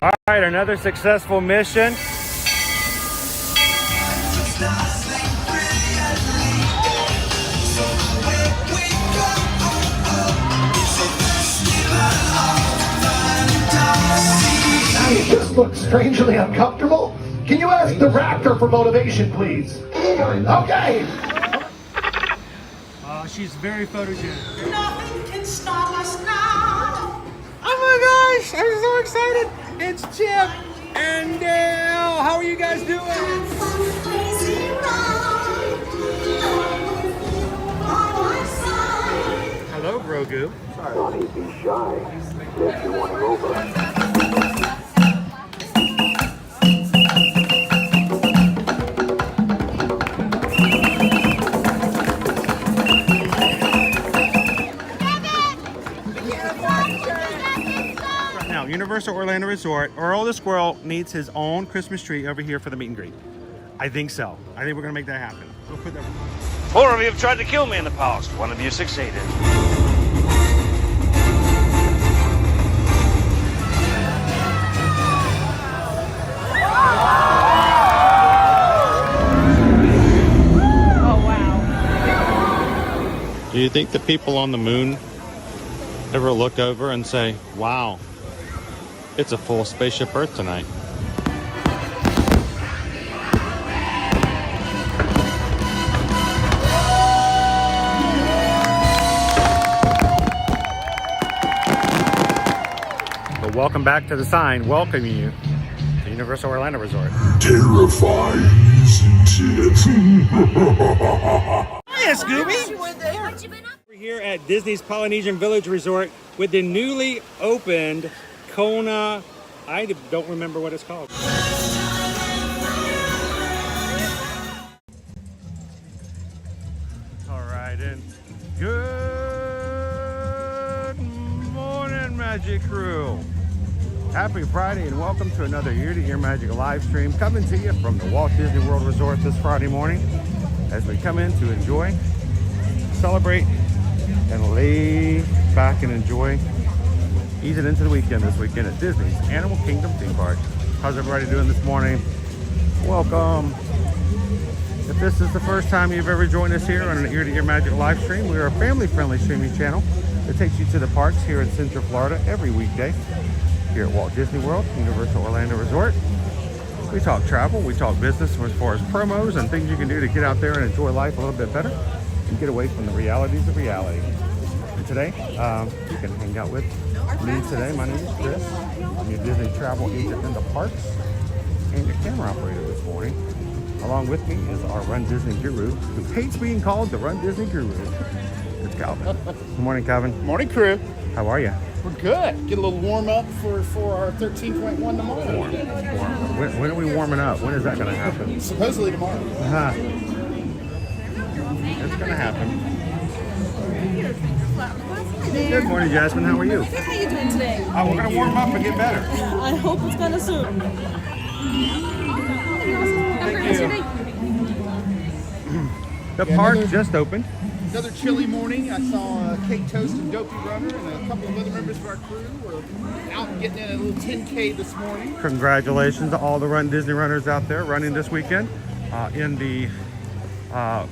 All right, another successful mission. It just looks strangely uncomfortable. Can you ask the raptor for motivation, please? Okay. She's very photogenic. Nothing can stop us now. Oh my gosh, I'm so excited. It's Chip and Dale. How are you guys doing? Hello, Grogu. Don't be shy. If you want to over. Universal Orlando Resort, Earl the Squirrel needs his own Christmas tree over here for the meet and greet. I think so. I think we're gonna make that happen. We'll put that. 4 of you have tried to kill me in the past. 1 of you succeeded. Oh wow. Do you think the people on the moon ever look over and say, wow, it's a full spaceship Earth tonight? But welcome back to the sign welcoming you to Universal Orlando Resort. Terrifying, isn't it? Hiya, Scooby! We're here at Disney's Polynesian Village Resort with the newly opened Kona, I don't remember what it's called. All right, and good morning, Magic Crew. Happy Friday and welcome to another Year to Year Magic live stream coming to you from the Walt Disney World Resort this Friday morning as we come in to enjoy, celebrate, and lay back and enjoy easing into the weekend this weekend at Disney's Animal Kingdom theme park. How's everybody doing this morning? Welcome. If this is the first time you've ever joined us here on an Ear to Ear Magic live stream, we are a family-friendly streaming channel that takes you to the parks here in Central Florida every weekday here at Walt Disney World, Universal Orlando Resort. We talk travel, we talk business as far as promos and things you can do to get out there and enjoy life a little bit better and get away from the realities of reality. And today, you can hang out with me today. My name is Chris. I'm your Disney travel agent in the parks and your camera operator this morning. Along with me is our Run Disney guru, who hates being called the Run Disney guru. It's Calvin. Good morning, Calvin. Morning, crew. How are you? We're good. Get a little warm up for our 13.1 tomorrow. When are we warming up? When is that going to happen? Supposedly tomorrow. It's going to happen. Good morning, Jasmine. How are you? How are you doing today? Oh, we're going to warm up and get better. I hope it's kind of soon. Thank you. The park just opened. Another chilly morning. I saw Kate Toast and Dopey Runner and a couple of other members of our crew were out getting in a little 10K this morning. Congratulations to all the Run Disney runners out there running this weekend in the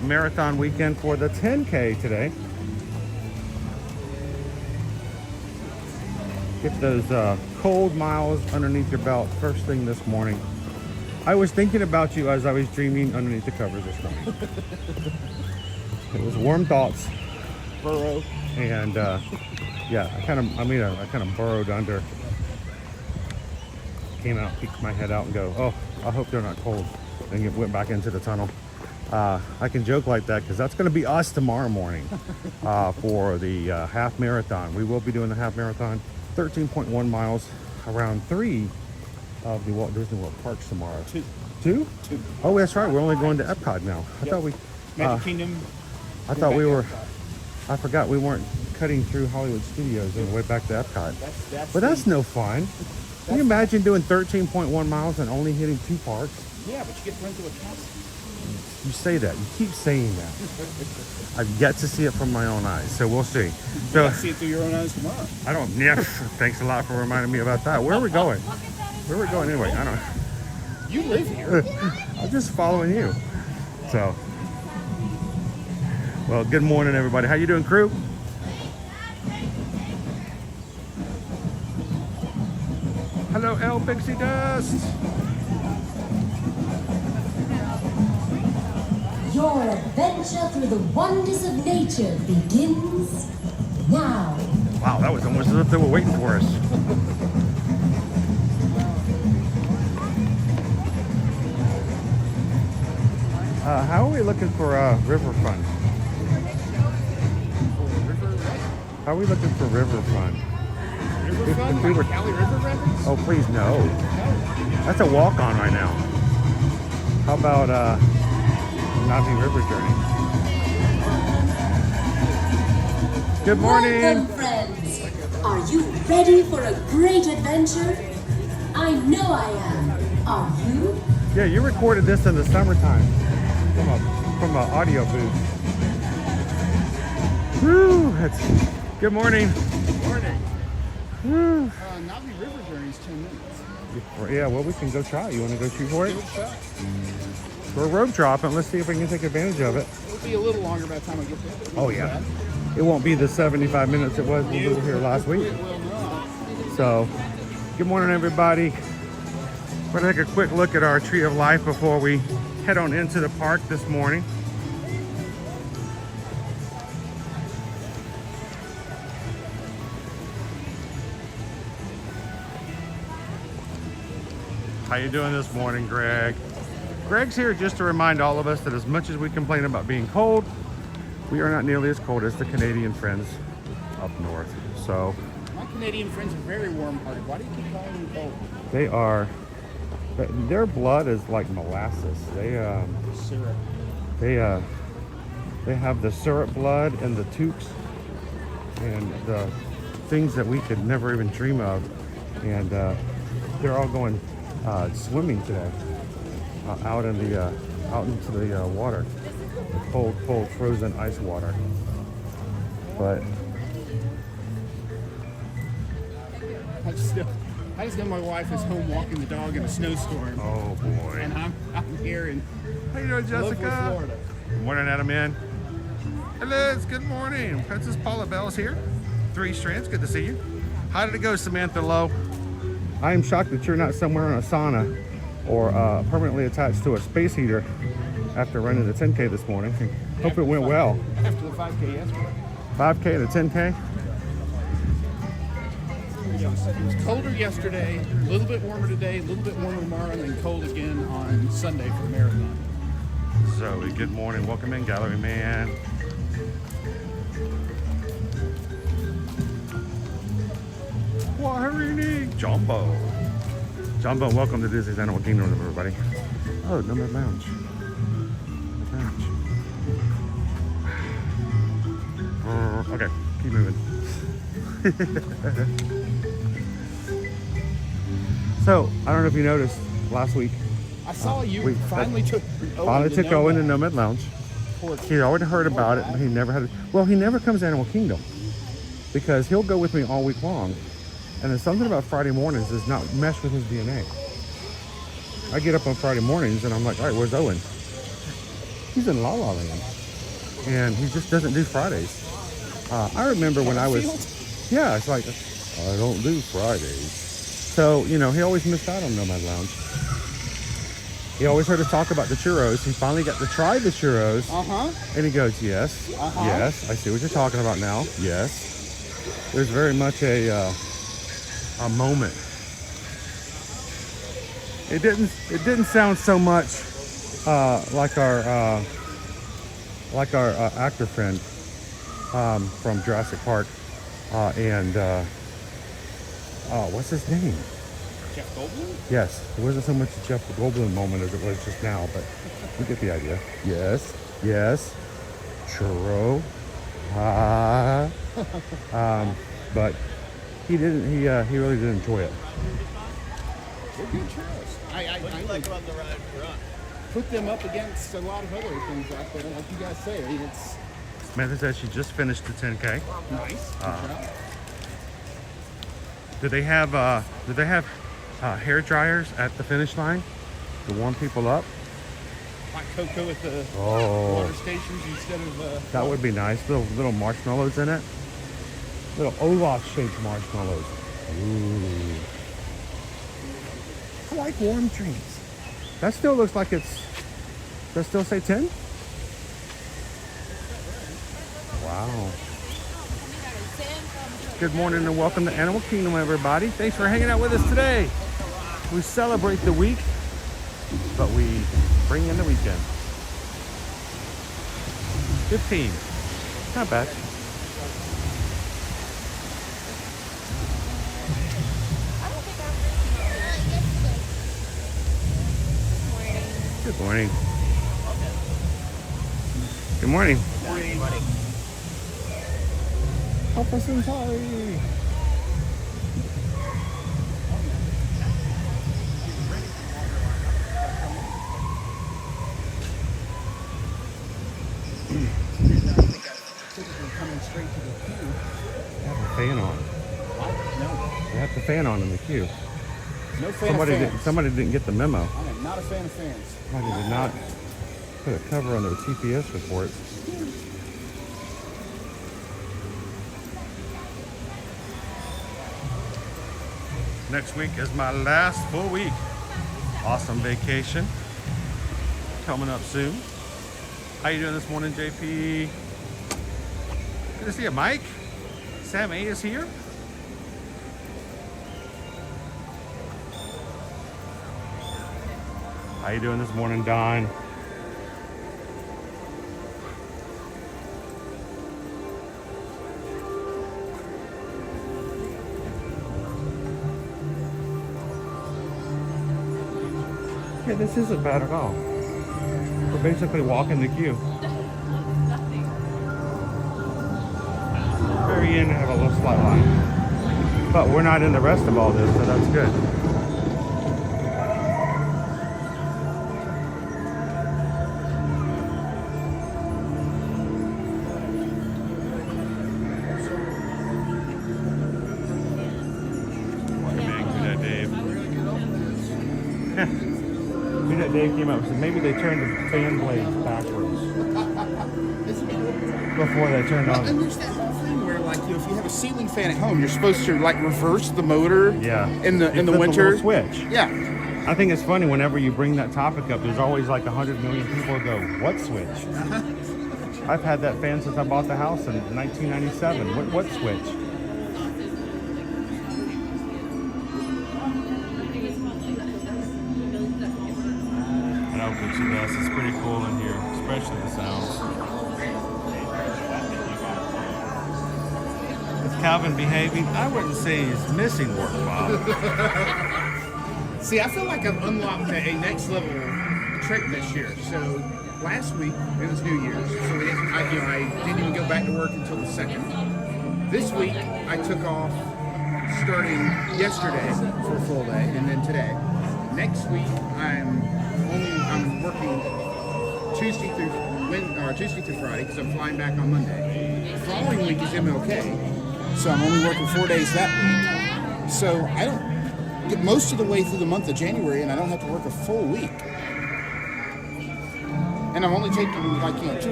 marathon weekend for the 10K today. Get those cold miles underneath your belt first thing this morning. I was thinking about you as I was dreaming underneath the covers this morning. It was warm thoughts. Burrow. And yeah, I kind of burrowed under. Came out, peeked my head out and go, oh, I hope they're not cold. And went back into the tunnel. I can joke like that because that's going to be us tomorrow morning for the half marathon. We will be doing the half marathon, 13.1 miles, around 3 of the Walt Disney World parks tomorrow. Two? Oh, that's right. We're only going to Epcot now. I thought we Magic Kingdom. I thought we were. I forgot we weren't cutting through Hollywood Studios on the way back to Epcot. But that's no fun. Can you imagine doing 13.1 miles and only hitting 2 parks? Yeah, but you get to run through a castle. You say that. You keep saying that. I've yet to see it from my own eyes, so we'll see. So See it through your own eyes tomorrow. I don't. Yeah. Thanks a lot for reminding me about that. Where are we going? Look at that, it's Where are we going anyway? I don't know. You live here. I'm just following you. So, well, good morning, everybody. How you doing, crew? Hello, El Pixie Dust. Your adventure through the wonders of nature begins now. Wow, that was almost as if they were waiting for us. How are we looking for river fund? How are we looking for river fund? River Fund? we were- Cali River Rapids? Oh, please, no. That's a walk-on right now. How about Navi River Journey? Good morning. Welcome, friends. Are you ready for a great adventure? I know I am. Are you? Yeah, you recorded this in the summertime from an audio booth. Woo! Good morning. Morning. Woo. Navi River Journey is 10 minutes. Yeah, well, we can go try it. You want to go shoot for it? Give it a shot. We're road dropping. Let's see if we can take advantage of it. It'll be a little longer by the time I get there. Oh, yeah. It won't be the 75 minutes it was when we were here last week. It will not. So, good morning, everybody. We're going to take a quick look at our Tree of Life before we head on into the park this morning. How you doing this morning, Greg? Greg's here just to remind all of us that as much as we complain about being cold, we are not nearly as cold as the Canadian friends up north. So My Canadian friends are very warm-hearted. Why do you keep calling them cold? they are, their blood is like molasses. Syrup. They have the syrup blood and the toques and the things that we could never even dream of. And they're all going swimming today out into the water, the cold frozen ice water. But I just know my wife is home walking the dog in a snowstorm. oh boy. And I'm here in How you doing, lovely Jessica? Florida. Good morning, Adam Ann. Hello, good morning. Princess Paula Bell's here. 3 Strands, good to see you. How did it go, Samantha Lowe? I am shocked that you're not somewhere in a sauna or permanently attached to a space heater after running the 10K this morning. Hope it went well. After the 5K yesterday. 5K and a 10K? It was colder yesterday, a little bit warmer today, a little bit warmer tomorrow, and then cold again on Sunday for the marathon. Zoe, good morning. Welcome in, Gallery Man. Waharini, Jumbo. Jumbo, welcome to Disney's Animal Kingdom, everybody. Oh, Nomad Lounge. Okay, keep moving. So, I don't know if you noticed last week. I saw you we finally took Owen to Nomad Lounge. Poor He already heard about it, but he never had. Well, he never comes to Animal Kingdom because he'll go with me all week long, and there's something about Friday mornings does not mesh with his DNA. I get up on Friday mornings and I'm like, all right, where's Owen? He's in La La Land, and he just doesn't do Fridays. I remember when I was, yeah, it's like I don't do Fridays. So you know, he always missed out on Nomad Lounge. He always heard us talk about the churros. He finally got to try the churros. And he goes, yes, yes, I see what you're talking about now. Yes. There's very much a moment. It didn't sound so much like our actor friend from Jurassic Park what's his name? Jeff Goldblum? Yes, it wasn't so much a Jeff Goldblum moment as it was just now, but you get the idea. Yes, yes, churro. But he didn't. He really didn't enjoy it. They're good churros. I like about the ride put them up against a lot of other things out there, like you guys say. I mean, it's Samantha says she just finished the 10K. nice. Good job. Do they have hair dryers at the finish line to warm people up. Hot cocoa at the Oh, water stations instead of... that would be nice. Little marshmallows in it. Little Olaf-shaped marshmallows. Ooh. I like warm drinks. That still looks like it's... Does that still say 10? Wow. Good morning and welcome to Animal Kingdom, everybody. Thanks for hanging out with us today. We celebrate the week, but we bring in the weekend. 15. Not bad. Good morning. Good morning. Good morning. Help us inside. Coming straight to the queue. They have the fan on. What? No. They have the fan on in the queue. No fan of fans. Somebody didn't get the memo. I am not a fan of fans. Somebody did not put a cover on their TPS report. Next week is my last full week. Awesome vacation coming up soon. How you doing this morning, JP? Good to see you, Mike. Sam A is here. How you doing this morning, Don? Yeah, this isn't bad at all. We're basically walking the queue. Very end, have a little slight line. But we're not in the rest of all this, so that's good. Dave came up and said maybe they turned the fan blades backwards before they turned on. And there's that whole thing where, like, you know, if you have a ceiling fan at home, you're supposed to like reverse the motor. Yeah. In the Flip winter. The switch. Yeah. I think it's funny whenever you bring that topic up. There's always like 100 million people go, "What switch?" I've had that fan since I bought the house in 1997. What switch? Yes, it's pretty cool in here, especially the sounds. Is Calvin behaving? I wouldn't say he's missing work, Bob. See, I feel like I've unlocked a next level trick this year. So last week it was New Year's, so I didn't even go back to work until the 2nd. This week I took off starting yesterday for a full day, and then today. Next week I'm working Tuesday through Friday because I'm flying back on Monday. The following week is MLK, so I'm only working 4 days that week. So I don't get most of the way through the month of January, and I don't have to work a full week. And I'm only taking 2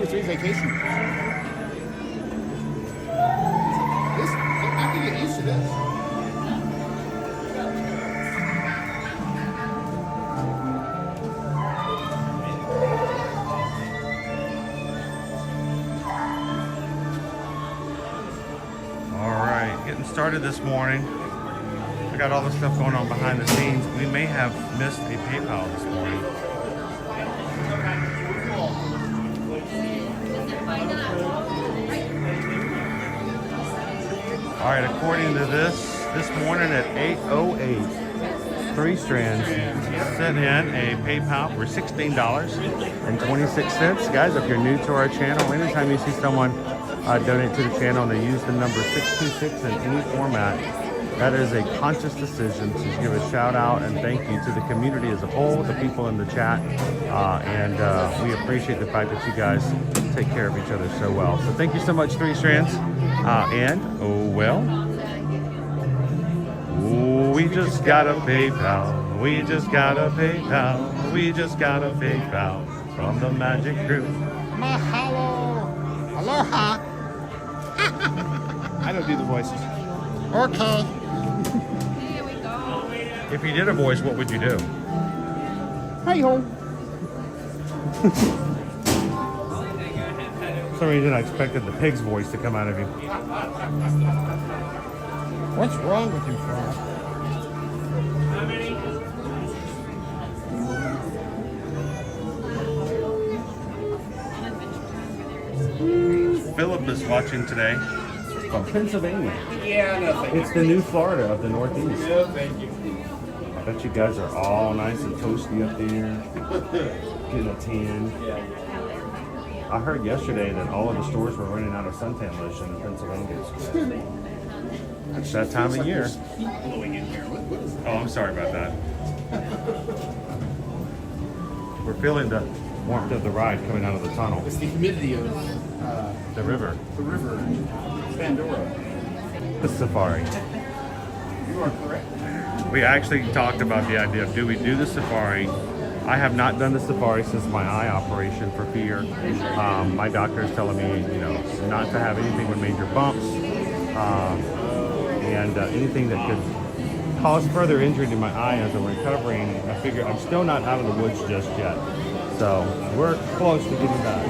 or 3 vacations. I can get used to this. Started this morning. I got all the stuff going on behind the scenes. We may have missed a PayPal this morning. All right, according to this morning at 8:08, 3 Strands sent in a PayPal for $16.26. Guys, if you're new to our channel, anytime you see someone donate to the channel and they use the number 626 in any format, that is a conscious decision to give a shout out and thank you to the community as a whole, the people in the chat, and we appreciate the fact that you guys take care of each other so well. So thank you so much, 3 Strands, and oh We just got a PayPal. We just got a PayPal. We just got a PayPal from the Magic Crew. Mahalo. Aloha. I don't do the voices. Okay. If you did a voice, what would you do? Hey ho. For some reason, I expected the pig's voice to come out of you. What's wrong with you, Frog? Philip is watching today from Pennsylvania. Yeah, no, thank It's the new Florida of the Northeast. No, thank you. I bet you guys are all nice and toasty up there, getting a tan. I heard yesterday that all of the stores were running out of suntan lotion in Pennsylvania. It's that time of year. Blowing in here. What is that? Oh, I'm sorry about that. We're feeling the warmth of the ride coming out of the tunnel. It's the humidity of The river. the river, Pandora. The safari. You are correct. We actually talked about the idea of do we do the safari. I have not done the safari since my eye operation for fear. My doctor is telling me, you know, not to have anything with major bumps and anything that could cause further injury to my eye as I'm recovering. I figure I'm still not out of the woods just yet. So we're close to getting back.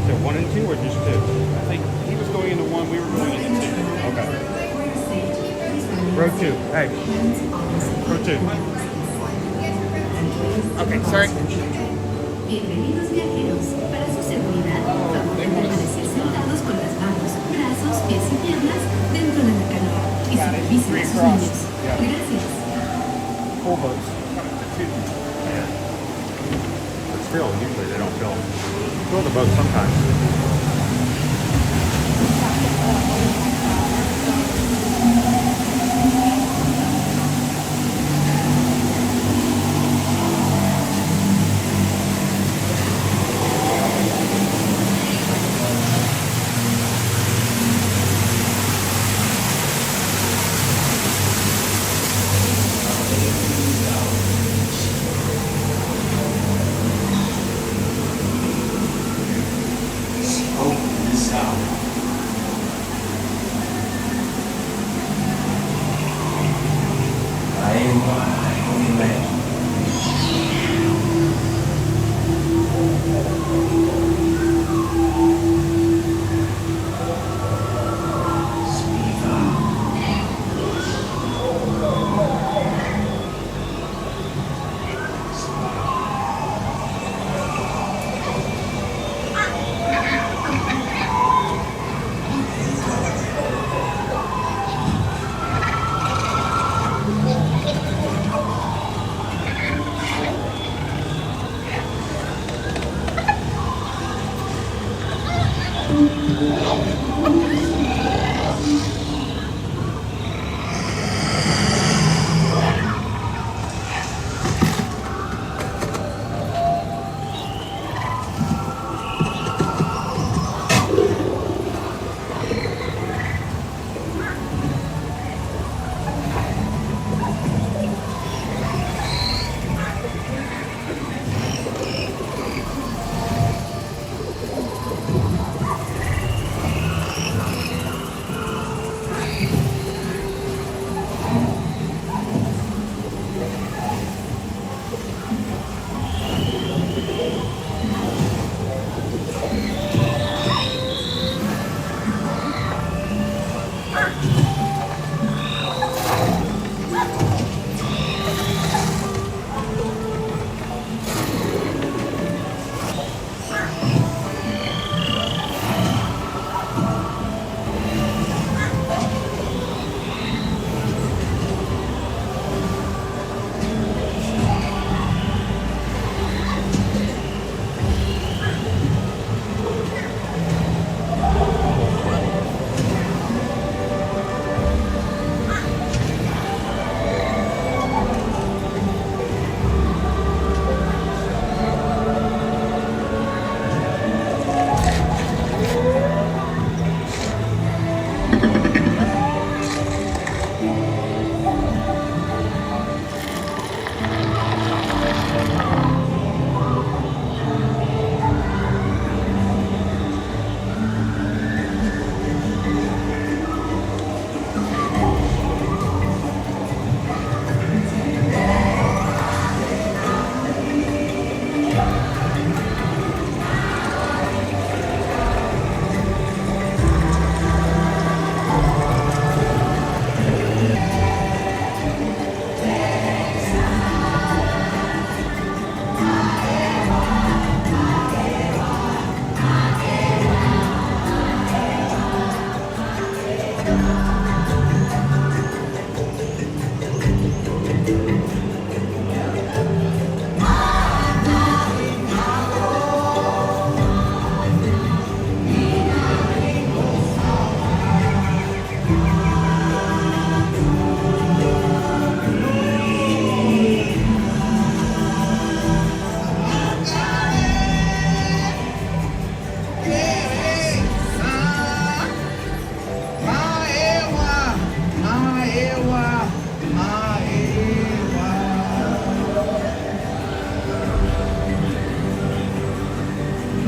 So 1 and 2 or just 2? I think he was going into one, we were going into two. Okay. Row 2. Hey. Row 2. Okay, sorry. Bienvenidos viajeros. Para su seguridad, favor permanecer sentados con las manos, brazos, pies y piernas dentro de la canoa y supervisen a sus niños. Gracias. Full boats. But still, usually they don't fill the boat sometimes.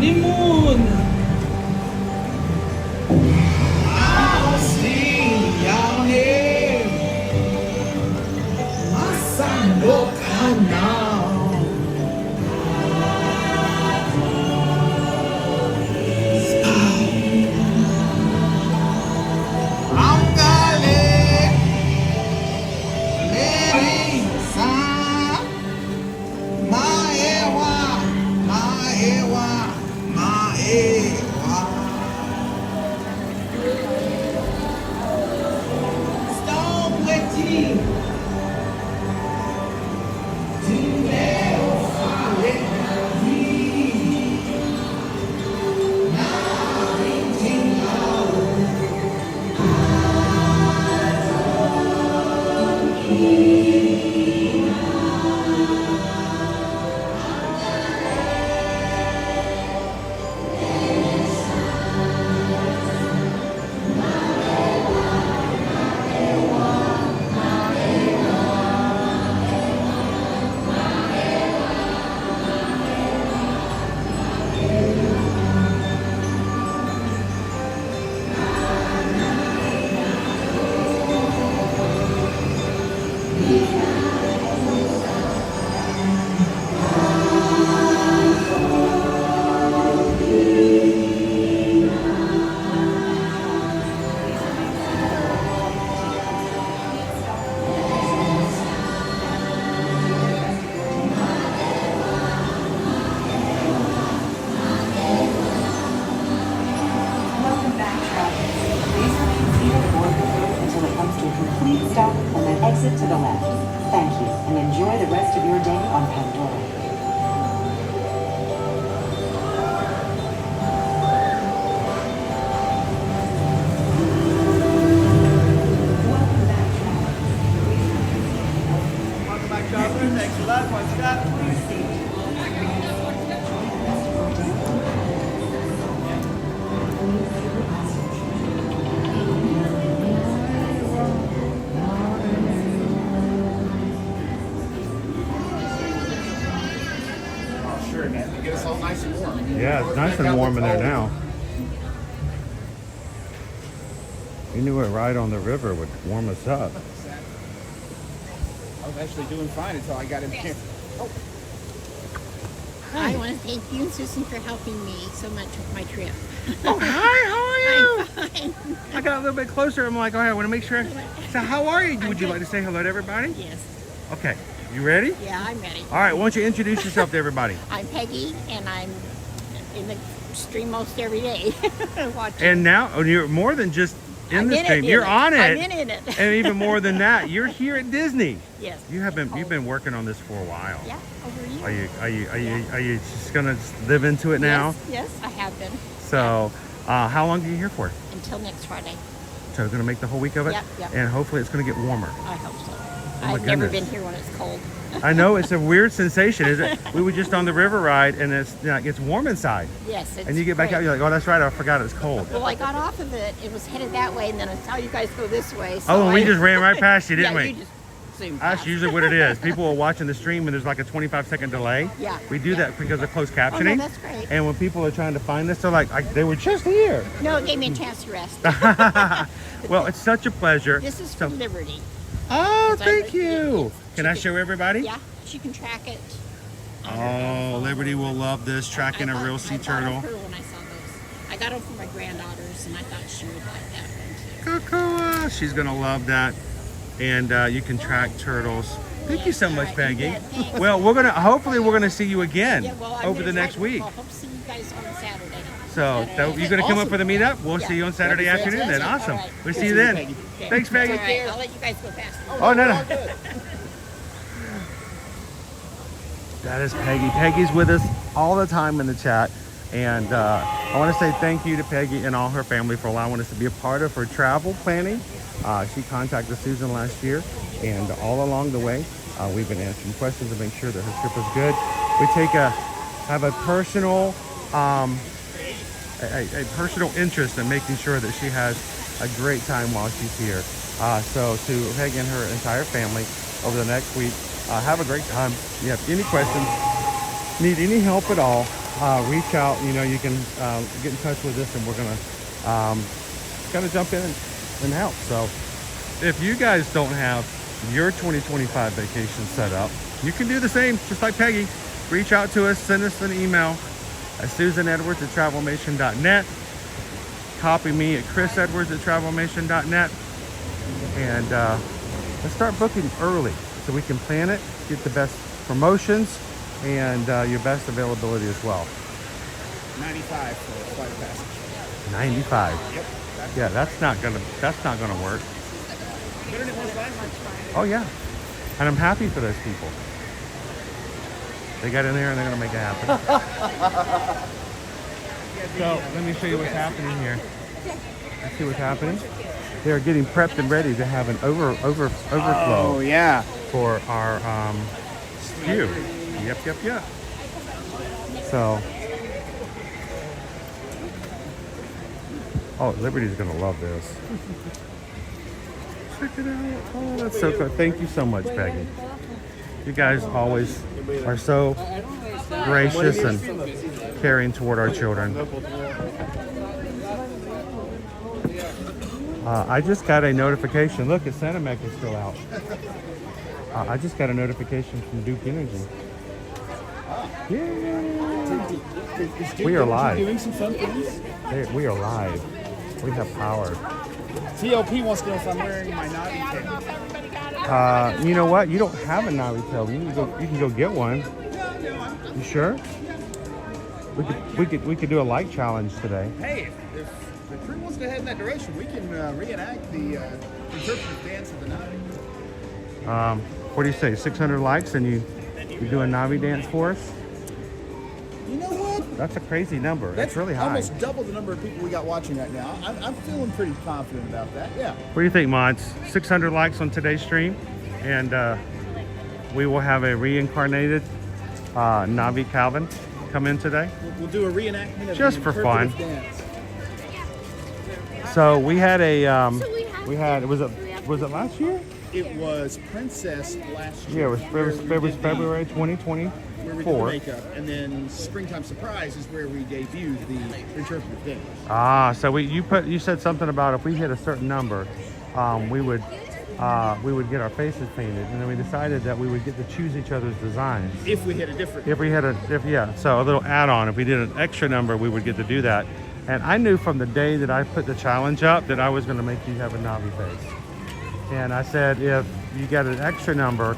Honeymoon. I'll see your name. Masando Kana. Exit to the left. Thank you, and enjoy the rest of your day on Pandora. Welcome back, traveler. Thanks for that. One step. Get us all nice and warm. Yeah, it's nice and warm in there now. You knew it right on the river would warm us up. I was actually doing fine until I got in here. Oh. I want to thank you and Susan for helping me so much with my trip. Oh, hi, how are you? I'm fine. I got a little bit closer. I'm like, oh, I want to make sure. So how are you? Would you like to say hello to everybody? Yes. Okay, you ready? Yeah, I'm ready. All right, why don't you introduce yourself to everybody? I'm Peggy, and I'm in the stream most every day. Watching. And now, oh, you're more than just in the stream. You're on it. I'm in it. And even more than that, you're here at Disney. Yes. You've been working on this for a while. Yeah, over a year. Are you just gonna live into it now? Yes, I have been. So, how long are you here for? Until next Friday. So, we're gonna make the whole week of it. Yep. And hopefully, it's gonna get warmer. I hope so. my I've never goodness. been here when it's cold. I know, it's a weird sensation, isn't it? We were just on the river ride, and it's warm inside. Yes, it's and you get back great. out, you're like, oh, that's right, I forgot it's cold. Well, I got off of it. It was headed that way, and then I saw you guys go this way. So Oh, and we just ran right past you, didn't yeah, we? You just zoomed That's past. usually what it is. People are watching the stream and there's like a 25-second delay. Yeah. We do that because of closed captioning. Oh, no, that's great. And when people are trying to find us, they're like, they were just here. No, it gave me a chance to rest. Well, it's such a pleasure. This is for Liberty. Oh, So thank you. Can I show everybody? Yeah, she can track it. Oh, Liberty will love this, tracking a real sea turtle. I got her when I saw those. I got them for my granddaughters, and I thought she would like that one too. Cocoa, she's gonna love that. And you can track turtles. Thank you so much, Peggy. Well, hopefully we're gonna see you again over the next week. Well, hope to see you guys on Saturday. So you're gonna come up for the meetup? We'll see you on Saturday afternoon then. Awesome. All right. We'll see you then. Okay. Thanks, Peggy. All right, I'll let you guys go fast. Oh, no. That is Peggy. Peggy's with us all the time in the chat. And I want to say thank you to Peggy and all her family for allowing us to be a part of her travel planning. She contacted Susan last year, and all along the way, we've been answering questions to make sure that her trip was good. We have a personal, a personal interest in making sure that she has a great time while she's here. So to Peggy and her entire family over the next week, have a great time. If you have any questions, need any help at all, reach out. You know, you can get in touch with us, and we're gonna kind of jump in and help. So if you guys don't have your 2025 vacation set up, you can do the same, just like Peggy. Reach out to us, send us an email at susanedwards@travelmation.net. Copy me at chrisedwards@travelmation.net. And let's start booking early so we can plan it, get the best promotions, and your best availability as well. 95 for a flight passage. 95. Yep. Yeah, that's not gonna work. Better than it was last year. Oh yeah, and I'm happy for those people. They got in there and they're gonna make it happen. So let me show you what's happening here. Let's see what's happening. They're getting prepped and ready to have an overflow. Oh yeah. For our queue. Yep. So. Oh, Liberty's gonna love this. Check it out. Oh, that's so cool. Thank you so much, Peggy. You guys always are so gracious and caring toward our children. I just got a notification. Look, the Santa Mech is still out. I just got a notification from Duke Energy. Yeah. We are live. Doing some fun things. We are live. We have power. TLP wants to know if I'm wearing my Navi tail. You know what? You don't have a Navi tail. You can go get one. You sure? We could do a light challenge today. Hey, if the crew wants to head in that direction, we can reenact the interpretive dance of the Navi. What do you say? 600 likes and you do a Navi dance for us? You know what? That's a crazy number. That's really high. Almost double the number of people we got watching right now. I'm feeling pretty confident about that. Yeah. What do you think, Mods? 600 likes on today's stream, and we will have a reincarnated Navi Calvin come in today. We'll do a reenactment of just the for fun. Dance. So we had a was it last year? It was Princess last year. Yeah, it was February 2024. Where we did the makeup, and then Springtime Surprise is where we debuted the interpretive dance. Ah, so you said something about if we hit a certain number, we would get our faces painted, and then we decided that we would get to choose each other's designs. If we hit a different. So a little add-on. If we did an extra number, we would get to do that. And I knew from the day that I put the challenge up that I was going to make you have a Navi face. And I said if you get an extra number,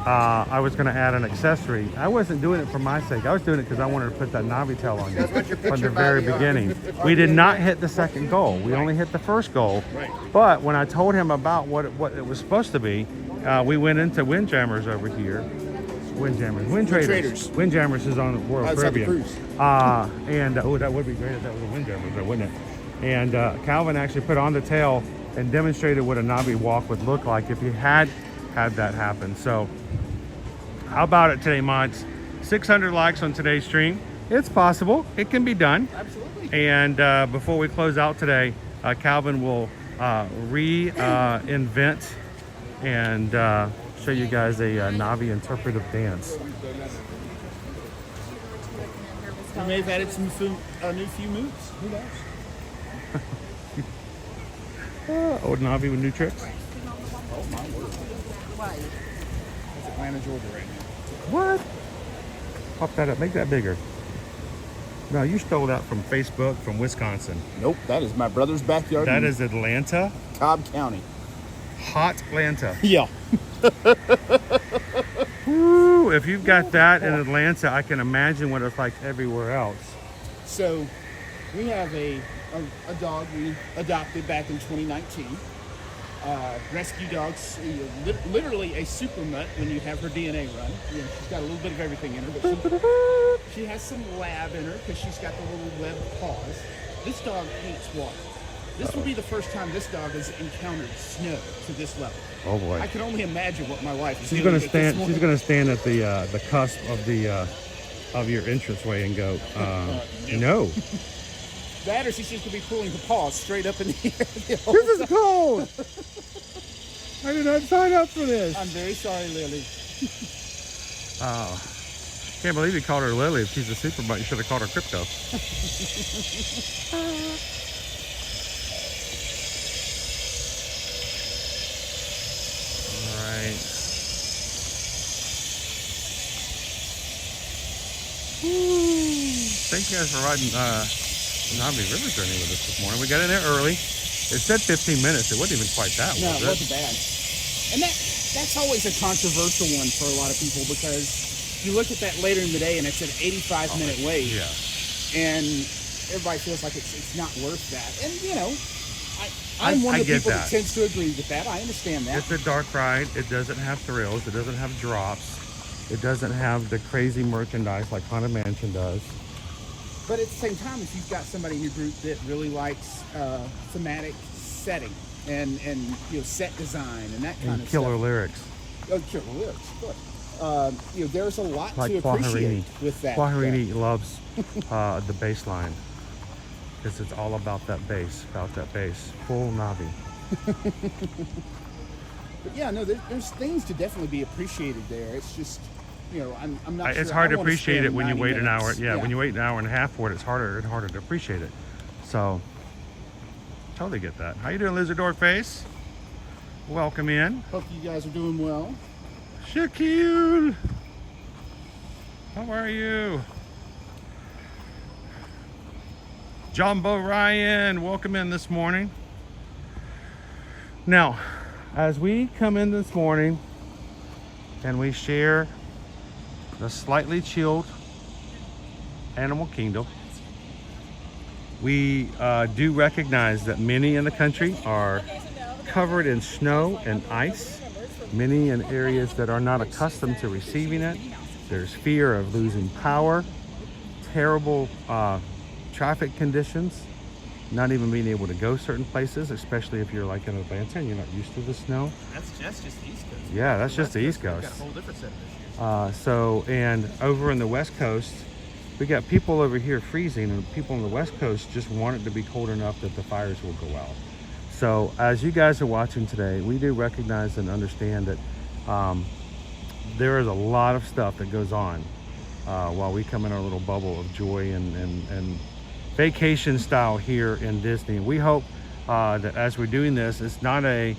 I was going to add an accessory. I wasn't doing it for my sake. I was doing it because I wanted to put that Navi tail on you from the very beginning. We did not hit the second goal. We only hit the first goal. Right. But when I told him about what it was supposed to be, we went into Windjammers over here. Wind Traders. Windjammers is on the Royal Caribbean. And that would be great if that was a Windjammers, wouldn't it? And Calvin actually put on the tail and demonstrated what a Navi walk would look like if you had that happen. So how about it today, mods? 600 likes on today's stream. It's possible. It can be done. Absolutely. And before we close out today, Calvin will reinvent and show you guys a Navi interpretive dance. We may have added some new few moves. Who knows? Old Navi with new tricks. Oh my word. It's Atlanta, Georgia right now. What? Pop that up. Make that bigger. No, you stole that from Facebook from Wisconsin. Nope, that is my brother's backyard. That is Atlanta. Cobb County. Hot Atlanta. Yeah. Woo, if you've got that in Atlanta, I can imagine what it's like everywhere else. So we have a dog we adopted back in 2019. Rescue dogs, literally a super mutt when you have her DNA run. You know, she's got a little bit of everything in her, but she has some lab in her because she's got the little webbed paws. This dog hates water. This will be the first time this dog has encountered snow to this level. Oh boy! I can only imagine what my wife is. She's going to stand. She's going to stand at the cusp of of your entranceway and go, no. That or she's just going to be pulling her paws straight up in the air. This is cold. I did not sign up for this. I'm very sorry, Lily. Oh. Can't believe you called her Lily. If she's a super mutt, you should have called her Crypto. All right. Thank you guys for riding Navi River Journey with us this morning. We got in there early. It said 15 minutes. It wasn't even quite that, No, was it wasn't bad. And that's always a controversial one for a lot of people, because you look at that later in the day and it's an 85-minute wait. Yeah. And everybody feels like it's not worth that. And, you know, I'm one of the people that tends to agree with that. I understand that. It's a dark ride. It doesn't have thrills. It doesn't have drops. It doesn't have the crazy merchandise like Haunted Mansion does. But at the same time, if you've got somebody in your group that really likes thematic setting and you know, set design and that kind of killer stuff. lyrics. Oh, killer lyrics, of course. You know, there's a lot Like to appreciate with that. Quaharini loves the bass line, because it's all about that bass, Full Navi. But yeah, no, there's things to definitely be appreciated there. It's just, you know, I'm not sure. It's hard I to wanna appreciate spend it when you 90 wait an hour. minutes. Yeah, when you wait an hour and a half for it, it's harder to appreciate it. So, totally get that. How you doing, Lizardor Face? Welcome in. Hope you guys are doing well. Shaquille, how are you? Jumbo Ryan, welcome in this morning. Now, as we come in this morning and we share the slightly chilled Animal Kingdom, we do recognize that many in the country are covered in snow and ice. Many in areas that are not accustomed to receiving it. There's fear of losing power, terrible traffic conditions, not even being able to go certain places, especially if you're like in Atlanta and you're not used to the snow. That's just the East Coast. Yeah, that's just the East Coast. Got a whole different set of issues. And over in the West Coast, we got people over here freezing, and people on the West Coast just want it to be cold enough that the fires will go out. So as you guys are watching today, we do recognize and understand that there is a lot of stuff that goes on while we come in our little bubble of joy and vacation style here in Disney. We hope that as we're doing this, it's not a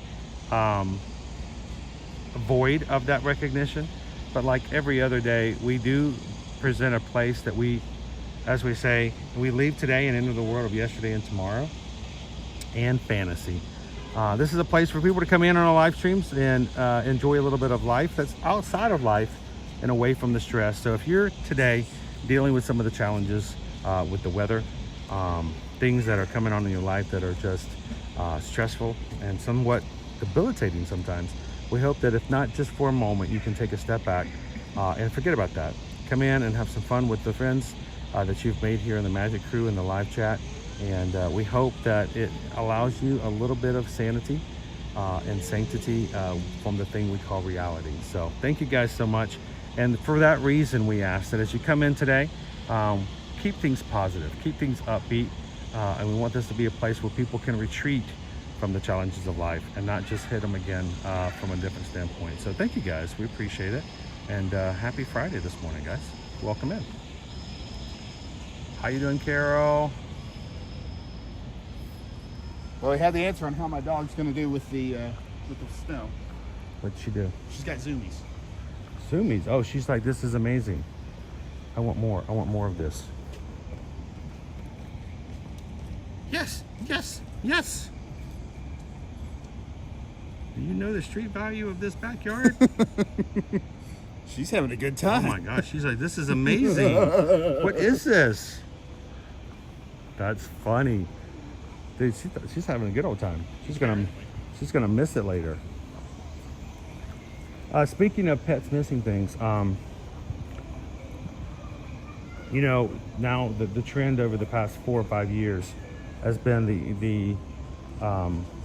void of that recognition, but like every other day, we do present a place that we, as we say, we leave today and into the world of yesterday and tomorrow and fantasy. This is a place for people to come in on our live streams and enjoy a little bit of life that's outside of life and away from the stress. So if you're today dealing with some of the challenges with the weather, things that are coming on in your life that are just stressful and somewhat debilitating sometimes, we hope that if not just for a moment, you can take a step back and forget about that. Come in and have some fun with the friends that you've made here in the Magic Crew in the live chat. And we hope that it allows you a little bit of sanity and sanctity from the thing we call reality. So thank you guys so much. And for that reason, we ask that as you come in today, keep things positive, keep things upbeat. And we want this to be a place where people can retreat from the challenges of life and not just hit them again from a different standpoint. So thank you guys, we appreciate it. And happy Friday this morning, guys. Welcome in. How you doing, Carol? Well, we have the answer on how my dog's going to do with the snow. What'd she do? She's got zoomies. Zoomies. Oh, she's like, this is amazing. I want more. I want more of this. Yes, yes, yes. Do you know the street value of this backyard? She's having a good time. Oh my gosh, she's like, this is amazing. What is this? That's funny. Dude, she's having a good old time. She's gonna miss it later. Speaking of pets missing things, you know, now the trend over the past 4 or 5 years has been the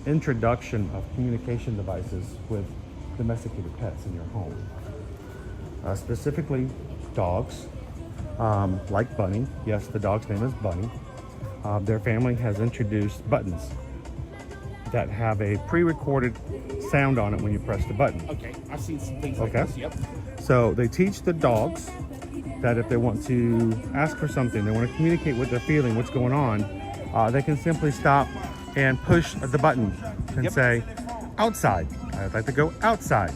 introduction of communication devices with domesticated pets in your home. Specifically dogs, like Bunny. Yes, the dog's name is Bunny. Their family has introduced buttons that have a pre-recorded sound on it when you press the button. Okay, I've seen some things like this, yep. So they teach the dogs that if they want to ask for something, they want to communicate what they're feeling, what's going on, they can simply stop and push the button and say, outside. I'd like to go outside.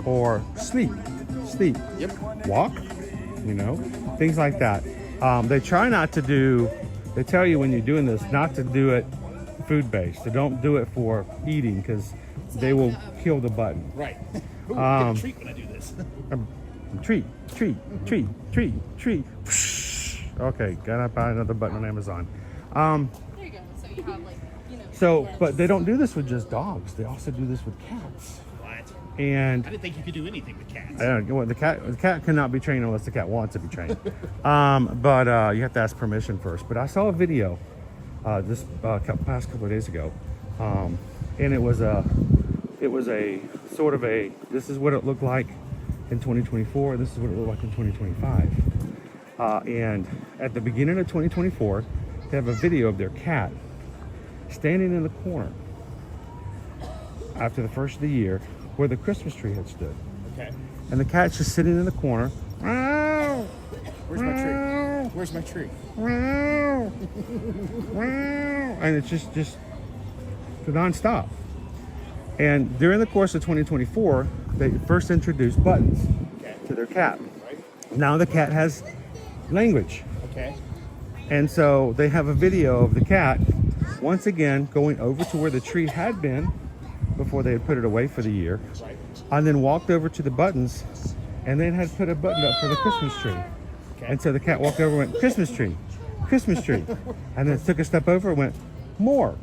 Or sleep. Walk, you know, things like that. They try not to do, they tell you when you're doing this, not to do it food-based. So don't do it for eating because they will kill the button. Right. Ooh, get a treat when I do this. Treat. Okay, gotta buy another button on Amazon. There you go. So you have like, you know. So, but they don't do this with just dogs. They also do this with cats. What? And I didn't think you could do anything with cats. I don't know. Well, the cat cannot be trained unless the cat wants to be trained. But you have to ask permission first. But I saw a video this past couple of days ago, and it was a sort of a, this is what it looked like in 2024. This is what it looked like in 2025. And at the beginning of 2024, they have a video of their cat standing in the corner after the first of the year where the Christmas tree had stood. Okay. And the cat's just sitting in the corner. Where's my tree? Where's my tree? And it's just nonstop. And during the course of 2024, they first introduced buttons to their cat. Now the cat has language. Okay. And so they have a video of the cat once again going over to where the tree had been before they had put it away for the year, and then walked over to the buttons and then had put a button up for the Christmas tree. And so the cat walked over and went, Christmas tree, and then took a step over and went, more.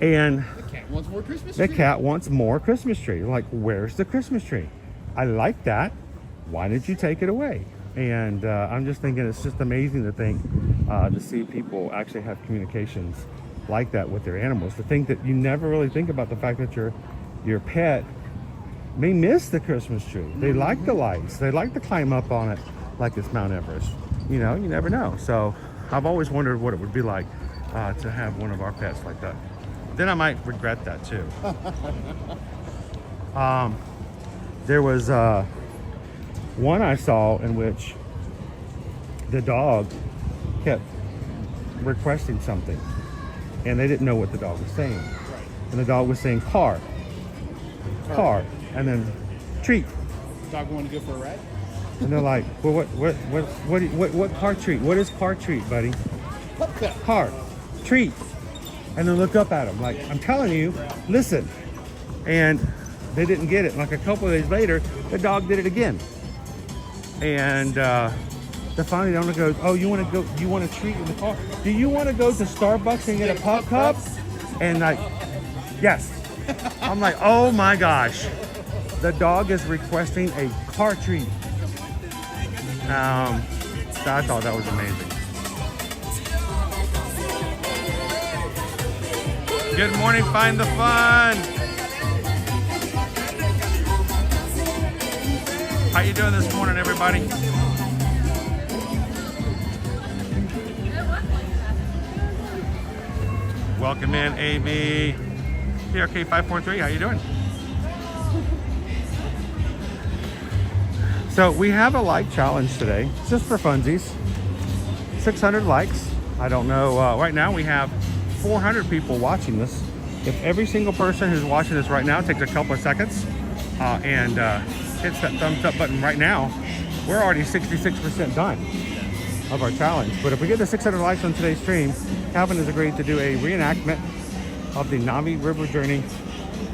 And the cat wants more Christmas the tree. cat wants more Christmas tree. Like, where's the Christmas tree? I like that. Why did you take it away? And I'm just thinking it's just amazing to think, to see people actually have communications like that with their animals. To think that you never really think about the fact that your pet may miss the Christmas tree. They like the lights. They like to climb up on it like it's Mount Everest. You know, you never know. So I've always wondered what it would be like to have one of our pets like that. Then I might regret that too. There was one I saw in which the dog kept requesting something and they didn't know what the dog was saying. And the dog was saying car, and then treat. Dog wanted to go for a ride? And they're like, well, what car treat? What is car treat, buddy? Car treat. And then look up at him like, I'm telling you, listen. And they didn't get it. Like a couple of days later, the dog did it again. And the finally the owner goes, oh, you want a treat in the car? Do you want to go to Starbucks and get a pop cup? And like, yes. I'm like, oh my gosh. The dog is requesting a car treat. So I thought that was amazing. Good morning, Find the Fun. How you doing this morning, everybody? Welcome in, AB. PRK543, how you doing? So we have a like challenge today, just for funsies. 600 likes. I don't know, right now we have 400 people watching this. If every single person who's watching this right now takes a couple of seconds and hits that thumbs up button right now, we're already 66% done of our challenge. But if we get to 600 likes on today's stream, Calvin has agreed to do a reenactment of the Navi River Journey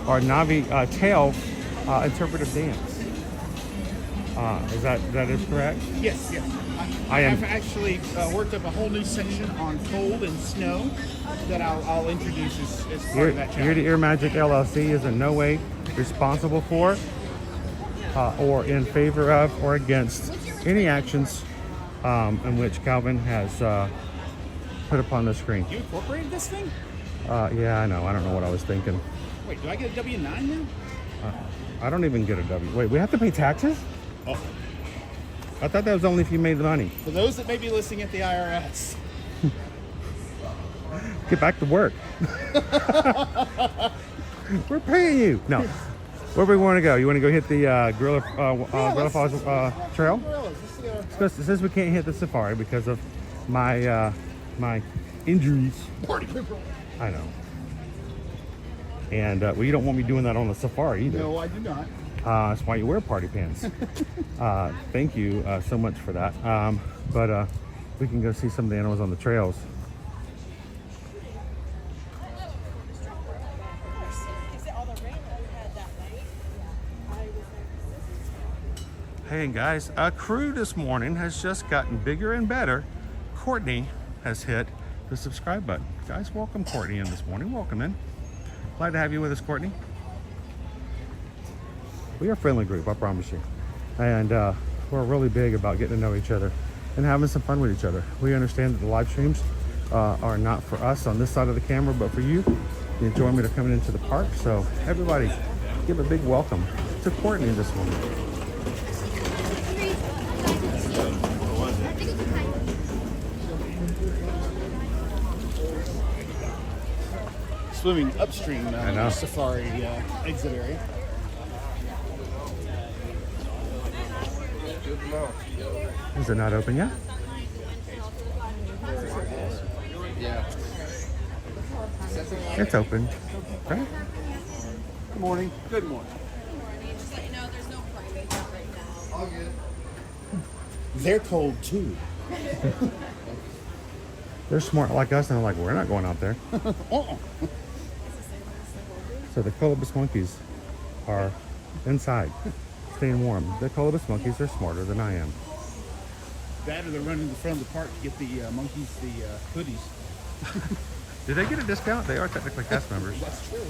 or Navi Tail interpretive dance. Is that is correct? Yes. I've actually worked up a whole new section on cold and snow that I'll introduce as part of that challenge. Ear to Ear Magic LLC is in no way responsible for or in favor of or against any actions in which Calvin has put upon the screen. You incorporated this thing? Yeah, I know. I don't know what I was thinking. Wait, do I get a W-9 now? I don't even get a W. Wait, we have to pay taxes? Oh. I thought that was only if you made the money. For those that may be listening at the IRS. Get back to work. We're paying you. No. Where do we want to go? You want to go hit the Gorilla Falls trail? Since we can't hit the safari because of my my injuries. Party people. I know. And well, you don't want me doing that on the safari either. No, I do not. That's why you wear party pants. Thank you so much for that. But we can go see some of the animals on the trails. Hey guys, crew this morning has just gotten bigger and better. Courtney has hit the subscribe button. Guys, welcome Courtney in this morning. Welcome in. Glad to have you with us, Courtney. We are a friendly group, I promise you. And we're really big about getting to know each other and having some fun with each other. We understand that the live streams are not for us on this side of the camera, but for you, the enjoyment of coming into the park. So everybody, give a big welcome to Courtney this morning. Swimming upstream safari exit area. Is it not open yet? Yeah. It's open. Right? Good morning. Good morning. Just let you know there's no privates out right now. All good. They're cold too. They're smart like us, and they're like, we're not going out there. So the colobus monkeys are inside, staying warm. The colobus monkeys are smarter than I am. That or they're running in the front of the park to get the monkeys the hoodies. Did they get a discount? They are technically cast members. That's true.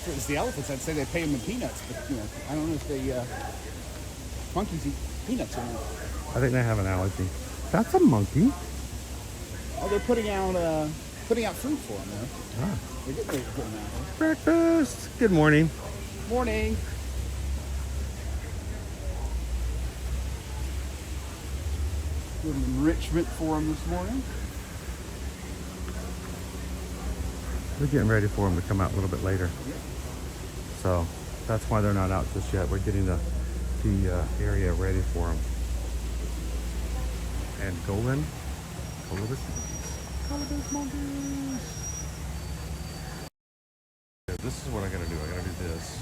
If it was the elephants, I'd say they pay them in peanuts, but you know, I don't know if the monkeys eat peanuts or not. I think they have an allergy. That's a monkey. Oh, they're putting out food for them though. Ah. They're getting ready to put them out. Breakfast. Good morning. Morning. Doing enrichment for them this morning. We're getting ready for them to come out a little bit later. So that's why they're not out just yet. We're getting the area ready for them. And golden colobus monkeys. Colobus monkeys. This is what I gotta do. I gotta do this,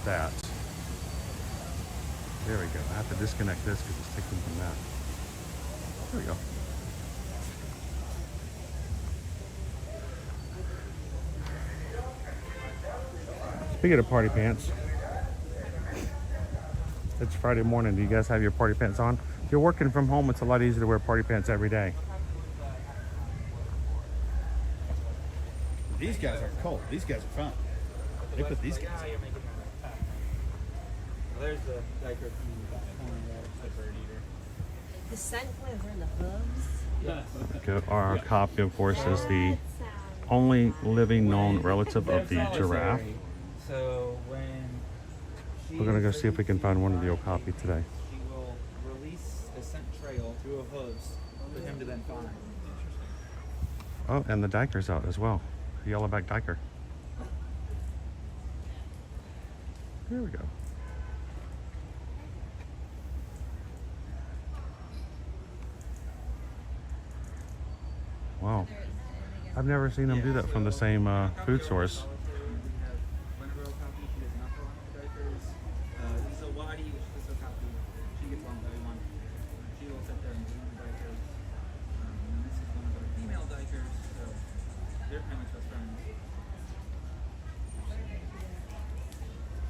that. There we go. I have to disconnect this because it's taking from that. There we go. Speaking of party pants, it's Friday morning. Do you guys have your party pants on? If you're working from home, it's a lot easier to wear party pants every day. These guys are cold. These guys are fun. They put these guys in. There's the diaper the bird eater. The scent plants are in the hooves. Our copy, of course, is the only living known relative of the giraffe. So when We're gonna go see if we can find one of the okapi today. she will release a scent trail through her hooves for him to then find. Oh, and the diker's out as well. The yellowback diker. There we go. Wow. I've never seen them do that from the same food source.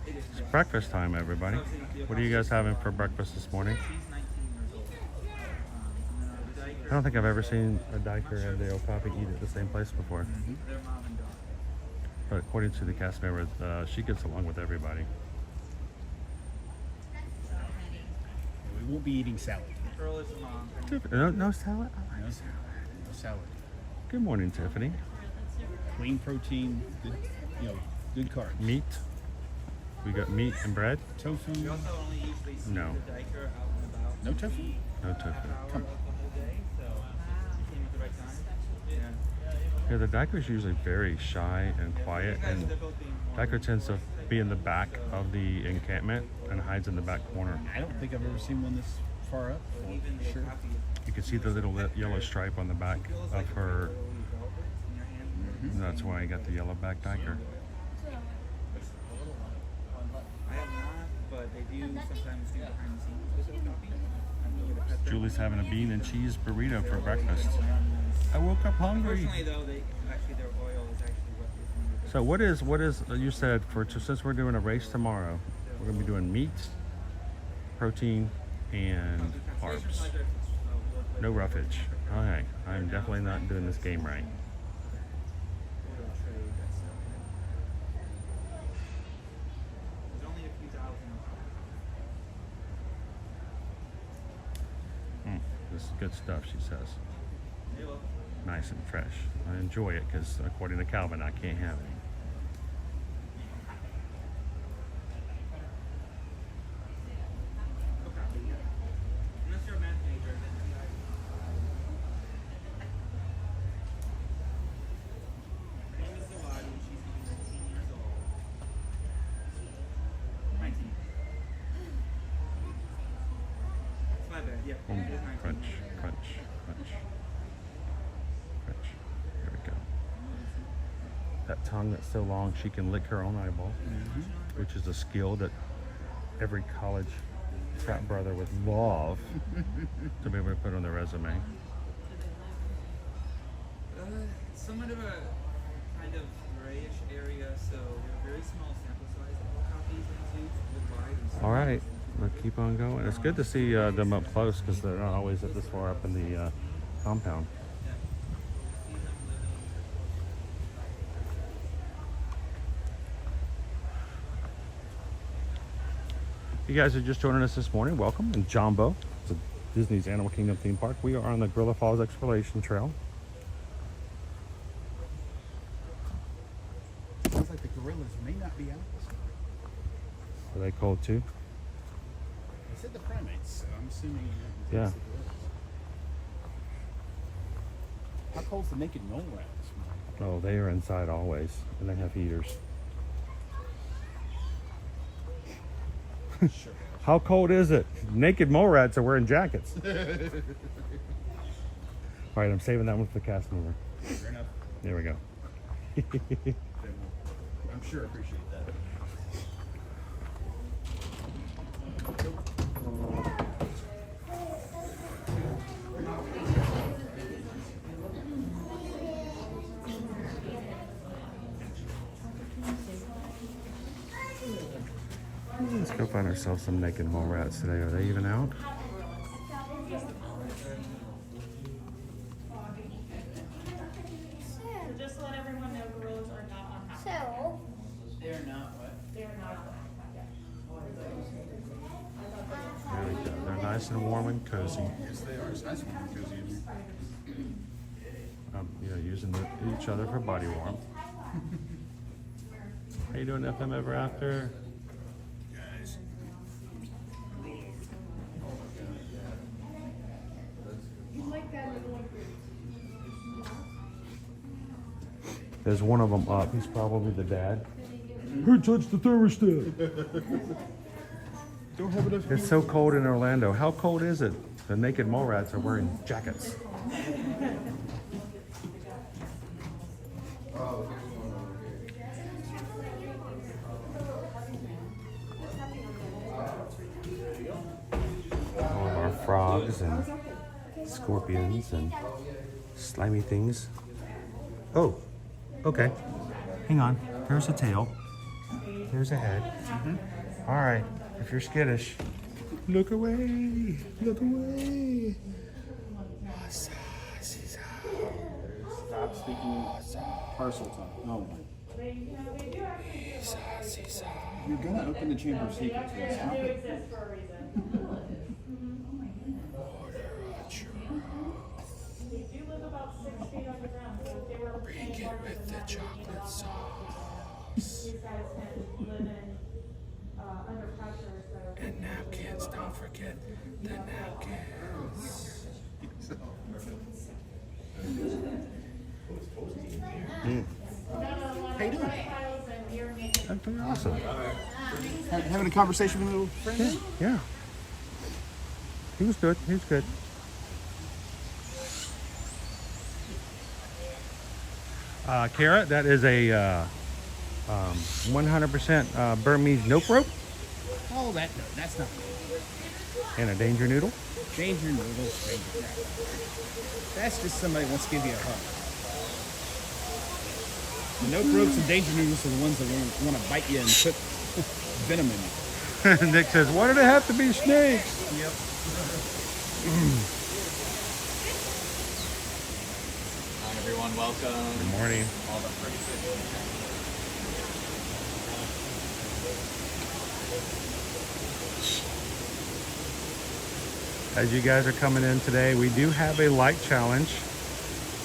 It's breakfast time, everybody. What are you guys having for breakfast this morning? I don't think I've ever seen a diker and the okapi eat at the same place before. But according to the cast member, she gets along with everybody. We won't be eating salad. No salad? I like salad. No salad. Good morning, Tiffany. Clean protein, good, good carbs. Meat. We got meat and bread. Tofu. We also only usually see No. the diker out and about. No tofu? No tofu. Come. The whole day, so you came at the right time. Yeah, the diker's usually very shy and quiet, and diker tends to be in the back of the encampment and hides in the back corner. I don't think I've ever seen one this far up. For sure. You can see the little yellow stripe on the back of her. That's why I got the yellow back diker. I have not, but they do sometimes do behind the scenes. Julie's having a bean and cheese burrito for breakfast. I woke up hungry. Unfortunately, though, their oil is actually what So what is you said since we're doing a race tomorrow, we're gonna be doing meat, protein, and carbs. No roughage. Okay, I'm definitely not doing this game right. This is good stuff, she says. Nice and fresh. I enjoy it because according to Calvin, I can't have any. Unless you're a math major, then my name is Zawadi, and she's 19 years old. 19. It's my bad, yeah. Crunch, It is 19. crunch, crunch, crunch. Crunch. There we go. That tongue that's so long she can lick her own eyeball, which is a skill that every college frat brother would love to be able to put on their resume. Somewhat of a kind of grayish area, so they're very small sample size of all copies with wide and All right, let's keep on going. It's good to see them up close because they're not always at this far up in the compound. You guys are just joining us this morning. Welcome in Jumbo. It's Disney's Animal Kingdom theme park. We are on the Gorilla Falls Exploration Trail. Sounds like the gorillas may not be out this way. Are they cold too? They said the primates, so I'm assuming Yeah. it's the gorillas. How cold's the naked mole rat this morning? Oh, they are inside always, and they have heaters. Sure. How cold is it? Naked mole rats are wearing jackets. All right, I'm saving that one for the cast member. Fair enough. There we go. They will, I'm sure appreciate that. Let's go find ourselves some naked mole rats today. Are they even out? Just to let everyone know, gorillas are not on house. They're not what? They're not on There we go. They're nice and warm and cozy. Yes, they are. It's nice and cozy in here. Using each other for body warmth. How you doing, FM Ever After? Guys. There's one of them up. He's probably the dad. Who touched the thermostat? Don't have enough. It's so cold in Orlando. How cold is it? The naked mole rats are wearing jackets. All of our frogs and scorpions and slimy things. Oh, okay. Hang on. There's a tail. There's a head. All right. If you're skittish, look away. Look away. Stop speaking parcel tongue. Oh my. You're gonna open the chamber of secrets. Will you stop it? exist for a reason. They do live about 6 feet underground, so if they were any larger than that, chocolate sauce. these guys can live in under pressure, so And napkins, don't forget the napkins. How you doing? I'm doing awesome. Having a conversation with a little friend? Yeah. He was good. He was good. Kara, that is a 100% Burmese nope rope Oh, that's not and a danger noodle. danger noodles. That's just somebody wants to give you a hug. The nope ropes and danger noodles are the ones that want to bite you and put venom in you. Nick says, why do they have to be snakes? Yep. Hi everyone, welcome. Good morning. All the pretty As you guys are coming in today, we do have a light challenge.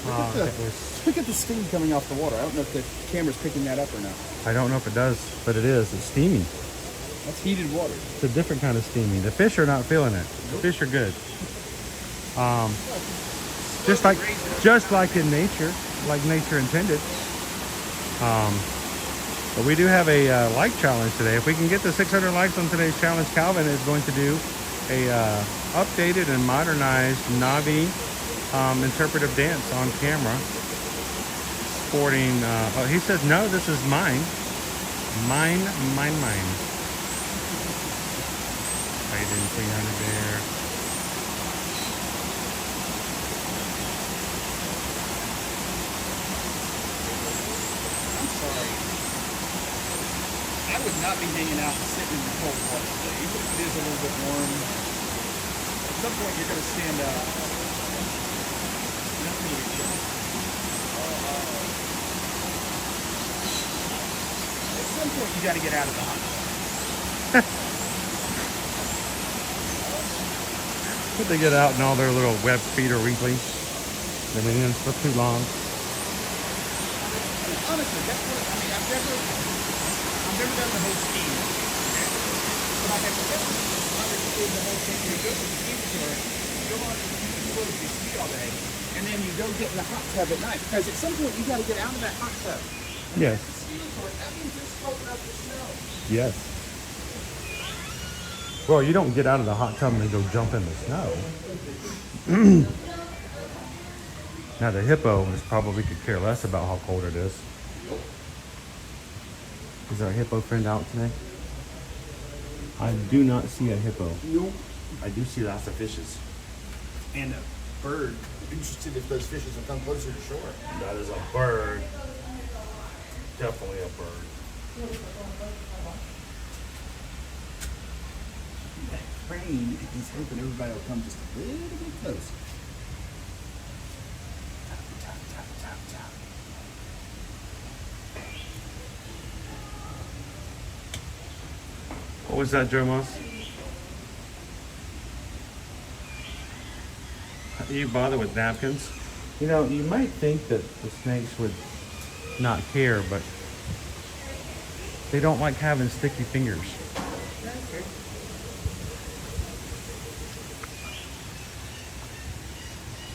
Look at the steam coming off the water. I don't know if the camera's picking that up or not. I don't know if it does, but it is. It's steamy. That's heated water. It's a different kind of steamy. The fish are not feeling it. The fish are good. Just like in nature, like nature intended. But we do have a like challenge today. If we can get the 600 likes on today's challenge, Calvin is going to do a updated and modernized Navi interpretive dance on camera. Sporting, he says, no, this is mine. Mine. How you doing, 300 there? I'm sorry. I would not be hanging out and sitting in the cold water today, even if it is a little bit warm. At some point, you're going to stand up. Not going to be chilly. At some point, you got to get out of the hot tub. But they get out and all their little web feet are wrinkly. They've been in for too long. Honestly, that's what I've never done the whole ski. But I have never understood the whole thing. You go to the ski resort, you go on you ski all day, and then you go get in the hot tub at night. Because at some point you got to get out of that hot tub. Yes. The ski resort, that means it's cold enough to snow. Yes. Well, you don't get out of the hot tub and then go jump in the snow. Now the hippo is probably could care less about how cold it is. Is our hippo friend out today? I do not see a hippo. Nope. I do see lots of fishes. And a bird. Interested if those fishes will come closer to shore. That is a bird. Definitely a bird. That crane is hoping everybody will come just a little bit closer. What was that, Joe Moss? Do you bother with napkins? You know, you might think that the snakes would not care, but they don't like having sticky fingers.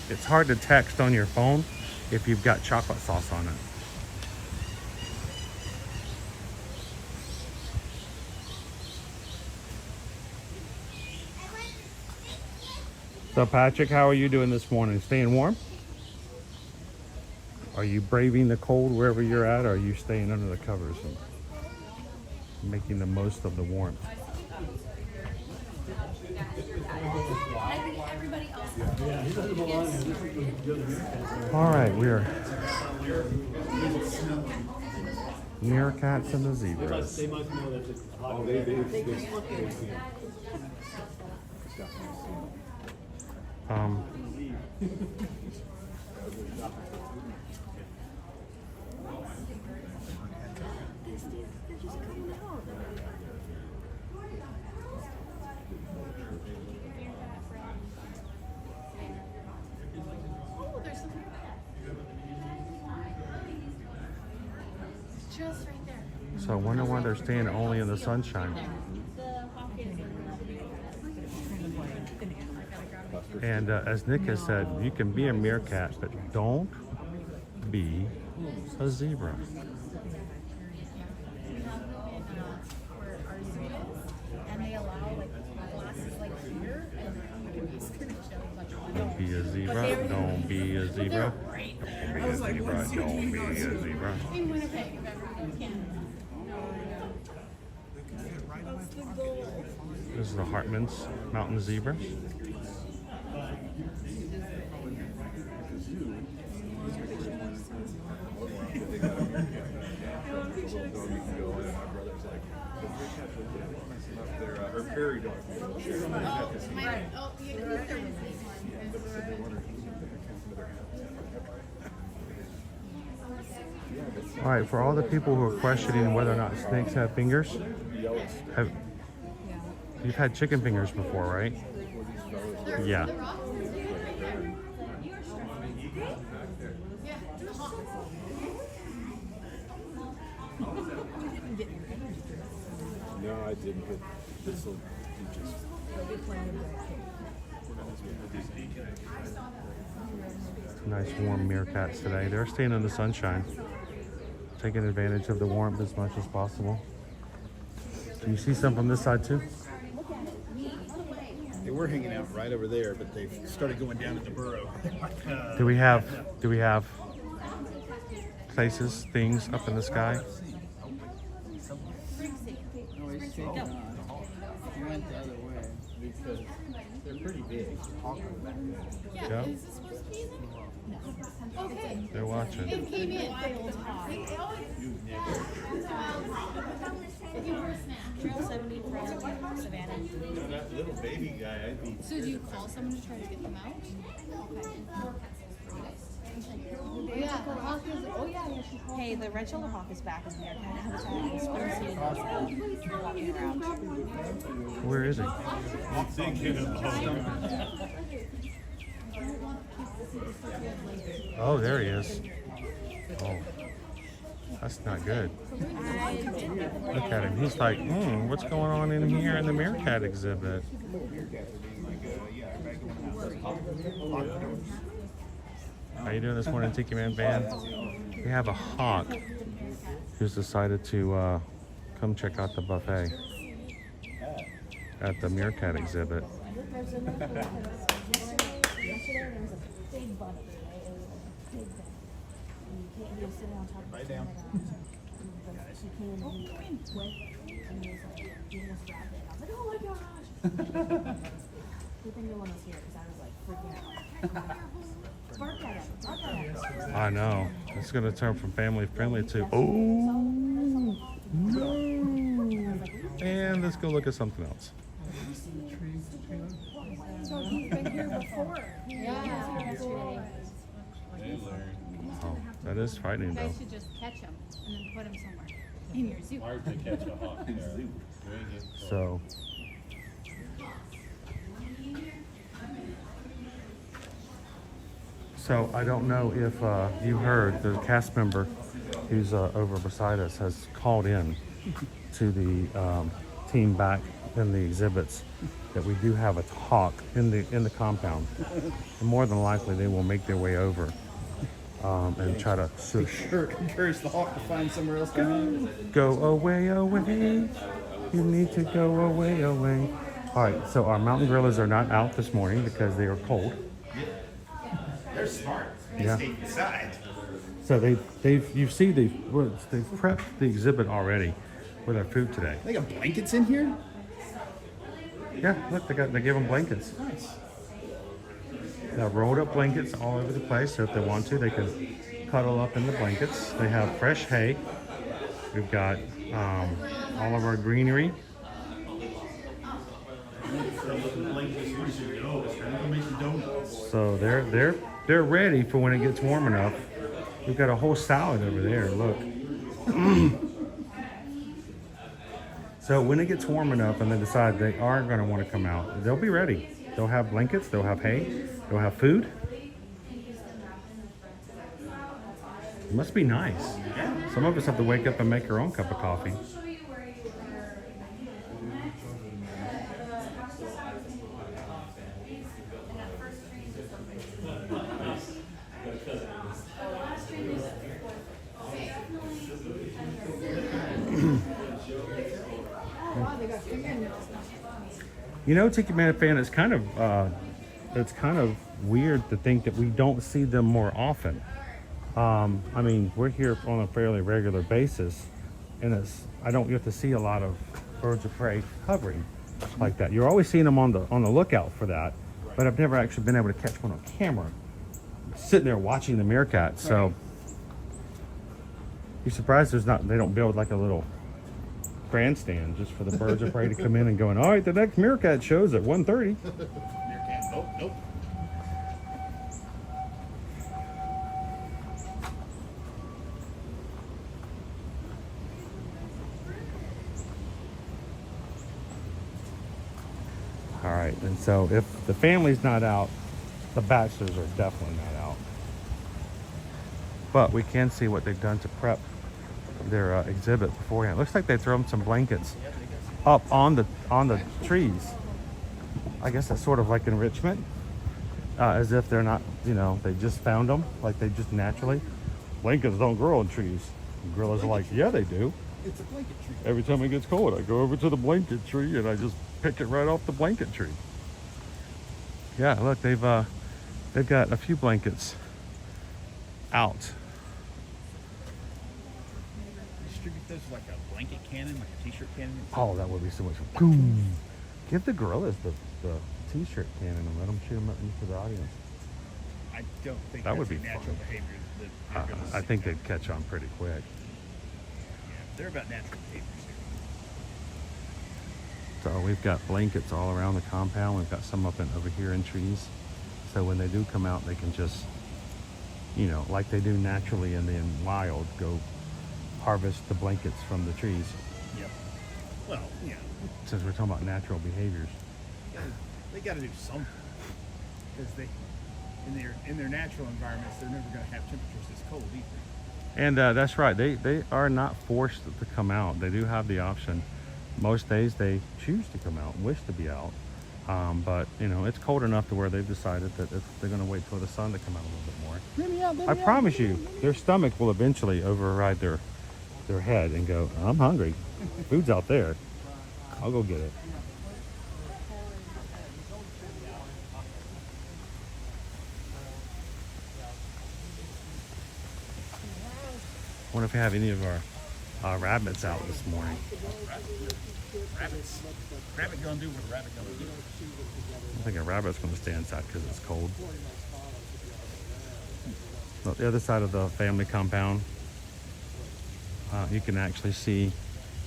It's hard to text on your phone if you've got chocolate sauce on it. So Patrick, how are you doing this morning? Staying warm? Are you braving the cold wherever you're at, or are you staying under the covers and making the most of the warmth? All right, we are meerkats and the zebras. They must know that it's hot. Just right there. So I wonder why they're staying only in the sunshine. And as Nick has said, you can be a meerkat, but don't be a zebra. And they allow like glasses like here, and it's gonna show a bunch of Don't be a zebra. Don't be a zebra. Don't be a zebra. Don't be a zebra. in Winnipeg, if ever you can. That's the goal. This is the Hartman's mountain zebra. All right, for all the people who are questioning whether or not snakes have fingers, you've had chicken fingers before, right? Yeah. No, I didn't, but this will just... Nice warm meerkats today. They're staying in the sunshine, taking advantage of the warmth as much as possible. Do you see some from this side too? They were hanging out right over there, but they've started going down in the burrow. Do we have places, things up in the sky? He went the other way because they're pretty big. Yeah. Is this supposed to be in there? No. Okay. They're watching. It came in. Trail 70 from Savannah. That little baby guy, I'd be... So do you call someone to try to get them out? Hey, the red shoulder hawk is back in the American habitat. It's been walking around. Where is he? Oh, there he is. Oh, that's not good. Look at him. He's like, what's going on in here in the meerkat exhibit? How you doing this morning, Tiki Man Band? We have a hawk who's decided to come check out the buffet at the meerkat exhibit. Right down. I know. It's going to turn from family friendly to, oh, no. And let's go look at something else. So he's been here before. Oh, that is frightening You though. guys should just catch him and then put him somewhere in your zoo. Hard to catch a hawk in a zoo. So, I don't know if you heard the cast member who's over beside us has called in to the team back in the exhibits that we do have a hawk in the compound, and more than likely they will make their way over and try to Encourage the hawk to find somewhere else to hang. go away. You need to go away. All right, so our mountain gorillas are not out this morning because they are cold. They're smart. They Yeah. stay inside. So they've prepped the exhibit already with their food today. They got blankets in here? Yeah, look, they gave them blankets. Nice. They have rolled up blankets all over the place, so if they want to, they can cuddle up in the blankets. They have fresh hay. We've got all of our greenery. So they're ready for when it gets warm enough. We've got a whole salad over there. Look. So when it gets warm enough and they decide they aren't going to want to come out, they'll be ready. They'll have blankets. They'll have hay. They'll have food. It must be nice. Some of us have to wake up and make our own cup of coffee. You know, Tiki Man fan, it's kind of weird to think that we don't see them more often. I mean, we're here on a fairly regular basis, and I don't get to see a lot of birds of prey hovering like that. You're always seeing them on the lookout for that, but I've never actually been able to catch one on camera. Sitting there watching the meerkat, so you're surprised they don't build like a little grandstand just for the birds of prey to come in and going, all right, the next meerkat show's at 1:30. Meerkat, nope. All right, and so if the family's not out, the bachelors are definitely not out. But we can see what they've done to prep their exhibit beforehand. Looks like they thrown some blankets up on the trees. I guess that's sort of like enrichment, as if they're not, you know, they just found them, like they just naturally. Blankets don't grow on trees. And gorillas are like, yeah, they do. It's a blanket tree. Every time it gets cold, I go over to the blanket tree and I just pick it right off the blanket tree. Yeah, look, they've got a few blankets out. Distribute those like a blanket cannon, like a t-shirt cannon. Oh, that would be so much fun. Boom. Give the gorillas the t-shirt cannon and let them shoot them up into the audience. I don't think that would be natural fun. behavior. That they're gonna I think they'd catch on pretty quick. Yeah, they're about natural behaviors here. So we've got blankets all around the compound. We've got some up over here in trees. So when they do come out, they can just, you know, like they do naturally in the wild, go harvest the blankets from the trees. Yep. Well, yeah. Since we're talking about natural behaviors. They got to do something, because in their natural environments, they're never going to have temperatures this cold either. And that's right. They are not forced to come out. They do have the option. Most days they choose to come out and wish to be out. But you know, it's cold enough to where they've decided that they're going to wait for the sun to come out a little bit more. I promise you, their stomach will eventually override their head and go, I'm hungry. Food's out there. I'll go get it. I wonder if we have any of our rabbits out this morning. Rabbits. Rabbit gonna do what a rabbit gonna do. I think a rabbit's gonna stay inside because it's cold. But the other side of the family compound, you can actually see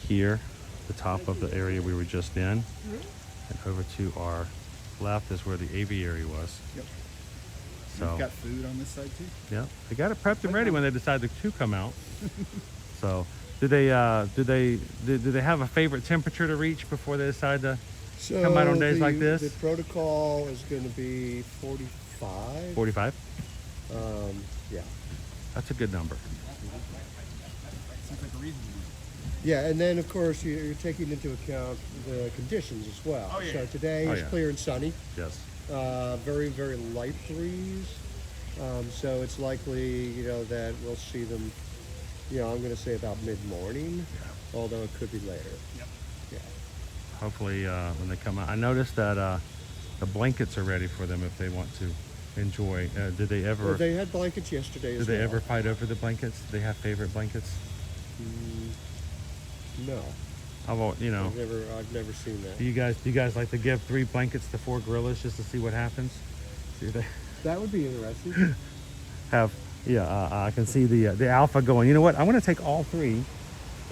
here the top of the area we were just in, and over to our left is where the aviary was. Yep. So we've got food on this side too. Yeah, they got it prepped and ready when they decided to come out. So, do they have a favorite temperature to reach before they decide to come out on days like this? The protocol is going to be 45. 45? Yeah. That's a good number. Sounds like a reasonable number. Yeah, and then of course you're taking into account the conditions as well. Oh, yeah. So today is clear and sunny. Yes. Very, very light breeze. So it's likely, you know, that we'll see them, you know, I'm going to say about mid-morning, although it could be later. Yep. Yeah. Hopefully when they come out. I noticed that the blankets are ready for them if they want to enjoy. Did they ever... Well, they had blankets yesterday as well. Did they ever fight over the blankets? Do they have favorite blankets? No. You know, I've never seen that. Do you guys like to give 3 blankets to 4 gorillas just to see what happens? See they that would be interesting. I can see the alpha going, you know what, I want to take all 3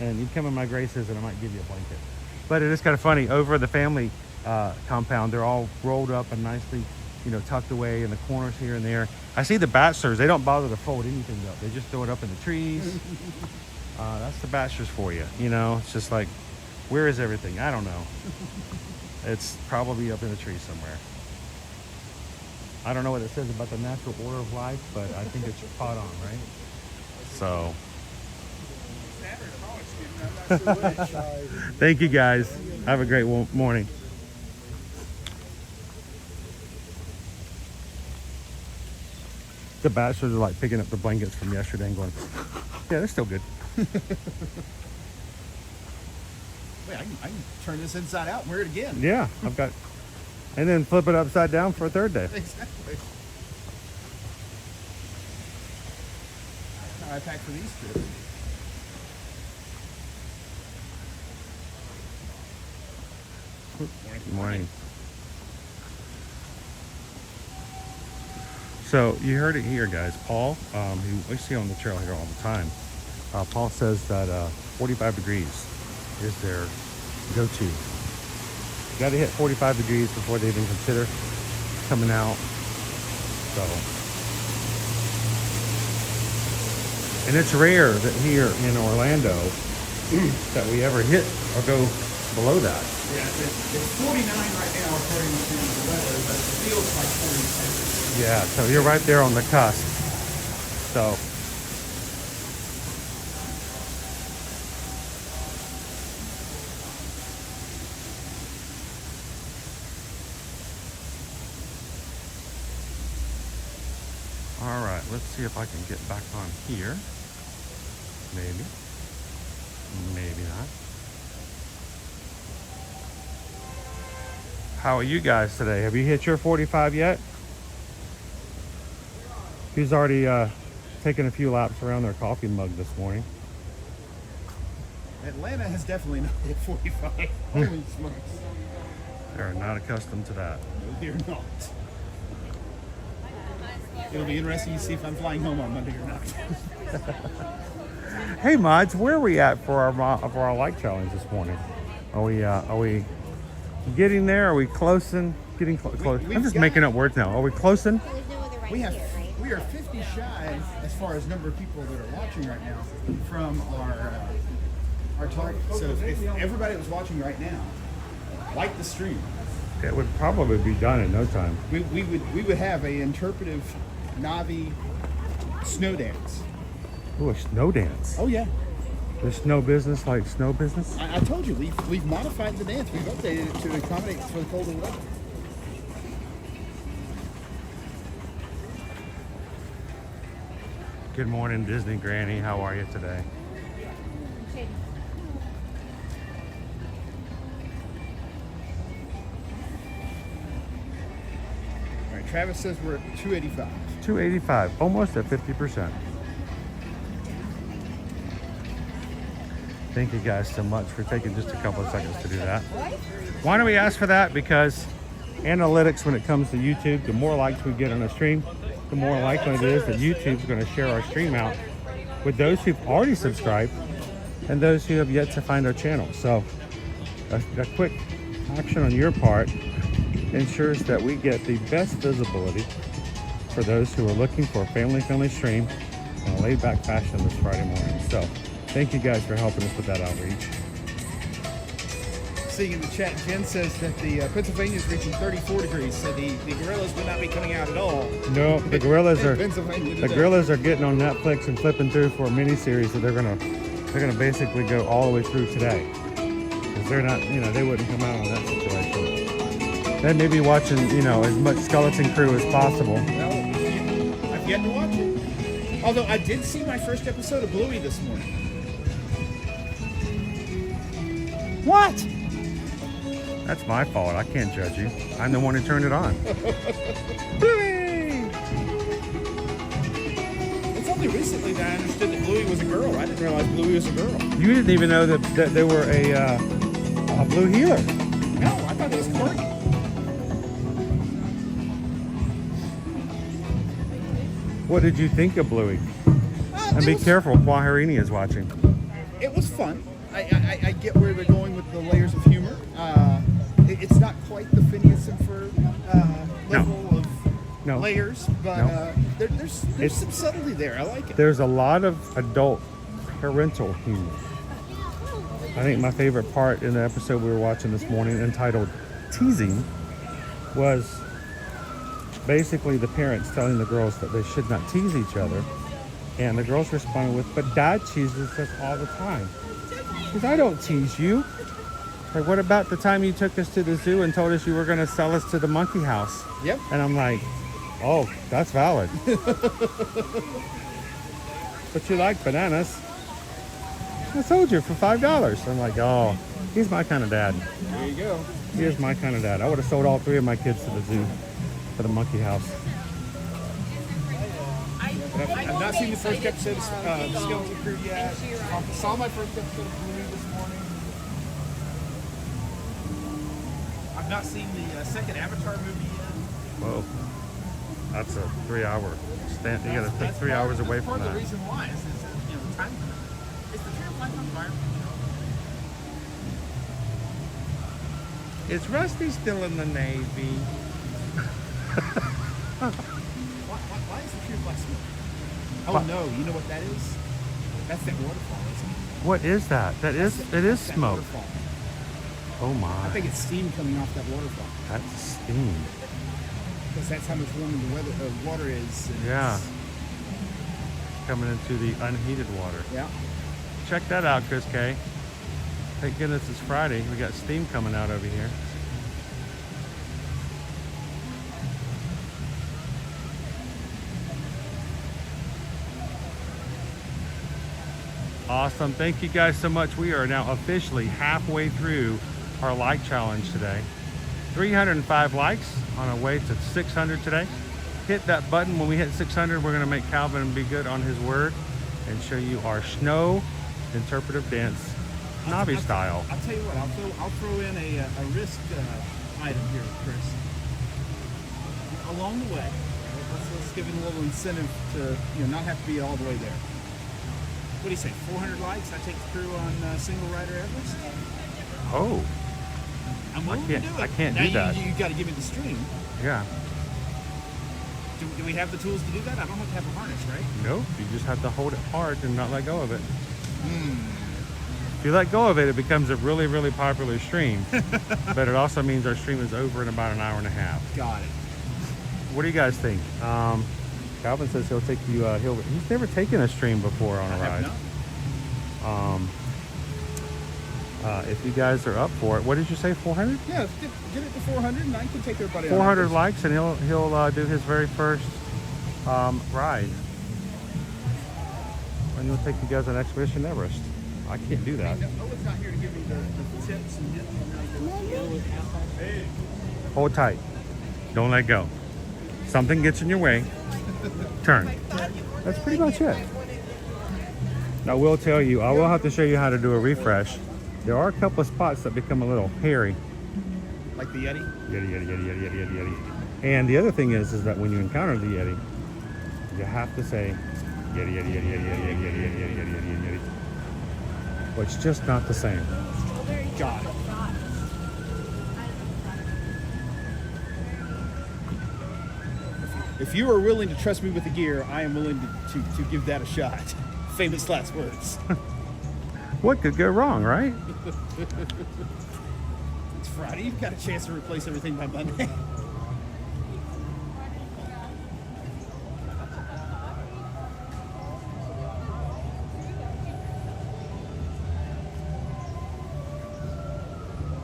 and you come in my graces and I might give you a blanket. But it is kind of funny, over the family compound, they're all rolled up and nicely, you know, tucked away in the corners here and there. I see the bachelors, they don't bother to fold anything up. They just throw it up in the trees. That's the bachelors for you. You know, it's just like, where is everything? I don't know. It's probably up in the tree somewhere. I don't know what it says about the natural order of life, but I think it's spot on, right? So. Thank you guys. Have a great morning. The bachelors are like picking up the blankets from yesterday and going, yeah, they're still good. Wait, I can turn this inside out and wear it again. Yeah, I've got, and then flip it upside down for a third day. Exactly. How I pack for these trips. Good morning. So you heard it here, guys. Paul, who we see on the trail here all the time. Paul says that 45 degrees is their go-to. You got to hit 45 degrees before they even consider coming out. So, and it's rare that here in Orlando that we ever hit or go below that. Yeah, it's 49 right now according to the weather, but it feels like 46. Yeah, so you're right there on the cusp. So. All right, let's see if I can get back on here. Maybe. Maybe not. How are you guys today? Have you hit your 45 yet? Who's already taken a few laps around their coffee mug this morning? Atlanta has definitely not hit 45. Holy smokes. They're not accustomed to that. No, they're not. It'll be interesting to see if I'm flying home on Monday or not. Hey mods, where are we at for our like challenge this morning? Are we getting there? Are we closing? Getting close? I'm just making up words now. Are we closing? We are 50 shy as far as number of people that are watching right now from our target. So if everybody that was watching right now liked the stream, it would probably be done in no time. We would have a interpretive Navi snow dance. Ooh, a snow dance. Oh yeah. There's snow business like snow business? I told you, we've modified the dance. We've updated it to accommodate for the colder weather. Good morning, Disney Granny. How are you today? All right, Travis says we're at 285. 285, almost at 50%. Thank you guys so much for taking just a couple of seconds to do that. Why do we ask for that? Because analytics, when it comes to YouTube, the more likes we get on a stream, the more likely it is that YouTube's going to share our stream out with those who've already subscribed and those who have yet to find our channel. So a quick action on your part ensures that we get the best visibility for those who are looking for a family-friendly stream in a laid-back fashion this Friday morning. So thank you guys for helping us with that outreach. Seeing in the chat, Jen says that the Pennsylvania is reaching 34 degrees, so the gorillas would not be coming out at all. No, the gorillas are Pennsylvania getting on Netflix and flipping through for a mini-series that they're gonna basically go all the way through today. Because they're not, they wouldn't come out on that situation. They may be watching, as much Skeleton Crew as possible. Well, I've yet to watch it. Although I did see my first episode of Bluey this morning. What? That's my fault. I can't judge you. I'm the one who turned it on. Bluey! It's only recently that I understood that Bluey was a girl. I didn't realize Bluey was a girl. You didn't even know that they were a blue healer. No, I thought it was Corgi. What did you think of Bluey? And be careful, Quaharini is watching. It was fun. I get where they're going with the layers of humor. It's not quite the Phineas and Ferb level of layers, but there's some subtlety there. I like it. There's a lot of adult parental humor. I think my favorite part in the episode we were watching this morning, entitled Teasing, was basically the parents telling the girls that they should not tease each other. And the girls responded with, "But Dad teases us all the time." Because I don't tease you. Like, what about the time you took us to the zoo and told us you were going to sell us to the monkey house? Yep. And I'm like, oh, that's valid. But you like bananas. I sold you for $5. I'm like, oh, He's my kind of dad. There you go. He is my kind of dad. I would have sold all 3 of my kids to the zoo, for the monkey house. I've not seen the first episode of Skeleton Crew yet. Saw my first episode of Blue this morning. I've not seen the second Avatar movie yet. Whoa. That's a 3-hour stand. You gotta take 3 hours away from Part of that. the reason why is you know, the time. It's the Fear of Life on Fire. Is Rusty still in the Navy? Why is the Fear of Life smoking? Oh What? no, you know what that is? That's that waterfall, isn't it? What is that? It is That smoke. waterfall. Oh my. I think it's steam coming off that waterfall. That's steam. Because that's how much warmer the water is. And Yeah. it's- Coming into the unheated water. Yeah. Check that out, Chris K. Thank goodness it's Friday. We got steam coming out over here. Awesome. Thank you guys so much. We are now officially halfway through our like challenge today. 305 likes on our way to 600 today. Hit that button when we hit 600. We're going to make Calvin be good on his word and show you our snow interpretive dance, Navi style. I'll tell you what, I'll throw in a risk item here, Chris. Along the way, let's give it a little incentive to not have to be all the way there. What do you say, 400 likes? I take the crew on single rider Everest? Oh, I'm willing to do it. I can't now do that. You got to give me the string. Yeah. Do we have the tools to do that? I don't have to have a harness, right? Nope. You just have to hold it hard and not let go of it. If you let go of it, it becomes a really, really popular stream. But it also means our stream is over in about an hour and a half. Got it. What do you guys think? Calvin says he'll take you. He's never taken a stream before on a ride. If you guys are up for it, what did you say? 400? Yeah, get it to 400, and I can take everybody. 400 likes, and he'll do his very first ride. And he'll take you guys on Expedition Everest. I can't do that. Owen's not here to give me the tips and Hold tight. Don't let go. Something gets in your way. Turn. That's pretty much it. Now, I will tell you, I will have to show you how to do a refresh. There are a couple of spots that become a little hairy. Like the Yeti? Yeti. And the other thing is that when you encounter the Yeti, you have to say Yeti. But it's just not the same. Got it. If you are willing to trust me with the gear, I am willing to give that a shot. Famous last words. What could go wrong, right? It's Friday. You've got a chance to replace everything by Monday.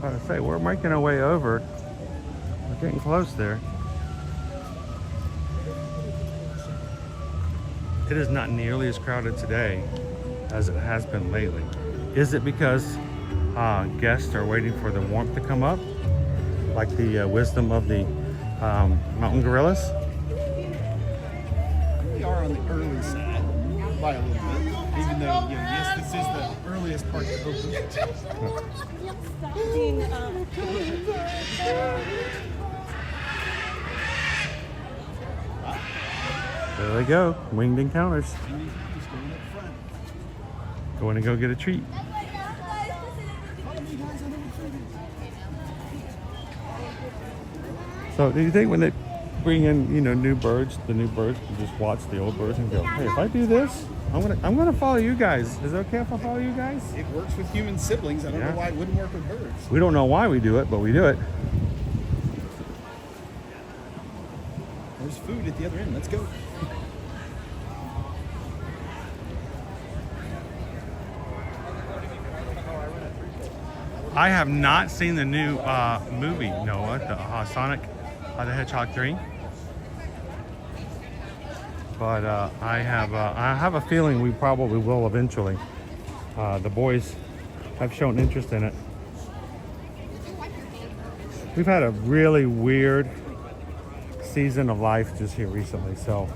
I was say, we're making our way over. We're getting close there. It is not nearly as crowded today as it has been lately. Is it because guests are waiting for the warmth to come up? Like the wisdom of the mountain gorillas? We are on the early side by a little bit. Even though, yes, this is the earliest part to open. There they go, winged encounters. Going to go get a treat. So do you think when they bring in, new birds, the new birds can just watch the old birds and go, hey, if I do this, I'm gonna follow you guys. Is it okay if I follow you guys? It works with human siblings. I don't know why it wouldn't work with birds. We don't know why we do it, but we do it. There's food at the other end. Let's go. I have not seen the new movie, Noah, the Sonic the Hedgehog 3. But I have a feeling we probably will eventually. The boys have shown interest in it. We've had a really weird season of life just here recently, so.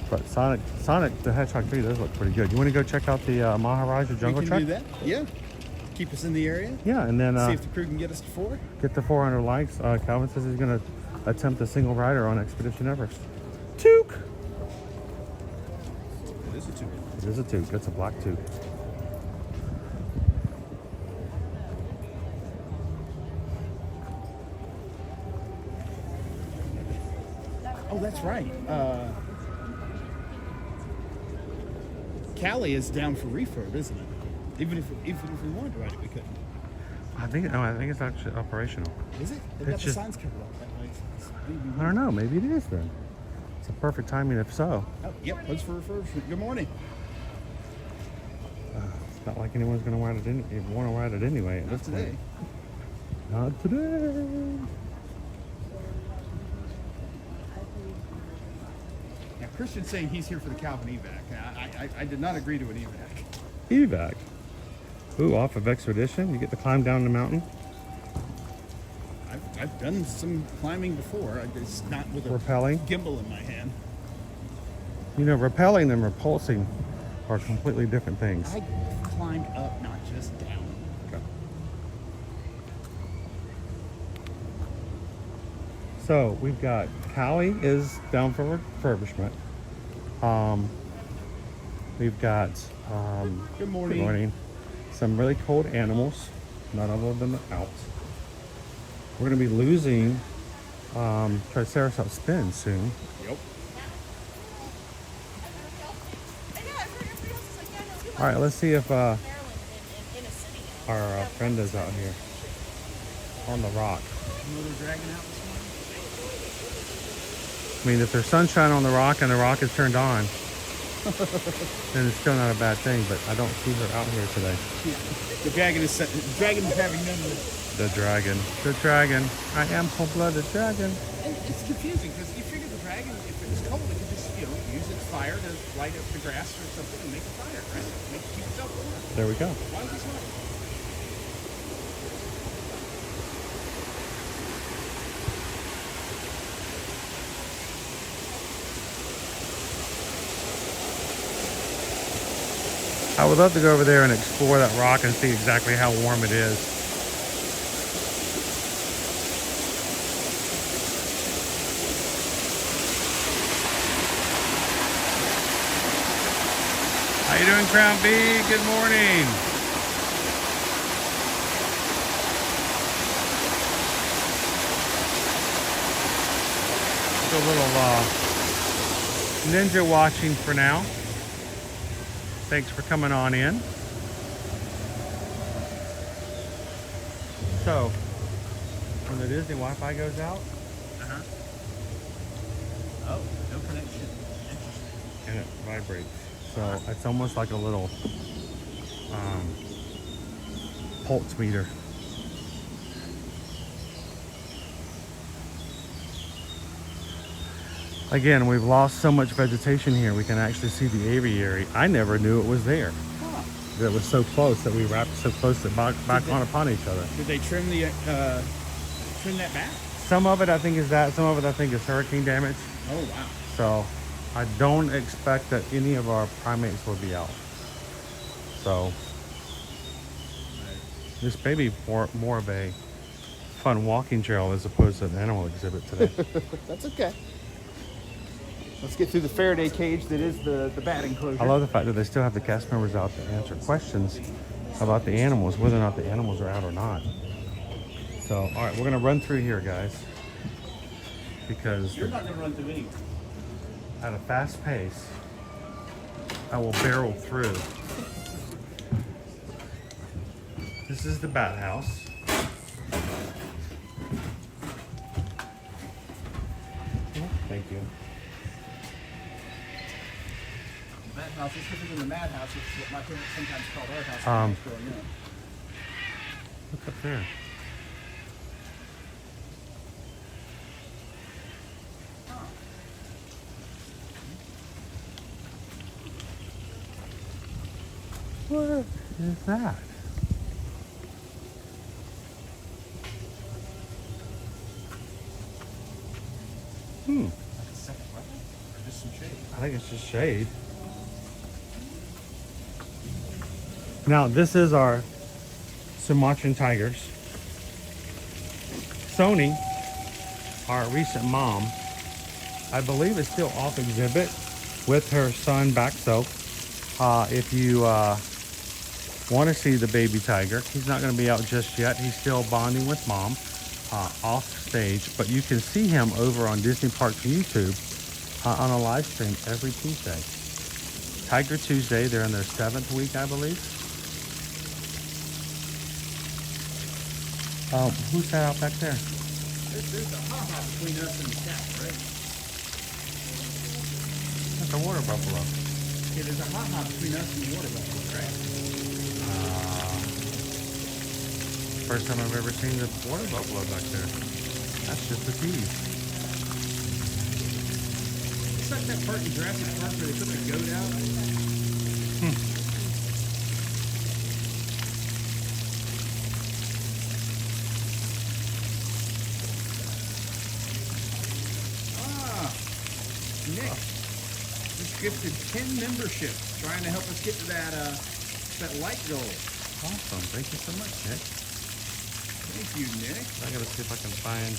But Sonic the Hedgehog 3 does look pretty good. You want to go check out the Maharajah Jungle We Trek? can do that. Yeah. Keep us in the area. Yeah, and then see if the crew can get us to 4. get the 400 likes. Calvin says he's going to attempt a single rider on Expedition Everest. Toque! It is a 2. It is a toque. It's a black toque. Oh, that's right. Cali is down for refurb, isn't it? Even if we wanted to ride it, we couldn't. I think it's actually operational. Is it? They've got the signs covered up that way. I don't know. Maybe it is then. It's a perfect timing if so. Oh, yep. Post for refurbishment. Good morning. It's not like anyone's going to want to ride it anyway. Not today. Not today. Now, Christian's saying he's here for the Calvin evac. I did not agree to an evac. Evac. Ooh, off of Expedition? You get to climb down the mountain? I've done some climbing before. It's not with a Rappelling? gimbal in my hand. You know, rappelling and repulsing are completely different things. I climbed up, not just down. Okay. So we've got Cali is down for refurbishment. We've got Good morning. Some really cold animals. Not all of them are out. We're going to be losing TriceraTop Spin soon. Yep. All right, let's see if our friend is out here on the rock. Another dragon out this morning? I mean, if there's sunshine on the rock and the rock is turned on, then it's still not a bad thing, but I don't see her out here today. Yeah. The dragon is having none of it. The dragon. I am full-blooded dragon. And it's confusing because you figure the dragon, if it was cold, it could just, use its fire to light up the grass or something and make a fire, right? Keep itself warm. There we go. Why is this not? I would love to go over there and explore that rock and see exactly how warm it is. How you doing, Crown B? Good morning. Just a little ninja watching for now. Thanks for coming on in. So, when the Disney Wi-Fi goes out, Oh, no connection. and it vibrates. So it's almost like a little pulse meter. Again, we've lost so much vegetation here, we can actually see the aviary. I never knew it was there. Huh. It was so close, that we wrapped so close that back on upon each other. Did they trim that back? Some of it I think is that, some of it I think is hurricane damage. Oh, wow. So I don't expect that any of our primates will be out. So this may be more of a fun walking trail as opposed to an animal exhibit today. That's okay. Let's get through the Faraday cage that is the bat enclosure. I love the fact that they still have the cast members out to answer questions about the animals, whether or not the animals are out or not. So, all right, we're going to run through here, guys. Because You're not going to run through anything. at a fast pace, I will barrel through. This is the bat house. Thank you. The bat house is different than the madhouse, which is what my parents sometimes called our house when I was growing up. What's up there? What is that? Like a second level? Or just some shade? I think it's just shade. Now, this is our Sumatran tigers. Sony, our recent mom, I believe is still off exhibit with her son back. So if you want to see the baby tiger, he's not going to be out just yet. He's still bonding with mom off stage, but you can see him over on Disney Parks YouTube on a live stream every Tuesday. Tiger Tuesday, they're in their 7th week, I believe. Who's that out back there? There's a ha-ha between us and the cat, right? That's a water buffalo. Yeah, there's a ha-ha between us and the water buffalo, right? First time I've ever seen the water buffalo back there. That's just a tease. It's like that part in Jurassic Park where they put the goat out. Nick just gifted 10 memberships, trying to help us get to that light goal. Awesome. Thank you so much, Nick. Thank you, Nick. I gotta see if I can find,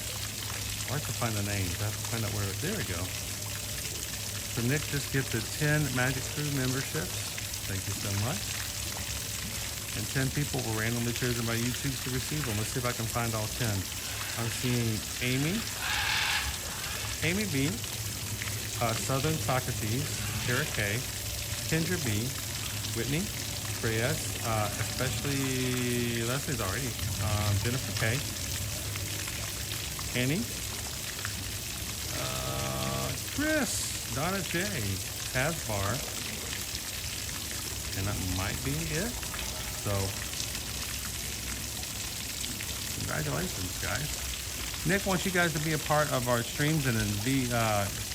I have to find the names. I have to find out where, there we go. So Nick just gifted 10 Magic Crew memberships. Thank you so much. And 10 people were randomly chosen by YouTube to receive them. Let's see if I can find all 10. I'm seeing Amy B, Southern Socrates, Tara K, Kendra B, Whitney, Reyes, especially Leslie's already, Jennifer K, Annie, Chris, Donna J, Tazbar, and that might be it. So, congratulations, guys. Nick wants you guys to be a part of our streams and then be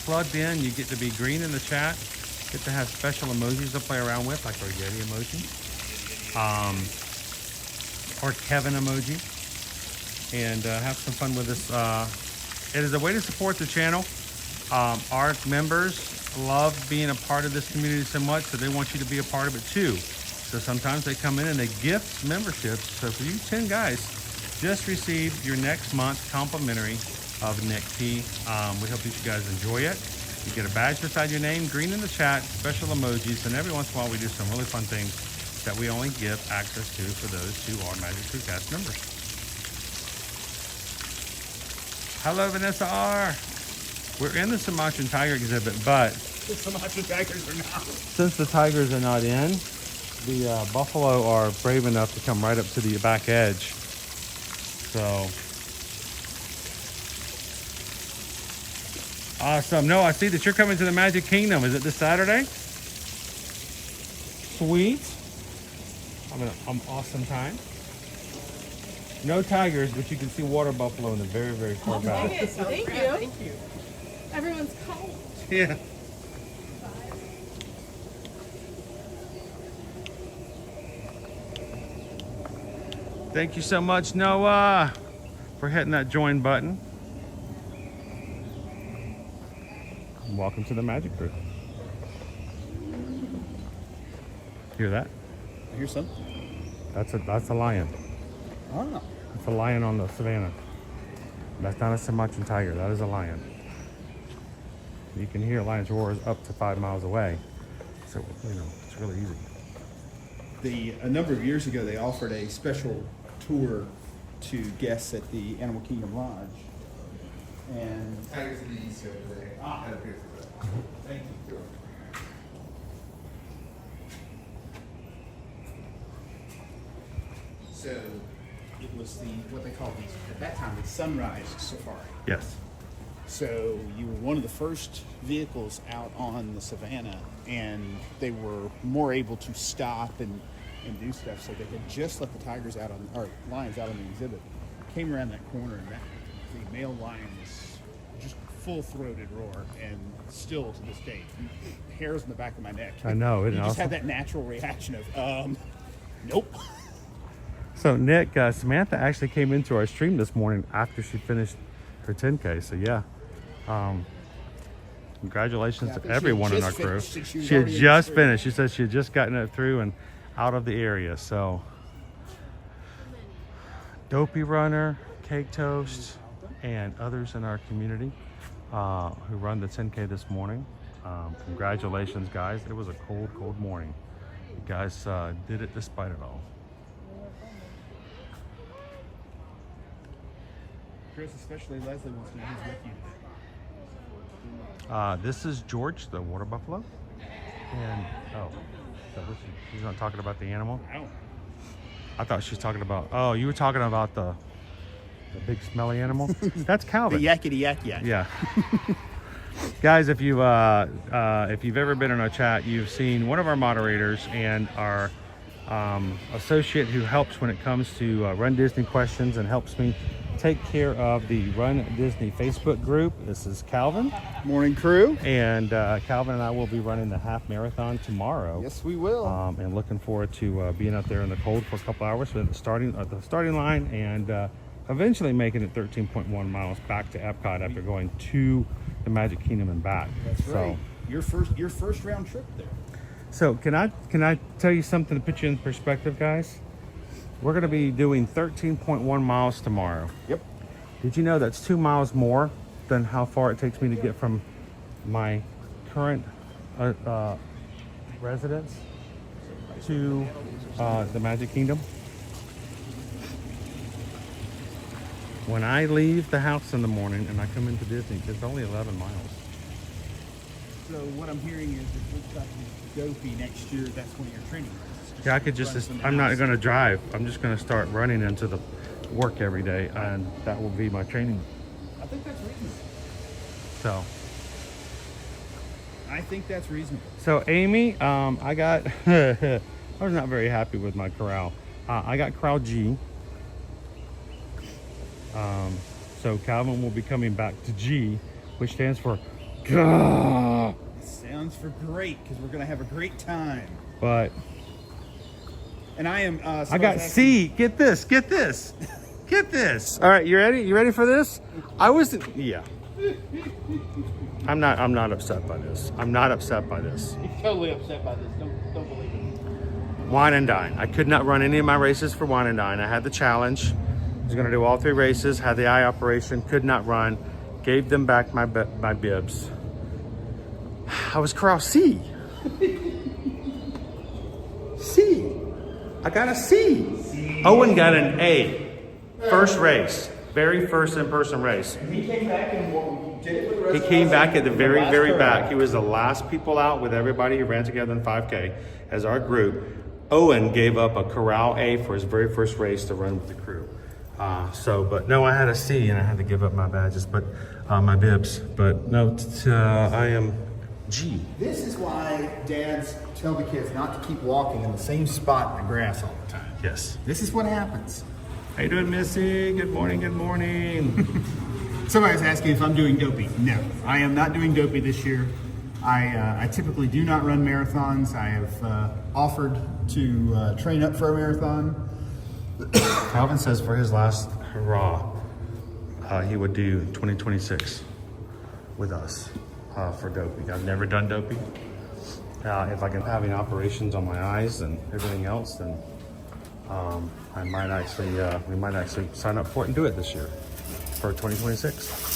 plugged in. You get to be green in the chat. Get to have special emojis to play around with, like our Yeti emoji. Or Kevin emoji. And have some fun with us. It is a way to support the channel. Our members love being a part of this community so much, so they want you to be a part of it too. So sometimes they come in and they gift memberships. So for you 10 guys, just received your next month complimentary of Nick P. We hope that you guys enjoy it. You get a badge beside your name, green in the chat, special emojis, and every once in a while we do some really fun things that we only give access to for those who are Magic Crew Cast members. Hello, Vanessa R. We're in the Sumatran tiger exhibit, but The Sumatran tigers are not. since the tigers are not in, the buffalo are brave enough to come right up to the back edge. So awesome. No, I see that you're coming to the Magic Kingdom. Is it this Saturday? Sweet. Having an awesome time. No tigers, but you can see water buffalo in the very, very far back. Thank you. Thank you. Everyone's cold. Yeah. Thank you so much, Noah, for hitting that join button. Welcome to the Magic Crew. Hear that? I hear something. That's a lion. Ah. It's a lion on the savannah. That's not a Sumatran tiger. That is a lion. You can hear lions roars up to 5 miles away. So, it's really easy. A number of years ago, they offered a special tour to guests at the Animal Kingdom Lodge. And Tigers in the East over there. Thank you. So it was what they called at that time the sunrise safari. Yes. So you were one of the first vehicles out on the savannah, and they were more able to stop and do stuff. So they had just let the tigers out or lions out on the exhibit. Came around that corner, and the male lion was just full-throated roar, and still to this day, hairs on the back of my neck. I know. You Isn't just awesome? had that natural reaction of, nope. So Nick, Samantha actually came into our stream this morning after she finished her 10K. So yeah, Congratulations Yeah, I to think she everyone had in our just crew. finished. She was She had already in just the street. finished. She said she had just gotten it through and out of the area. So, Dopey Runner, Cake Toast, and others in our community who run the 10K this morning. Congratulations, guys. It was a cold, cold morning. You guys did it despite it all. Chris, especially Leslie, wants to know who's with you today. This is George, the water buffalo. And, oh, so she's not talking about the animal? No. I thought she was talking about, oh, you were talking about the big smelly animal? That's Calvin. The yakety yak yak. Yeah. Guys, if you've ever been in our chat, you've seen one of our moderators and our associate who helps when it comes to Run Disney questions and helps me take care of the Run Disney Facebook group. This is Calvin. Morning, crew. And Calvin and I will be running the half marathon tomorrow. Yes, we will. And looking forward to being out there in the cold for a couple hours at the starting line and eventually making it 13.1 miles back to Epcot after going to the Magic Kingdom and back. That's right. Your first round trip there. So can I tell you something to put you in perspective, guys? We're going to be doing 13.1 miles tomorrow. Yep. Did you know that's 2 miles more than how far it takes me to get from my current residence to the Magic Kingdom? When I leave the house in the morning and I come into Disney, it's only 11 miles. So what I'm hearing is if we're talking Dopey next year, that's one of your training races. Yeah, I could just, I'm not going to drive. I'm just going to start running into the work every day, and that will be my training. I think that's reasonable. So. I think that's reasonable. So Amy, I got, I was not very happy with my corral. I got corral G. So Calvin will be coming back to G, which stands for Gah. Sounds for great, because we're going to have a great time. But and I am. I got C. Get this. Get this. Get this. All right, you ready? You ready for this? Yeah. I'm not upset by this. I'm not upset by this. You're totally upset by this. Don't believe it. Wine and Dine. I could not run any of my races for Wine and Dine. I had the challenge. I was going to do all 3 races. Had the eye operation. Could not run. Gave them back my bibs. I was corral C. C. I got a C. Owen got an A. First race. Very first in-person race. And he came back and did it with the rest He of us came back at the in very, last very turn. back. He was the last people out with everybody who ran together in 5K as our group. Owen gave up a corral A for his very first race to run with the crew. But no, I had a C and I had to give up my badges, but my bibs. But no, I am G. This is why dads tell the kids not to keep walking in the same spot in the grass all the time. Yes. This is what happens. How you doing, Missy? Good morning, good morning. Somebody's asking if I'm doing Dopey. No, I am not doing Dopey this year. I typically do not run marathons. I have offered to train up for a marathon. Calvin says for his last hurrah, he would do 2026 with us for Dopey. I've never done Dopey. If I can having operations on my eyes and everything else, then I might actually, we might actually sign up for it and do it this year for 2026.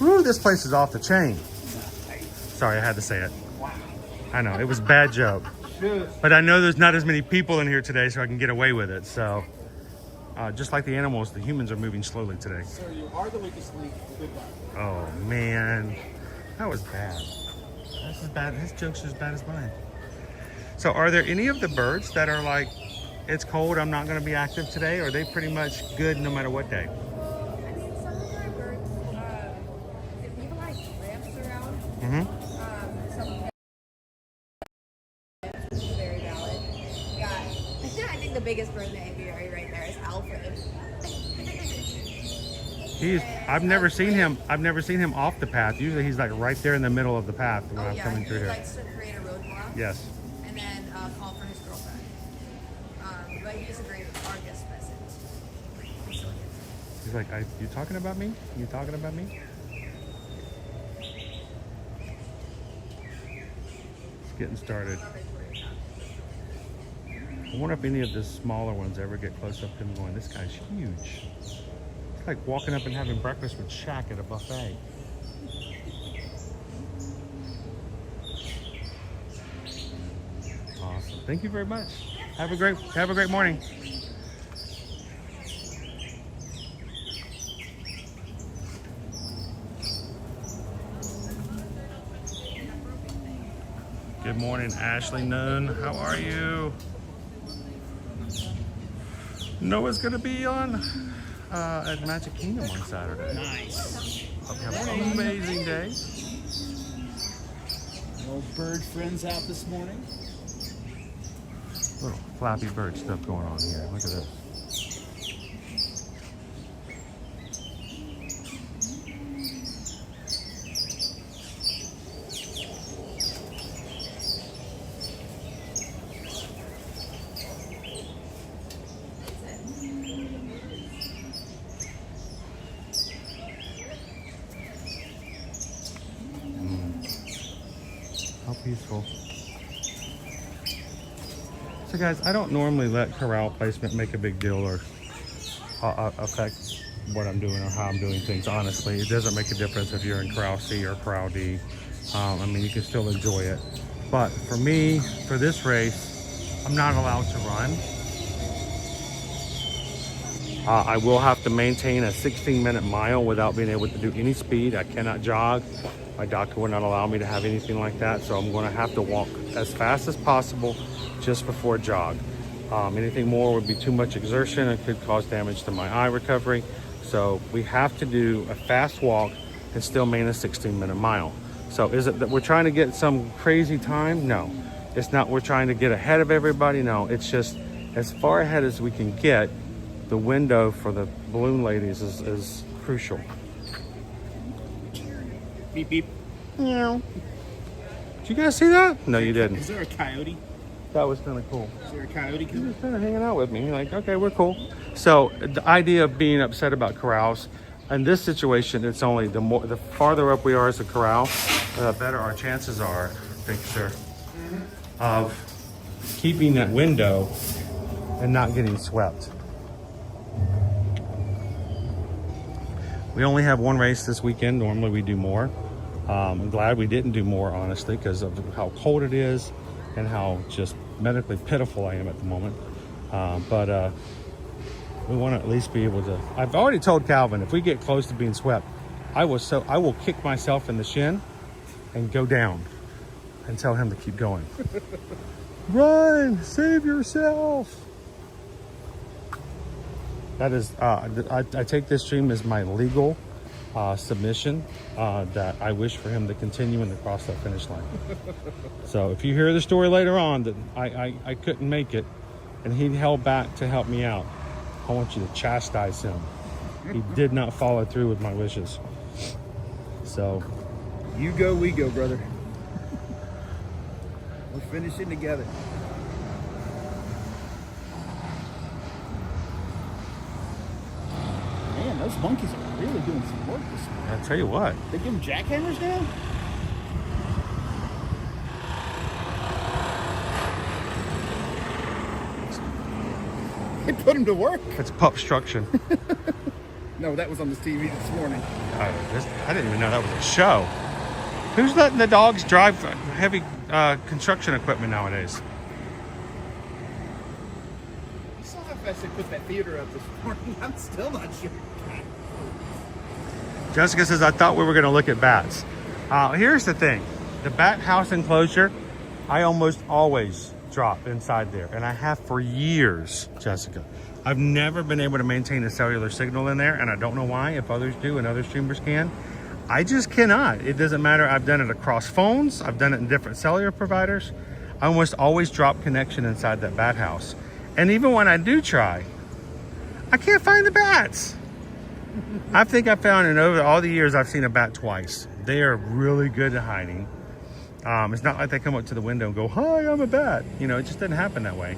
Woo, this place is off the chain. Sorry, I had to say it. I know, it was a bad joke. But I know there's not as many people in here today, so I can get away with it. So, just like the animals, the humans are moving slowly today. Sir, you are the weakest link. Goodbye. Oh, man. That was bad. That's as bad. His joke's as bad as mine. So are there any of the birds that are like, it's cold, I'm not going to be active today? Or are they pretty much good no matter what day? I mean, some of my birds, if we have like ramps around, some is very valid. Yeah, I think the biggest bird in the aviary right there is Alfred. I've never seen him off the path. Usually he's like right there in the middle of the path when I'm coming through he here. likes to create a roadblock. Yes. And then call for his girlfriend. But he's a great Argus pheasant. He's like, you talking about me? You talking about me? It's getting started. I wonder if any of the smaller ones ever get close up to him going, this guy's huge. It's like walking up and having breakfast with Shaq at a buffet. Awesome. Thank you very much. Have a great morning. Good morning, Ashley Noon. How are you? Noah's gonna be on at Magic Kingdom on Saturday. Nice. Hope you have an amazing day. Little bird friends out this morning. Little Flappy Bird stuff going on here. Look at this. How peaceful. So guys, I don't normally let corral placement make a big deal or affect what I'm doing or how I'm doing things. Honestly, it doesn't make a difference if you're in corral C or corral D. I mean, you can still enjoy it. But for me, for this race, I'm not allowed to run. I will have to maintain a 16-minute mile without being able to do any speed. I cannot jog. My doctor would not allow me to have anything like that. So I'm going to have to walk as fast as possible just before jog. Anything more would be too much exertion and could cause damage to my eye recovery. So we have to do a fast walk and still maintain a 16-minute mile. So is it that we're trying to get some crazy time? No, it's not. We're trying to get ahead of everybody. No, it's just as far ahead as we can get. The window for the balloon ladies is crucial. Beep, beep. Meow. Did you guys see that? No, you didn't. Is there a coyote? That was kind of cool. Is there a coyote? He was kind of hanging out with me. He's like, okay, we're cool. So the idea of being upset about corrals, in this situation, it's only the farther up we are as a corral, the better our chances are, thank you, sir, of keeping that window and not getting swept. We only have one race this weekend. Normally we do more. I'm glad we didn't do more, honestly, because of how cold it is and how just medically pitiful I am at the moment. But we want to at least be able to. I've already told Calvin if we get close to being swept, I will kick myself in the shin and go down and tell him to keep going. Run, save yourself. That is, I take this stream as my legal submission that I wish for him to continue and to cross that finish line. So if you hear the story later on that I couldn't make it and he held back to help me out, I want you to chastise him. He did not follow through with my wishes. So. You go, we go, brother. We're finishing together. Man, those monkeys are really doing some work this morning. I'll tell you what. They give them jackhammers now? They put them to work. It's pupstruction. No, that was on the TV this morning. I didn't even know that was a show. Who's letting the dogs drive heavy construction equipment nowadays? I saw how fast they put that theater up this morning. I'm still not sure. Jessica says, I thought we were going to look at bats. Here's the thing. The bat house enclosure, I almost always drop inside there. And I have for years, Jessica. I've never been able to maintain a cellular signal in there. And I don't know why, if others do and other streamers can. I just cannot. It doesn't matter. I've done it across phones. I've done it in different cellular providers. I almost always drop connection inside that bat house. And even when I do try, I can't find the bats. I think I found in over all the years I've seen a bat twice. They are really good at hiding. It's not like they come up to the window and go, hi, I'm a bat. You know, it just doesn't happen that way.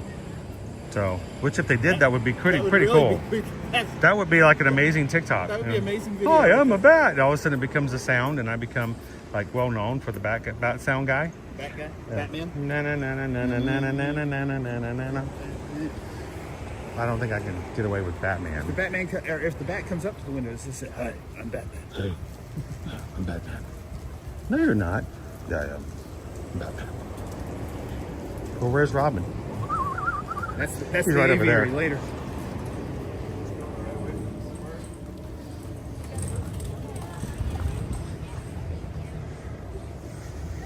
So, which if they did, that would be pretty really cool. be- That would be like an amazing TikTok. That would be an amazing video. Hi, I'm a bat. And all of a sudden it becomes a sound, and I become like well known for the bat sound guy. Bat guy? Yeah. Batman? Na na na na na na na na na na na na na na. I don't think I can get away with Batman. The Batman, or if the bat comes up to the window, it's just say, "Hi, I'm Batman." Hey, I'm Batman. No, you're not. Yeah, I am. I'm Batman. Well, where's Robin? That's He's the right over there. aviary later.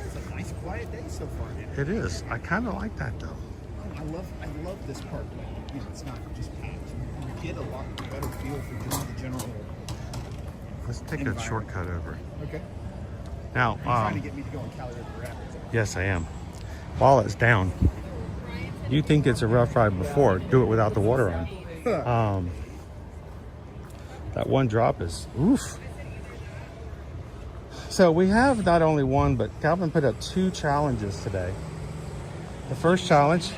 It's a nice, quiet day so far. It is. I kind of like that though. I love this part. You know, it's not just packed. You get a lot better feel for just the general. Let's take a shortcut over. Okay. Now, You're trying to get me to go on Cali River Rapids. yes, I am. While it's down, you think it's a rough ride before, do it without the water on. That one drop is oof. So we have not only one, but Calvin put up 2 challenges today. The first challenge,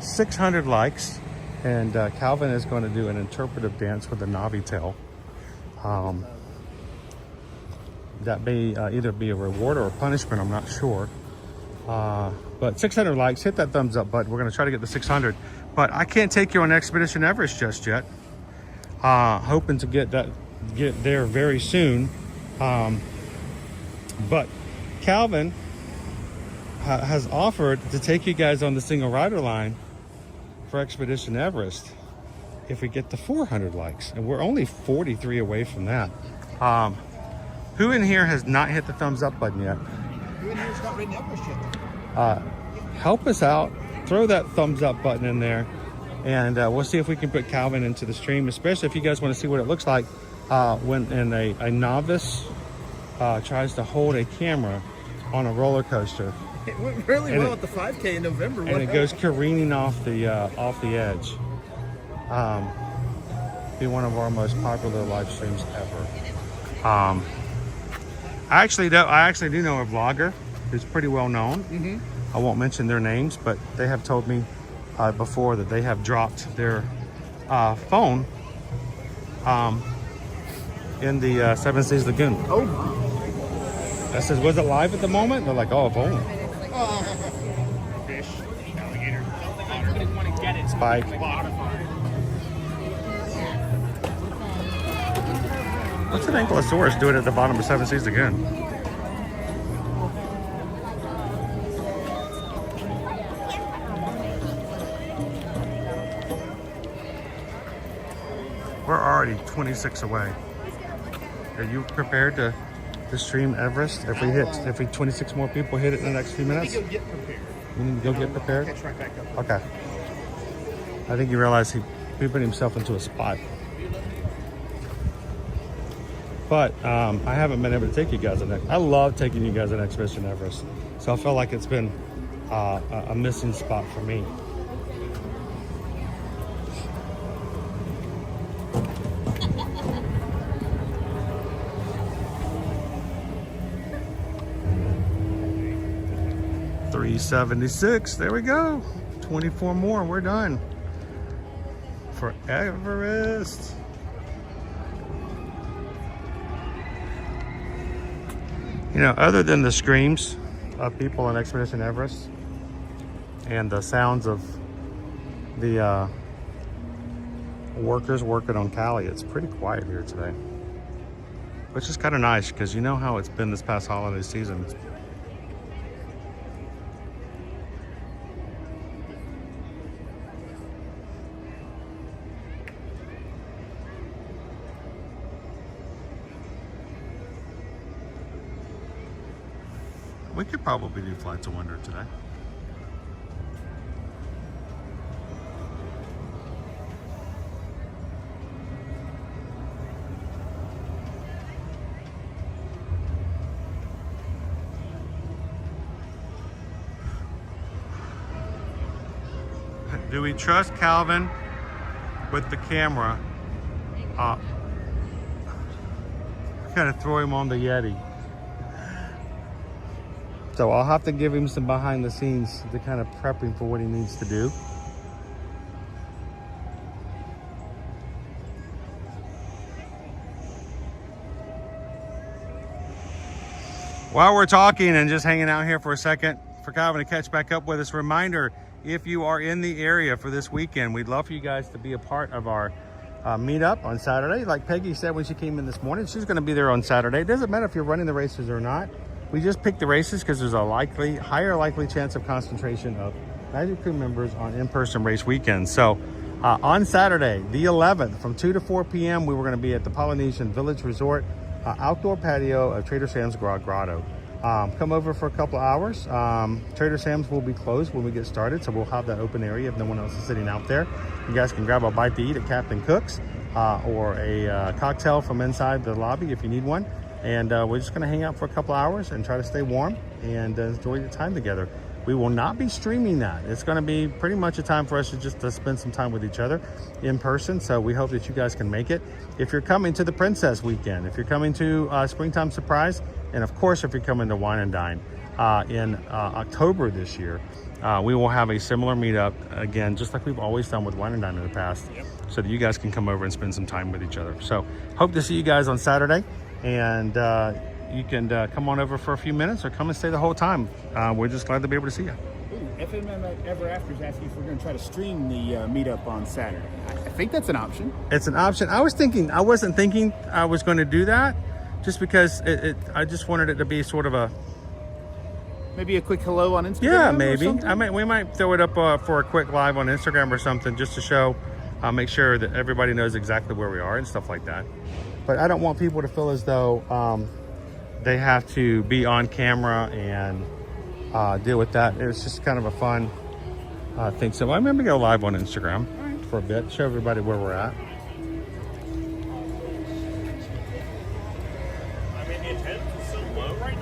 600 likes, and Calvin is going to do an interpretive dance with a Navi tail. That may either be a reward or a punishment, I'm not sure. But 600 likes, hit that thumbs up button. We're going to try to get the 600. But I can't take you on Expedition Everest just yet. Hoping to get there very soon. But Calvin has offered to take you guys on the single rider line for Expedition Everest if we get to 400 likes. And we're only 43 away from that. Who in here has not hit the thumbs up button yet? Who in here's not ridden Everest yet? Help us out. Throw that thumbs up button in there. And we'll see if we can put Calvin into the stream, especially if you guys want to see what it looks like when a novice tries to hold a camera on a roller coaster. It went really well at the 5K in November. And it goes careening off the edge. Be one of our most popular live streams ever. I actually do know a vlogger who's pretty well known. Mm-hmm. I won't mention their names, but they have told me before that they have dropped their phone in the Seven Seas Lagoon. Oh my! I says, was it live at the moment? They're like, oh, a phone. Fish, alligator, everybody want to get it. Spike. What's an ankylosaurus doing at the bottom of Seven Seas Lagoon? We're already 26 away. Are you prepared to stream Everest if 26 more people hit it in the next few minutes? Let me go get prepared. You need to go get prepared? Catch right back up. Okay. I think you realize he put himself into a spot. But I haven't been able to take you guys on. I love taking you guys on Expedition Everest. So I feel like it's been a missing spot for me. $376. There we go. 24 more. We're done. For Everest. You know, other than the screams of people on Expedition Everest and the sounds of the workers working on Cali, it's pretty quiet here today. Which is kind of nice because you know how it's been this past holiday season. We could probably do Flights of Wonder today. Do we trust Calvin with the camera? Kind of throw him on the Yeti. So I'll have to give him some behind the scenes to kind of prep him for what he needs to do. While we're talking and just hanging out here for a second, for Calvin to catch back up with us, reminder, if you are in the area for this weekend, we'd love for you guys to be a part of our meetup on Saturday. Like Peggy said when she came in this morning, she's going to be there on Saturday. It doesn't matter if you're running the races or not. We just picked the races because there's a higher likely chance of concentration of Magic Crew members on in-person race weekends. So on Saturday, the 11th, from 2 to 4 p.m., we were going to be at the Polynesian Village Resort outdoor patio of Trader Sam's Grotto. Come over for a couple of hours. Trader Sam's will be closed when we get started, so we'll have that open area if no one else is sitting out there. You guys can grab a bite to eat at Captain Cook's or a cocktail from inside the lobby if you need one. And we're just going to hang out for a couple of hours and try to stay warm and enjoy the time together. We will not be streaming that. It's going to be pretty much a time for us to spend some time with each other in person. So we hope that you guys can make it. If you're coming to the Princess Weekend, if you're coming to Springtime Surprise, and of course, if you're coming to Wine and Dine in October this year, we will have a similar meetup again, just like we've always done with Wine and Dine in the past, so that you guys can come over and spend some time with each other. So hope to see you guys on Saturday, and you can come on over for a few minutes or come and stay the whole time. We're just glad to be able to see you. FMM Ever After is asking if we're going to try to stream the meetup on Saturday. I think that's an option. It's an option. I wasn't thinking I was going to do that, just because I just wanted it to be sort of maybe a quick hello on Instagram. Yeah, maybe. We might throw it up for a quick live on Instagram or something, just to show, make sure that everybody knows exactly where we are and stuff like that. But I don't want people to feel as though they have to be on camera and deal with that. It was just kind of a fun thing. So I'm going to go live on Instagram for a bit, show everybody where we're at.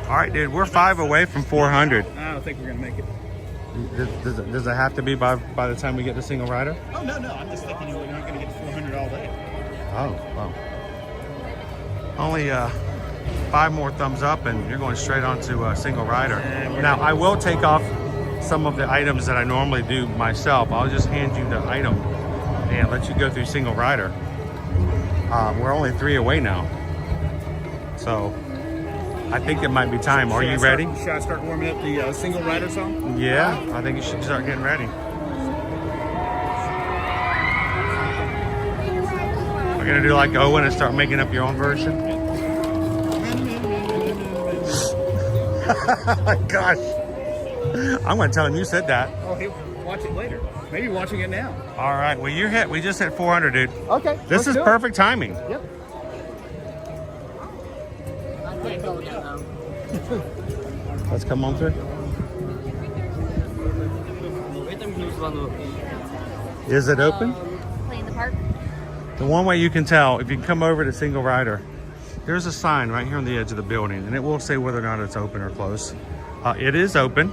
All right, dude, we're 5 away from 400. I don't think we're going to make it. Does it have to be by the time we get to single rider? Oh, no. I'm just thinking we're not going to get to 400 all day. Oh, wow. Only 5 more thumbs up and you're going straight on to single rider. Now, I will take off some of the items that I normally do myself. I'll just hand you the item and let you go through single rider. We're only 3 away now. So I think it might be time. Are you ready? Should I start warming up the single rider song? Yeah, I think you should start getting ready. We're gonna do like Owen and start making up your own version. Oh my gosh. I'm gonna tell him you said that. Oh, hey, watch it later. Maybe watching it now. All right, well we just hit 400, dude. Okay. This is perfect timing. Yep. Let's come on through. Is it open? Play in the park. The one way you can tell, if you come over to single rider, there's a sign right here on the edge of the building, and it will say whether or not it's open or closed. It is open.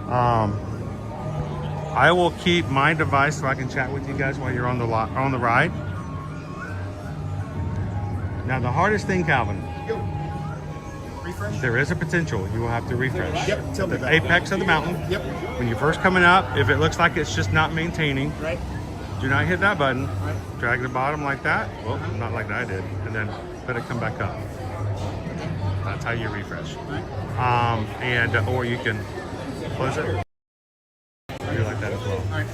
I will keep my device so I can chat with you guys while you're on the ride. Now, the hardest thing, Calvin, refresh? There is a potential you will have to refresh. Yep, tell me The about apex of the mountain. Yep. When you're first coming up, if it looks like it's just not maintaining, right, do not hit that button. Right. Drag the bottom like that. Well, not like I did. And then let it come back up. That's how you refresh. Right. Or you can close it. Do like that as well. All right.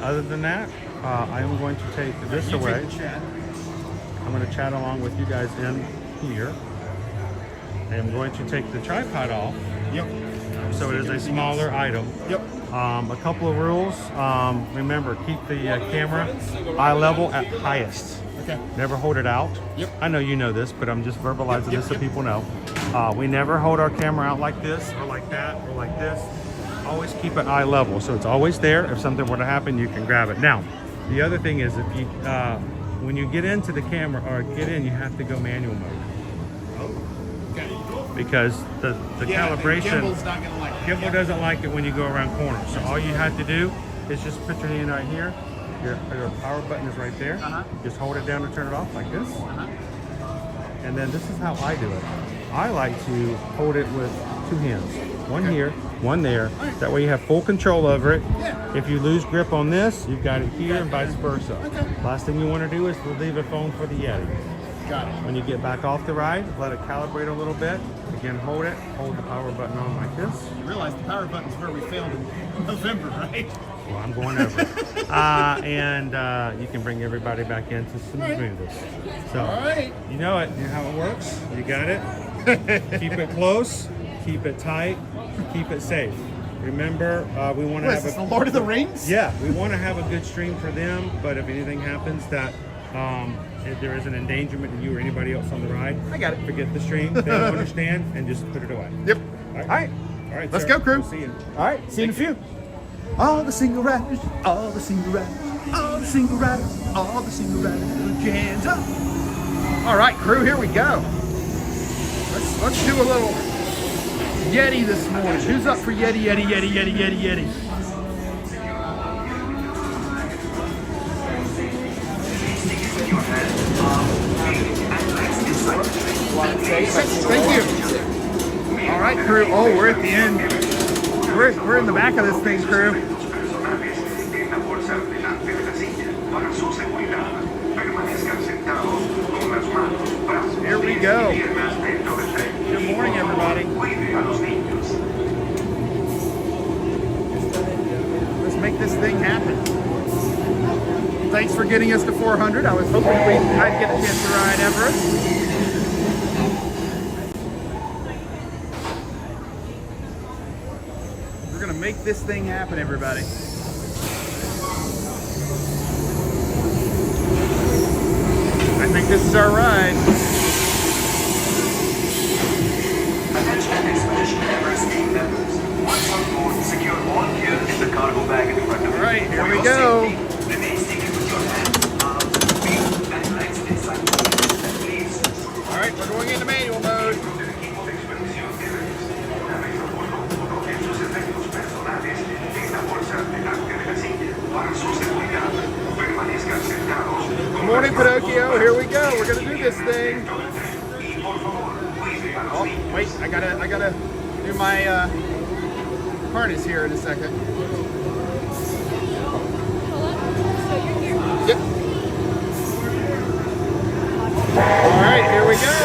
Other than that, I am going to take this away. I'm going to chat along with you guys in here. I'm going to take the tripod off. Yep. So it is a smaller item. Yep. A couple of rules. Remember, keep the camera eye level at highest. Okay. Never hold it out. Yep. I know you know this, but I'm just verbalizing this so people know. We never hold our camera out like this or like that or like this. Always keep it eye level, so it's always there. If something were to happen, you can grab it. Now, the other thing is, if you when you get into the camera or get in, you have to go manual mode. Because the calibration, Gimbal's not gonna like it. gimbal doesn't like it when you go around corners. So all you have to do is just put your hand right here. Your power button is right there. Just hold it down to turn it off like this. And then this is how I do it. I like to hold it with two hands. One here, one there. That way you have full control over it. Yeah. If you lose grip on this, you've got it here and vice versa. Last thing you want to do is leave a phone for the Yeti. Got it. When you get back off the ride, let it calibrate a little bit. Again, hold the power button on like this. You realize the power button's where we failed in November, right? Well, I'm going over it. And you can bring everybody back into some smoothness. So, you know it. You know how it works. You got it. Keep it close. Keep it tight. Keep it safe. Remember, we want to have the Lord of the Rings? Yeah, we want to have a good stream for them. But if anything happens that if there is an endangerment to you or anybody else on the ride, I got it. Forget the stream. They don't understand, and just put it away. Yep. All right. Let's go, crew. We'll see you. All right. See you in a few. All the single riders, all the single riders, all the single riders, all the single riders, put your hands up. All right, crew, here we go. Let's do a little Yeti this morning. Who's up for Yeti, Yeti, Yeti, Yeti, Yeti, Yeti? Thank you. All right, crew. Oh, we're at the end. We're in the back of this thing, crew. Here we go. Good morning, everybody. Let's make this thing happen. Thanks for getting us to 400. I was hoping I'd get a chance to ride Everest. We're gonna make this thing happen, everybody. I think this is our ride. Attention Expedition Everest team members. Once on board, secure all gear in the cargo bag in front of you. All right, here we go. Remain seated with your hands, arms, feet, and legs inside the and please. All right, we're going into manual mode. Good morning, Pinocchio. Here we go. We're gonna do this thing. Oh, wait! I gotta do my harness here in a second. Yep. All right, here we go.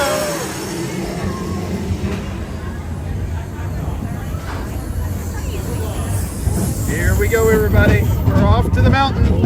Here we go, everybody. We're off to the mountain.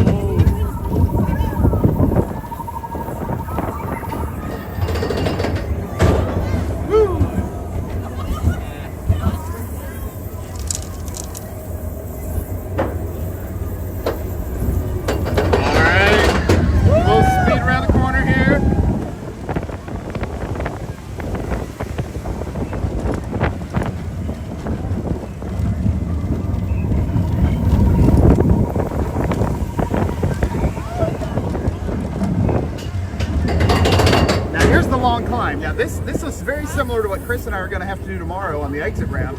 Now this is very similar to what Chris and I are going to have to do tomorrow on the exit ramp,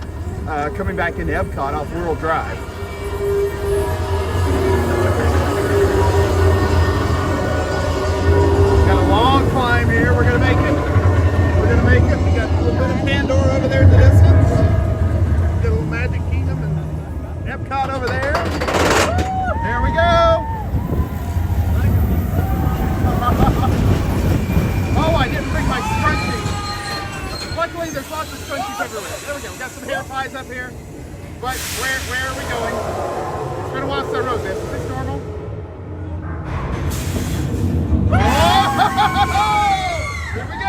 coming back into Epcot off World Drive. Got a long climb here. We're going to make it. We're going to make it. We got a little bit of Pandora over there in the distance. Got a little Magic Kingdom and Epcot over there. There we go. Oh, I didn't bring my scrunchie. Luckily, there's lots of scrunchies everywhere. There we go. We got some hair pies up here. But where are we going? It's been a while since I rode this. Is this normal? Oh! Here we go!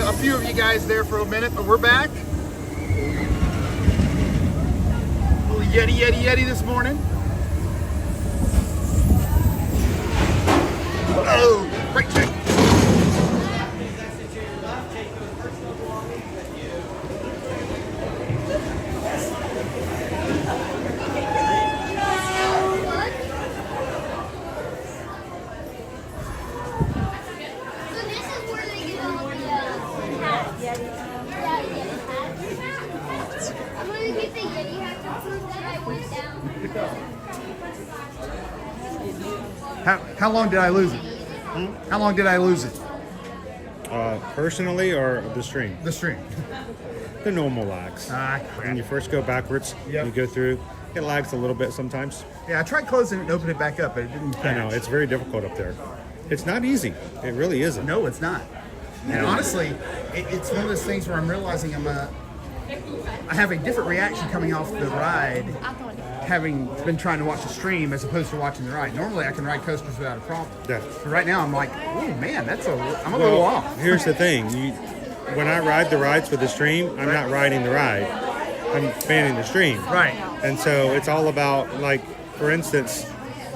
a few of you guys there for a minute, but we're back. Little Yeti this morning. Oh, brake check. How long did I lose it? How long did I lose it? Personally or the stream? The stream. The normal lags. When you first go backwards, you go through, it lags a little bit sometimes. Yeah, I tried closing it and opening it back up, but it didn't catch. I know, it's very difficult up there. It's not easy. It really isn't. No, it's not. And honestly, it's one of those things where I'm realizing I have a different reaction coming off the ride, having been trying to watch the stream as opposed to watching the ride. Normally, I can ride coasters without a problem. Yeah. But right now, I'm like, oh man, I'm a little off. Here's the thing: when I ride the rides for the stream, I'm not riding the ride. I'm fanning the stream. Right. And so it's all about, like, for instance,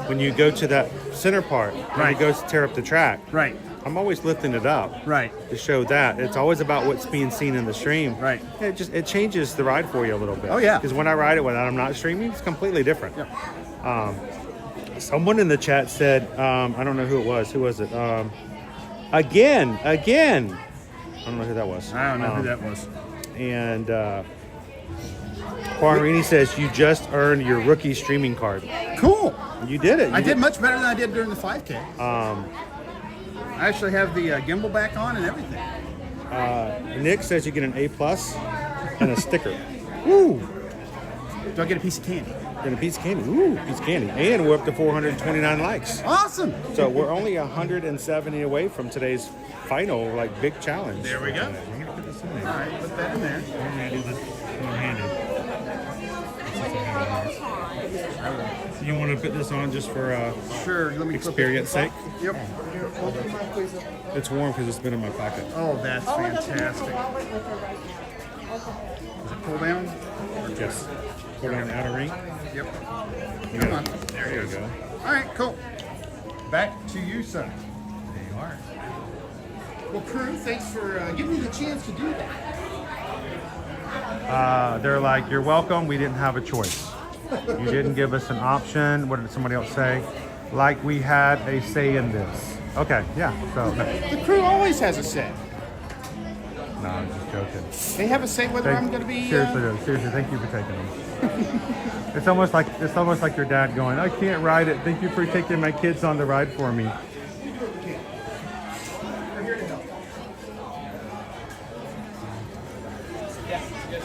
when you go to that center part, when you go to tear up the track. Right. I'm always lifting it up, to show that it's always about what's being seen in the stream. Right. It changes the ride for you a little bit. Oh yeah. Because when I ride it when I'm not streaming, it's completely different. Yeah. Someone in the chat said, I don't know who it was. Who was it? Again. I don't know who that was. I don't know who that was. And Quararini says you just earned your rookie streaming card. Cool. You did it. I did much better than I did during the 5K. I actually have the gimbal back on and everything. Nick says you get an A+ and a sticker. Woo! Do I get a piece of candy? Get a piece of candy. Ooh, piece of candy. And we're up to 429 likes. Awesome! So we're only 170 away from today's final, big challenge. There we go. I'm going to put this in there. All right, put that in there. So you want to put this on just for sure, let me experience sake? Yep. It's warm because it's been in my pocket. Oh, that's fantastic. Does it pull down? Yes. Pull down outer ring? Yep. Come on. There you go. All right, cool. Back to you, son. There you are. Well, crew, thanks for giving me the chance to do that. They're like, you're welcome. We didn't have a choice. You didn't give us an option. What did somebody else say? Like we had a say in this. Okay, yeah. So the crew always has a say. No, I'm just joking. They have a say whether I'm going to be. Seriously, thank you for taking them. It's almost like your dad going, I can't ride it. Thank you for taking my kids on the ride for me.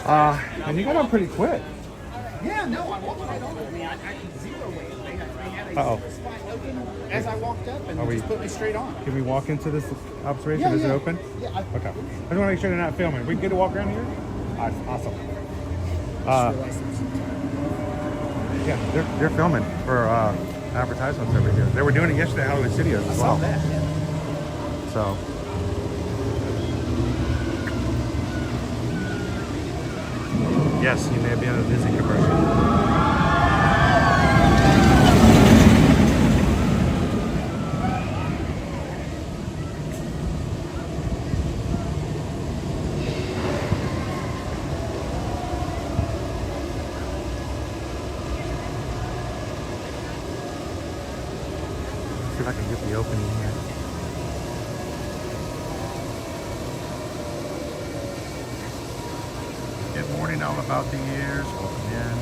And you got on pretty quick. Yeah, no, I walked right on it. I mean, I zero weight. They had a spot open as I walked up and just put me straight on. Can we walk into this observation? Yeah, Is it open? Yeah. Okay. I just want to make sure they're not filming. We can get to walk around here? Awesome. Yeah, they're filming for advertisements over here. They were doing it yesterday at Hollywood Studios as well. I saw that, yeah. So. Yes, you may be on a Disney commercial. See if I can get the opening here. Good morning, all about the years. Welcome in.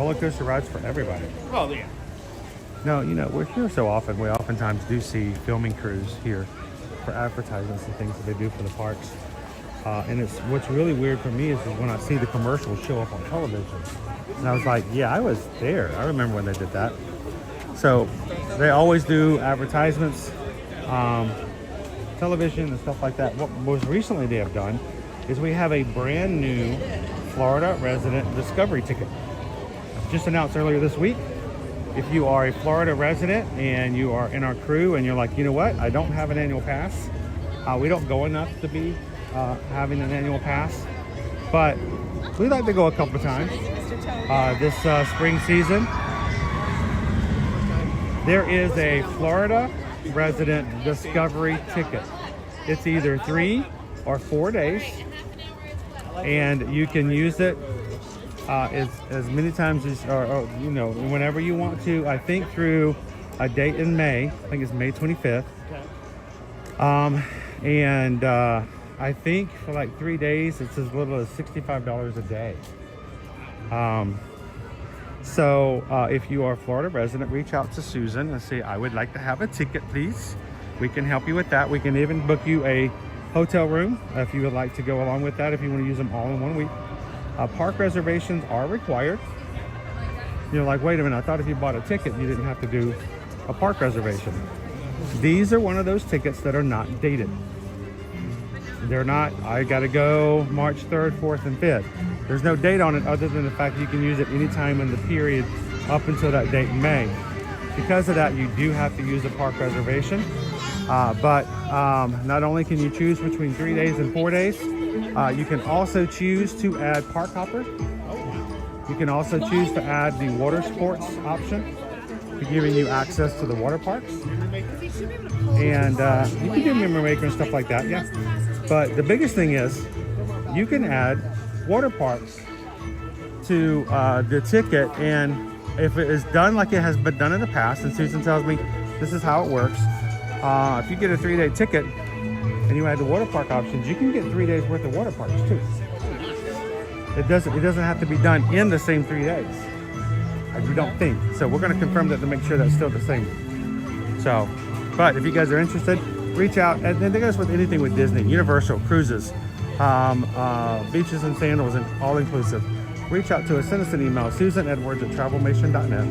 roller coaster rides for everybody. Well, yeah. No, you know, we're here so often. We oftentimes do see filming crews here for advertisements and things that they do for the parks. And it's what's really weird for me is when I see the commercials show up on television. And I was like, yeah, I was there. I remember when they did that. So they always do advertisements, television and stuff like that. What most recently they have done is we have a brand new Florida resident discovery ticket. Just announced earlier this week. If you are a Florida resident and you are in our crew and you're like, you know what, I don't have an annual pass. We don't go enough to be having an annual pass, but we like to go a couple times this spring season. There is a Florida resident discovery ticket. It's either 3 or 4 days, and you can use it as many times as, or you know, whenever you want to. I think through a date in May. I think it's May 25th. And I think for like 3 days, it's as little as $65 a day. So if you are a Florida resident, reach out to Susan and say, I would like to have a ticket, please. We can help you with that. We can even book you a hotel room if you would like to go along with that, if you want to use them all in 1 week. Park reservations are required. You're like, wait a minute, I thought if you bought a ticket, you didn't have to do a park reservation. These are one of those tickets that are not dated. They're not, I gotta go March 3rd, 4th, and 5th. There's no date on it other than the fact that you can use it anytime in the period up until that date in May. Because of that, you do have to use a park reservation. But not only can you choose between 3 days and 4 days, you can also choose to add park hopper. You can also choose to add the water sports option, giving you access to the water parks. And you can do memory maker and stuff like that, yeah. But the biggest thing is you can add water parks to the ticket, and if it is done like it has been done in the past, and Susan tells me this is how it works, if you get a 3-day ticket and you add the water park options, you can get 3 days worth of water parks too. It doesn't have to be done in the same 3 days. We don't think. So we're going to confirm that to make sure that's still the same. So, but if you guys are interested, reach out. And then they goes with anything with Disney, Universal, cruises, beaches and sandals, and all inclusive. Reach out to us. Send us an email, susanedwards@travelmation.net.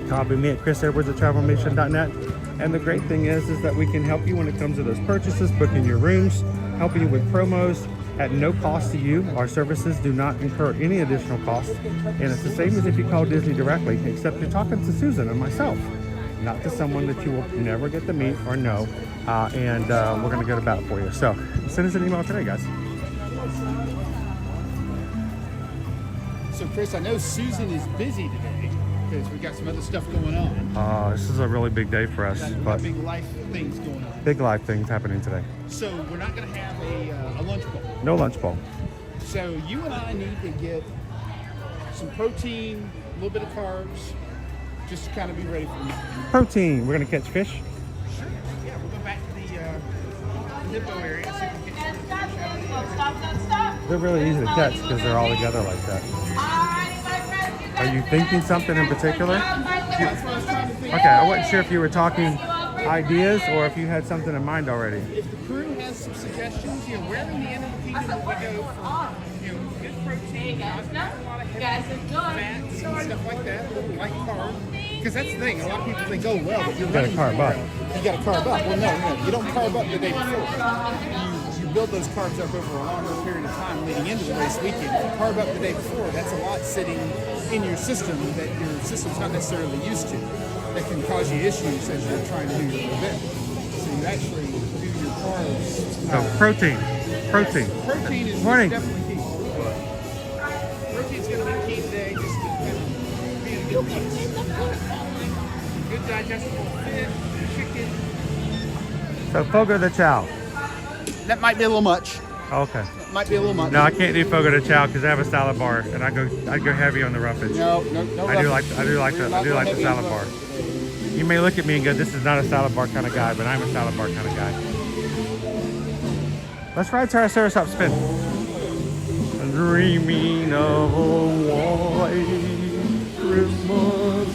Copy me at chrisedwards@travelmation.net. And the great thing is that we can help you when it comes to those purchases, booking your rooms, helping you with promos at no cost to you. Our services do not incur any additional cost. And it's the same as if you call Disney directly, except you're talking to Susan and myself, not to someone that you will never get to meet or know. And we're going to go to bat for you. So send us an email today, guys. So Chris, I know Susan is busy today because we got some other stuff going on. This is a really big day for us. Got big life things going on. Big life things happening today. So we're not going to have a lunch bowl. No lunch bowl. So you and I need to get some protein, a little bit of carbs, just to kind of be ready for the protein. We're going to catch fish. Sure. Yeah, we'll go back to the hippo area. See if we can get Stop. They're really easy to catch because they're all together like that. Are you thinking something in particular? Okay, I wasn't sure if you were talking ideas or if you had something in mind already. If the crew has some suggestions, you know, where in the end of the kingdom we go for, you know, good protein, not a lot of heavy fats and stuff like that, light carb. Because that's the thing, a lot of people think, oh well, but you're got to carb up. You got to carb up. Well, no, you don't carb up the day before. You build those carbs up over a longer period of time leading into the race weekend. If you carb up the day before, that's a lot sitting in your system that your system's not necessarily used to. That can cause you issues as you're trying to do your event. So you actually do your carbs. Protein. Protein is Morning. definitely key. Protein's going to be key today, just to kind of be in a good place. Good digestible fish, chicken. So fogo de chao. That might be a little much. Okay. Might be a little much. No, I can't do fogo de chao because I have a salad bar and I go heavy on the roughage. No. I do like the salad bar. You may look at me and go, "This is not a salad bar kind of guy," but I'm a salad bar kind of guy. Let's ride TriceraTop Spin. Dreaming of Hawaii. Christmas.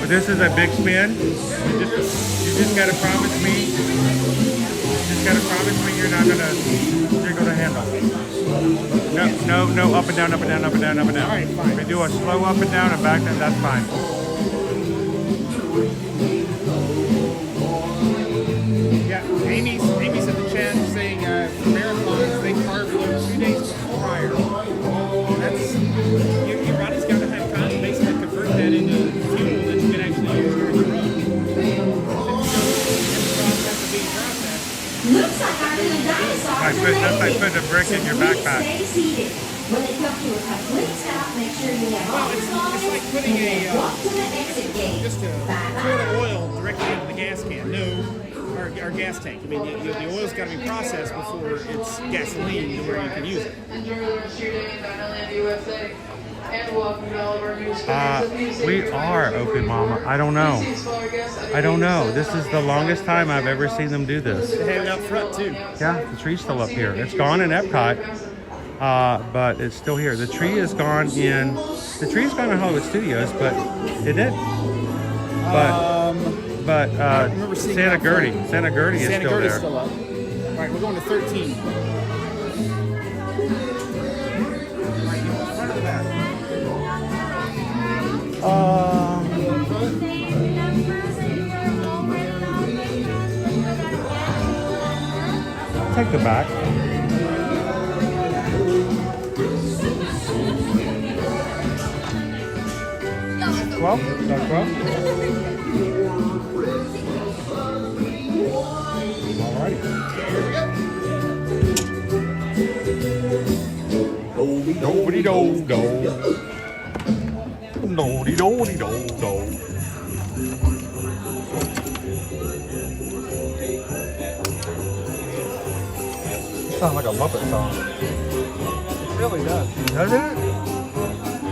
This is a big spin. You just gotta promise me. Just gotta promise me you're not gonna jiggle the handle. No, up and down, up and down, up and down, up and down. All right, fine. If you do a slow up and down and back down, that's fine. Yeah, Amy's in the chat saying marathons they carve them 2 days prior. That's your body's got to have time to basically convert that into fuel that you can actually use during the run. Looks like our little dinosaurs That's like putting a brick in your backpack. Stay seated. When they come to a complete stop, make sure you have all It's like putting walk to the exit gate. just a quart of oil directly into the gas can. Our gas tank. I mean, the oil's got to be processed before it's gasoline to where you can use it. Enjoy the rest of your day in DinoLand U.S.A. And welcome to all of our new sponsors. We are open, Mama. I don't know. I don't know. This is the longest time I've ever seen them do this. They have it up front too. Yeah, the tree's still up here. It's gone in Epcot, but it's still here. The tree is gone in. The tree's gone in Hollywood Studios, but it did. But Santa Gertie is still there. Still up. All right, we're going to 13. Front of the back. Take the back. Well, that's well. Alrighty. Do-de-do-de-do. Do-de-do-de-do-do. Sounds like a Muppet song. It really does. Does it?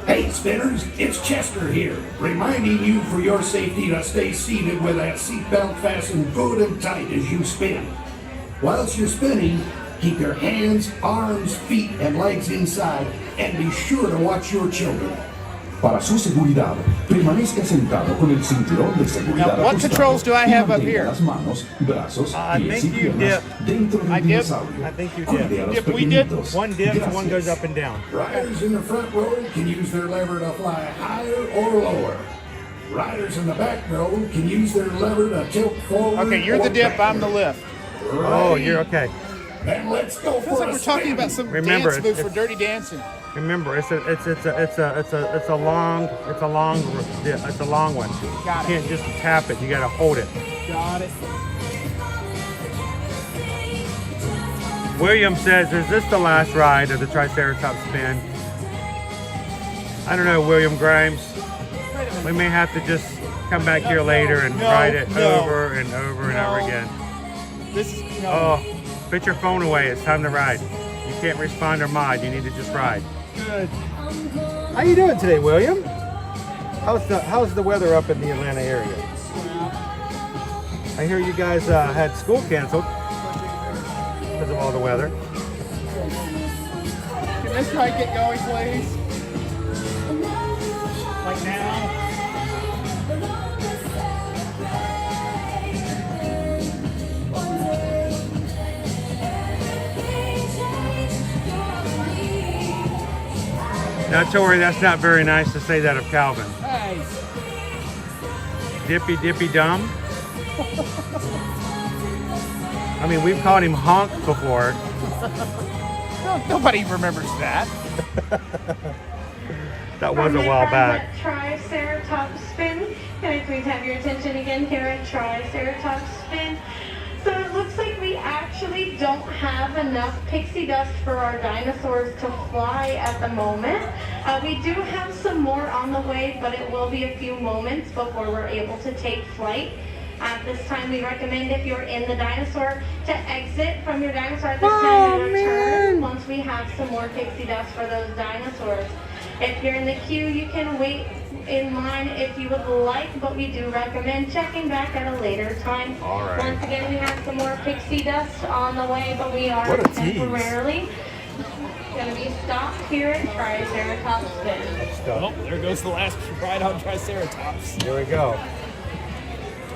Hey, Spinners, it's Chester here, reminding you for your safety to stay seated with that seatbelt fastened good and tight as you spin. Whilst you're spinning, keep your hands, arms, feet, and legs inside, and be sure to watch your children. Para su seguridad, permanezca sentado con el cinturón de seguridad. Now, what controls do I have up here? Las manos, brazos, I pies think y you piernas dip. dentro del I dip. dinosaurio. I think you Cuide a dip. los Dip, we dip. pequeñitos. One dips, one Gracias. goes up and down. Riders in the front row can use their lever to fly higher or lower. Riders in the back row can use their lever to tilt forward. Okay, you're the or dip, back. I'm the lift. Oh, you're okay. Then let's go Feels for like a we're talking spin. about some Remember, dance move it's- for Dirty Dancing. Remember, it's a long one. Got You it. can't just tap it. You got to hold it. Got it. William says, "Is this the last ride of the TriceraTop Spin?" I don't know, William Grimes. We may have to just come back here later and ride it over and over and over again. This is Oh, put your phone away. It's time to ride. You can't respond or mod. You need to just ride. good. How you doing today, William? How's the weather up in the Atlanta area? I hear you guys had school canceled because of all the weather. Can this ride get going, please? Like now? Now, Tori, that's not very nice to say that of Calvin. Hey. Dippy dippy dumb. I mean, we've called him honk before. Nobody remembers that. That was a while back. TriceraTop Spin. Can I please have your attention again here at TriceraTop Spin? So it looks like we actually don't have enough pixie dust for our dinosaurs to fly at the moment. We do have some more on the way, but it will be a few moments before we're able to take flight. At this time, we recommend if you're in the dinosaur to exit from your dinosaur at this time and return once we have some more pixie dust for those dinosaurs. If you're in the queue, you can wait in line if you would like, but we do recommend checking back at a later time. All right. Once again, we have some more pixie dust on the way, but we are What a tease. temporarily going to be stopped here at TriceraTop Spin. Oh, there goes the last ride on Triceratops. Here we go.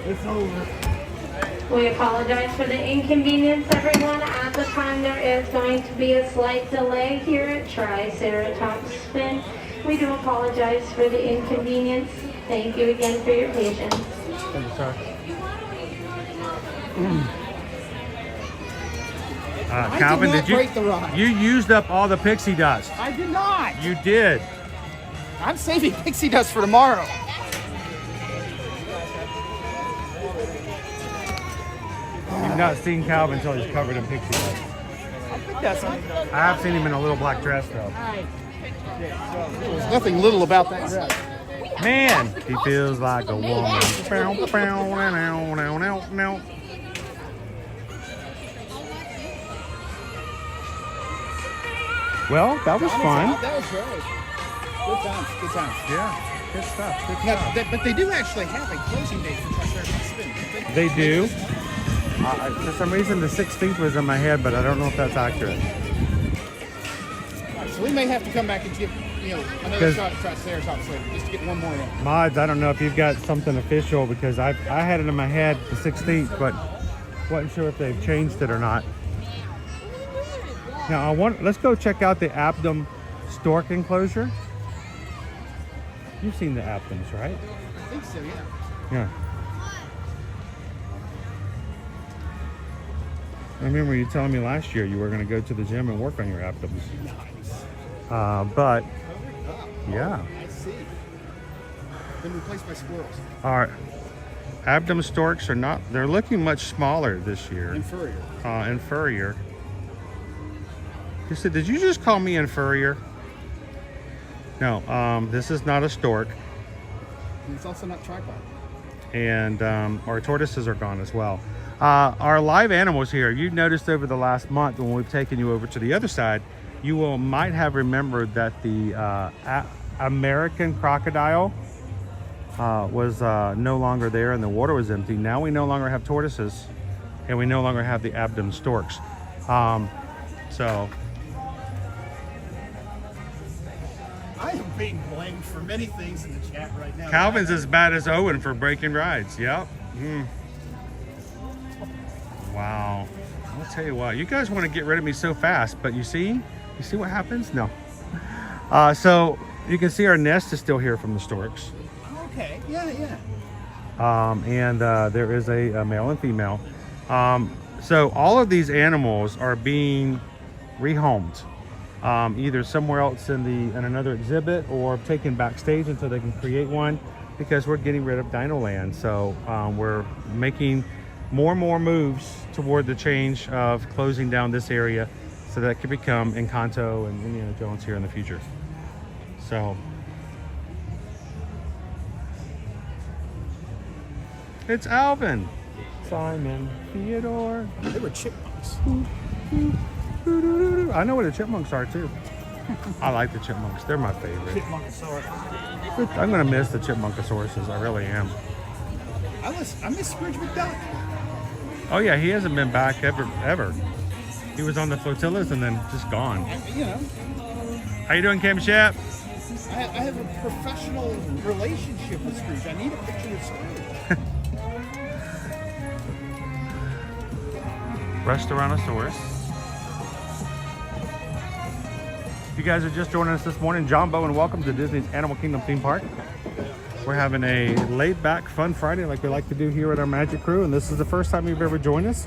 It's over. We apologize for the inconvenience, everyone. At the time, there is going to be a slight delay here at TriceraTop Spin. We do apologize for the inconvenience. Thank you again for your patience. Thank you, sir. Calvin, did you break the ride. You used up all the pixie dust. I did not. You did. I'm saving pixie dust for tomorrow. You've not seen Calvin until he's covered in pixie dust. I think that's I have seen him in a little black dress, though. There's nothing little about that dress. Man, he feels like a woman. Well, that was fun. That was great. Good times. Good times. Yeah, good stuff. Good Now, stuff. but they do actually have a closing date for Triceratops Spin. They do. For some reason, the 16th was in my head, but I don't know if that's accurate. So we may have to come back and give another shot at Triceratops later, just to get one more in. Mods, I don't know if you've got something official because I had it in my head the 16th, but wasn't sure if they've changed it or not. Now let's go check out the Abdom stork enclosure. You've seen the Abdoms, right? I think so, yeah. Yeah. I remember you telling me last year you were going to go to the gym and work on your Abdoms. But yeah. I see. Been replaced by squirrels. Our Abdom storks are not, they're looking much smaller this year. And furrier. And furrier. You said, did you just call me inferior? No, this is not a stork. And it's also not tripod. And our tortoises are gone as well. Our live animals here, you noticed over the last month when we've taken you over to the other side, you might have remembered that the American crocodile was no longer there and the water was empty. Now we no longer have tortoises and we no longer have the Abdom storks. So I am being blamed for many things in the chat right now. Calvin's as bad as Owen for breaking rides. Yep. Wow. I'll tell you what, you guys want to get rid of me so fast, but you see what happens? No. So you can see our nest is still here from the storks. Okay, yeah. And there is a male and female. So all of these animals are being rehomed, either somewhere else in another exhibit or taken backstage until they can create one, because we're getting rid of DinoLand. So we're making more and more moves toward the change of closing down this area so that it can become Encanto and Indiana Jones here in the future. So it's Alvin, Simon, Theodore. They were chipmunks. I know what the chipmunks are too. I like the chipmunks. They're my favorite. Chipmunkosaurus. I'm gonna miss the chipmunkosauruses. I really am. I miss Scrooge McDuck. Oh yeah, he hasn't been back ever. He was on the flotillas and then just gone. How you doing, Kim Shep? I have a professional relationship with Scrooge. I need a picture of Scrooge. Restaurantosaurus. If you guys are just joining us this morning, John Bow and welcome to Disney's Animal Kingdom theme park. We're having a laid-back, fun Friday like we like to do here at our Magic Crew, and this is the first time you've ever joined us.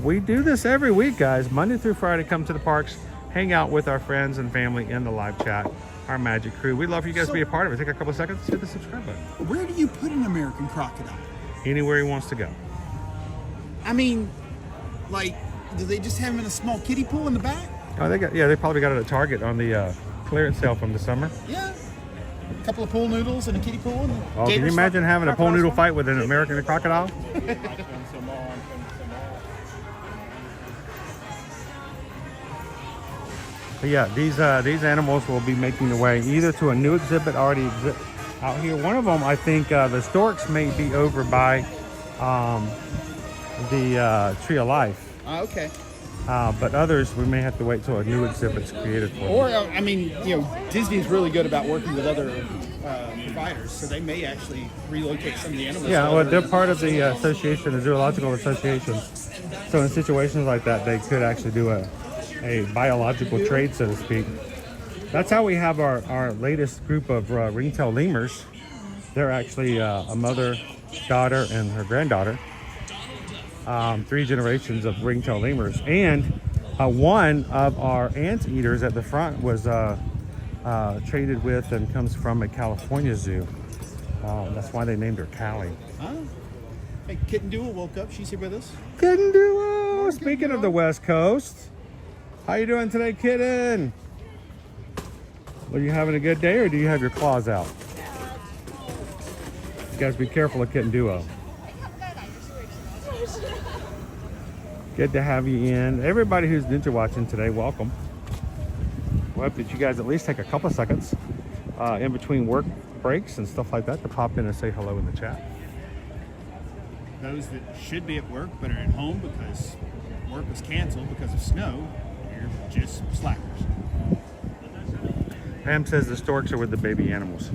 We do this every week, guys. Monday through Friday, come to the parks, hang out with our friends and family in the live chat, our Magic Crew. We'd love for you guys to be a part of it. Take a couple of seconds to hit the subscribe button. Where do you put an American crocodile? Anywhere he wants to go. I mean, like, do they just have him in a small kiddie pool in the back? Oh, they probably got it at Target on the clearance sale from the summer. Yeah. A couple of pool noodles and a kiddie pool. And oh, can you imagine having a pool noodle fight with an American crocodile? But yeah, these animals will be making their way either to a new exhibit already out here. One of them, I think, the storks may be over by the Tree of Life. Okay. But others, we may have to wait till a new exhibit's created for them. Or, I mean, you know, Disney's really good about working with other providers, so they may actually relocate some of the animals. Yeah, well, they're part of the association, the Zoological Association. So in situations like that, they could actually do a biological trade, so to speak. That's how we have our latest group of ringtail lemurs. They're actually a mother, daughter, and her granddaughter. 3 generations of ringtail lemurs. And one of our anteaters at the front was traded with and comes from a California zoo. That's why they named her Callie. Oh. Hey, Kitten Duo woke up. She's here with us. Kitten Duo! Speaking of the West Coast, how you doing today, Kitten? Are you having a good day, or do you have your claws out? You guys be careful of Kitten Duo. Good to have you in. Everybody who's ninja watching today, welcome. We hope that you guys at least take a couple seconds in between work breaks and stuff like that to pop in and say hello in the chat. Those that should be at work but are at home because work was canceled because of snow, you're just slackers. Pam says the storks are with the baby animals.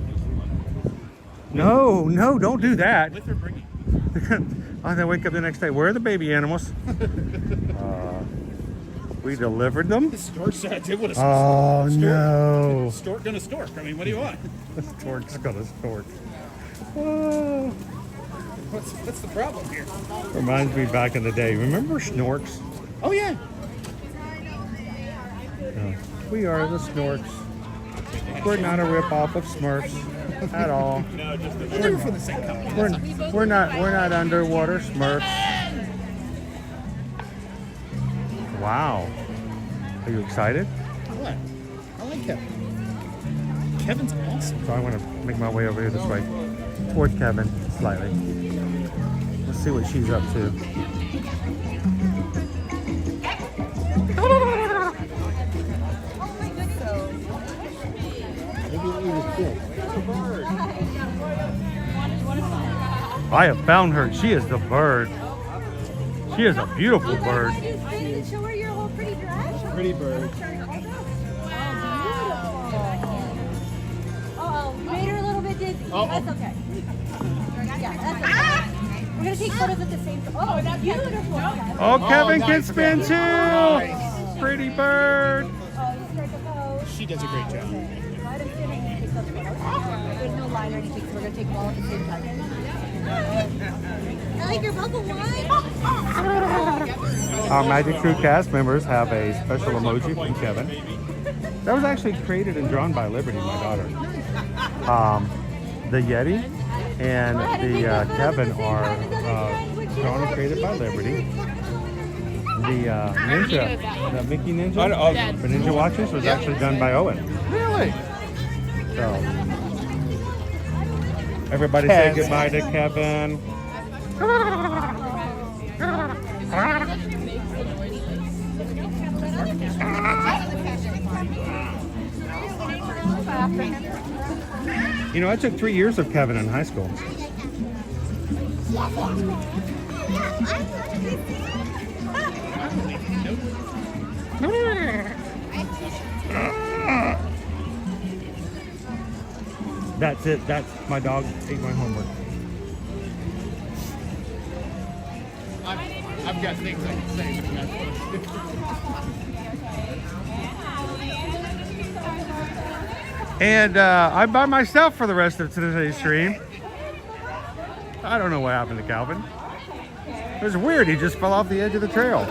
No, don't do that. With or bringing? Oh, they wake up the next day. Where are the baby animals? We delivered them. The stork said it would have. Oh no! Stork gonna stork. I mean, what do you want? The stork's gonna stork. Oh. What's the problem here? Reminds me back in the day. Remember Snorks? Oh yeah. We are the Snorks. We're not a rip-off of Smurfs at all. No, just they were from the same company. We're not underwater Smurfs. Wow. Are you excited? What? I like Kevin. Kevin's awesome. So I want to make my way over here this way. Toward Kevin, slightly. Let's see what she's up to. I have found her. She is the bird. She is a beautiful bird. Show her your whole pretty dress. Pretty bird. Oh, you made her a little bit dizzy. That's okay. Yeah, that's okay. We're gonna take photos at the same time. Oh, that's beautiful. Oh, Kevin nice. can spin too. Nice. Pretty bird. Oh, you strike a pose. She does a great job. Let him spin and take those photos. There's no line or anything, so we're gonna take them all at the same time. I like your bubble wine. Our Magic Crew cast members have a special emoji from Kevin. That was actually created and drawn by Liberty, my daughter. The Yeti and the Kevin are drawn and created by Liberty. The Ninja, the Mickey Ninja, for Ninja Watchers was actually done by Owen. Really? So, everybody say goodbye to Kevin. You know, I took 3 years of Kevin in high school. That's it. That's my dog ate my homework. I've got things I can say, but I'm not supposed to. And I'm by myself for the rest of today's stream. I don't know what happened to Calvin. It was weird. He just fell off the edge of the trail.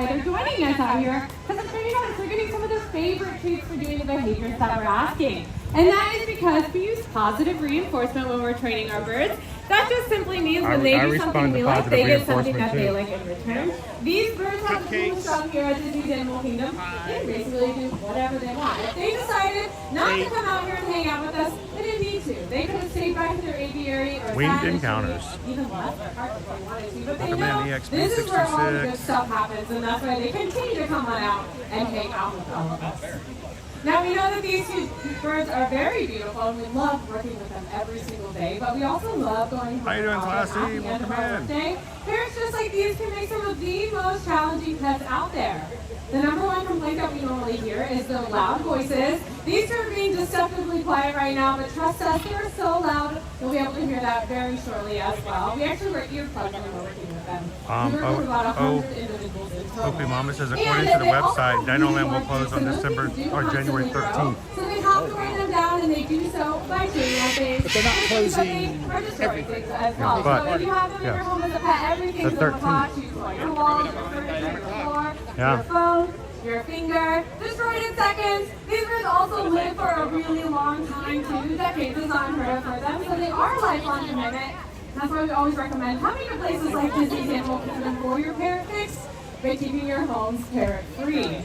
They're joining us out here because I'm sure you noticed we're getting some of those favorite treats for doing the behaviors that we're asking. And that is because we use positive reinforcement when we're training our birds. That just simply means I when they do respond something to we like, positive they get something that they reinforcement, like in return. These birds have the coolest job here at Disney's Animal Kingdom. They basically do whatever they want. If they decided not to come out here and hang out with us, they didn't need to. They could have stayed back in their aviary or Winged sat in the encounters. tree, even left their park if they wanted to. But they Recommend know EXP this is where all the good 66. stuff happens, and that's why they continue to come on out and hang out with all of us. Now we know that these two birds are very beautiful and we love working with them every single day, but we also love going How you doing, Classy? at the end of our Welcome in. workday. Parents just like these can make some of the most challenging pets out there. The number one complaint that we normally hear is the loud voices. These two are being deceptively quiet right now, but trust us, they're so loud, you'll be able to hear that very shortly as well. We actually wear earplugs when we're working with them. We work with about 100 individuals in total. Opie Mama says, according to the website, DinoLand will close on December or January 13th. So they have to write them down, and they do so by shooting at things. But they're not closing or destroying things as well. Yeah, but- so if you have them in your yes. home as a pet, everything's The on the pot. 13th. You destroy your walls, your furniture, your floor, Yeah. your phone, your finger, destroyed in seconds. These birds also live for a really long time too. Decades is unheard of for them, so they are lifelong commitment. That's why we always recommend coming to places like Disney's Animal Kingdom for your parrot fix by keeping your homes parrot free.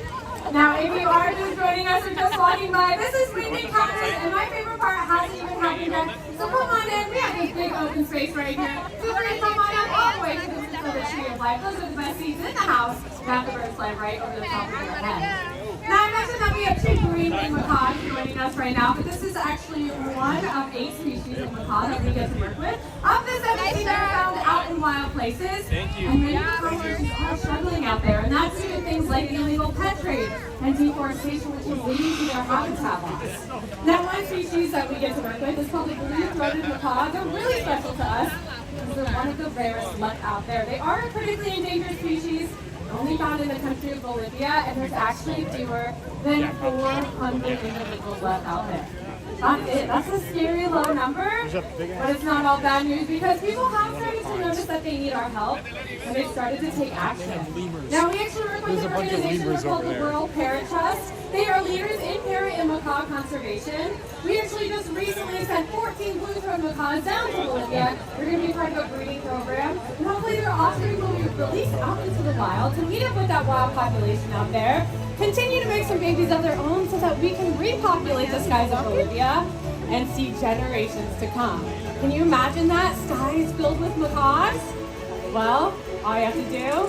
Now, if you are just joining us or just walking by, this is Winged Encounters, and my favorite part hasn't even happened yet. So come on in. We have this big open space right here. Feel free to come on up all the way to the Tree of Life. Those are the best seats in the house. Have the birds fly right over the top of your head. Now, I mentioned that we have two green macaws joining us right now, but this is actually one of 8 species of macaw that we get to work with. Of the 17 that are found out in wild places, and many macaws are struggling out there, and that's due to things like the illegal pet trade and deforestation, which is leading to their habitat loss. Now, one species that we get to work with is called the blue-throated macaw. They're really special to us because they're one of the rarest left out there. They are a critically endangered species, only found in the country of Bolivia, and there's actually fewer than 400 individuals left out there. That's it. That's a scary low number, but it's not all bad news because people have started to notice that they need our help, and they've started to take action. Now, we actually work with an organization called the World Parrot Trust. They are leaders in parrot and macaw conservation. We actually just recently sent 14 blue-throated macaws down to Bolivia. We're going to be part of a breeding program, and hopefully their offspring will be released out into the wild to meet up with that wild population out there, continue to make some babies of their own so that we can repopulate the skies of Bolivia and see generations to come. Can you imagine that? Skies filled with macaws? Well, all you have to do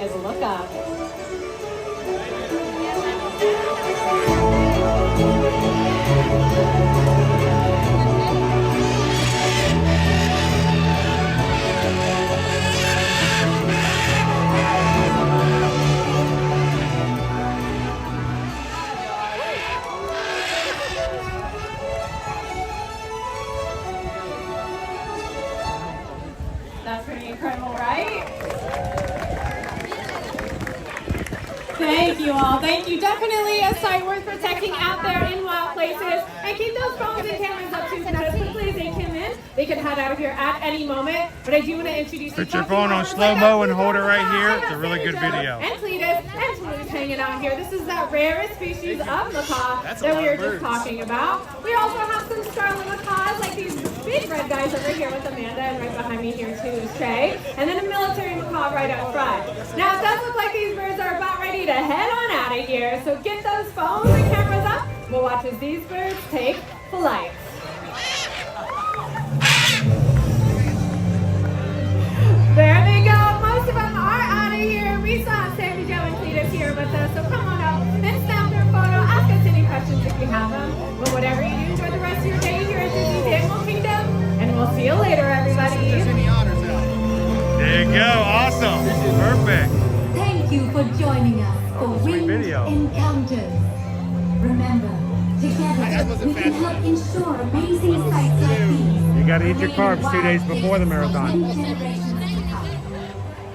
is look up. That's pretty incredible, right? Thank you all. Thank you. Definitely a site worth protecting out there in wild places. And keep those phones and cameras up too, because as quickly as they come in, they can head out of here at any moment. But I do want to introduce you. Put your phone on slow-mo and hold it right here. It's a really good video. And Cletus and Toulouse hanging out here. This is that rarest species of macaw that we were just talking about. We also have some scarlet macaws, like these big red guys over here with Amanda, and right behind me here too is Shay, and then a military macaw right up front. Now it does look like these birds are about ready to head on out of here, so get those phones and cameras up. We'll watch as these birds take flight. There they go. Most of them are out of here. We saw Sammy Joe and Cletus here with us, so come on up and snap their photo. Ask us any questions if you have them. But whatever you do, enjoy the rest of your day here at Disney's Animal Kingdom, and we'll see you later, everybody. There you go. Awesome. Perfect. Thank you for joining us for sweet Winged video. Encounters. Remember, together we can help ensure amazing sights like these. You got to eat your carbs 2 days before the marathon.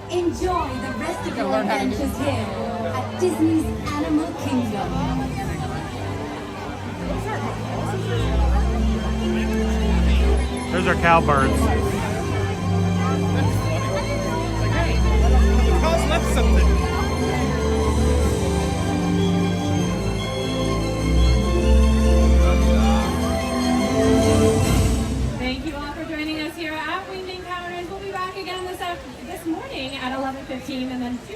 Enjoy the rest of your adventures here at Disney's Animal Kingdom. Those are cowbirds. Left something. Thank you all for joining us here at Winged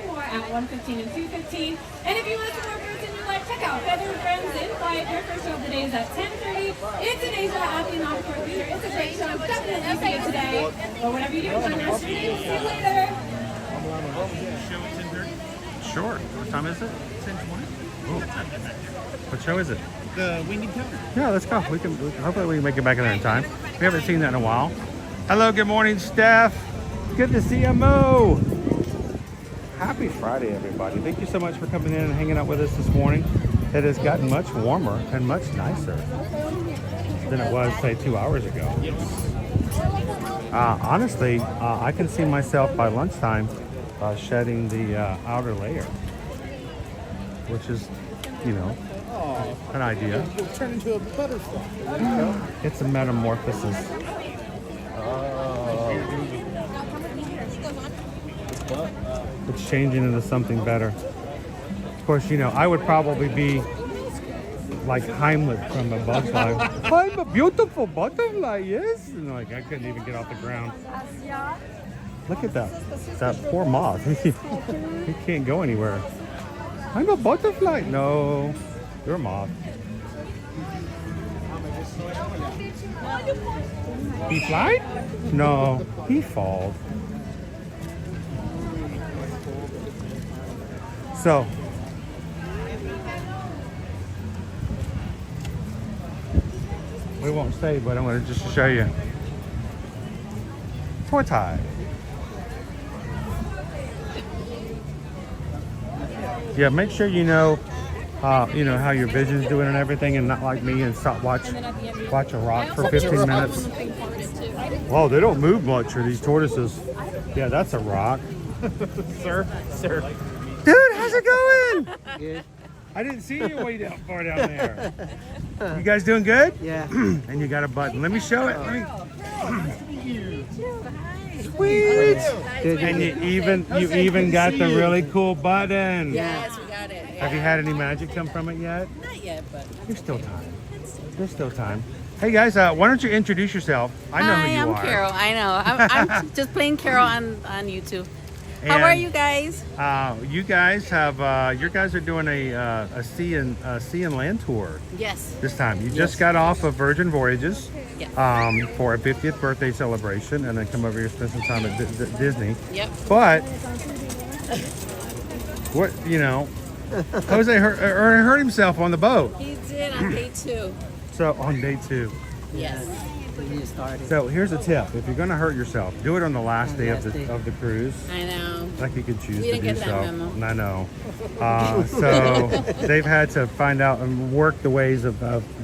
2 more at 1:15 and 2:15. And if you want some more birds in your life, check out Feathered Friends in Flight. Their first show of the day is at 10:30. It's in Asia at the Davenport Theater. It's a great show. Definitely see it today. But whatever you do, enjoy the rest of your day. See you later. Show at 10:30. Sure. What time is it? 10:20. What show is it? The Winged Cover. Yeah, let's go. Hopefully we can make it back in there in time. We haven't seen that in a while. Hello, good morning, Steph. Good to see you, Mo. Happy Friday, everybody. Thank you so much for coming in and hanging out with us this morning. It has gotten much warmer and much nicer than it was, say, 2 hours ago. Honestly, I can see myself by lunchtime shedding the outer layer, which is, you know, an idea. You'll turn into a butterfly. It's a metamorphosis. It's changing into something better. Of course, you know, I would probably be like Heimlich from A Bug's Life. I'm a beautiful butterfly, yes. And like, I couldn't even get off the ground. Look at that poor moth. He can't go anywhere. I'm a butterfly. No, you're a moth. He flied? No, he falled. So, we won't stay, but I'm going to just show you. Toy tie. Yeah, make sure you know how your vision's doing and everything, and not like me and stop watch a rock for 15 minutes. Well, they don't move much, are these tortoises. Yeah, that's a rock. Sir. Dude, how's it going? Good. I didn't see you way down far down there. You guys doing good? Yeah. And you got a button. Let me show it. Sweet. And you even got the really cool button. Yes, we got it. Have you had any magic come from it yet? Not yet, but There's still time. There's still time. Hey guys, why don't you introduce yourself? I know who you are. I'm Carol. I know. I'm just playing Carol on YouTube. How are you guys? You guys have you guys are doing a sea and land tour. Yes. This time, you just got off of Virgin Voyages. Yes. For a 50th birthday celebration, and then come over here and spend some time at Disney. Yep. But what Jose hurt himself on the boat. He did on day 2. So on day 2. Yes. So here's a tip: if you're going to hurt yourself, do it on the last day of the cruise. I know. Like you could choose We to didn't do get so. that memo. I know. So they've had to find out and work the ways of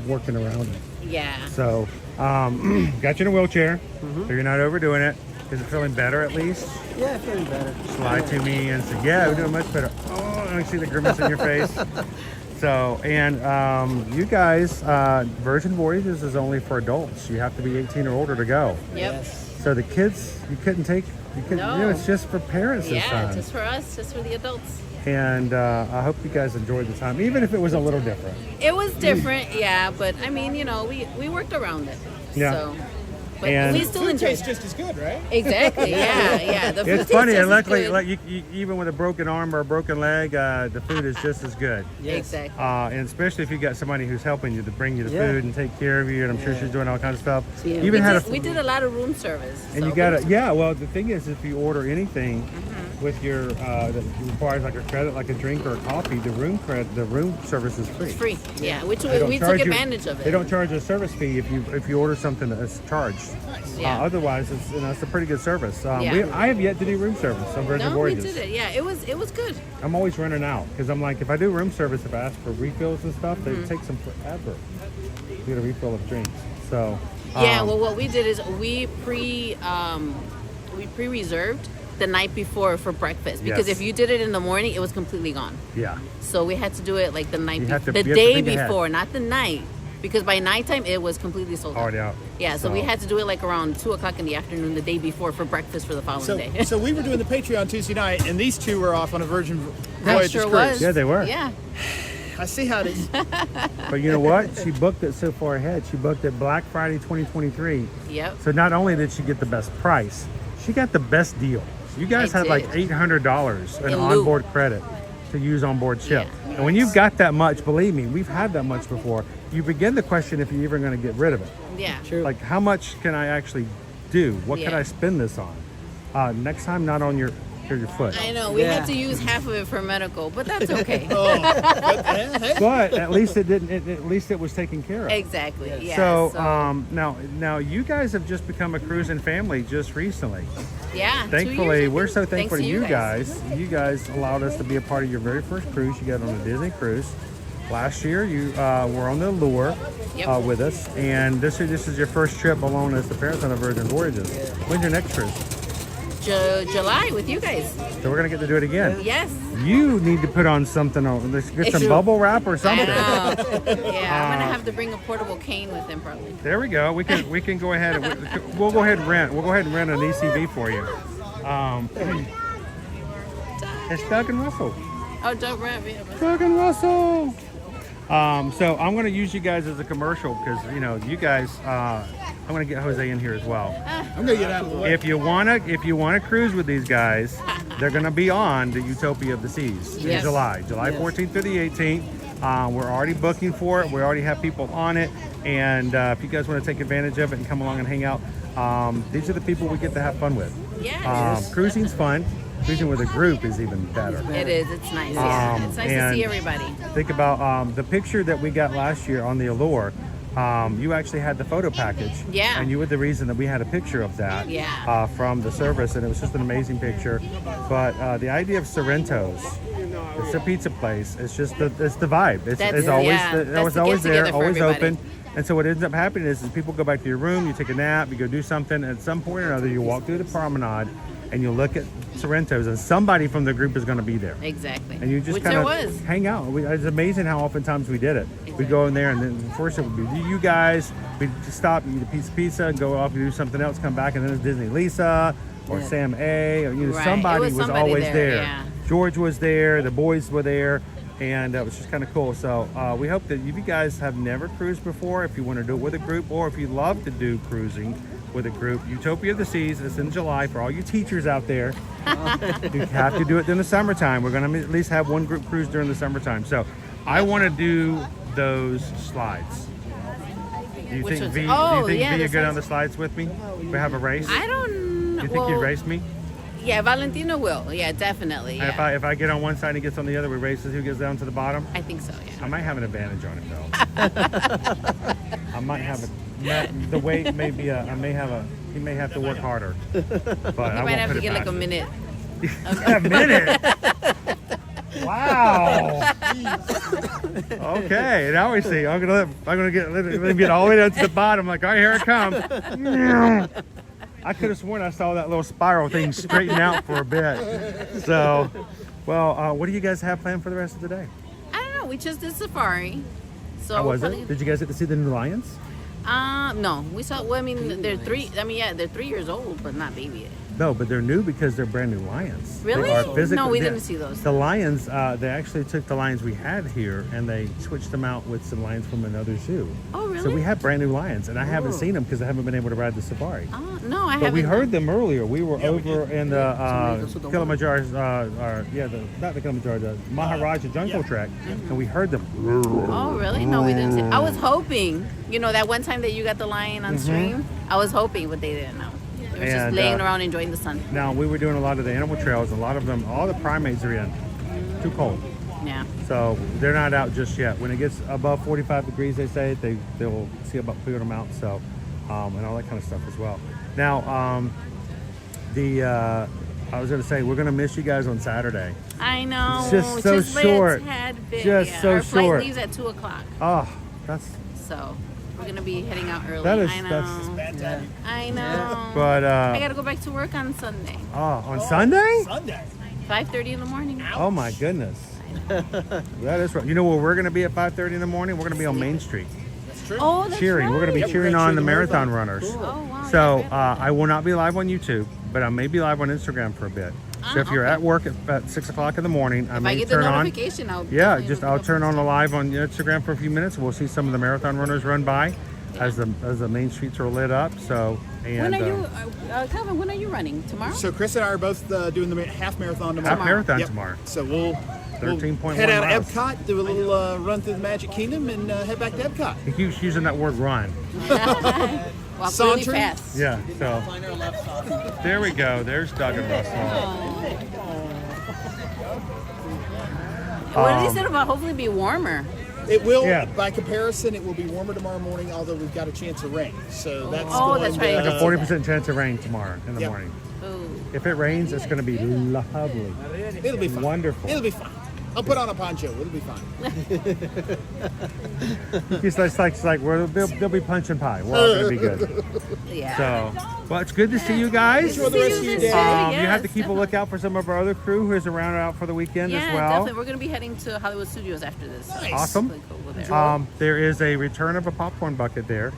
working around it. Yeah. So got you in a wheelchair, so you're not overdoing it. Is it feeling better at least? Yeah, feeling better. Slide to me and say, yeah, we're doing much better. Oh, I see the grimace in your face. So, and you guys, Virgin Voyages is only for adults. You have to be 18 or older to go. Yep. So the kids, you couldn't, No. it's just for parents this time. Yeah, just for us, just for the adults. And I hope you guys enjoyed the time, even if it was a little different. It was different, yeah, but I mean, we worked around it. Yeah. So, but And we still Food enjoy tastes just as good, right? Exactly, yeah. The food It's funny, tastes and just as luckily, good. like you, even with a broken arm or a broken leg, the food is just as good. Exactly. And especially if you got somebody who's helping you to bring you the Yeah. food and take care of you, and I'm sure she's doing all kinds of stuff. Yeah, Even we did a lot of room service. and so you got to, yeah. Well, the thing is, if you order anything with your that requires like a credit, like a drink or a coffee, the room service is free. It's free, yeah. We They don't took charge you- advantage of it. They don't charge a service fee if you order something that's charged. Yeah. Otherwise, it's a pretty good service. Yeah. I have yet to do room service on Virgin No, we Voyages. did it. Yeah, it was good. I'm always running out because I'm like, if I do room service, if I ask for refills and stuff, they Mhm. take some forever to get a refill of drinks. So Yeah. Well, what we did is we pre-reserved the night before for breakfast because Yes. if you did it in the morning, it was completely gone. yeah. So we had to do it like the night, You have to- the you have to day think ahead. before, not the night, because by nighttime it was completely sold out. Already out. Yeah, so we had to do it like around 2:00 in the afternoon the day before for breakfast for the following So, day. so we were doing the Patreon Tuesday night, and these two were off on a Virgin That Voyages sure cruise. was. Yeah, they were. Yeah. I see how it is. But you know what? She booked it so far ahead. She booked it Black Friday 2023. Yep. So not only did she get the best price, she got the best deal. You guys I had like did. $800 in In lieu. onboard credit to use on board ship. And when you've got that much, believe me, we've had that much before. You begin to question if you're even going to get rid of it. Yeah. Like, how much can I actually do? What can Yeah. I spend this on? Next time, not on your foot. I know we had to use half of it for medical, but that's okay. But at least it didn't. At least it was taken care of. Exactly. Yeah. So, now you guys have just become a cruising family just recently. Yeah. 2 Thankfully, years, I we're think. so Thanks thankful to to you you guys. You guys allowed us to be a part of your very first cruise you got on a Disney cruise. Last year, you were on the Allure with us, and this is your first trip alone as the parents on the Virgin Voyages. When's your next cruise? July with you guys. So we're gonna get to do it again. Yes. You need to put on something. Let's get some bubble wrap or something. I know. Yeah, I'm gonna have to bring a portable cane with him probably. There we go. We can go ahead and we'll go ahead and rent. We'll go ahead and rent an ECV for you. It's Doug and Russell. Oh, Doug Rabbit. Doug and Russell. So I'm gonna use you guys as a commercial because you guys. I'm gonna get Jose in here as well. I'm gonna get out of the way. If you wanna cruise with these guys, they're gonna be on the Utopia of the Seas in Yes. July 14th through the 18th. We're already booking for it. We already have people on it, and if you guys want to take advantage of it and come along and hang out, these are the people we get to have fun with. Yes. Cruising's fun. Cruising with a group is even better. It is. It's nice. Yeah. It's nice to see everybody. Think about the picture that we got last year on the Allure. You actually had the photo package. Yeah. And you were the reason that we had a picture of that from the service, and it was just an amazing picture. But the idea of Sorrento's, it's a pizza place. It's just the vibe. It's always always there, always open. And so what ends up happening is people go back to your room, you take a nap, you go do something. At some point or another, you walk through the promenade, and you look at Sorrento's, and somebody from the group is going to be there. Exactly. And you just kind of hang out. It's amazing how oftentimes we did it. Exactly. We'd go in there, and then first it would be you guys. We'd just stop, eat a piece of pizza, and go off and do something else, come back, and then it's Disney Lisa or Sam A. Or, somebody was always there. Yeah. George was there. The boys were there. And it was just kind of cool. So we hope that if you guys have never cruised before, if you want to do it with a group, or if you love to do cruising with a group, Utopia of the Seas is in July for all you teachers out there. You have to do it in the summertime. We're going to at least have one group cruise during the summertime. So I want to do those slides. Do you think V are good on the slides with me? We have a race? I don't know. Do you think you'd race me? Yeah, Valentino will. Yeah, definitely. Yeah. If I get on one side and he gets on the other, we races who gets down to the bottom? I think so, yeah. I might have an advantage on him, though. I might have the weight may be he may have to work harder. But I might have to get like a minute. A minute? Wow. Okay, now we see. I'm gonna let him get all the way down to the bottom. Like, all right, here it comes. I could have sworn I saw that little spiral thing straighten out for a bit. So, well, what do you guys have planned for the rest of the day? I don't know. We just did safari. So How was it? Did you guys get to see the new lions? No. We saw. Well, I mean, they're 3. I mean, yeah, they're 3 years old, but not baby yet. No, but they're new because they're brand new lions. Really? They are physical. No, we didn't see those. The lions, they actually took the lions we had here and they switched them out with some lions from another zoo. Oh, really? So we have brand new lions, and I haven't seen them because I haven't been able to ride the safari. Oh, no, I haven't. But we heard them earlier. We were over in the Kilimanjaro's, not the Kilimanjaro, the Maharajah Jungle Trek, and we heard them. Oh, really? No, we didn't see. I was hoping, that one time that you got the lion on stream, I was hoping, but they didn't know. They were just laying around enjoying the sun. Now, we were doing a lot of the animal trails. A lot of them, all the primates are in. Too cold. Yeah. So they're not out just yet. When it gets above 45 degrees, they say, they'll see about clearing them out. So, and all that kind of stuff as well. Now, I was going to say, we're going to miss you guys on Saturday. I know. It's just so short. Our flight leaves at 2 o'clock. Oh, that's... So... We're gonna be heading out early. I know. I know. But I gotta go back to work on Sunday. Oh, on Sunday? 5:30 in the morning. Oh my goodness. That is right. You know where we're gonna be at 5:30 in the morning? We're gonna be on Main Street. That's true. Oh, that's cheering. Right. We're gonna be cheering on the marathon runners. Cool. Oh, wow. So I will not be live on YouTube, but I may be live on Instagram for a bit. So if you're at work at 6 o'clock in the morning, I may turn on. I'll turn on the live on Instagram for a few minutes. We'll see some of the marathon runners run by. as the main streets are lit up. So, and when are you, Calvin? When are you running? Tomorrow? So Chris and I are both doing the half marathon tomorrow. Half marathon tomorrow. So we'll 13.1 head out miles. of Epcot, do a little run through the Magic Kingdom, and head back to Epcot. He keeps using that word run. Walk really fast. Yeah. So there we go. There's Doug and Russell. What did he say about hopefully be warmer? It will, by comparison, it will be warmer tomorrow morning, although we've got a chance of rain. So that's that's right. Like a 40% chance of rain tomorrow in the morning. Ooh. If it rains, it's going to be lovely. It'll be fine. Wonderful. It'll be fine. I'll put on a poncho. It'll be fine. It's like they'll be punch and pie. We're all going to be good. Yeah. So, well, it's good to see you guys. Enjoy the rest of your day. You have to keep a lookout for some of our other crew who is around out for the weekend as well. Definitely. We're going to be heading to Hollywood Studios after this. So Awesome. really cool there. There is a return of a popcorn bucket there.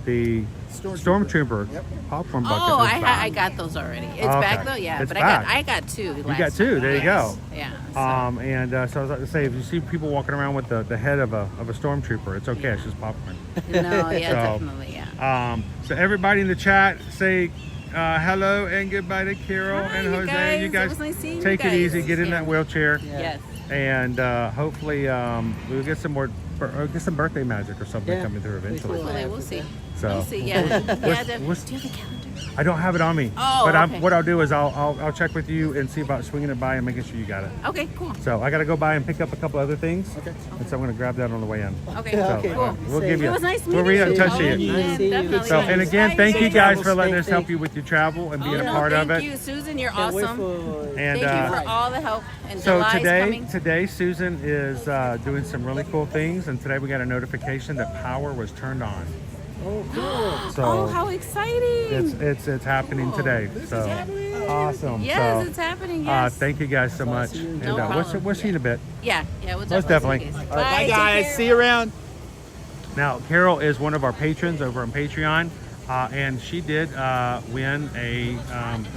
The Stormtrooper popcorn bucket. Oh, is back. I got those already. It's Okay. back though, yeah. It's But back. I got two. You got two. There you go. Yeah. So I was about to say, if you see people walking around with the head of a stormtrooper, it's okay. It's just popcorn. No, yeah, definitely, yeah. So everybody in the chat, say hello and goodbye to Carol and Jose. guys. You guys It was nice seeing you take it guys. easy. Get in that wheelchair. Yes. And hopefully we'll get some more. Get some birthday magic or something coming through eventually. Hopefully, we'll see. So We'll see. Yeah. Do you have the calendar? I don't have it on me. Oh, but okay. what I'll do is I'll check with you and see about swinging it by and making sure you got it. Okay, cool. So I got to go by and pick up a couple other things. Okay. And so I'm going to grab that on the way in. Okay. So, Cool. We'll give you. It was nice We'll meeting you. touch you. Definitely. So and again, thank you guys for letting us help you with your travel and being a part of it. Thank you, Susan. You're awesome. And thank you for all the help. And so July's coming. today Susan is doing some really cool things, and today we got a notification that power was turned on. Oh, cool. So oh, how exciting! It's happening today. So awesome. Yes, so, it's happening. Yes. Thank you guys so much. And No we'll see you in a bit. Yeah, we'll Most definitely. definitely. All right, Bye, guys. See you around. Now, Carol is one of our patrons over on Patreon, and she did win a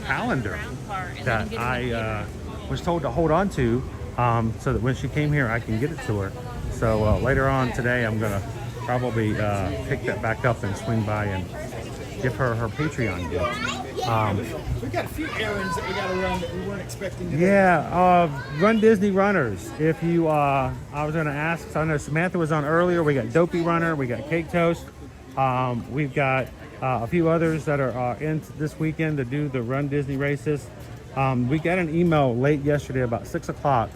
calendar that I was told to hold on to so that when she came here, I can get it to her. So later on today, I'm going to probably pick that back up and swing by and give her Patreon gift. We've got a few errands that we got to run that we weren't expecting today. Yeah, Run Disney runners. If you, I was going to ask, so I know Samantha was on earlier. We got Dopey Runner, we got Cake Toast. We've got a few others that are in this weekend to do the Run Disney races. We got an email late yesterday about 6 o'clock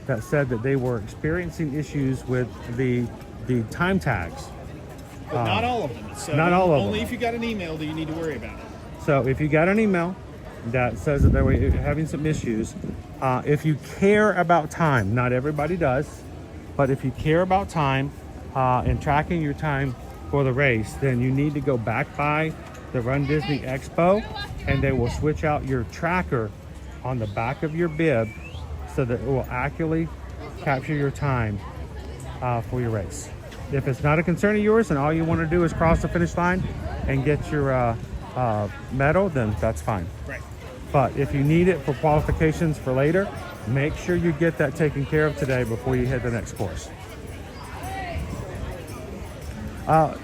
that said that they were experiencing issues with the time tags. But not all of them. So not all of them. Only if you got an email do you need to worry about it. So if you got an email that says that they were having some issues, if you care about time, not everybody does, but if you care about time and tracking your time for the race, then you need to go back by the Run Disney Expo, and they will switch out your tracker on the back of your bib so that it will accurately capture your time for your race. If it's not a concern of yours and all you want to do is cross the finish line and get your medal, then that's fine. Right. But if you need it for qualifications for later, make sure you get that taken care of today before you hit the next course.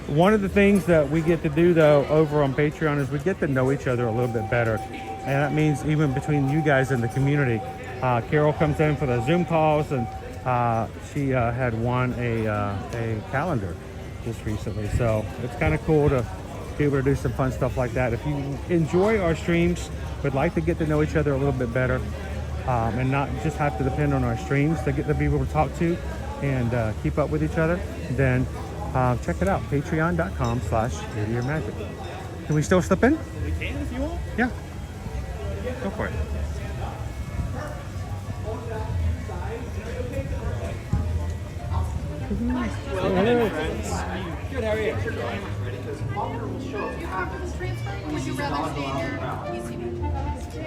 One of the things that we get to do though over on Patreon is we get to know each other a little bit better, and that means even between you guys and the community. Carol comes in for the Zoom calls, and she had won a calendar just recently, so it's kind of cool to be able to do some fun stuff like that. If you enjoy our streams, would like to get to know each other a little bit better, and not just have to depend on our streams to get to be able to talk to and keep up with each other, then check it out, patreon.com/yearmagic. Can we still slip in? We can if you want. Yeah. Go for it. Hello, friends. Good, how are you? Would you rather stay here?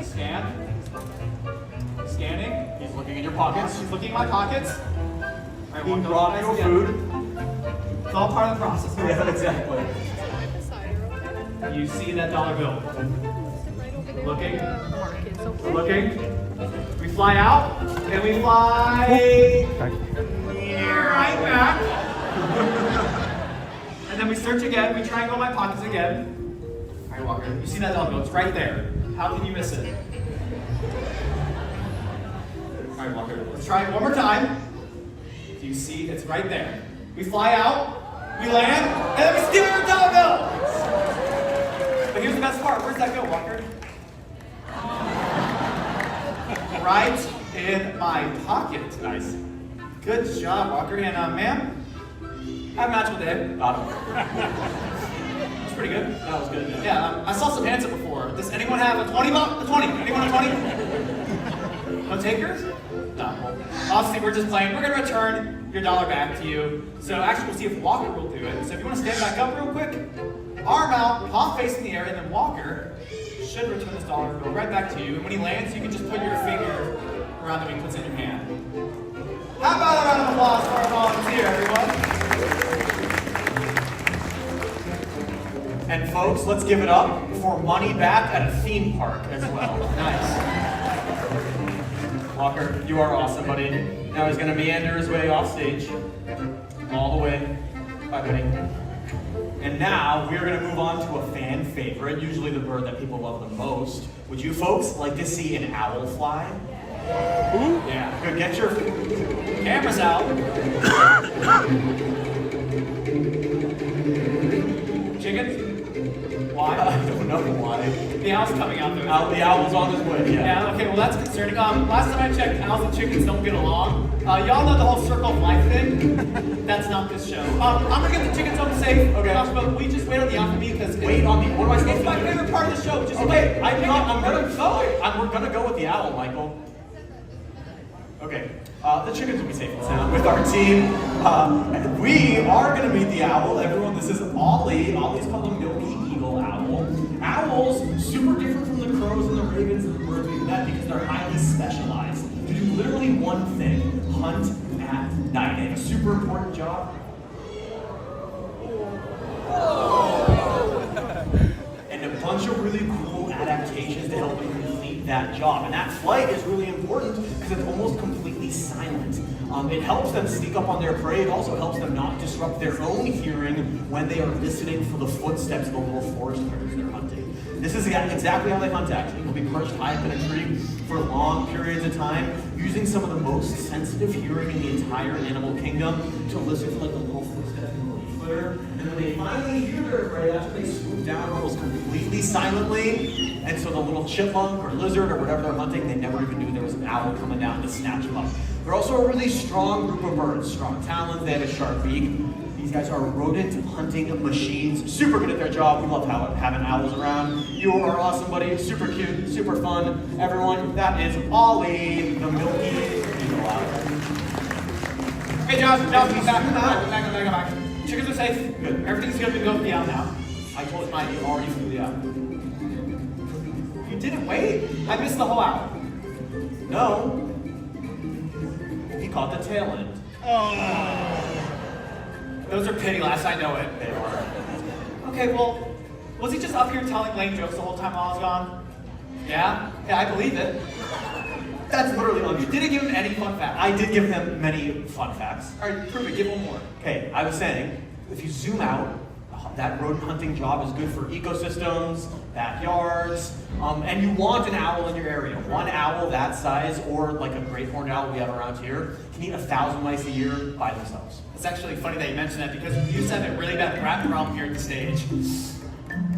Scan. Scanning. He's looking in your pockets. She's looking in my pockets. He brought your food. It's all part of the process. Yeah, exactly. You see that dollar bill. Looking. We're looking. We fly out, and we fly right back. And then then we search again. We try and go in my pockets again. All right, Walker, you see that dog? It's right there. How can you miss it? All right, Walker, let's try it one more time. Do you see? It's right there. We fly out, we land, and then we steal your doggo! But here's the best part. Where's that go, Walker? Right in my pocket. Nice. Good job, Walker. And ma'am, have a magical day. Got him. That's pretty good. That was good. Yeah, I saw some hands up before. Does anyone have a 20 buck? A 20? Anyone a 20? No takers? No. Obviously, we're just playing. We're going to return your dollar back to you. So actually, we'll see if Walker will do it. So if you want to stand back up real quick, arm out, palm facing the air, and then Walker should return this dollar bill right back to you. And when he lands, you can just put your finger around the ring, puts in your hand. How about a round of applause for our volunteer, everyone? And folks, let's give it up for money back at a theme park as well. Nice. Walker, you are awesome, buddy. Now he's gonna meander his way off stage. All the way. Bye, buddy. And now we're gonna move on to a fan favorite, usually the bird that people love the most. Would you folks like to see an owl fly? Ooh. Yeah, good. Get your cameras out. Chickens? Why? I don't know why. The owl's coming out though. The owl's on his way, yeah. Okay, well that's concerning. Last time I checked, owls and chickens don't get along. Y'all know the whole circle of life thing? That's not this show. I'm gonna get the chickens home safe. Okay. But we just wait on the after me because wait on me. What am I supposed to do? It's my favorite part of the show. Just okay. We're gonna go with the owl, Michael. Okay. The chickens will be safe and sound with our team. We are gonna meet the owl. Everyone, this is Ollie. Ollie's called a milky eagle owl. Owls, super different from the crows and the ravens and the birds we've met because they're highly specialized. They do literally one thing, hunt at night. They have a super important job. And a bunch of really cool adaptations to help them complete that job. And that flight is really important because it's almost completely silent. It helps them sneak up on their prey. It also helps them not disrupt their own hearing when they are listening for the footsteps of the little forest critters they're hunting. This is exactly how they hunt, actually. They'll be perched high up in a tree for long periods of time, using some of the most sensitive hearing in the entire animal kingdom to listen for like the little footsteps in the leaf litter. And when they finally hear their prey, that's when they swoop down almost completely silently. And so the little chipmunk or lizard or whatever they're hunting, they never even knew there was an owl coming down to snatch them up. They're also a really strong group of birds. Strong talons, they have a sharp beak. These guys are rodent hunting machines, super good at their job. We love having owls around. You are awesome, buddy. Super cute, super fun. Everyone, that is Ollie, the milky eagle owl. Hey, Josh, come back. Chickens are safe. Good. Everything's good to go with the owl now. I told Mike you already flew the owl. You didn't wait? I missed the whole owl. No. He caught the tail end. Oh. Those are pity laughs, I know it. They are. Okay, well, was he just up here telling lame jokes the whole time while I was gone? Yeah? Yeah, I believe it. That's literally all. You didn't give him any fun facts. I did give him many fun facts. All right, prove it. Give one more. Okay, I was saying, if you zoom out, that rodent hunting job is good for ecosystems, backyards, and you want an owl in your area. One owl that size, or like a great horned owl we have around here, can eat 1,000 mice a year by themselves. It's actually funny that you mentioned that because we used to have a really bad rat problem here at the stage.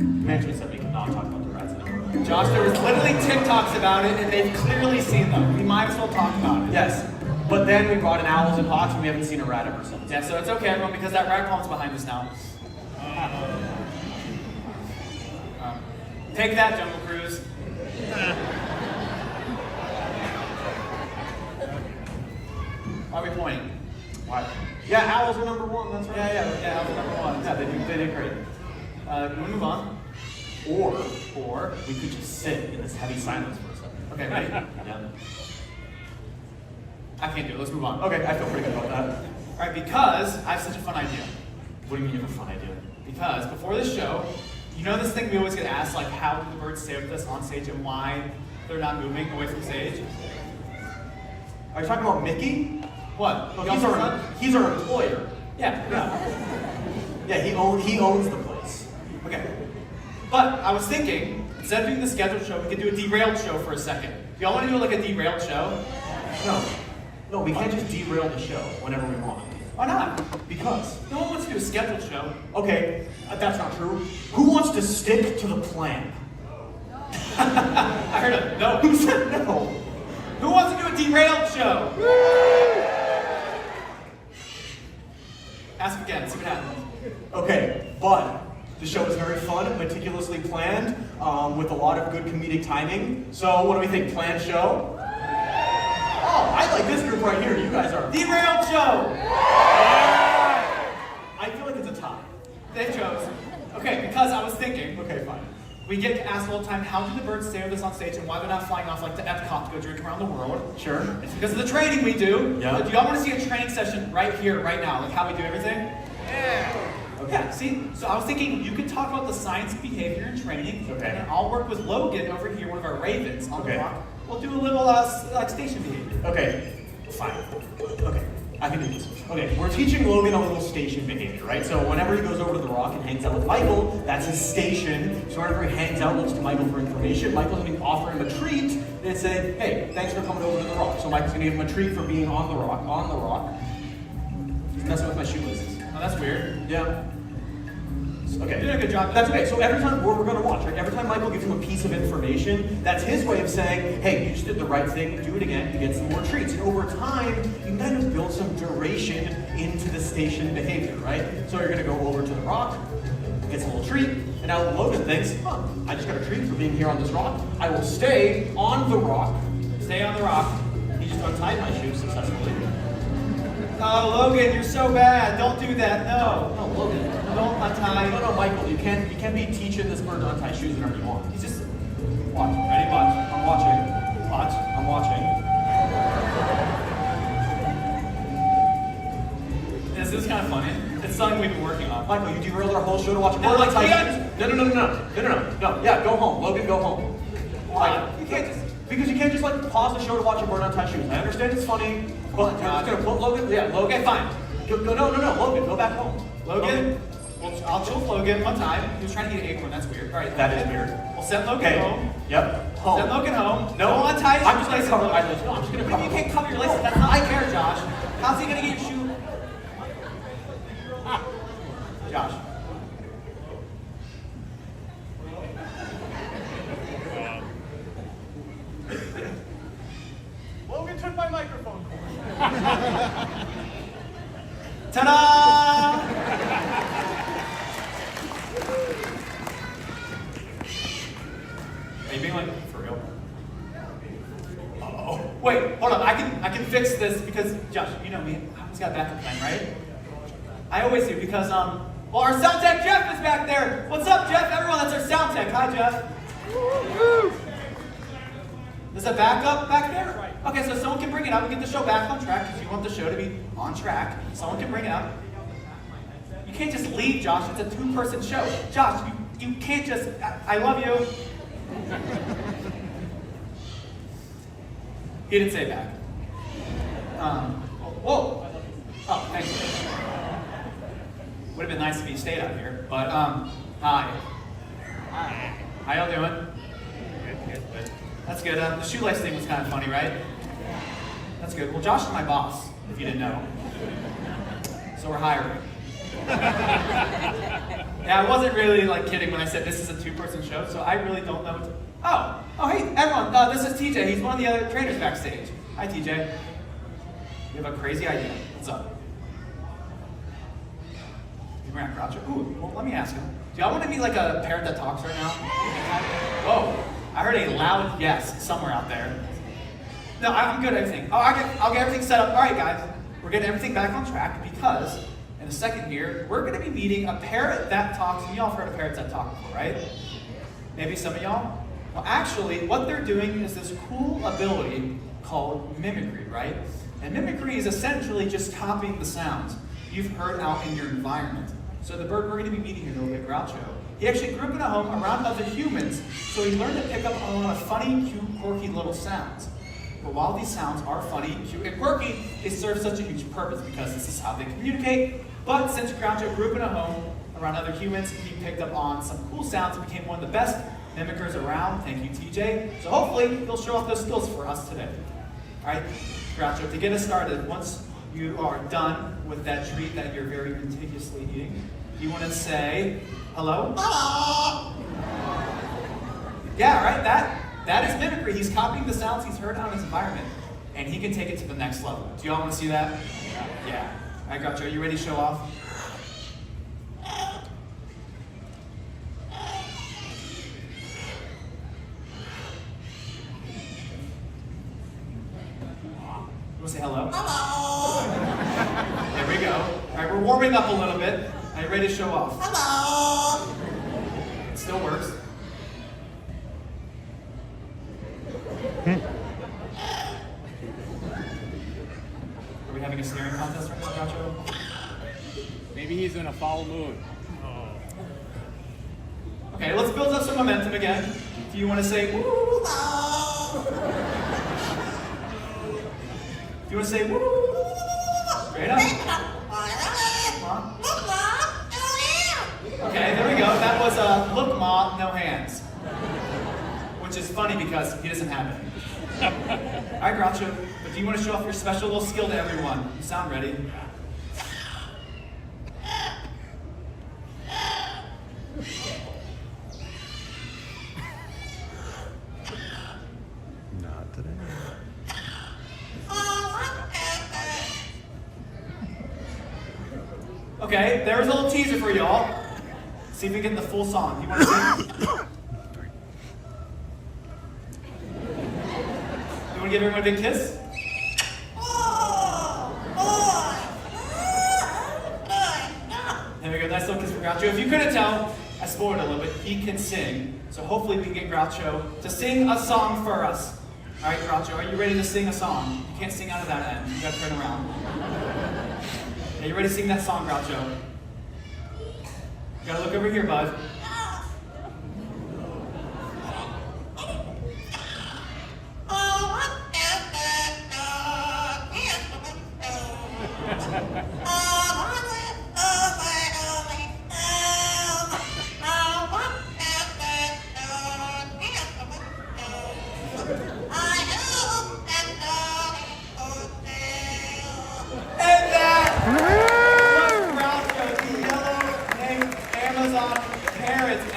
Management said we could not talk about the rats anymore. Josh, there was literally TikToks about it, and they've clearly seen them. We might as well talk about it. Yes, but then we brought in owls and hawks, and we haven't seen a rat ever since. Yeah, so it's okay, everyone, because that rat problem's behind us now. Take that, Jungle Cruise. Why are we pointing? Why? Yeah, owls are number one. That's right. Yeah, owls are number one. Yeah, they did great. Can we move on? Or we could just sit in this heavy silence for a second. Okay, ready? Yeah. I can't do it. Let's move on. Okay, I feel pretty good about that. All right, because I have such a fun idea. What do you mean you have a fun idea? Because before this show, you know this thing we always get asked, like how do the birds stay with us on stage and why they're not moving away from stage? Are you talking about Mickey? What? Oh, he's our employer. Yeah. Yeah, he owns the place. Okay. But I was thinking, instead of doing the scheduled show, we could do a derailed show for a second. Do y'all want to do like a derailed show? No, we can't just derail the show whenever we want. Why not? Because no one wants to do a scheduled show. Okay, that's not true. Who wants to stick to the plan? I heard a no. Who said no? Who wants to do a derailed show? Ask again, see what happens. Okay, but the show is very fun, meticulously planned, with a lot of good comedic timing. So what do we think? Planned show? Oh, I like this group right here. You guys are derailed show. I feel like it's a tie. They chose. Okay, because I was thinking. Okay, fine. We get asked all the time, how do the birds stay with us on stage and why they're not flying off like to Epcot to go drink around the world? Sure. It's because of the training we do. Yeah. Do y'all want to see a training session right here, right now, like how we do everything? Yeah. Okay. Yeah, see, so I was thinking you could talk about the science of behavior and training, okay, and then I'll work with Logan over here, one of our ravens on the rock. We'll do a little like station behavior. Okay, fine. Okay, I can do this. Okay, we're teaching Logan a little station behavior, right? So whenever he goes over to the rock and hangs out with Michael, that's his station. So whenever he hangs out, looks to Michael for information, Michael's going to offer him a treat and say, hey, thanks for coming over to the rock. So Michael's going to give him a treat for being on the rock, He's messing with my shoelaces. Oh, that's weird. Yeah. Okay. You're doing a good job. That's okay. So every time we're going to watch, right? Every time Michael gives him a piece of information, that's his way of saying, hey, you just did the right thing, do it again, you get some more treats. And over time, you can kind of build some duration into the station behavior, right? So you're going to go over to the rock, gets a little treat, and now Logan thinks, I just got a treat for being here on this rock. I will stay on the rock. Stay on the rock. He just untied my shoes successfully. Oh, Logan, you're so bad. Don't do that. No, Logan. Don't untie. No, Michael. You can't be teaching this bird to untie shoes whenever you want. He's just watch. Ready? Watch. I'm watching. Watch. I'm watching. This is kind of funny. It's something we've been working on. Michael, you derailed our whole show to watch a bird untie shoes. No. Yeah, go home. Logan, go home. Why? You can't just. Because you can't just like pause the show to watch a bird untie shoes. I understand it's funny, but you're just gonna put Logan. Yeah, Logan. Okay, fine. No. Logan, go back home. Logan. Well, I'll chill with Logan one time. He was trying to eat an acorn. That's weird. All right. That is weird. We'll send Logan home. Yep. Home. Send Logan home. No, untie. I'm just gonna cover my laces. No, I'm just gonna cover. You can't cover your laces. That's not. I care, Josh. How's he gonna get your shoe? Josh. Logan took my microphone cord. Ta-da! Are you being like, for real? Uh-oh. Wait, hold on. I can fix this because, Josh, you know me. I always got a backup plan, right? I always do because, well, our sound tech Jeff is back there. What's up, Jeff? Everyone, that's our sound tech. Hi, Jeff. There's a backup back there? Right. Okay, so someone can bring it up and get the show back on track because you want the show to be on track. Someone can bring it up. You can't just leave, Josh. It's a two-person show. Josh, you can't just... I love you. He didn't say back. Whoa. Oh, thank you. Would have been nice if he stayed out here, but, hi. Hi. How y'all doing? Good. That's good. The shoelace thing was kind of funny, right? That's good. Well, Josh is my boss, if you didn't know. So we're hiring. Yeah, I wasn't really like kidding when I said this is a two-person show, so I really don't know what to... Oh, hey, everyone, this is TJ. He's one of the other trainers backstage. Hi, TJ. You have a crazy idea. What's up? We're at Groucho. Ooh, well, let me ask him. Do y'all want to be like a parrot that talks right now? Whoa. I heard a loud yes somewhere out there. No, I'm good at everything. Oh, I'll get everything set up. All right, guys. We're getting everything back on track because in a second here, we're going to be meeting a parrot that talks. And y'all have heard of parrots that talk before, right? Maybe some of y'all? Well, actually, what they're doing is this cool ability called mimicry, right? And mimicry is essentially just copying the sounds you've heard out in your environment. So the bird we're going to be meeting here, little bit Groucho, he actually grew up in a home around other humans, so he learned to pick up on a lot of funny, cute, quirky little sounds. But while these sounds are funny, cute, and quirky, they serve such a huge purpose because this is how they communicate. But since Groucho grew up in a home around other humans, he picked up on some cool sounds and became one of the best mimickers around. Thank you, TJ. So hopefully, he'll show off those skills for us today. All right, Groucho, to get us started, once you are done with that treat that you're very meticulously eating, you want to say, hello? Hello! Yeah, right, that is mimicry. He's copying the sounds he's heard out of his environment, and he can take it to the next level. Do y'all want to see that? Yeah. All right, Groucho, are you ready to show off? You want to say hello? Hello! There we go. All right, we're warming up a little bit. Are you ready to show off? Hello! It still works. Are we having a staring contest right now, Groucho? Maybe he's in a foul mood. Okay, let's build up some momentum again. Do you want to say, woo? Do you want to say, woo? Straight up. Okay, there we go. That was a look, Ma, no hands. Which is funny because he doesn't have any. All right, Groucho, but do you want to show off your special little skill to everyone? You sound ready. Not today. Okay, there's a little teaser for y'all. See if we get the full song. You want to sing? You want to give everyone a big kiss? There we go, nice little kiss for Groucho. If you couldn't tell, I spoiled it a little bit. He can sing, so hopefully we can get Groucho to sing a song for us. All right, Groucho, are you ready to sing a song? You can't sing out of that end. You gotta turn around. Are you ready to sing that song, Groucho? You gotta look over here, bud.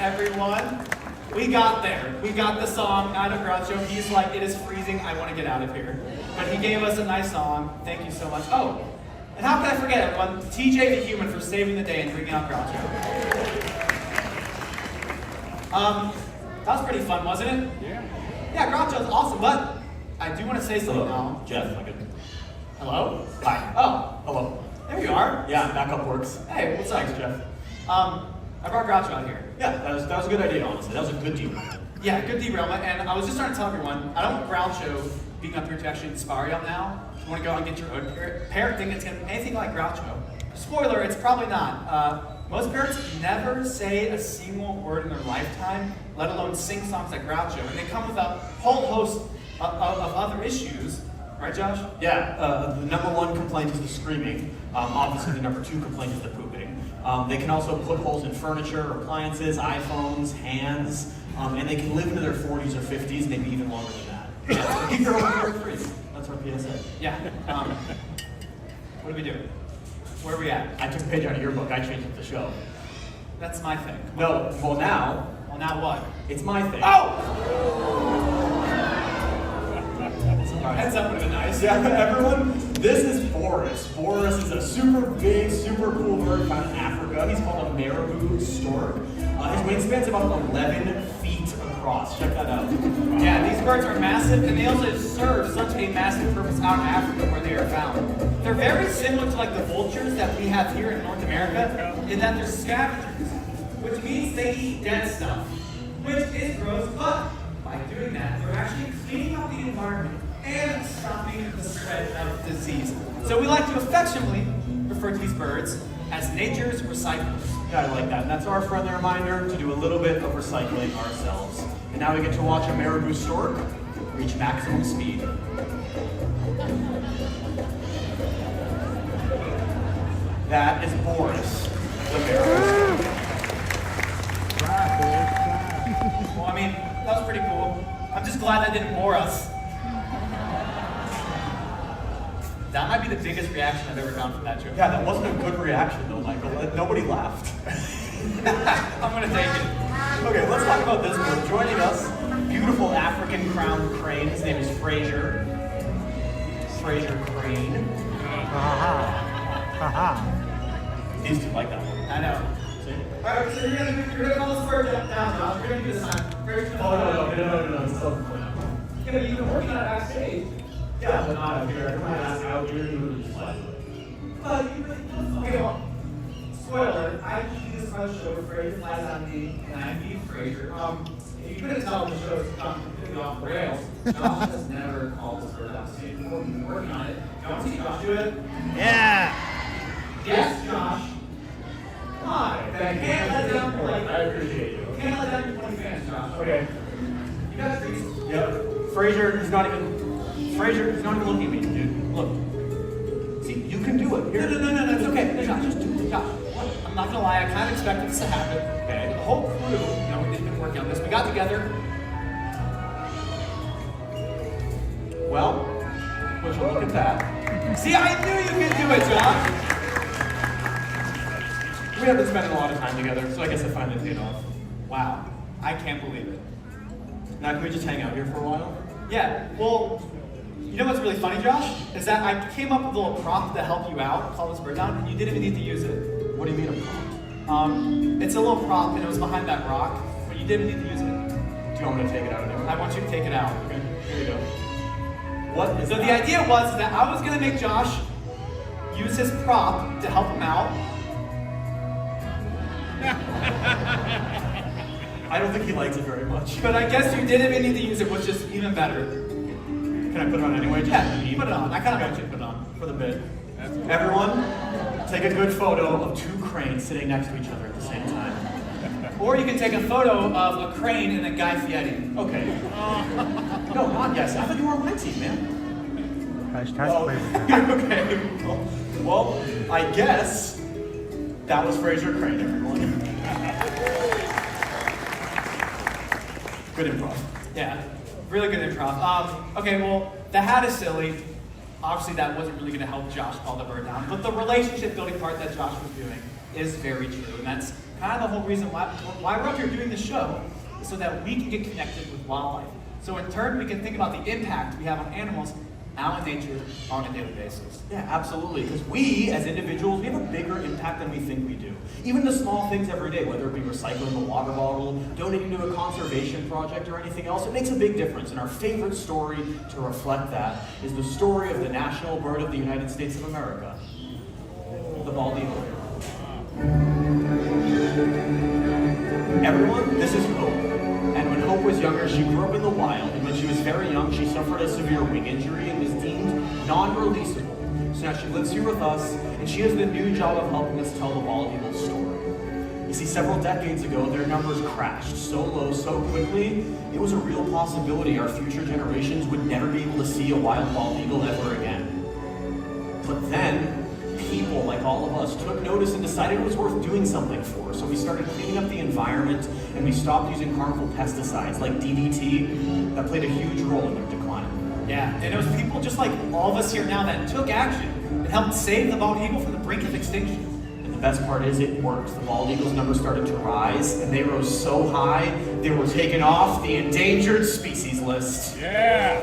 Everyone, we got there. We got the song out of Groucho. He's like, it is freezing. I want to get out of here. But he gave us a nice song. Thank you so much. Oh, and how can I forget everyone? TJ the Human for saving the day and bringing out Groucho. That was pretty fun, wasn't it? Yeah. Yeah, Groucho's awesome. But I do want to say something now. Jeff, Hello? Hi. Oh, Hello. there you are. Yeah, backup works. Hey, what's up? Thanks, Jeff. I brought Groucho out here. Yeah, that was a good idea, honestly. That was a good deal. Yeah, good derailment. And I was just trying to tell everyone, I don't want Groucho being up here to actually inspire y'all now. If you want to go out and get your own parent think it's going to be anything like Groucho. Spoiler, it's probably not. Most parents never say a single word in their lifetime, let alone sing songs like Groucho. And they come with a whole host of other issues. Right, Josh? Yeah, the number one complaint is the screaming. Obviously, the number two complaint is the pooping. They can also put holes in furniture, appliances, iPhones, hands, and they can live into their 40s or 50s, maybe even longer than that. Yeah, keep your own work free. That's our PSA. Yeah. What do we do? Where are we at? I took a page out of your book. I changed up the show. That's my thing. No, well now. Well, now what? It's my thing. Oh! Heads up would have been nice. Yeah, everyone, this is Boris. Boris is a super big, super cool bird found in Africa. He's called a marabou stork. His wingspan's about 11 feet across. Check that out. Yeah, these birds are massive, and they also serve such a massive purpose out in Africa where they are found. They're very similar to like the vultures that we have here in North America, in that they're scavengers, which means they eat dead stuff, which is gross, but by doing that, they're actually cleaning up the environment and stopping the spread of disease. So we like to affectionately refer to these birds as nature's recyclers. Yeah, I like that. And that's our friendly reminder to do a little bit of recycling ourselves. And now we get to watch a marabou stork reach maximum speed. That is Boris, the bear. Well, I mean, that was pretty cool. I'm just glad that didn't bore us. That might be the biggest reaction I've ever gotten from that joke. Yeah, that wasn't a good reaction though, Michael. Nobody laughed. I'm gonna take it. Okay, let's talk about this one. Joining us, beautiful African crowned crane. His name is Fraser. Fraser Crane. These two like that one. I know. Alright, so you're gonna call this bird down, Josh. We're gonna do this time. No. It's still Yeah, but you've been working on it backstage. Yeah, but not up here. Come on, out here, you would just like. Okay, well, spoiler, I usually do this on the show where Fraser flies on me, and I beat Fraser. If you couldn't tell, the show is completely off the rails. Josh has never called this bird on stage before. We've been working on it. You want to see Josh do it? Yeah! Yes, Josh. Hi. Can't let down, like, I appreciate you. Can't let down your 20 fans, Josh. Okay. You got trees. Yep. Fraser is not even looking at me, dude. Look. See, you can do it. Here. No, it's okay. Josh, just do it. Josh, I'm not gonna lie, I kind of expected this to happen. Okay. The whole crew, we've been working on this. We got together. Well, would you look at that? See, I knew you could do it, Josh. We have been spending a lot of time together, so I guess I finally paid off. Wow, I can't believe it. Now, can we just hang out here for a while? Yeah, well, you know what's really funny, Josh? Is that I came up with a little prop to help you out, call this bird down, and you didn't even need to use it. What do you mean a prop? It's a little prop, and it was behind that rock, but you didn't need to use it. Do you want me to take it out anyway? I want you to take it out. Okay, here you go. What is So that? the idea was that I was gonna make Josh use his prop to help him out. I don't think he likes it very much. But I guess you didn't even need to use it, which is even better. Can I put it on anyway? Yeah, put it on. I kind of want you to put it on. For the bit. Everyone, take a good photo of two cranes sitting next to each other at the same time. Or you can take a photo of a crane and a Guy Fieri. Okay. No, not yes. I thought you were on my team, man. Okay. Well, I guess that was Fraser Crane, everyone. Good improv. Yeah, really good improv. Okay, well, the hat is silly. Obviously, that wasn't really going to help Josh call the bird down. But the relationship building part that Josh was doing is very true. And that's kind of the whole reason why we're up here doing this show, is so that we can get connected with wildlife. So in turn, we can think about the impact we have on animals out in nature on a daily basis. Yeah, absolutely. Because we, as individuals, we have a bigger impact than we think we do. Even the small things every day, whether it be recycling a water bottle, donating to a conservation project, or anything else, it makes a big difference. And our favorite story to reflect that is the story of the national bird of the United States of America, the bald eagle. Everyone, this is Hope. And when Hope was younger, she grew up in the wild, and when she was very young, she suffered a severe wing injury and was deemed non-releasable. So now she lives here with us, and she has the new job of helping us tell the bald eagle's story. You see, several decades ago, their numbers crashed so low so quickly, it was a real possibility our future generations would never be able to see a wild bald eagle ever again. But then, people like all of us took notice and decided it was worth doing something for. So we started cleaning up the environment, and we stopped using harmful pesticides like DDT that played a huge role in their decline. Yeah, and it was people just like all of us here now that took action and helped save the bald eagle from the brink of extinction. And the best part is it worked. The bald eagle's numbers started to rise, and they rose so high, they were taken off the endangered species list. Yeah!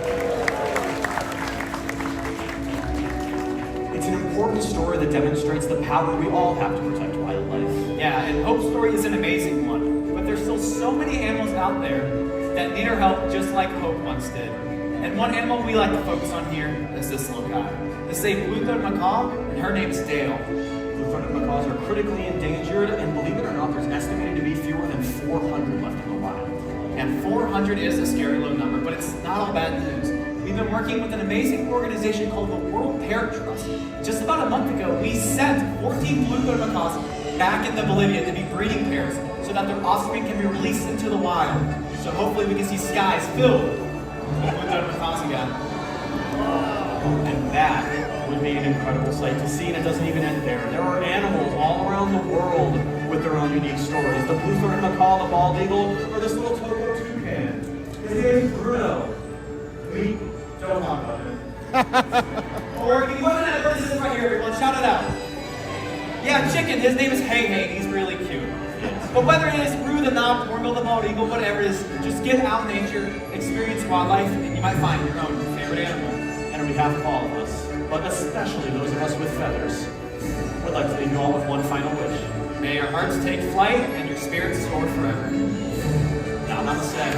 It's an important story that demonstrates the power we all have to protect wildlife. Yeah, and Hope's story is an amazing one, but there's still so many animals out there that need our help just like Hope once did. And one animal we like to focus on here is this little guy. This is a blue-throated macaw, and her name's Dale. Blue-throated macaws are critically endangered, and believe it or not, there's estimated to be fewer than 400 left in the wild. And 400 is a scary low number, but it's not all bad news. We've been working with an amazing organization called the World Parrot Trust. Just about a month ago, we sent 14 blue-throated macaws back into Bolivia to be breeding pairs so that their offspring can be released into the wild. So hopefully we can see skies filled with blue-throated macaws again. And that would be an incredible sight to see, and it doesn't even end there. There are animals all around the world with their own unique stories. The blue-throated macaw, the bald eagle, or this little topo toucan. His name is Bruno. We don't talk about him. Or can you go ahead and put this right here, everyone? Shout it out. Yeah, chicken. His name is Hey Hey. He's really cute. But whether it is Rue the Nocturnal, the bald eagle, whatever it is, just get out in nature, experience wildlife, and you might find your own favorite animal. And on behalf of all of us, but especially those of us with feathers, would like to leave you all with one final wish. May your hearts take flight and your spirits soar forever. Now, namaste.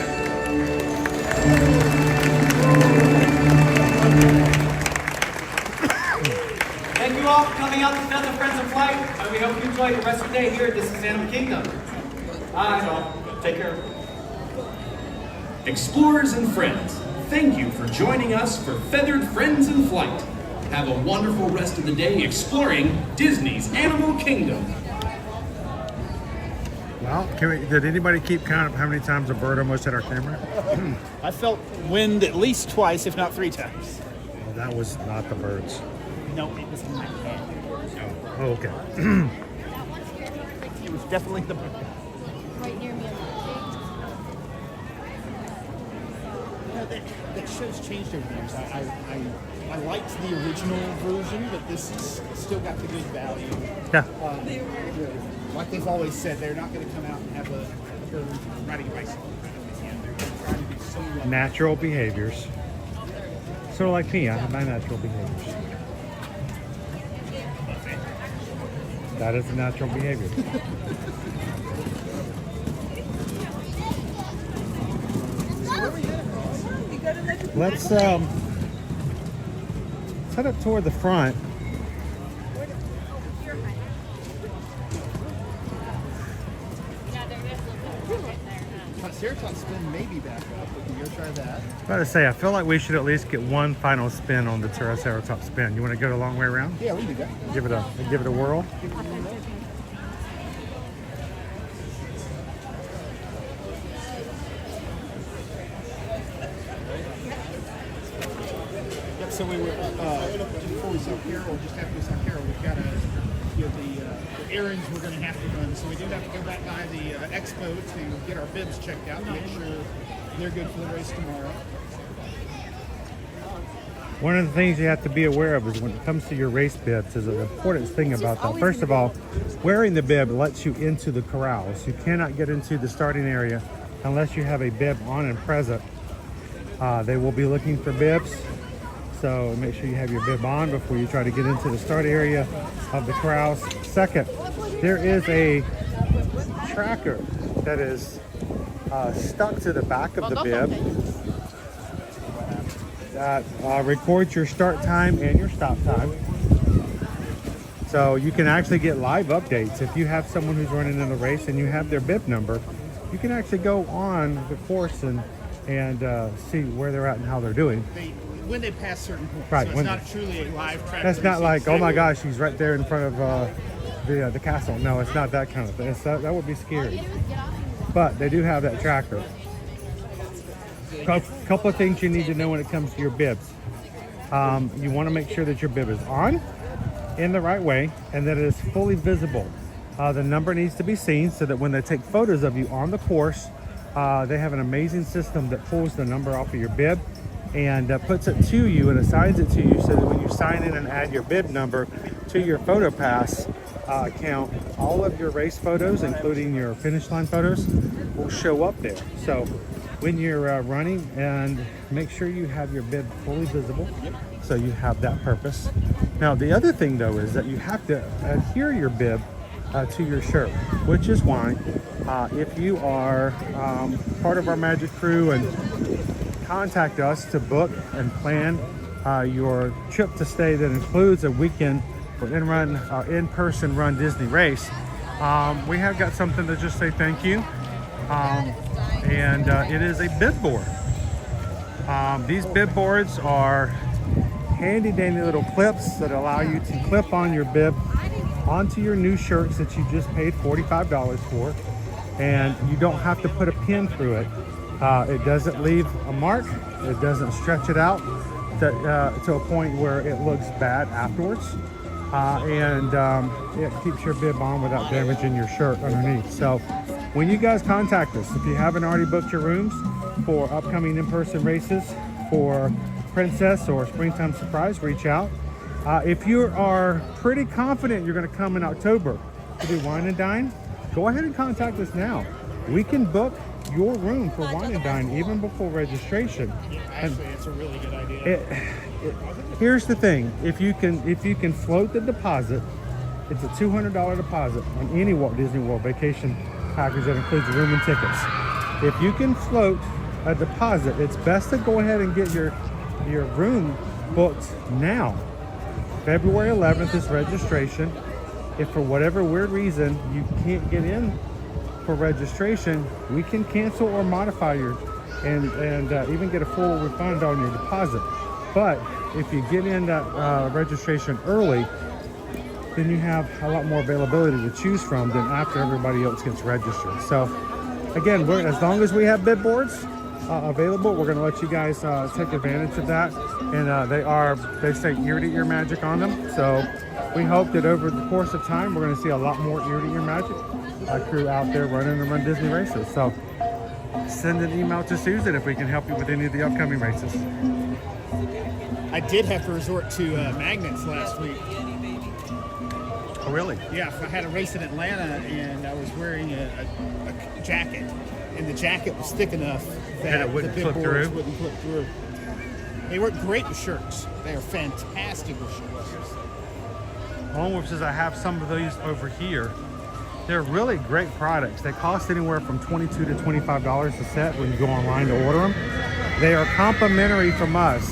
Thank you all for coming out to Feather Friends of Flight, and we hope you enjoy the rest of the day here at This is Animal Kingdom. Bye, y'all. Take care. Explorers and friends, thank you for joining us for Feathered Friends in Flight. Have a wonderful rest of the day exploring Disney's Animal Kingdom. Well, did anybody keep count of how many times a bird almost hit our camera? I felt wind at least twice, if not 3 times. Well, that was not the birds. No, it was in my head. Oh, okay. It was definitely the bird. Right near me. That show's changed over the years. I liked the original version, but this has still got the good value. Yeah. Like they've always said, they're not going to come out and have a bird riding a bicycle. They're going to try to do some Natural behaviors. Sort of like me, I have my natural behaviors. That is a natural behavior. Let's head up toward the front. TriceraTop Spin may be back up, but you go try that. I was about to say, I feel like we should at least get one final spin on the TriceraTop Spin. You want to go the long way around? Yeah, we can do that. Give it a whirl. Yep. So we were just before we saw Carol, just after we saw Carol, we've got the errands we're going to have to run. So we do have to go back by the expo to get our bibs checked out, make sure they're good for the race tomorrow. One of the things you have to be aware of is when it comes to your race bibs is an important thing about that. First of all, wearing the bib lets you into the corrals. You cannot get into the starting area unless you have a bib on and present. They will be looking for bibs, so make sure you have your bib on before you try to get into the start area of the corrals. Second, there is a tracker that is stuck to the back of the bib that records your start time and your stop time. So you can actually get live updates. If you have someone who's running in the race and you have their bib number, you can actually go on the course and see where they're at and how they're doing. When they pass certain points, Right, so it's not truly a live track. That's not like, oh my gosh, he's right there in front of the castle. No, it's not that kind of thing. That would be scary. But they do have that tracker. Couple of things you need to know when it comes to your bibs. You want to make sure that your bib is on in the right way and that it is fully visible. The number needs to be seen so that when they take photos of you on the course, they have an amazing system that pulls the number off of your bib and puts it to you and assigns it to you so that when you sign in and add your bib number to your PhotoPass account, all of your race photos, including your finish line photos, will show up there. So when you're running, and make sure you have your bib fully visible, so you have that purpose. Now the other thing though is that you have to adhere your bib to your shirt, which is why if you are part of our Magic Crew and contact us to book and plan your trip to stay that includes a weekend for in-person RunDisney race, we have got something to just say thank you. And it is a bib board. These bib boards are handy dandy little clips that allow you to clip on your bib onto your new shirts that you just paid $45 for, and you don't have to put a pin through it. It doesn't leave a mark, it doesn't stretch it out. to a point where it looks bad afterwards. It keeps your bib on without damaging your shirt underneath. So when you guys contact us, if you haven't already booked your rooms for upcoming in-person races for Princess or Springtime Surprise, reach out. If you are pretty confident you're going to come in October to do Wine and Dine, go ahead and contact us now. We can book your room for Wine and Dine even before registration. Yeah, actually, it's a really good idea. Here's the thing: if you can float the deposit, it's a $200 deposit on any Walt Disney World vacation package that includes room and tickets. If you can float a deposit, it's best to go ahead and get your room booked now. February 11th is registration. If for whatever weird reason you can't get in for registration, we can cancel or modify your and even get a full refund on your deposit. But if you get in that registration early, then you have a lot more availability to choose from than after everybody else gets registered. So again, as long as we have bid boards available, we're going to let you guys take advantage of that. And they say ear-to-ear magic on them. So we hope that over the course of time, we're going to see a lot more ear-to-ear magic crew out there running the RunDisney races. So send an email to Susan if we can help you with any of the upcoming races. I did have to resort to magnets last week. Oh, really? Yeah, I had a race in Atlanta, and I was wearing a jacket, and the jacket was thick enough that it wouldn't the clip bib through? boards wouldn't clip through. They work great with shirts. They are fantastic with shirts. Longwolf says I have some of these over here. They're really great products. They cost anywhere from $22 to $25 a set when you go online to order them. They are complimentary from us.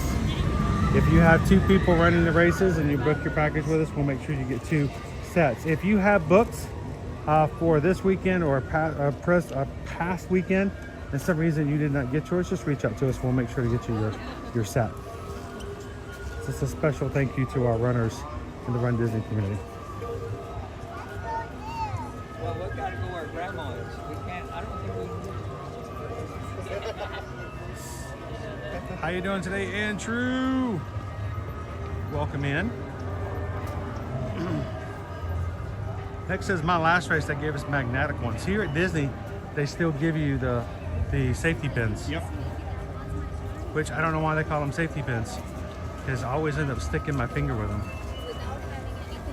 If you have 2 people running the races and you book your package with us, we'll make sure you get 2 sets. If you have books for this weekend or a past weekend, and some reason you did not get yours, just reach out to us. We'll make sure to get you your set. Just a special thank you to our runners in the RunDisney community. Well, we've got to go where Grandma is. We can't, I don't think we can. How you doing today, Andrew? Welcome in. Next says, my last race, they gave us magnetic ones. Here at Disney, they still give you the safety pins. Yep. Which I don't know why they call them safety pins, because I always end up sticking my finger with them.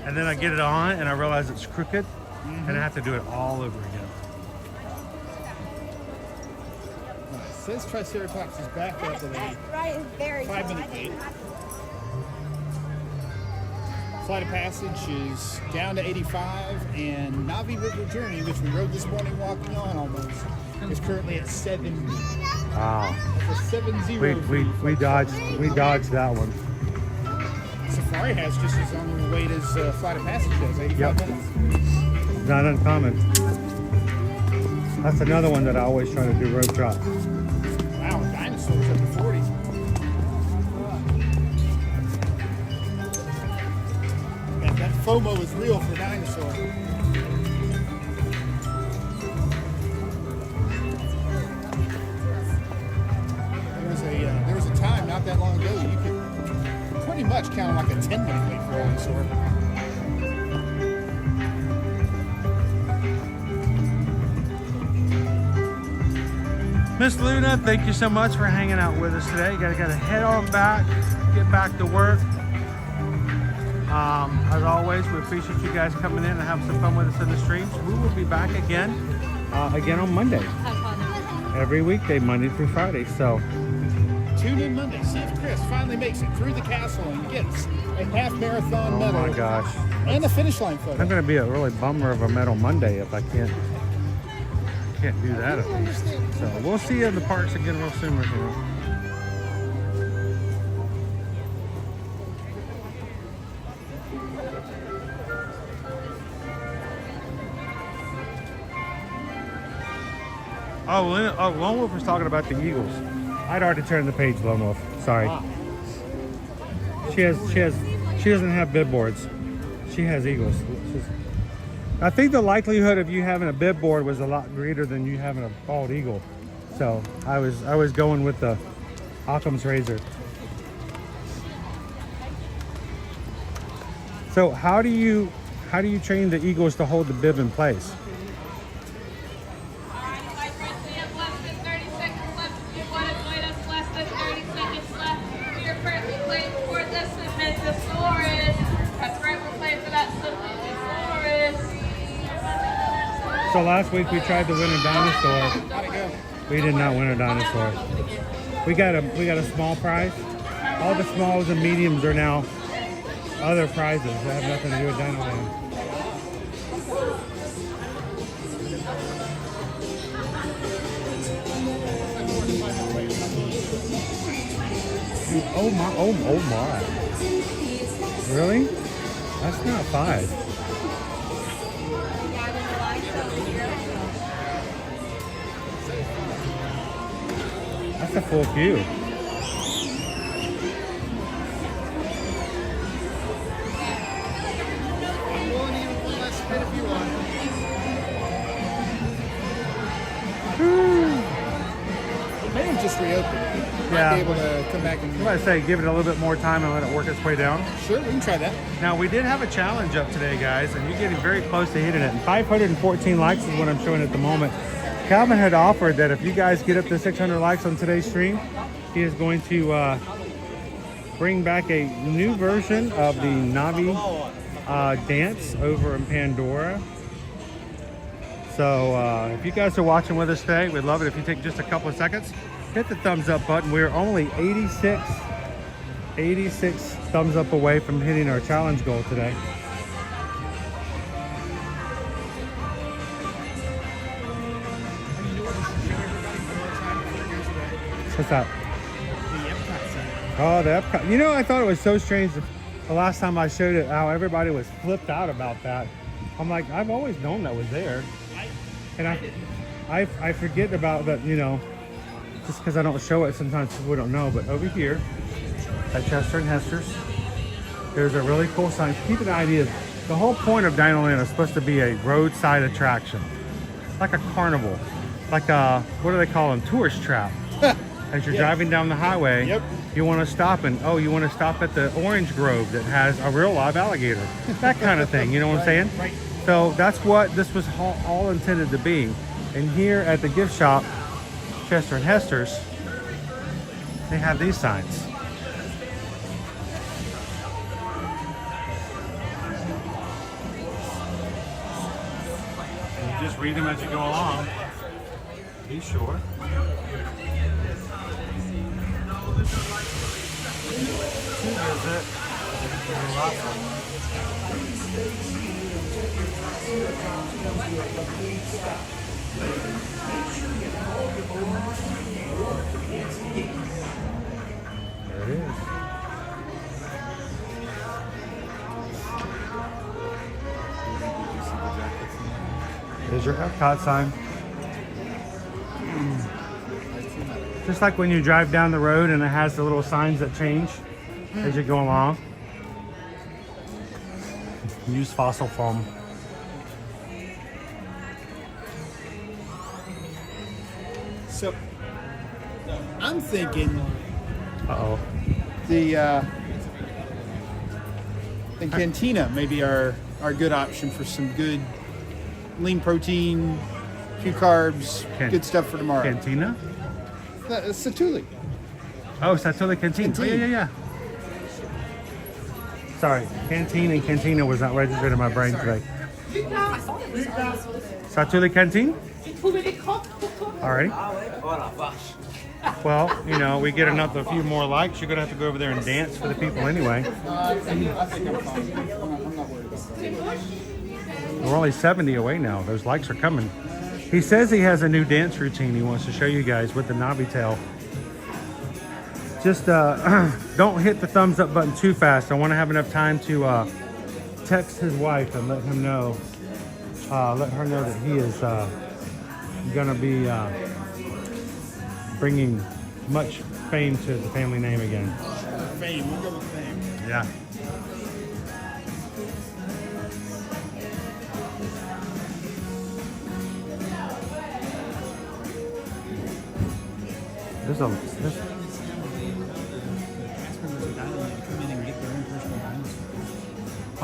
And then I get it on and I realize it's crooked, and I have to do it all over again. It says TriceraTop is back up with a 5-minute wait. Flight of Passage is down to 85, and Navi River Journey, which we rode this morning walking on almost, is currently at 70. Wow. It's a 7-0. We dodged that one. Safari has just as long of a wait as Flight of Passage does, 85 minutes. Not uncommon. That's another one that I always try to do road drop. Wow, dinosaurs up to 40. That FOMO is real for dinosaur. There was a time not that long ago you could pretty much count on like a 10-minute wait for dinosaur. Miss Luna, thank you so much for hanging out with us today. You gotta head on back, get back to work. As always, we appreciate you guys coming in and having some fun with us in the streams. We will be back again on Monday. Every weekday, Monday through Friday. So Tune in Monday. See if Chris finally makes it through the castle and gets a half marathon medal. Oh my gosh. And a finish line photo. I'm gonna be a really bummer of a medal Monday if I can't do that at least. So we'll see you in the parks again real soon. Lone Wolf was talking about the Eagles. I'd already turned the page, Lone Wolf. Sorry. Wow. She doesn't have bib boards. She has Eagles. I think the likelihood of you having a bib board was a lot greater than you having a bald eagle. So I was going with the Occam's razor. So how do you train the eagles to hold the bib in place? So last week we tried to win a dinosaur. How'd it go? We did not win a dinosaur. We got a small prize. All the smalls and mediums are now other prizes that have nothing to do with DinoLand. Oh my. Really? That's not 5. That's a full queue. It may have just reopened. Might be able to come back and... I'm going to say give it a little bit more time and let it work its way down. Sure, we can try that. Now, we did have a challenge up today, guys, and you're getting very close to hitting it. And 514 likes is what I'm showing at the moment. Calvin had offered that if you guys get up to 600 likes on today's stream, he is going to bring back a new version of the Navi dance over in Pandora. So if you guys are watching with us today, we'd love it if you take just a couple of seconds, hit the thumbs up button. We're only 86 thumbs up away from hitting our challenge goal today. What's that? Oh, the Epcot. You know, I thought it was so strange the last time I showed it, how everybody was flipped out about that. I'm like, I've always known that was there. And I forget about that, you know, just because I don't show it, sometimes people don't know. But over here at Chester and Hester's, there's a really cool sign. Keep an idea, the whole point of DinoLand is supposed to be a roadside attraction. Like a carnival. Like a, what do they call them? Tourist trap. As you're driving down the highway, you want to stop and, oh, you want to stop at the orange grove that has a real live alligator. That kind of thing, you know what I'm saying? Right. So that's what this was all intended to be. And here at the gift shop, Chester and Hester's, they have these signs. And you just read them as you go along. Be sure. Visit. There it is. There's your Epcot sign. Just like when you drive down the road and it has the little signs that change as you go along. Use fossil foam. So, I'm thinking... Uh-oh. The cantina may be our good option for some good lean protein, few carbs, good stuff for tomorrow. Cantina? Satuli. Oh, Satuli Canteen. Oh, yeah. Sorry, Canteen and Cantina was not registered in my brain today. Satuli Canteen? Alrighty. Well, you know, we get a few more likes. You're going to have to go over there and dance for the people anyway. I think I'm fine. I'm not worried about it. We're only 70 away now. Those likes are coming. He says he has a new dance routine he wants to show you guys with the knobby tail. Just don't hit the thumbs up button too fast. I want to have enough time to text his wife and let her know that he is going to be bringing much fame to the family name again. Fame, we'll go with fame. Yeah. There's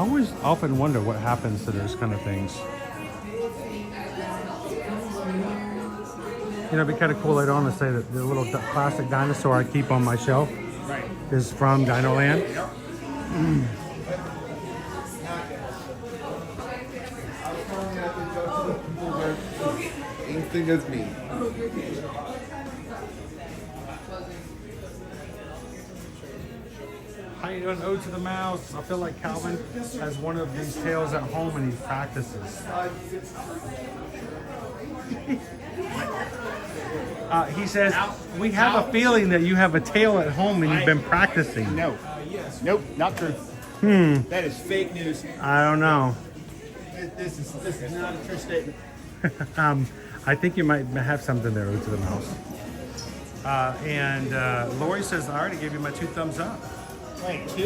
always often wonder what happens to those kind of things. You know, it'd be kind of cool later on to say that the little plastic dinosaur I keep on my shelf is from DinoLand. Same thing as me. How you doing, Ode to the Mouse? I feel like Calvin has one of these tails at home and he practices. He says, we have a feeling that you have a tail at home and you've been practicing. No. Nope, not true. That is fake news. I don't know. This is not a true statement. I think you might have something there, Ode to the Mouse. Lori says, I already gave you my 2 thumbs up. Wait, 2?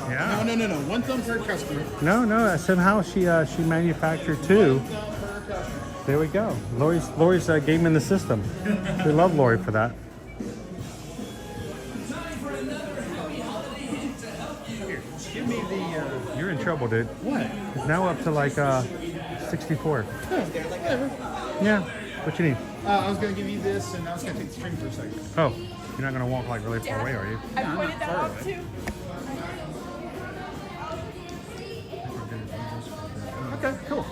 Yeah. No. 1 thumb per customer. No. Somehow she manufactured 2. There we go. Lori's game in the system. We love Lori for that. Here, give me the. You're in trouble, dude. What? It's now up to like 64. Oh, whatever. Yeah. What you need? I was going to give you this, and I was going to take the string for a second. Oh, you're not going to walk like really far away, are you? I pointed that out too. Okay, cool.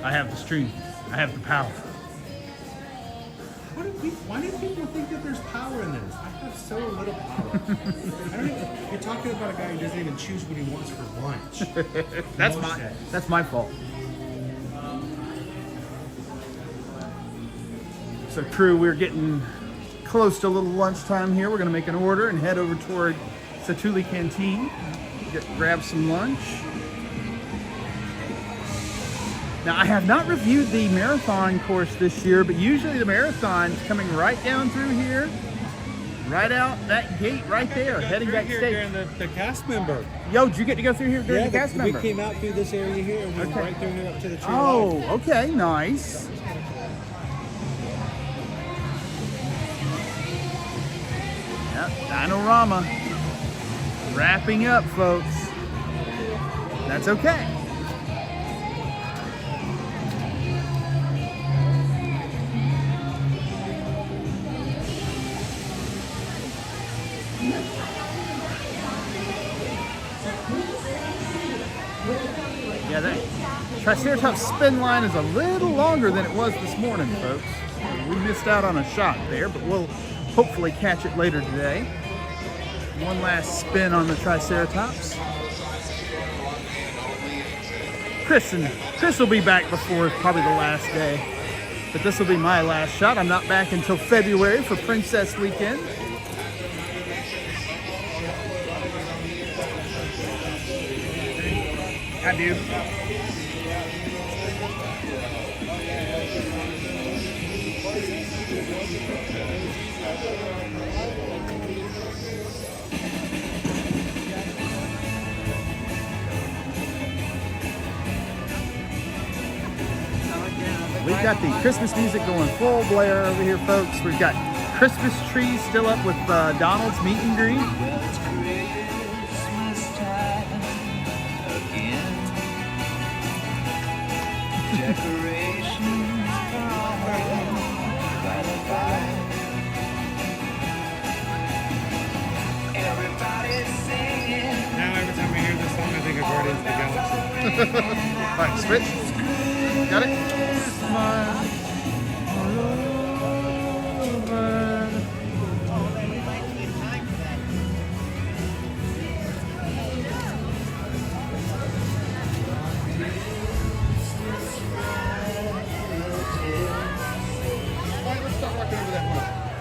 I have the string. I have the power. Why do people think that there's power in this? I have so little power. You're talking about a guy who doesn't even choose what he wants for lunch. That's my fault. So crew, we're getting close to a little lunchtime here. We're going to make an order and head over toward Satuli Canteen. Grab some lunch. Now, I have not reviewed the marathon course this year, but usually the marathon's coming right down through here, right out that gate right there, heading backstage. During the cast member. Yo, did you get to go through here during the cast member? We came out through this area here and we went right through here up to the tree. Oh, okay, nice. Yep, Dinorama. Wrapping up, folks. That's okay. Yeah, that TriceraTop Spin line is a little longer than it was this morning, folks. We missed out on a shot there, but we'll hopefully catch it later today. One last spin on the Triceratops. Chris will be back before probably the last day, but this will be my last shot. I'm not back until February for Princess Weekend. I do. We've got the Christmas music going full blare over here, folks. We've got Christmas trees still up with Donald's meet and greet. Now every time I hear this song, I think of Guardians of the Galaxy. Alright, switch. Got it?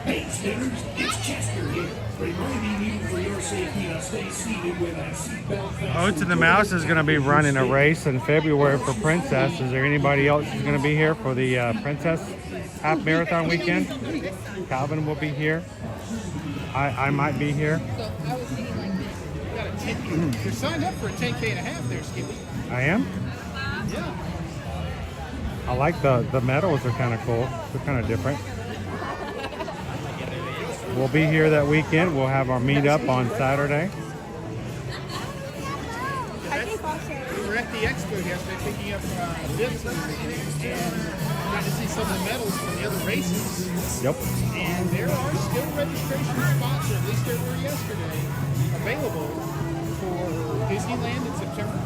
Hey, spinners, it's Chester here, reminding you for your safety to stay seated with that seatbelt. Ode to the Mouse is going to be running a race in February for Princess. Is there anybody else who's going to be here for the Princess Half Marathon weekend? Calvin will be here. I might be here. So I was thinking like this. You got a 10K. You're signed up for a 10K and a half there, Skippy. I am? Yeah. I like the medals are kind of cool. They're kind of different. We'll be here that weekend. We'll have our meetup on Saturday. We were at the expo yesterday picking up bibs and got to see some of the medals from the other races. Yep. And there are still registration spots, or at least there were yesterday, available for Disneyland in September.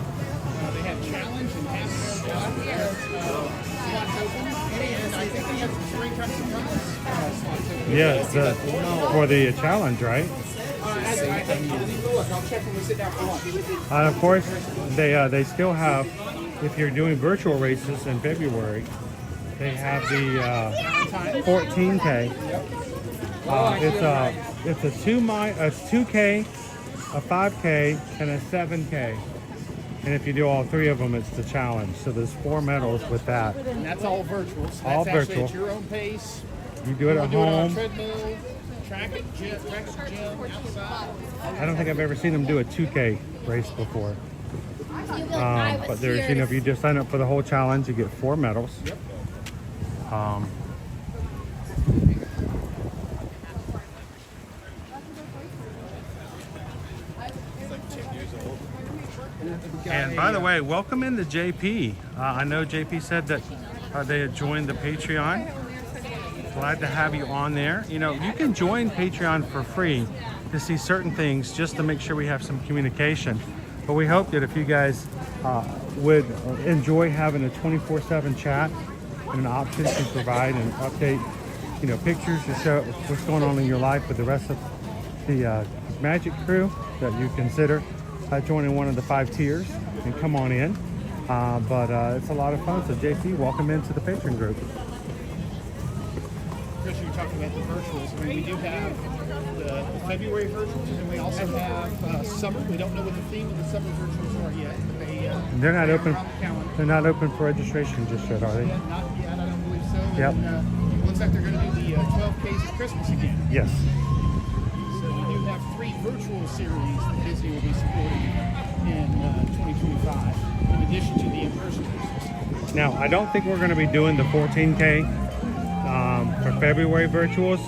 They had Challenge and Half slots open, and I think they have some springtime surprise slots open. Yeah, for the challenge, right? I'll check when we sit down for lunch. Of course, they still have, if you're doing virtual races in February, they have the 14K. It's a 2K, a 5K, and a 7K. And if you do all three of them, it's the challenge. So there's 4 medals with that. And that's all virtual. So all that's virtual. At your own pace. You do it at do it on home. treadmill, track at gym, outside. I don't think I've ever seen them do a 2K race before. But there's, if you just sign up for the whole challenge, you get 4 medals. Yep. And by the way, welcome into JP. I know JP said that they had joined the Patreon. Glad to have you on there. You can join Patreon for free to see certain things just to make sure we have some communication. But we hope that if you guys would enjoy having a 24/7 chat and an option to provide and update, pictures to show what's going on in your life with the rest of the Magic crew, that you consider joining one of the 5 tiers and come on in. But it's a lot of fun. So JP, welcome into the patron group. Chris, you were talking about the virtuals. I mean, we do have the February virtuals, and we also have summer. We don't know what the theme of the summer virtuals are yet, but They're not open. They're not open for registration just yet, are they? Not yet. I don't believe so. Yep. And, it looks like they're going to do the 12 Ks of Christmas again. Yes. So we do have 3 virtual series that Disney will be supporting in 2025, in addition to the in-person virtuals. Now, I don't think we're going to be doing the 14K for February virtuals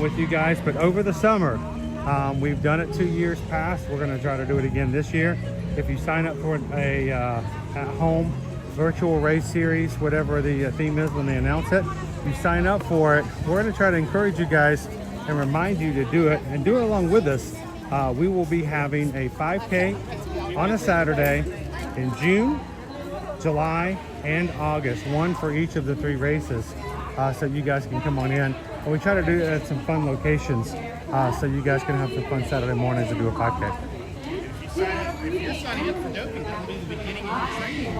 with you guys, but over the summer, we've done it 2 years past. We're going to try to do it again this year. If you sign up for a at-home virtual race series, whatever the theme is when they announce it, you sign up for it. We're going to try to encourage you guys and remind you to do it, and do it along with us. We will be having a 5K on a Saturday in June, July, and August, one for each of the 3 races, so you guys can come on in. And we try to do it at some fun locations, so you guys can have some fun Saturday mornings to do a 5K. If you're signing up for doping, that will be the beginning of the training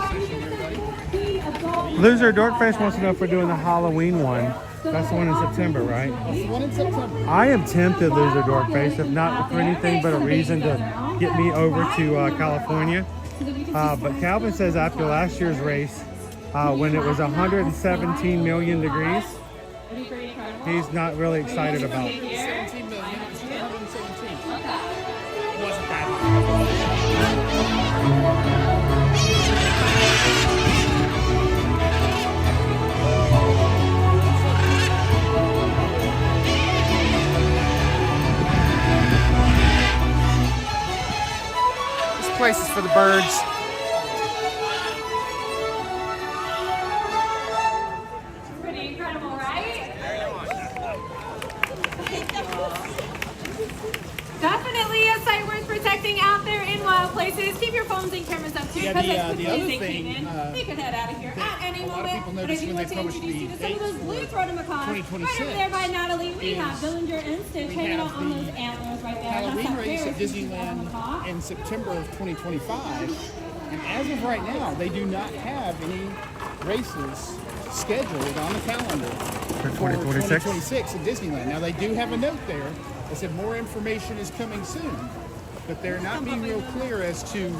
session, everybody. Loser Dorkface wants to know if we're doing the Halloween one. That's the one in September, right? That's the one in September. I am tempted, Loser Dorkface, if not for anything but a reason to get me over to California. But Calvin says after last year's race, when it was 117 million degrees, he's not really excited about it. 17 million. It's 117. Wasn't that? This place is for the birds. Pretty incredible, right? Definitely a site worth protecting out there in wild places. Keep your phones and cameras up too, because as quickly as they came in, they could head out of here at any moment. But I do want to introduce you to some of those blue-throated macaws. Right over there by Natalie, we have Dillinger and Stitch hanging out on those antlers right there. Halloween race at Disneyland in September of 2025. And as of right now, they do not have any races scheduled on the calendar For 2026? 2026 at Disneyland. Now, they do have a note there that said more information is coming soon, but they're not being real clear as to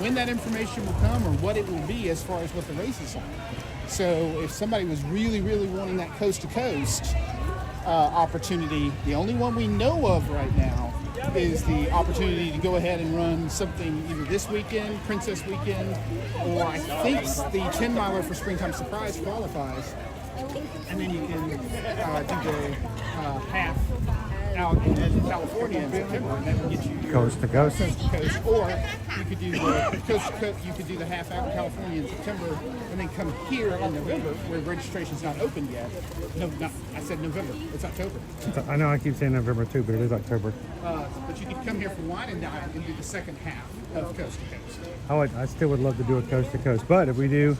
when that information will come or what it will be as far as what the races are. So if somebody was really, really wanting that coast-to-coast opportunity, the only one we know of right now is the opportunity to go ahead and run something either this weekend, Princess Weekend, or I think the 10-miler for Springtime Surprise qualifies. And then you can do the half out in California in September, and that would get you your Coast to coast. Coast to coast. Or you could do the coast to coast. You could do the half out in California in September, and then come here in November, where registration's not open yet. No, I said November. It's October. I know I keep saying November too, but it is October. But you could come here for wine and dine and do the second half of coast to coast. I still would love to do a coast to coast, but if we do,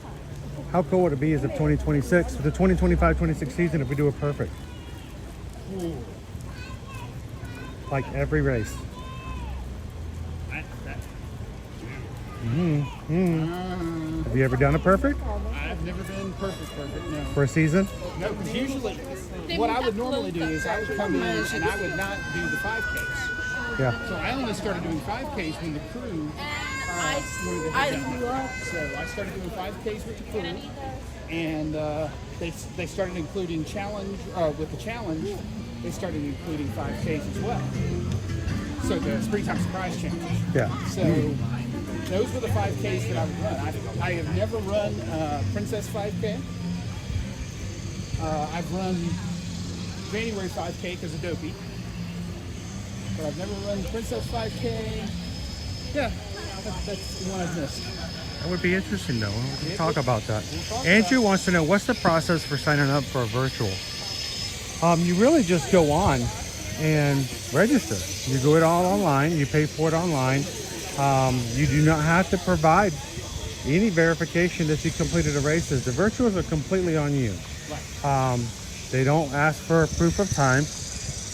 how cool would it be as of 2026, the 2025-26 season, if we do it perfect? Ooh. Like every race. Have you ever done a perfect? I've never been perfect, no. For a season? No, because usually what I would normally do is I would come in and I would not do the 5Ks. Yeah. So I only started doing 5Ks when the crew wanted to head down. So I started doing 5Ks with the crew, and they started including challenge, with the challenge, they started including 5Ks as well. So the Springtime Surprise Challenge. Yeah. So those were the 5Ks that I would run. I have never run Princess 5K. I've run January 5K because of Dopey. But I've never run Princess 5K. Yeah, that's the one I've missed. That would be interesting though. We'll talk about that. Andrew wants to know, what's the process for signing up for a virtual? You really just go on and register. You do it all online. You pay for it online. You do not have to provide any verification that you completed a races. The virtuals are completely on you. They don't ask for a proof of time.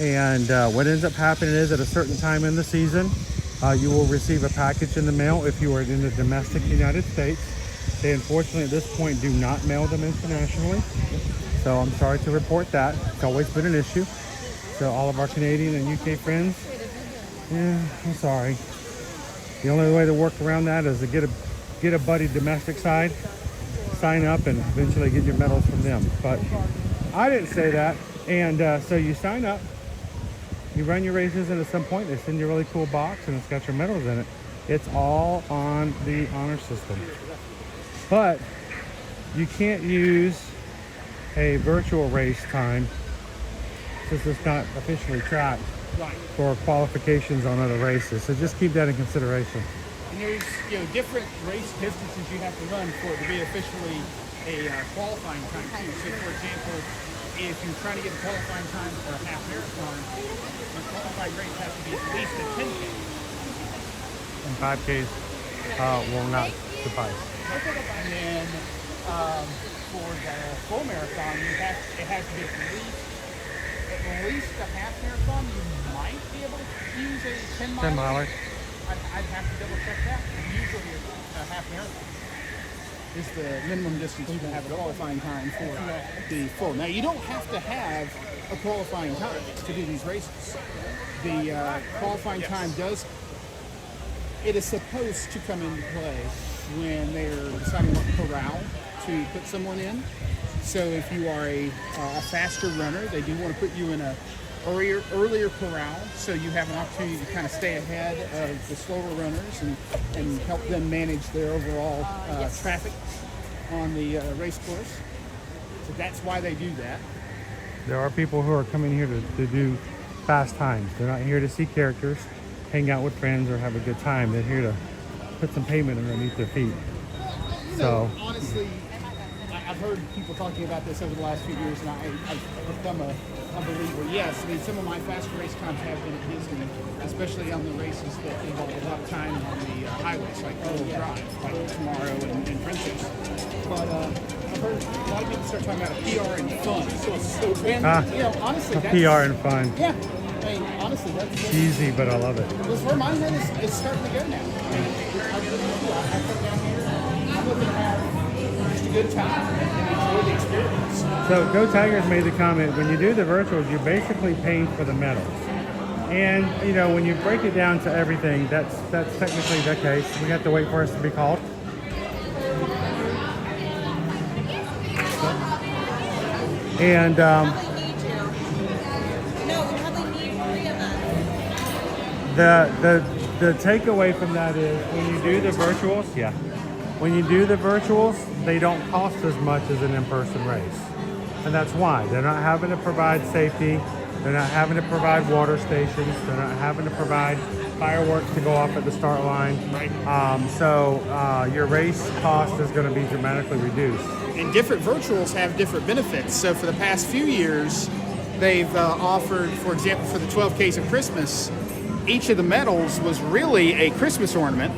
And what ends up happening is at a certain time in the season, you will receive a package in the mail if you are in the domestic United States. They unfortunately at this point do not mail them internationally. So I'm sorry to report that. It's always been an issue. So all of our Canadian and UK friends, yeah, I'm sorry. The only way to work around that is to get a buddy domestic side, sign up, and eventually get your medals from them. But I didn't say that. And so you sign up, you run your races, and at some point they send you a really cool box and it's got your medals in it. It's all on the honor system. But you can't use a virtual race time since it's not officially tracked for qualifications on other races. So just keep that in consideration. And there's different race distances you have to run for it to be officially a qualifying time too. So for example, if you're trying to get a qualifying time for a half marathon, the qualifying race has to be at least a 10K. And 5Ks will not suffice. And then for the full marathon, it has to be at least a half marathon. You might be able to use a 10 miler. 10 miler. I'd have to double check that. Usually a half marathon is the minimum distance you can have a qualifying time for the full. Now you don't have to have a qualifying time to do these races. The qualifying time is supposed to come into play when they're deciding what corral to put someone in. So if you are a faster runner, they do want to put you in a earlier corral, so you have an opportunity to kind of stay ahead of the slower runners and help them manage their overall traffic on the race course. So that's why they do that. There are people who are coming here to do fast times. They're not here to see characters, hang out with friends, or have a good time. They're here to put some pavement underneath their feet. So honestly, I've heard people talking about this over the last few years, and I've become a believer. Yes, I mean, some of my faster race times have been at Disney, especially on the races that involve a lot of time on the highways, like Drive, like Tomorrow and Princess. But I've heard a lot of people start talking about a PR and fun. And honestly, a PR and fun. Yeah, I mean, honestly, that's cheesy, but I love it. Because where my head is starting to go now. I mean, I come down here, I'm looking to have just a good time and enjoy the experience. So Go Tigers made the comment, when you do the virtuals, you're basically paying for the medals. And when you break it down to everything, that's technically the case. We have to wait for us to be called. And the takeaway from that is when you do the virtuals, when you do the virtuals, they don't cost as much as an in-person race. And that's why. They're not having to provide safety. They're not having to provide water stations. They're not having to provide fireworks to go off at the start line. Right. So your race cost is going to be dramatically reduced. And different virtuals have different benefits. So for the past few years, they've offered, for example, for the 12Ks of Christmas, each of the medals was really a Christmas ornament.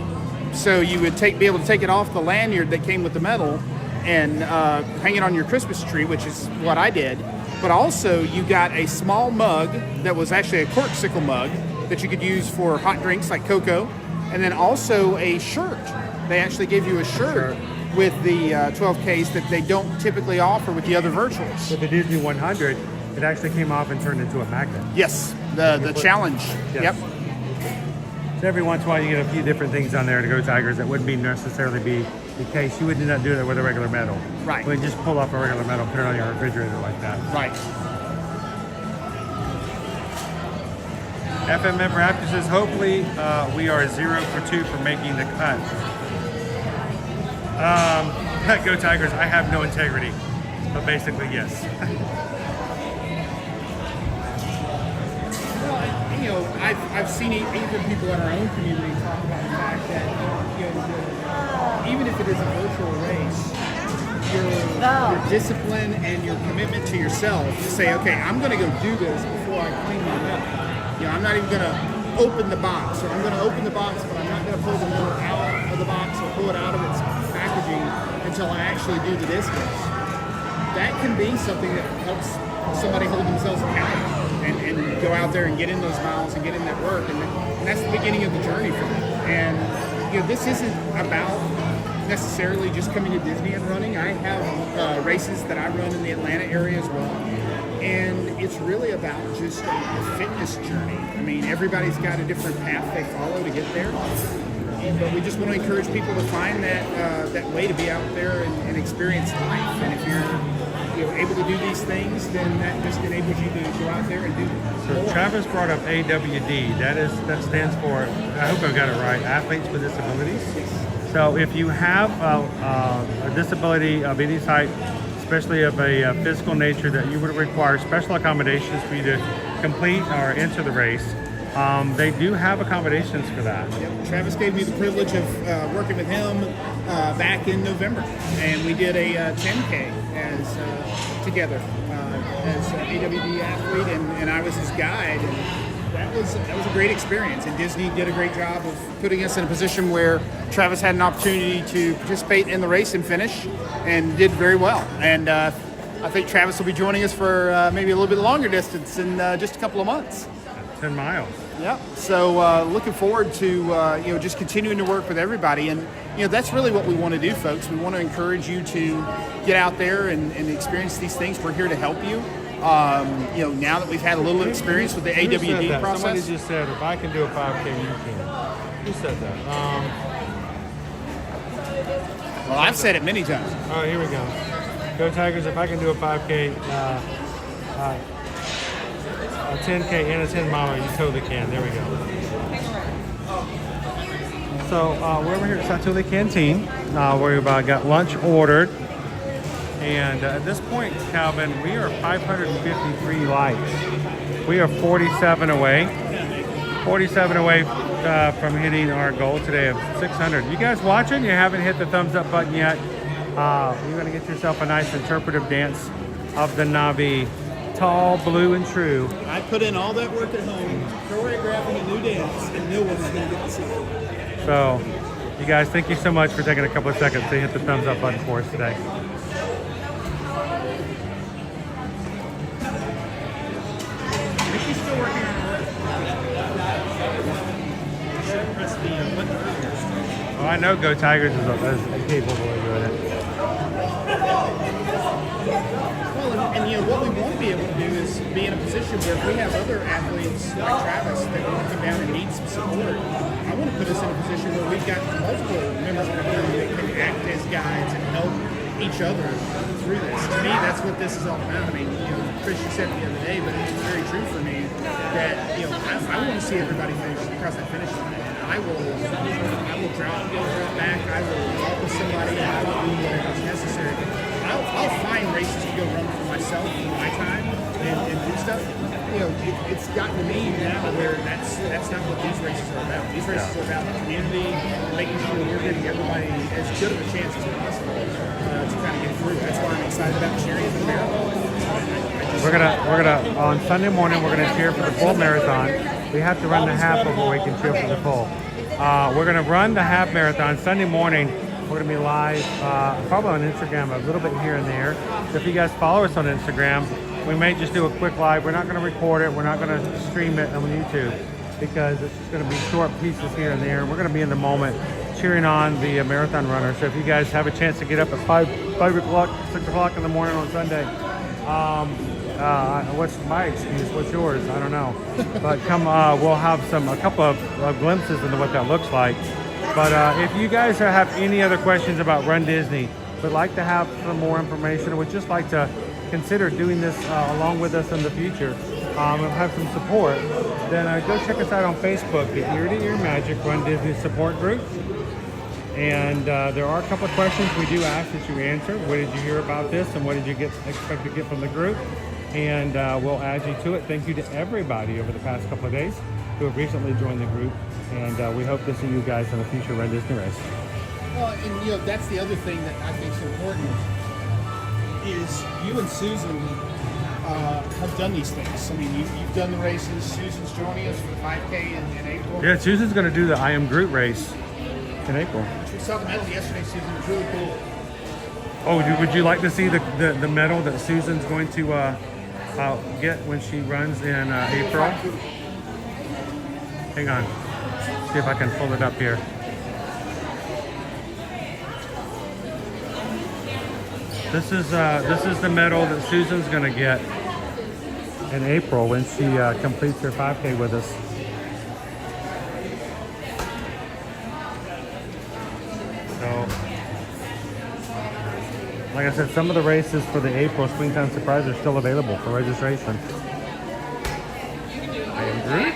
So you would be able to take it off the lanyard that came with the medal and hang it on your Christmas tree, which is what I did. But also you got a small mug that was actually a corksicle mug that you could use for hot drinks like cocoa, and then also a shirt. They actually gave you a shirt with the 12Ks that they don't typically offer with the other virtuals. With the Disney 100, it actually came off and turned into a magnet. Yes, the challenge. Yes. Yep. So every once in a while you get a few different things on there to Go Tigers that wouldn't necessarily be the case. You would not do that with a regular medal. Right. You would just pull off a regular medal, put it on your refrigerator like that. Right. FMM practices, hopefully we are 0 for 2 for making the cut. Go Tigers, I have no integrity, but basically yes. You know, I've seen even people in our own community talk about the fact that, you know, even if it is a virtual race, your discipline and your commitment to yourself to say, okay, I'm going to go do this before I claim my medal. You know, I'm not even going to open the box, or I'm going to open the box, but I'm not going to pull the medal out of the box or pull it out of its packaging until I actually do the distance. That can be something that helps somebody hold themselves accountable and go out there and get in those miles and get in that work. And that's the beginning of the journey for them. And, you know, this isn't about necessarily just coming to Disney and running. I have races that I run in the Atlanta area as well. And it's really about just a fitness journey. I mean, everybody's got a different path they follow to get there. But we just want to encourage people to find that way to be out there and experience life. And if you're able to do these things, then that just enables you to go out there and do So more. Travis brought up AWD. That stands for, I hope I got it right, Athletes with Disabilities. So if you have a disability of any type, especially of a physical nature, that you would require special accommodations for you to complete or enter the race, they do have accommodations for that. Yep. Travis gave me the privilege of working with him back in November, and we did a 10K as together as an AWD athlete, and I was his guide. And that was a great experience. And Disney did a great job of putting us in a position where Travis had an opportunity to participate in the race and finish, and did very well. And I think Travis will be joining us for maybe a little bit longer distance in just a couple of months. 10 miles. Yep. So looking forward to just continuing to work with everybody, and that's really what we want to do, folks. We want to encourage you to get out there and experience these things. We're here to help you. Now that we've had a little experience with the AWD process. Somebody just said, if I can do a 5K, you can. Who said that? Well, I've said it many times. All right, here we go. Go Tigers, if I can do a 5K, a 10K and a 10 miler, you totally can. There we go. So we're over here at Satuli Canteen, where we've got lunch ordered. And at this point, Calvin, we are 553 likes. We are 47 away. 47 away from hitting our goal today of 600. You guys watching? You haven't hit the thumbs up button yet. You're going to get yourself a nice interpretive dance of the Navi. Tall, blue, and true. I put in all that work at home, choreographing a new dance, and no one's going to get to see it. So, you guys, thank you so much for taking a couple of seconds to hit the thumbs up button for us today. Nikki's still working on it. Press the button earlier. Oh, I know Go Tigers is capable of doing it. And what we want to be able to do is be in a position where if we have other athletes like Travis that want to come down and need some support, I want to put us in a position where we've got multiple members of the community that can act as guides and help each other through this. To me, that's what this is all about. I mean, Chris, you said it the other day, but it's very true for me that I want to see everybody finish across that finish line. I will drop back. I will walk with somebody. I will do whatever is necessary. I'll find races to go run for myself in my time, and do stuff, you know, it's gotten to me now where that's not what these races are about. These races are about the community, making sure we're giving everybody as good of a chance as possible to kind of get through. That's why I'm excited about cheering for the marathon. We're gonna on Sunday morning we're gonna cheer for the full marathon. We have to run the half before we can cheer for the full. We're gonna run the half marathon Sunday morning. We're gonna be live, probably on Instagram a little bit here and there. So if you guys follow us on Instagram, we may just do a quick live. We're not gonna record it. We're not gonna stream it on YouTube because it's just gonna be short pieces here and there. We're gonna be in the moment cheering on the marathon runner. So if you guys have a chance to get up at 5 o'clock, 6 o'clock in the morning on Sunday, what's my excuse? What's yours? I don't know. But come, we'll have a couple of glimpses into what that looks like. But if you guys have any other questions about Run Disney, would like to have some more information, or would just like to consider doing this along with us in the future, and have some support, then go check us out on Facebook, the Ear to Ear Magic Run Disney support group. And there are a couple of questions we do ask that you answer. What did you hear about this, and what did you expect to get from the group? And we'll add you to it. Thank you to everybody over the past couple of days who have recently joined the group, and we hope to see you guys in a future Run Disney race. Well, and you know, that's the other thing that I think is important is you and Susan have done these things. I mean, you've done the races. Susan's joining us for the 5K in April. Yeah, Susan's going to do the I Am Groot race in April. We saw the medal yesterday, Susan. It was really cool. Oh, would you like to see the medal that Susan's going to get when she runs in April? Hang on. See if I can pull it up here. This is the medal that Susan's going to get in April when she completes her 5K with us. So, like I said, some of the races for the April Springtime Surprise are still available for registration. I am Groot.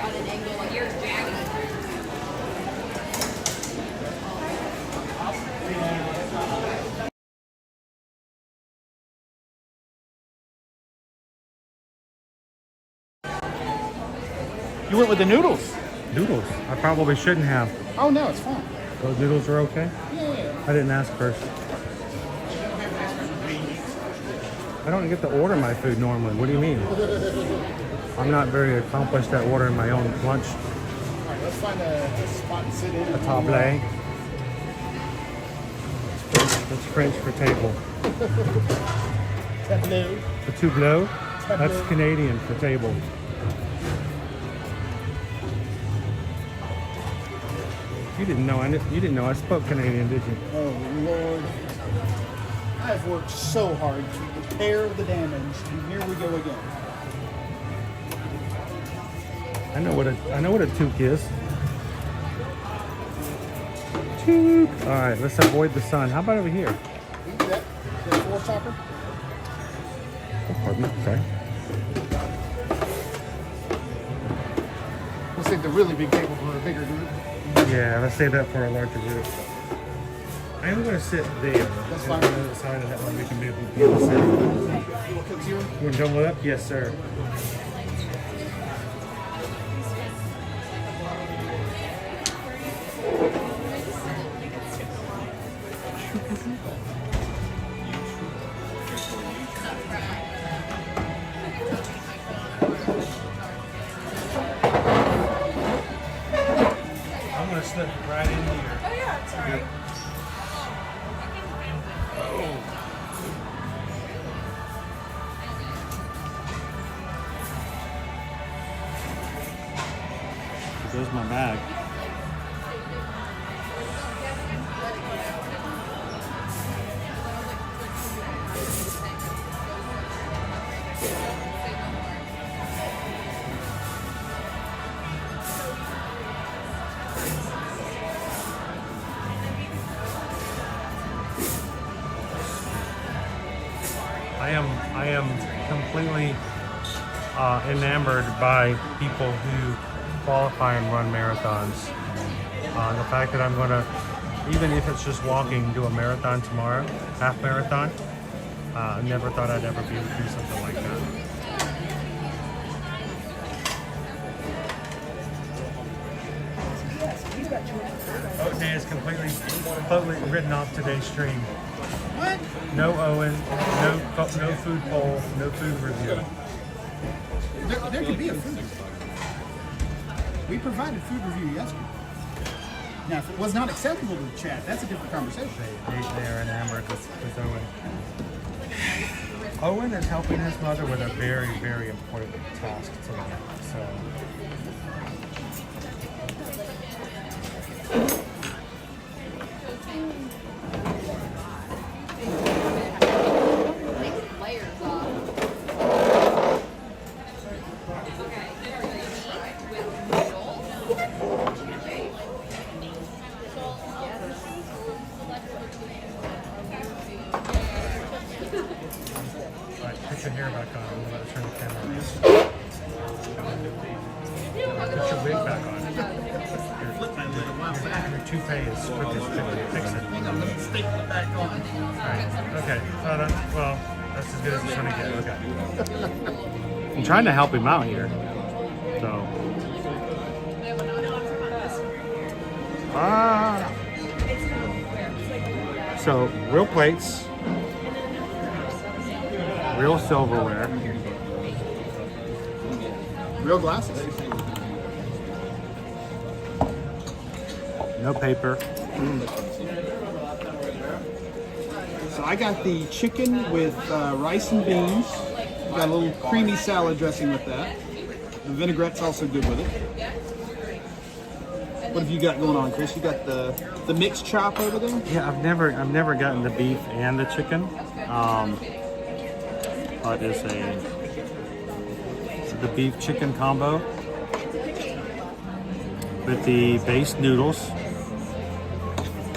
You went with the noodles. Noodles? I probably shouldn't have. Oh no, it's fine. Those noodles are okay? Yeah. I didn't ask first. I don't get to order my food normally. What do you mean? I'm not very accomplished at ordering my own lunch. All right, let's find a spot and sit in. A table. That's French for table. Tableau. A tableau? That's Canadian for table. You didn't know I spoke Canadian, did you? Oh Lord. I've worked so hard to repair the damage, and here we go again. I know what a toque is. Toque. All right, let's avoid the sun. How about over here? That floor topper? Oh, pardon me. Sorry. We'll save the really big table for a bigger group. Yeah, let's save that for a larger group. I am going to sit there. That's fine. On the other side of that one, we can be able to sit. You want to double it up? Yes, sir. I'm going to slip right in here. Oh yeah, it's alright. There's my bag. I am completely enamored by people who qualify and run marathons. The fact that I'm going to, even if it's just walking, do a marathon tomorrow, half marathon. I never thought I'd ever be able to do something like that. completely written off today's stream. What? No Owen, no food poll, no food review. There could be a food review. We provided food review yesterday. Now, if it was not acceptable to the chat, that's a different conversation. They are enamored with Owen. Owen is helping his mother with a very, very important task tonight. So. Put your hair back on. I'm about to turn the camera on. Put your wig back on. Your toupee is fix it. Hang on, let me staple it back on. Alright, okay. Well, that's as good as it's going to get. Okay. I'm trying to help him out here. So, real plates. Real silverware. Real glasses. No paper. So I got the chicken with rice and beans. Got a little creamy salad dressing with that. The vinaigrette's also good with it. What have you got going on, Chris? You got the mixed chop over there? Yeah, I've never gotten the beef and the chicken. But it's the beef chicken combo with the base noodles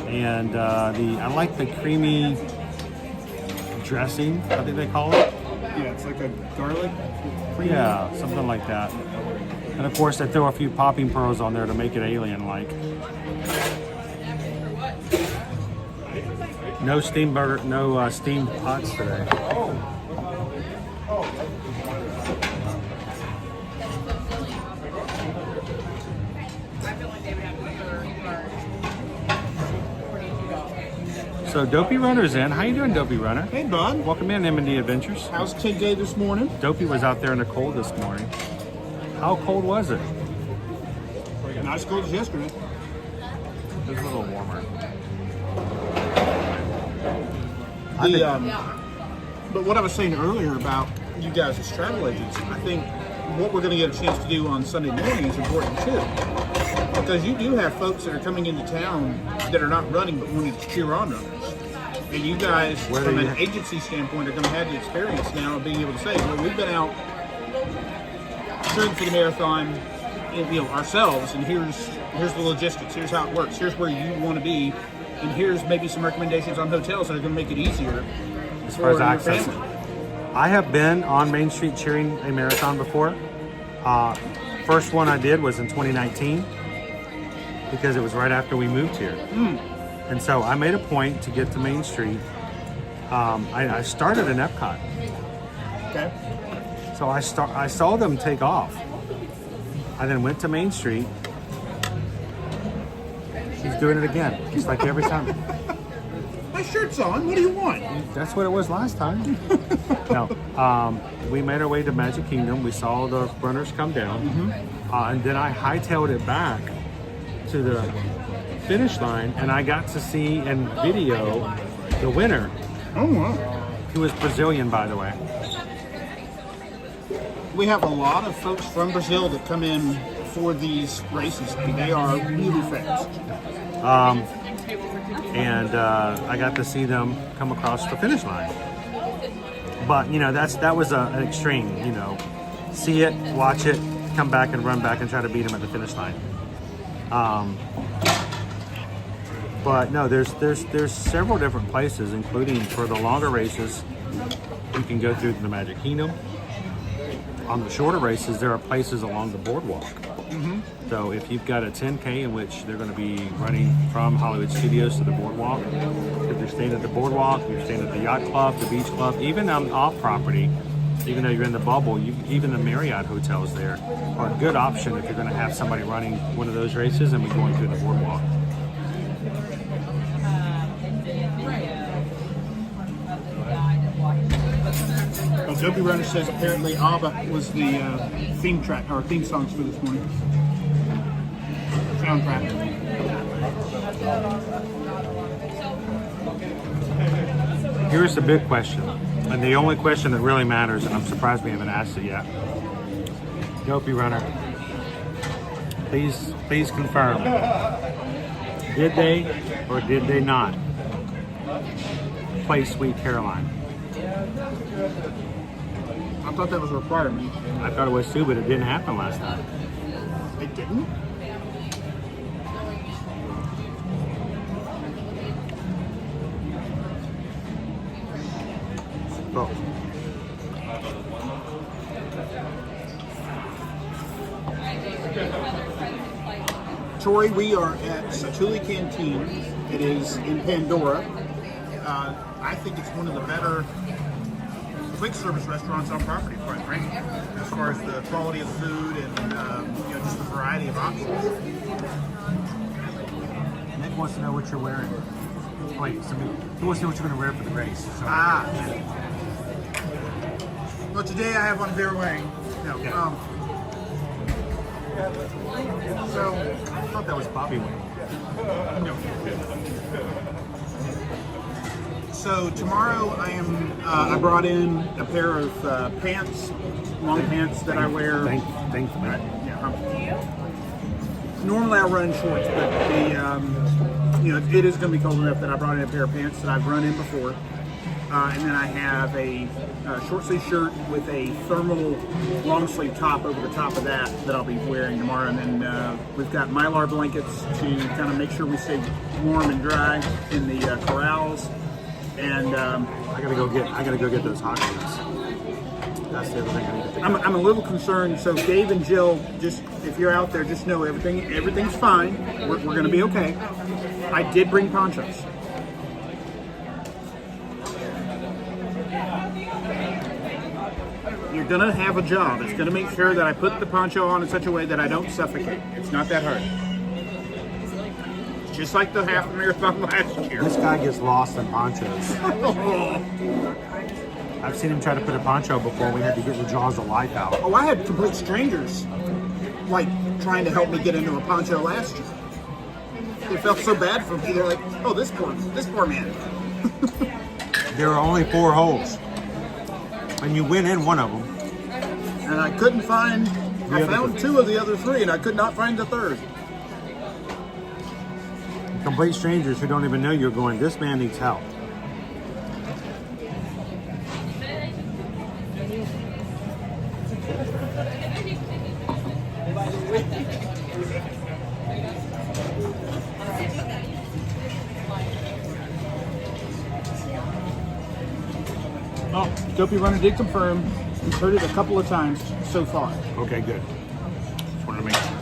and I like the creamy dressing. I think they call it. Yeah, it's like a garlic. Creamy. Yeah, something like that. And of course, they throw a few popping pearls on there to make it alien-like. No steamed burger, no steamed pots today. So Dopey Runner's in. How you doing, Dopey Runner? Hey, bud. Welcome in, M&D Adventures. How's Day this morning? Dopey was out there in the cold this morning. How cold was it? Not as cold as yesterday. It was a little warmer. But what I was saying earlier about you guys as travel agents, I think what we're going to get a chance to do on Sunday morning is important too. Because you do have folks that are coming into town that are not running but wanting to cheer on runners. And you guys, from an agency standpoint, are going to have the experience now of being able to say, well, we've been out cheering for the marathon, ourselves, and here's the logistics, here's how it works, here's where you want to be, and here's maybe some recommendations on hotels that are going to make it easier as far as access. Family. I have been on Main Street cheering a marathon before. First one I did was in 2019 because it was right after we moved here. And so I made a point to get to Main Street. I started in Epcot. Okay. So I saw them take off. I then went to Main Street. He's doing it again, just like every time. My shirt's on. What do you want? That's what it was last time. No, we made our way to Magic Kingdom. We saw the runners come down, and then I hightailed it back to the finish line, and I got to see and video the winner. Oh wow! He was Brazilian, by the way. We have a lot of folks from Brazil that come in for these races. They are really fast. And I got to see them come across the finish line. But that was an extreme. See it, watch it, come back and run back and try to beat them at the finish line. But no, there's several different places, including for the longer races, you can go through the Magic Kingdom. On the shorter races, there are places along the boardwalk. So if you've got a 10K in which they're going to be running from Hollywood Studios to the boardwalk, if you're staying at the boardwalk, you're staying at the yacht club, the beach club, even off property, even though you're in the bubble, even the Marriott hotels there are a good option if you're going to have somebody running one of those races and be going through the boardwalk. Dopey Runner says apparently ABBA was the theme track or theme songs for this morning. Soundtrack. Here's the big question, and the only question that really matters, and I'm surprised we haven't asked it yet. Dopey Runner, please confirm. Did they or did they not play Sweet Caroline? I thought that was a requirement. I thought it was too, but it didn't happen last time. It didn't? Oh. Tori, we are at Satuli Canteen. It is in Pandora. I think it's one of the better quick service restaurants on property, quite frankly, as far as the quality of the food and just the variety of options. Nick wants to know what you're wearing. Wait, he wants to know what you're going to wear for the race. So. Well, today I have on Bear Wang. No, okay. So I thought that was Bobby Wang. No. So tomorrow I brought in a pair of pants, long pants that I wear. Thanks, man. Normally I run shorts, but it is going to be cold enough that I brought in a pair of pants that I've run in before. And then I have a short sleeve shirt with a thermal long sleeve top over the top of that I'll be wearing tomorrow. And then we've got Mylar blankets to kind of make sure we stay warm and dry in the corrals. And I gotta go get those hot dogs. That's the other thing I need to pick up. I'm a little concerned. So Dave and Jill, just if you're out there, just know everything's fine. We're going to be okay. I did bring ponchos. You're going to have a job. It's going to make sure that I put the poncho on in such a way that I don't suffocate. It's not that hard. It's just like the half marathon last year. This guy gets lost in ponchos. I've seen him try to put a poncho before. We had to get the jaws of life out. Oh, I had complete strangers like trying to help me get into a poncho last year. They felt so bad for me. They're like, "Oh, this poor man." There are only 4 holes, and you went in one of them. And I couldn't find. I found 2 of the other 3, and I could not find the third. Complete strangers who don't even know you're going. This man needs help. Oh, Dopey Runner did confirm. He's heard it a couple of times so far. Okay, good. Just wanted to make sure.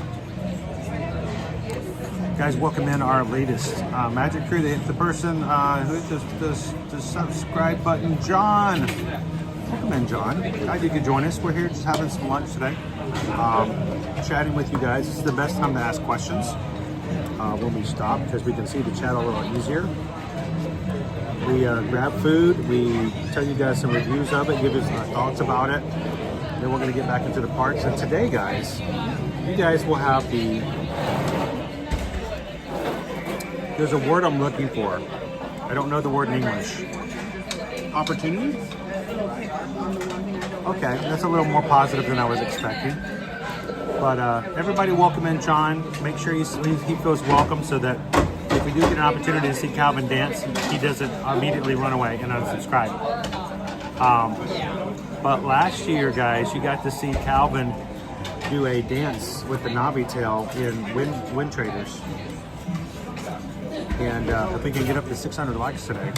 Guys, welcome in our latest Magic Crew. The person who hit the subscribe button, John. Welcome in, John. Glad you could join us. We're here just having some lunch today. Chatting with you guys. This is the best time to ask questions when we stop because we can see the chat a little easier. We grab food, we tell you guys some reviews of it, give us our thoughts about it. Then we're going to get back into the parks. And today, guys, you guys will have there's a word I'm looking for. I don't know the word in English. Opportunity? Okay, that's a little more positive than I was expecting. But everybody welcome in John. Make sure he feels welcome so that if we do get an opportunity to see Calvin dance, he doesn't immediately run away and unsubscribe. But last year, guys, you got to see Calvin do a dance with the Navi tail in Wind Traders. And if we can get up to 600 likes today,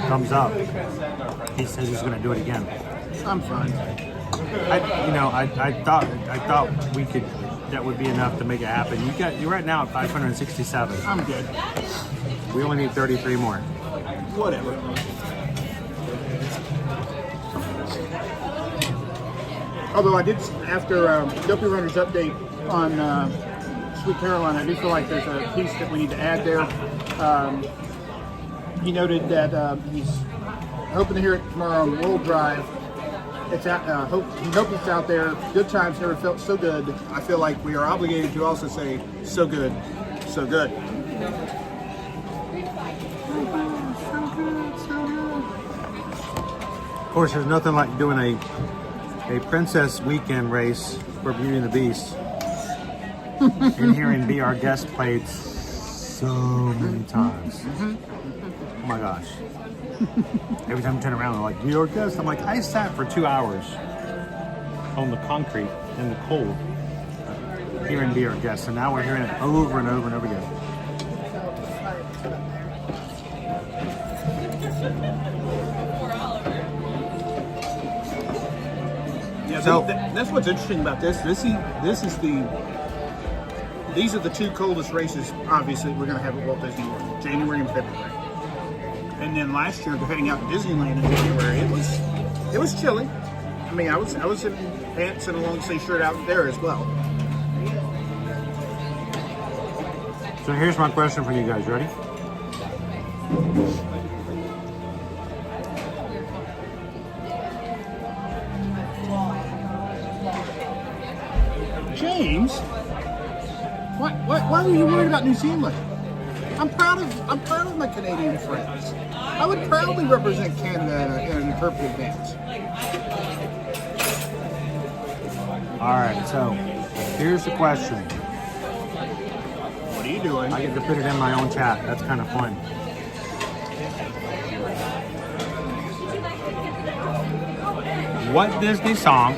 thumbs up. He says he's going to do it again. I'm fine. I thought we could. That would be enough to make it happen. You're right now at 567. I'm good. We only need 33 more. Whatever. Although I did, after Dopey Runner's update on Sweet Caroline, I do feel like there's a piece that we need to add there. He noted that he's hoping to hear it tomorrow on World Drive, It's out, hope it's out there. Good times never felt so good. I feel like we are obligated to also say so good, so good. Of course, there's nothing like doing a princess weekend race for Beauty and the Beast and hearing Be Our Guest played so many times. Oh my gosh. Every time I turn around, I'm like, Be Our Guest. I'm like, I sat for 2 hours on the concrete in the cold hearing Be Our Guest. And now we're hearing it over and over and over again. Yeah, So- that's what's interesting about this. These are the two coldest races, obviously, we're going to have at Walt Disney World, January and February. And then last year, heading out to Disneyland in January, it was chilly. I mean, I was in pants and a long sleeve shirt out there as well. So here's my question for you guys. Ready? James, why are you worried about New Zealand? I'm proud of my Canadian friends. I would proudly represent Canada in an interpretive dance. All right, so here's the question. What are you doing? I get to put it in my own chat. That's kind of fun. What Disney song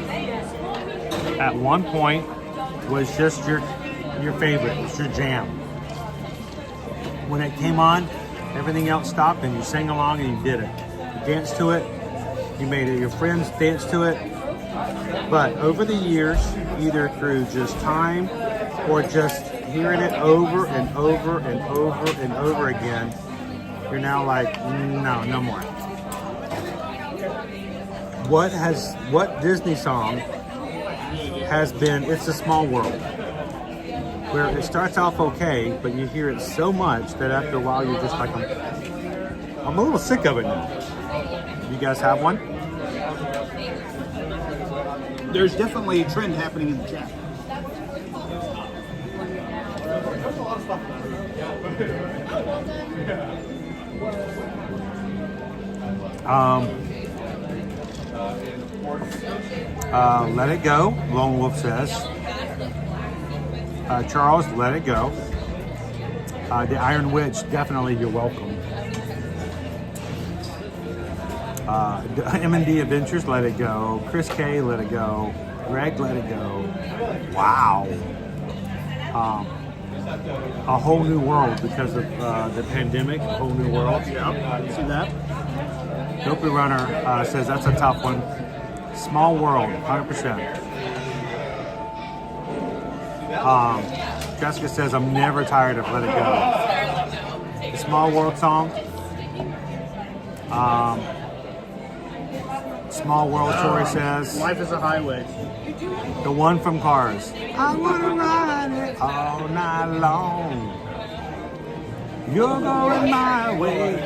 at one point was just your favorite? It's your jam. When it came on, everything else stopped and you sang along and you did it. You danced to it. You made it. Your friends danced to it. But over the years, either through just time or just hearing it over and over and over and over again, you're now like, no more. What Disney song has been It's a Small World, where it starts off okay, but you hear it so much that after a while you're just like, I'm a little sick of it now. You guys have one? There's definitely a trend happening in the chat. Let It Go, Lone Wolf says. Charles, Let It Go. The Iron Witch, definitely You're Welcome. M&D Adventures, Let It Go. Chris K, Let It Go. Greg, Let It Go. Wow. A Whole New World because of the pandemic. A Whole New World. Yep, see that? Dopey Runner says that's a tough one. Small World, 100%. Jessica says, I'm never tired of Let It Go. The Small World song. Small World, Tori says. Life is a highway. The one from Cars. I want to ride it all night long. You're going my way.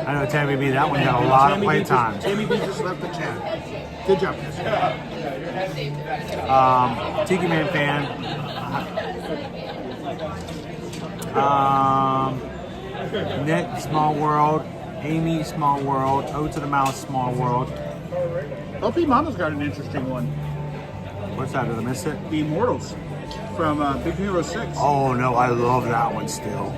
I know Tammy B, that one got a lot of playtime. Tammy B just left the chat. Good job. Tiki Man fan. Nick, Small World. Amy, Small World. Ode to the Mouse, Small World. LP Mama's got an interesting one. What's that? Did I miss it? The Immortals from Big Hero 6. Oh no, I love that one still.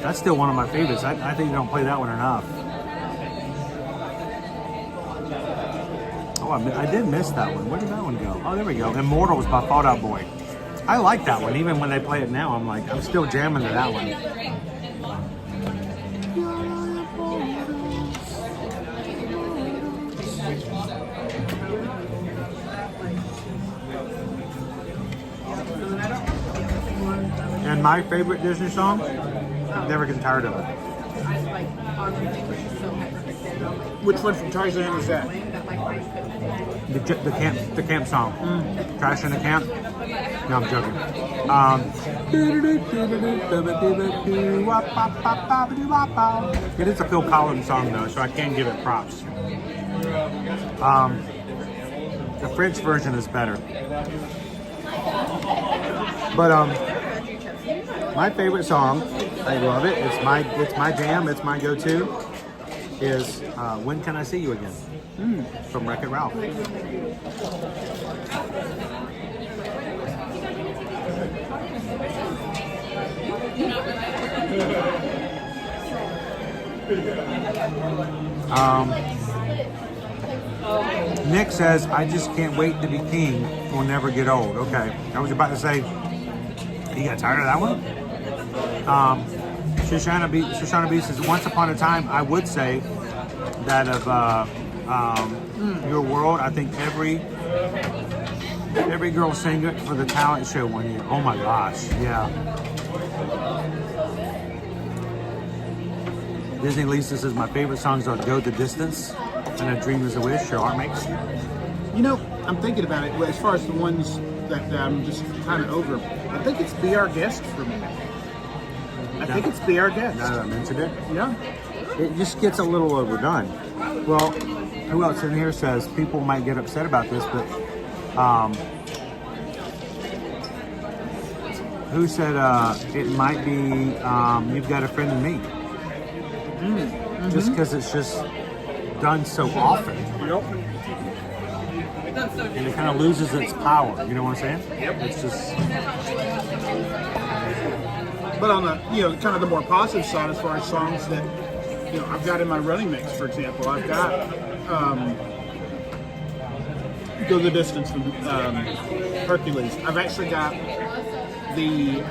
That's still one of my favorites. I think you don't play that one enough. Oh, I did miss that one. Where did that one go? Oh, there we go. Immortals by Fall Out Boy. I like that one. Even when they play it now, I'm still jamming to that one. And my favorite Disney song, I've never get tired of it. Which one from Tarzan is that? The camp song. Trash in the Camp. No, I'm joking. It is a Phil Collins song though, so I can give it props. The French version is better. But my favorite song, I love it. It's my jam. It's my go-to. Is When Can I See You Again? From Wreck-It Ralph. Nick says, I just can't wait to be king. We'll never get old. Okay. I was about to say, you got tired of that one? Shoshana B says, once upon a time, I would say that of Your World. I think every girl sang it for the talent show one year. Oh my gosh, yeah. Disney Lisa says, my favorite songs are Go the Distance and A Dream is a Wish, your heart makes. You know, I'm thinking about it, as far as the ones that I'm just kind of over, I think it's Be Our Guest for me. I think it's Be Our Guest. Now that I mentioned it. Yeah. It just gets a little overdone. Well, who else in here says, people might get upset about this, but who said it might be You've Got a Friend in Me? Just because it's just done so often. And it kind of loses its power, you know what I'm saying? Yep. It's just... But on the, kind of the more positive side, as far as songs that, I've got in my running mix, for example, I've got Go the Distance from Hercules. I've actually got the,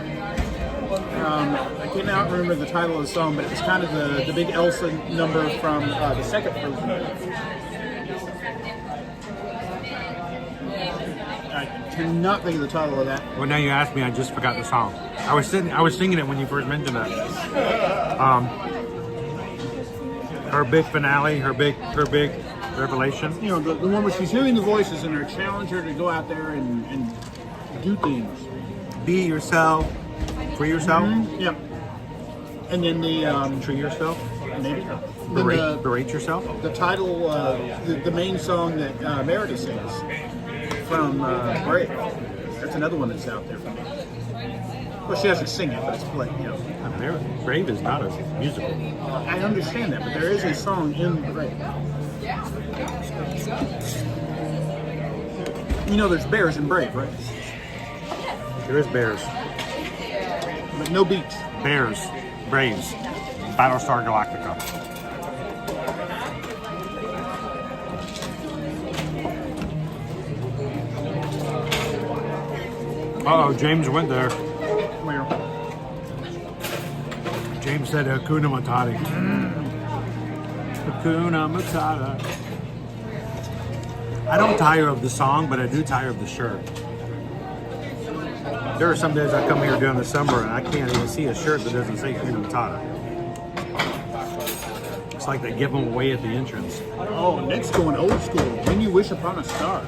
I cannot remember the title of the song, but it's kind of the big Elsa number from the second Frozen. I cannot think of the title of that. Well, now you asked me, I just forgot the song. I was singing it when you first mentioned it. Her big finale, her big revelation. The one where she's hearing the voices and they're challenging her to go out there and do things. Be yourself, free yourself. Yep. And then the treat yourself. Maybe. Berate yourself. The title, the main song that Meredith sings from Brave. That's another one that's out there for me. Well, she doesn't sing it, but it's played. Brave is not a musical. I understand that, but there is a song in Brave. There's bears in Brave, right? There is bears. But no beach. Bears, Braves, Battlestar Galactica. Uh-oh, James went there. Where? James said Hakuna Matata. Hakuna Matata. I don't tire of the song, but I do tire of the shirt. There are some days I come here during the summer and I can't even see a shirt that doesn't say Hakuna Matata. It's like they give them away at the entrance. Oh, Nick's going old school. When You Wish Upon a Star.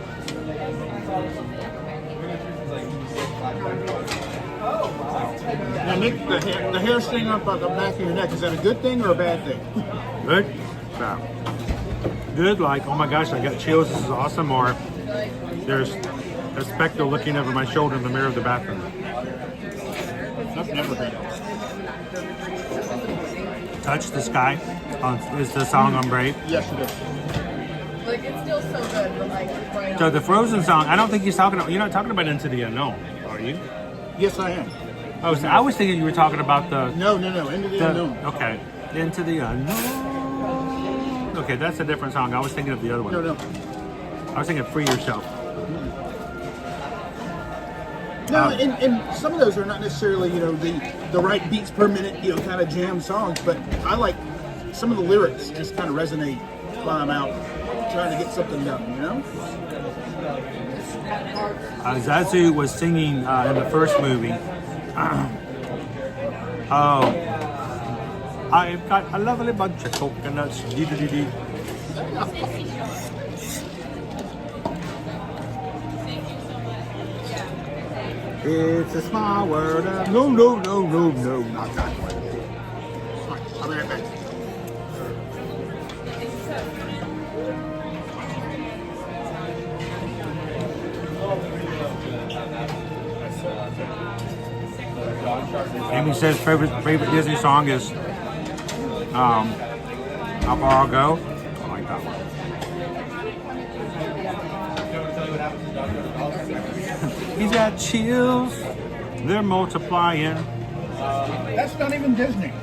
Now, Nick, the hair sticking up on the back of your neck, is that a good thing or a bad thing? Good? No. Good, like, oh my gosh, I got chills, this is awesome, or there's a spectre looking over my shoulder in the mirror of the bathroom. That's never bad. Touch the Sky is the song on Brave. Yes, it is. Like, it's still so good, but like, right So the Frozen song, I don't think you're not talking about Into the Unknown, are you? Yes, I am. I was thinking you were talking about the... No, Into the Unknown. Okay, Into the Unknown. Okay, that's a different song. I was thinking of the other one. No. I was thinking Free Yourself. No, and some of those are not necessarily, the right beats per minute, kind of jam songs, but I like some of the lyrics just kind of resonate while I'm out trying to get something done, Zazu was singing in the first movie. I've got a lovely bunch of coconuts. Dee-dee-dee-dee. It's a small world of no, not that one. I'll be right back. Amy says favorite Disney song is How Far I'll Go. I like that one. He's got chills. They're multiplying. That's not even Disney.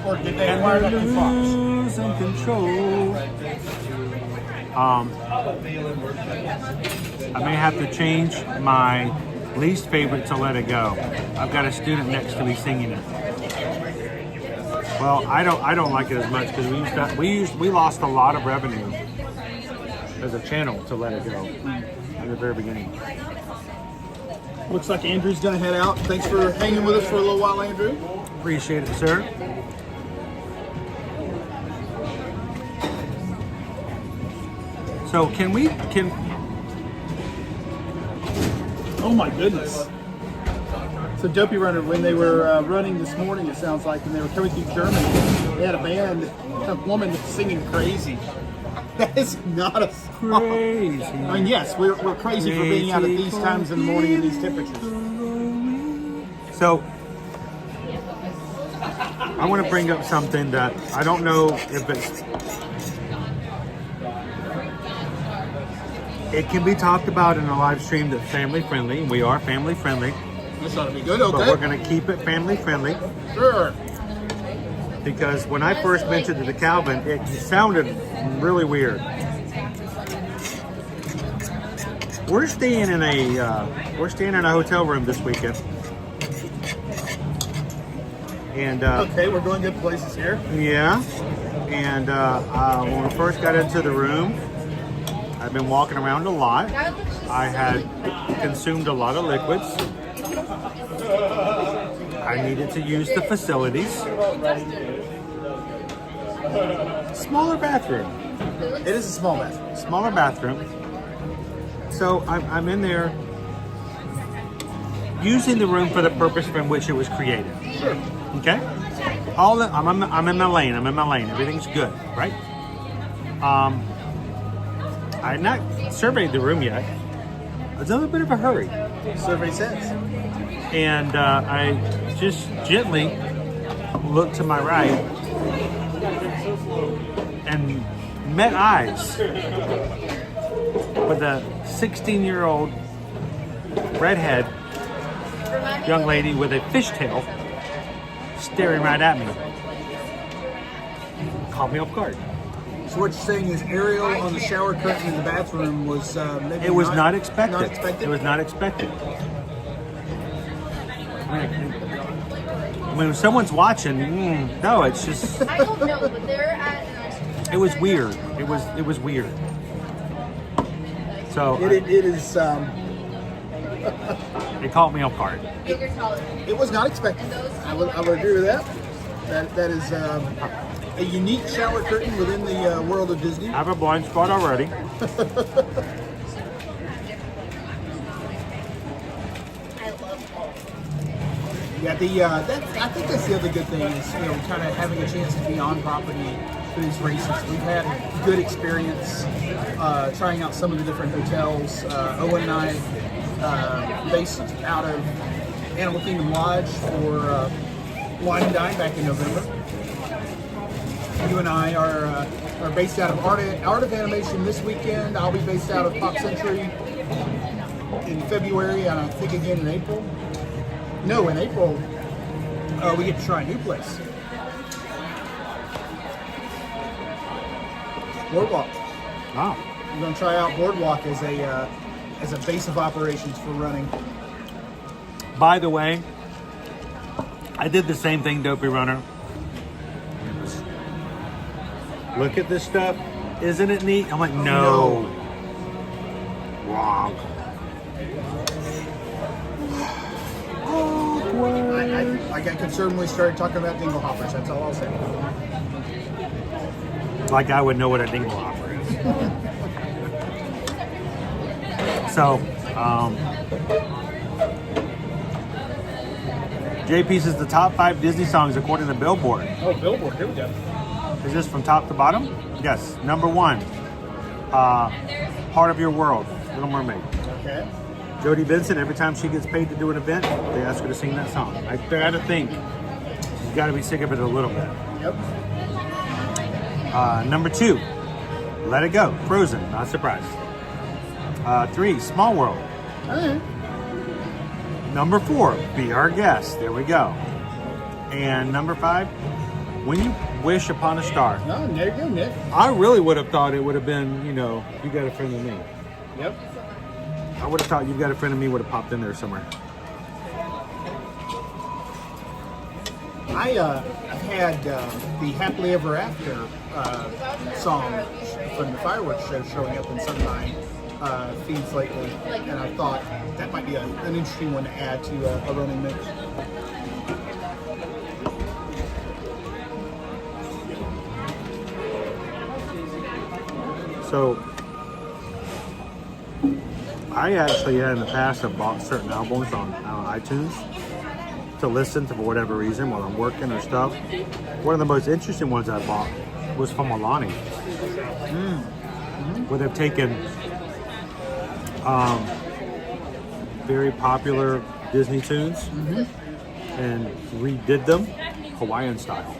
Or did they acquire that from Fox? Losing control. I may have to change my least favorite to Let It Go. I've got a student next to me singing it. Well, I don't like it as much because we lost a lot of revenue as a channel to Let It Go in the very beginning. Looks like Andrew's gonna head out. Thanks for hanging with us for a little while, Andrew. Appreciate it, sir. So can oh my goodness. So Dopey Runner, when they were running this morning, it sounds like, and they were coming through Germany, they had a band, a woman singing Crazy. That is not a song. Crazy. I mean, yes, we're crazy for being out at these times in the morning in these temperatures. So I want to bring up something that I don't know if it can be talked about in a live stream that's family friendly. We are family friendly. This ought to be good, okay. But we're going to keep it family friendly. Sure. Because when I first mentioned it to Calvin, it sounded really weird. We're staying in a hotel room this weekend. And okay, we're going good places here. Yeah. And when we first got into the room, I've been walking around a lot. I had consumed a lot of liquids. I needed to use the facilities. Smaller bathroom. It is a small bathroom. Smaller bathroom. So I'm in there using the room for the purpose from which it was created. Sure. Okay? I'm in my lane. Everything's good, right? I had not surveyed the room yet. I was in a little bit of a hurry. Survey says. And I just gently looked to my right and met eyes with a 16-year-old redhead young lady with a fishtail staring right at me. Caught me off guard. So what you're saying is Ariel on the shower curtain in the bathroom was maybe it was not expected. Not expected? It was not expected. I mean, when someone's watching, no, it's just. I don't know, but they're at. It was weird. It was weird. So it is. It caught me off guard. It was not expected. I would agree with that. That is a unique shower curtain within the world of Disney. I have a blind spot already. Yeah, I think that's the other good thing is kind of having a chance to be on property for these races. We've had good experience trying out some of the different hotels. Owen and I based out of Animal Kingdom Lodge for Wine and Dine back in November. You and I are based out of Art of Animation this weekend. I'll be based out of Pop Century in February, and I think again in April. No, in April, we get to try a new place. Boardwalk. Wow. We're going to try out Boardwalk as a base of operations for running. By the way, I did the same thing, Dopey Runner. Look at this stuff. Isn't it neat? I'm like, no. Wrong. I got concerned when we started talking about dingle hoppers. That's all I'll say. Like I would know what a dingle hopper is. So, JP's is the top 5 Disney songs according to Billboard. Oh, Billboard. Here we go. Is this from top to bottom? Yes. Number 1, Part of Your World, Little Mermaid. Okay. Jodie Benson, every time she gets paid to do an event, they ask her to sing that song. I gotta think. You gotta be sick of it a little bit. Yep. Number 2, Let It Go, Frozen, not surprised. 3, Small World. All right. Number 4, Be Our Guest. There we go. And number 5, When You Wish Upon a Star. Oh, there you go, Nick. I really would have thought it would have been, You Got a Friend in Me. Yep. I would have thought You Got a Friend in Me would have popped in there somewhere. I've had the Happily Ever After song from the fireworks show showing up in some of my feeds lately, and I thought that might be an interesting one to add to a running mix. So, I actually in the past have bought certain albums on iTunes to listen to for whatever reason while I'm working or stuff. One of the most interesting ones I bought was from Alani, where they've taken very popular Disney tunes and redid them Hawaiian style.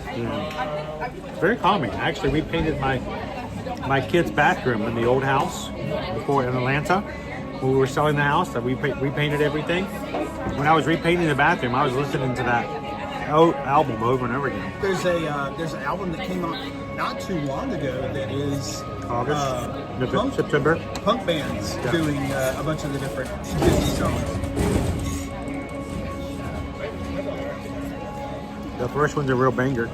And very calming. I actually repainted my kid's bathroom in the old house before in Atlanta. When we were selling the house, I repainted everything. When I was repainting the bathroom, I was listening to that album over and over again. There's an album that came out not too long ago that is August, September. Punk bands doing a bunch of the different Disney songs. The first one's a real banger.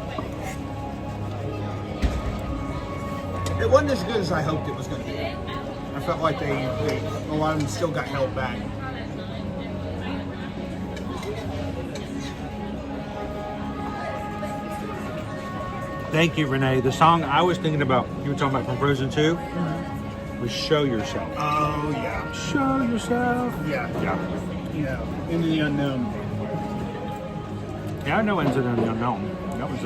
It wasn't as good as I hoped it was going to be. I felt like a lot of them still got held back. Thank you, Renee. The song I was thinking about, you were talking about from Frozen 2, was Show Yourself. Oh, yeah. Show Yourself. Yeah. Yeah. Yeah. Into the Unknown. Yeah, I know Into the Unknown. That was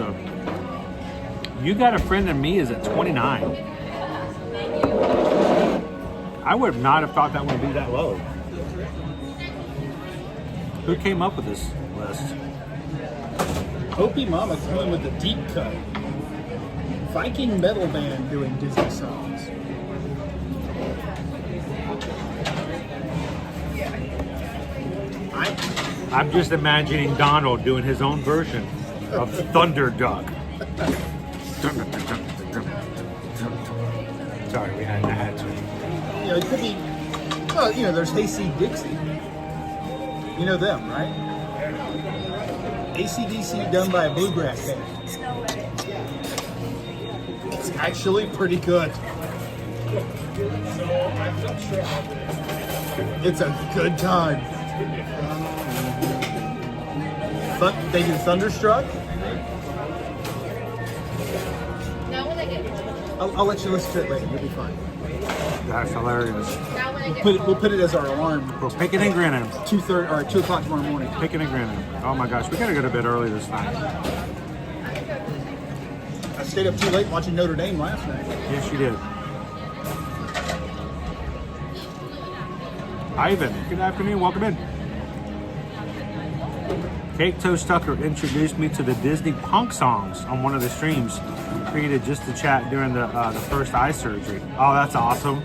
You Got a Friend in Me is at 29. I would not have thought that would be that low. Who came up with this list? Opie Mama coming with the deep cut. Viking metal band doing Disney songs. I'm just imagining Donald doing his own version of Thunder Duck. Sorry, we had to. It could be, well, there's Hayseed Dixie. You know them, right? AC/DC done by a bluegrass band. It's actually pretty good. It's a good time. They do Thunderstruck. I'll let you listen to it later. You'll be fine. That's hilarious. We'll put it as our alarm. We're picking and grinning. 2:30 or 2 o'clock tomorrow morning. Picking and grinning. Oh my gosh, we gotta go to bed early this night. I stayed up too late watching Notre Dame last night. Yes, you did. Ivan, good afternoon. Welcome in. Kate Toast Tucker introduced me to the Disney punk songs on one of the streams created just to chat during the first eye surgery. Oh, that's awesome.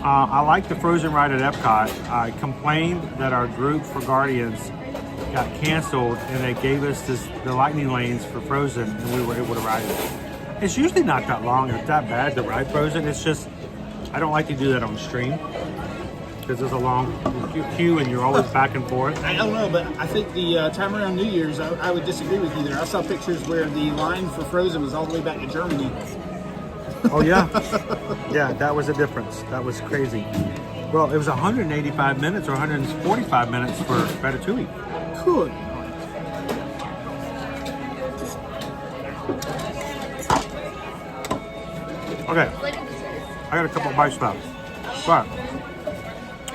I like the Frozen ride at Epcot. I complained that our group for Guardians got canceled and they gave us the lightning lanes for Frozen and we were able to ride it. It's usually not that long. It's that bad to ride Frozen. It's just, I don't like to do that on stream because there's a long queue and you're always back and forth. I don't know, but I think the time around New Year's, I would disagree with you there. I saw pictures where the line for Frozen was all the way back to Germany. Oh, yeah. Yeah, that was a difference. That was crazy. Well, it was 185 minutes or 145 minutes for Ratatouille. Cool. Okay. I got a couple of bites left. But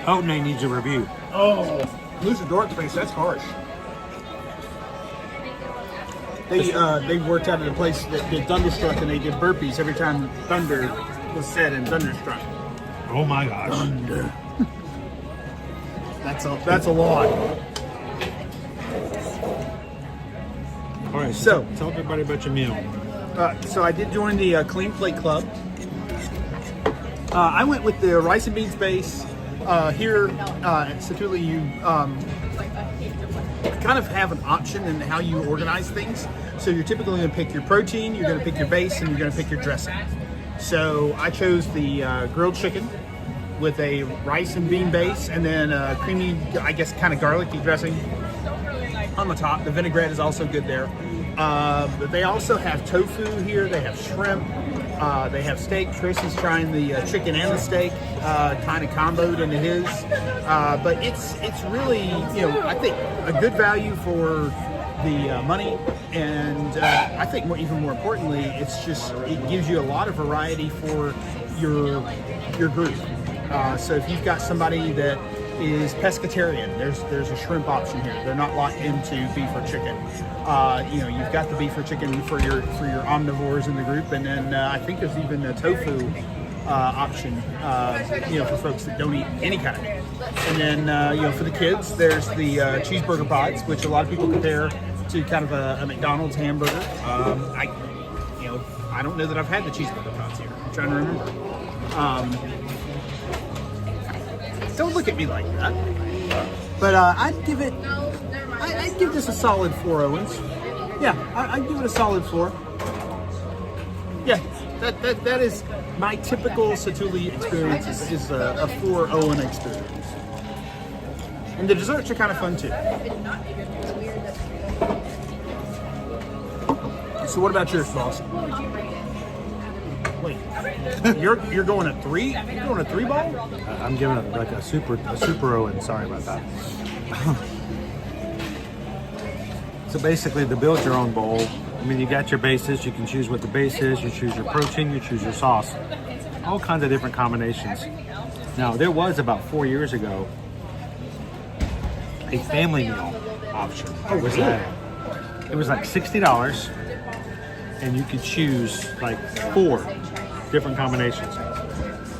Houghton needs a review. Oh, luchador face, that's harsh. They worked out at a place that did Thunderstruck, and they did burpees every time thunder was said in Thunderstruck. Oh my gosh. Thunder. That's a lot. All right, so tell everybody about your meal. So I did join the Clean Plate Club. I went with the rice and beans base. Here at Satuli, you kind of have an option in how you organize things. So you're typically going to pick your protein, you're going to pick your base, and you're going to pick your dressing. So I chose the grilled chicken with a rice and bean base, and then creamy, I guess, kind of garlicky dressing on the top. The vinaigrette is also good there. But they also have tofu here. They have shrimp. They have steak. Chris is trying the chicken and the steak, kind of comboed into his. But it's really, I think a good value for the money, and I think even more importantly, it gives you a lot of variety for your group. So if you've got somebody that is pescatarian, there's a shrimp option here. They're not locked into beef or chicken. You've got the beef or chicken for your omnivores in the group, and then I think there's even a tofu option, for folks that don't eat any kind of meat. And then for the kids, there's the cheeseburger pods, which a lot of people compare to kind of a McDonald's hamburger. I don't know that I've had the cheeseburger pods here. I'm trying to remember. Don't look at me like that. But I'd give this a solid 4 Owens. Yeah, I'd give it a solid 4. Yeah, that is my typical Satuli experience is a 4 Owen experience. And the desserts are kind of fun too. So what about yours, boss? Wait, you're going a 3? You're going a 3 ball? I'm giving it like a super Owen. Sorry about that. So basically, the build your own bowl. I mean, you got your bases. You can choose what the base is. You choose your protein. You choose your sauce. All kinds of different combinations. Now, there was about 4 years ago a family meal option. Oh, was that? It was like $60, and you could choose like 4 different combinations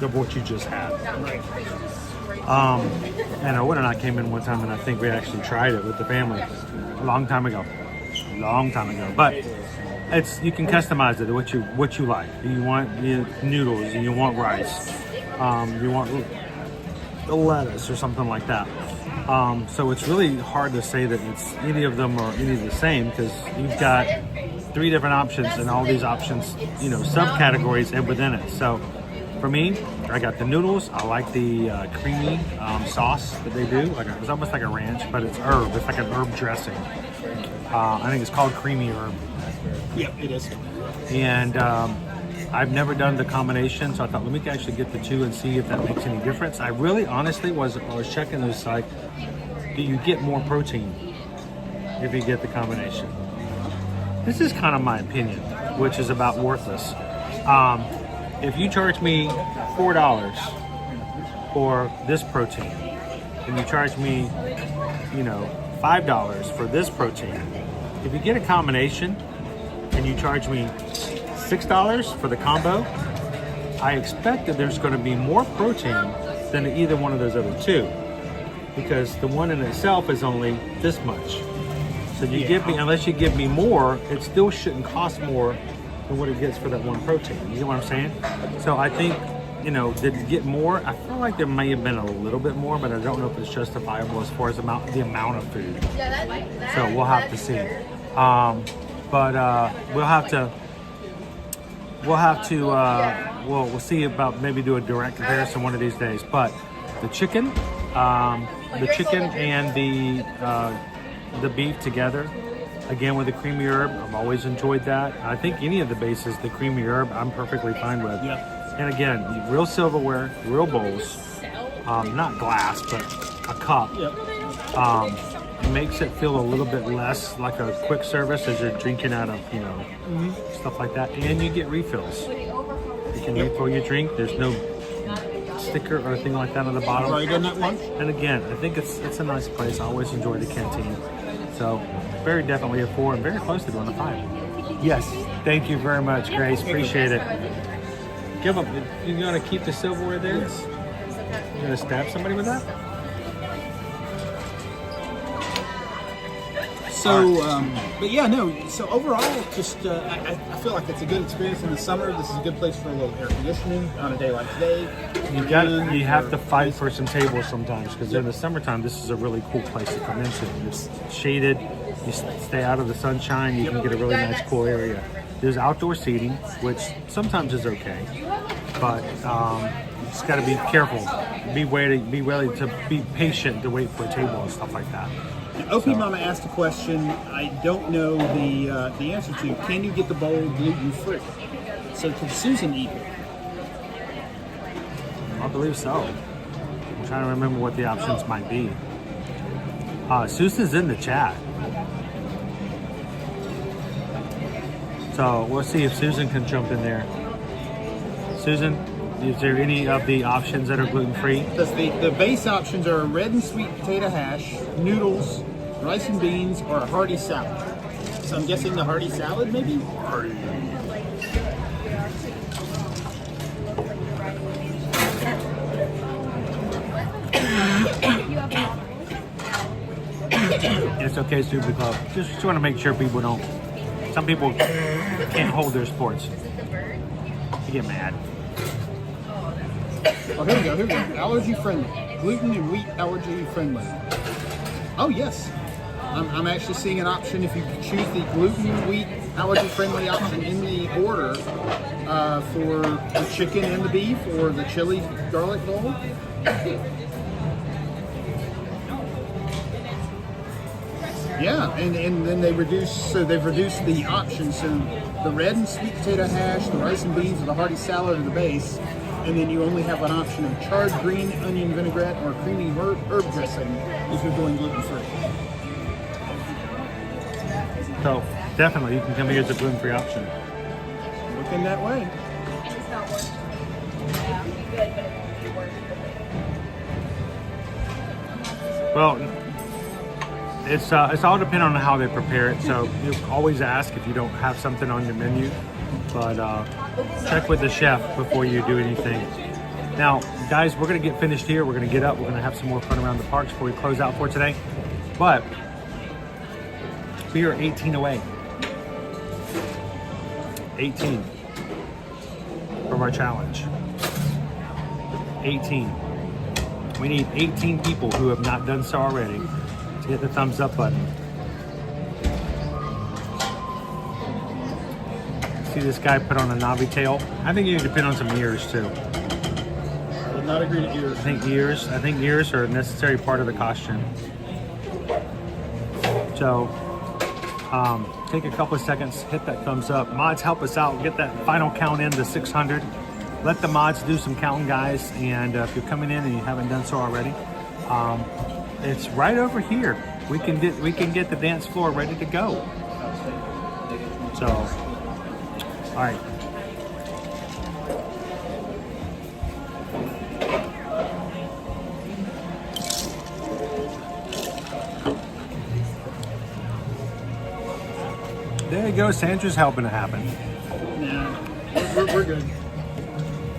of what you just had. And Owen and I came in one time, and I think we actually tried it with the family a long time ago. But you can customize it to what you like. You want noodles, you want rice, you want lettuce or something like that. So it's really hard to say that it's any of them or any of the same, because you've got 3 different options, and all these options, subcategories within it. So for me, I got the noodles. I like the creamy sauce that they do. It's almost like a ranch, but it's herb. It's like an herb dressing. I think it's called creamy herb. Yep, it is. And I've never done the combination, so I thought, let me actually get the 2 and see if that makes any difference. I really, honestly, was checking this like, do you get more protein if you get the combination? This is kind of my opinion, which is about worthless. If you charge me $4 for this protein, and you charge me, $5 for this protein, if you get a combination and you charge me $6 for the combo, I expect that there's going to be more protein than either one of those other 2, because the one in itself is only this much. So unless you give me more, it still shouldn't cost more than what it gets for that one protein. You know what I'm saying? So I think, did it get more? I feel like there may have been a little bit more, but I don't know if it's justifiable as far as the amount of food. So we'll have to see. We'll see about maybe do a direct comparison one of these days. But the chicken and the beef together, again with the creamy herb, I've always enjoyed that. I think any of the bases, the creamy herb, I'm perfectly fine with. Yeah. And again, real silverware, real bowls, not glass, but a cup. Yep. Makes it feel a little bit less like a quick service as you're drinking out of, stuff like that. And you get refills. You can refill your drink. There's no sticker or anything like that on the bottom. Already done that once. And again, I think it's a nice place. I always enjoy the canteen. So very definitely a 4 and very close to doing a 5. Yes, thank you very much, Grace. Appreciate it. Give them. You gonna keep the silverware there? Yes. You gonna stab somebody with that? So, but yeah, no. So overall, just I feel like it's a good experience in the summer. This is a good place for a little air conditioning on a day like today. You have to fight for some tables sometimes because in the summertime, this is a really cool place to come into. It's shaded. You stay out of the sunshine. You can get a really nice cool area. There's outdoor seating, which sometimes is okay, but you just got to be careful. Be ready to be patient to wait for a table and stuff like that. OP Mama asked a question I don't know the answer to. Can you get the bowl gluten-free? So can Susan eat it? I believe so. I'm trying to remember what the options might be. Susan's in the chat. So we'll see if Susan can jump in there. Susan, is there any of the options that are gluten-free? The base options are red and sweet potato hash, noodles, rice and beans, or a hearty salad. So I'm guessing the hearty salad, maybe? Hearty. It's okay, Super Club. Just want to make sure people don't. Some people can't hold their sports. You get mad. Oh, here we go. Allergy friendly. Gluten and wheat allergy friendly. Oh, yes. I'm actually seeing an option if you choose the gluten, wheat, allergy friendly option in the order for the chicken and the beef or the chili garlic bowl. Yeah, and then they've reduced the options. So the red and sweet potato hash, the rice and beans, or the hearty salad are the base. And then you only have an option of charred green onion vinaigrette or creamy herb dressing if you're going gluten-free. So definitely you can come here as a gluten-free option. Looking that way. Well, it's all dependent on how they prepare it. So you always ask if you don't have something on your menu, but check with the chef before you do anything. Now, guys, we're gonna get finished here. We're gonna get up. We're gonna have some more fun around the parks before we close out for today. But we are 18 away. 18 from our challenge. 18. We need 18 people who have not done so already to hit the thumbs up button. See this guy put on a knobby tail? I think you need to put on some ears too. Would not agree to ears. I think ears are a necessary part of the costume. So take a couple of seconds, hit that thumbs up. Mods, help us out, get that final count into 600. Let the mods do some counting, guys. And if you're coming in and you haven't done so already, it's right over here. We can get the dance floor ready to go. So, all right. There you go. Sandra's helping it happen. Nah, we're good.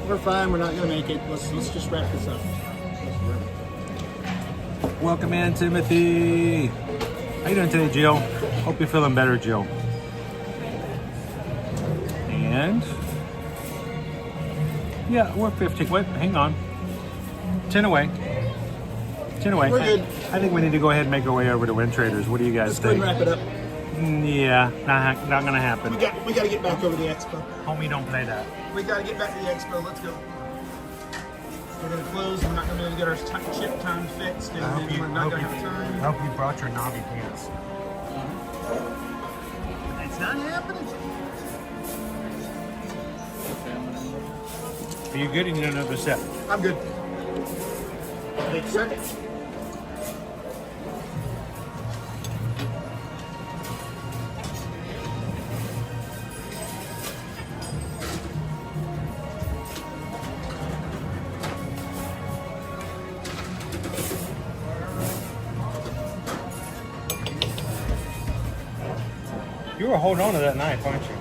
We're fine. We're not gonna make it. Let's just wrap this up. Welcome in, Timothy. How you doing today, Jill? Hope you're feeling better, Jill. And yeah, we're 15. Wait, hang on. 10 away. 10 away. We're good. I think we need to go ahead and make our way over to Wind Traders. What do you guys think? Let's go and wrap it up. Yeah, not gonna happen. We got to get back over the expo. Homie, don't play that. We got to get back to the expo. Let's go. We're gonna close. We're not gonna be able to get our chip time fixed, and then we're not gonna have time. I hope you brought your knobby pants. It's not happening. Are you good? You need another set? I'm good. Thank you, sir. You were holding on to that knife, aren't you?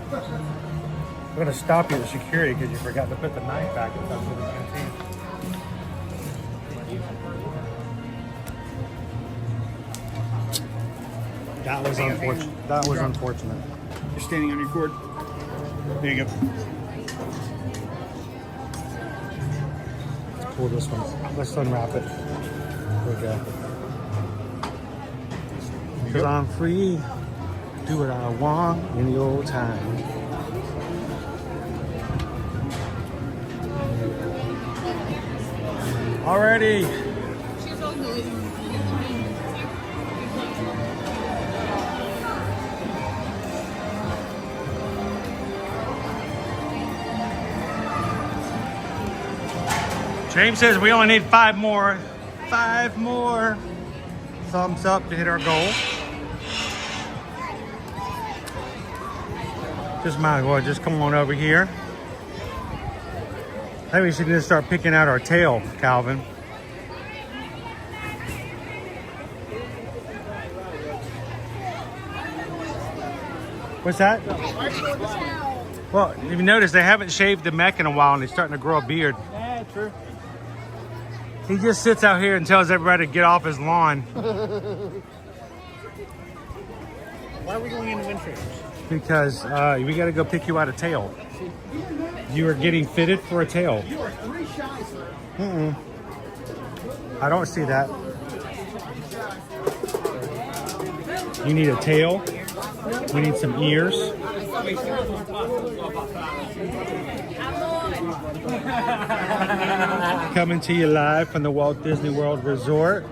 I'm going to stop you at security because you forgot to put the knife back at Satuli Canteen. That was unfortunate. That was unfortunate. You're standing on your cord. There you go. Let's pull this one. Let's unwrap it. There we go. Because I'm free. Do what I want any old time. Already. James says we only need 5 more. 5 more. Thumbs up to hit our goal. Just might as well just come on over here. I think we should just start picking out our tail, Calvin. What's that? Well, if you notice, they haven't shaved the mech in a while and he's starting to grow a beard. Yeah, true. He just sits out here and tells everybody to get off his lawn. Why are we going into wind traders? Because we got to go pick you out a tail. You are getting fitted for a tail. You are 3 shy, sir. Mm-mm. I don't see that. You need a tail. We need some ears. Coming to you live from the Walt Disney World Resort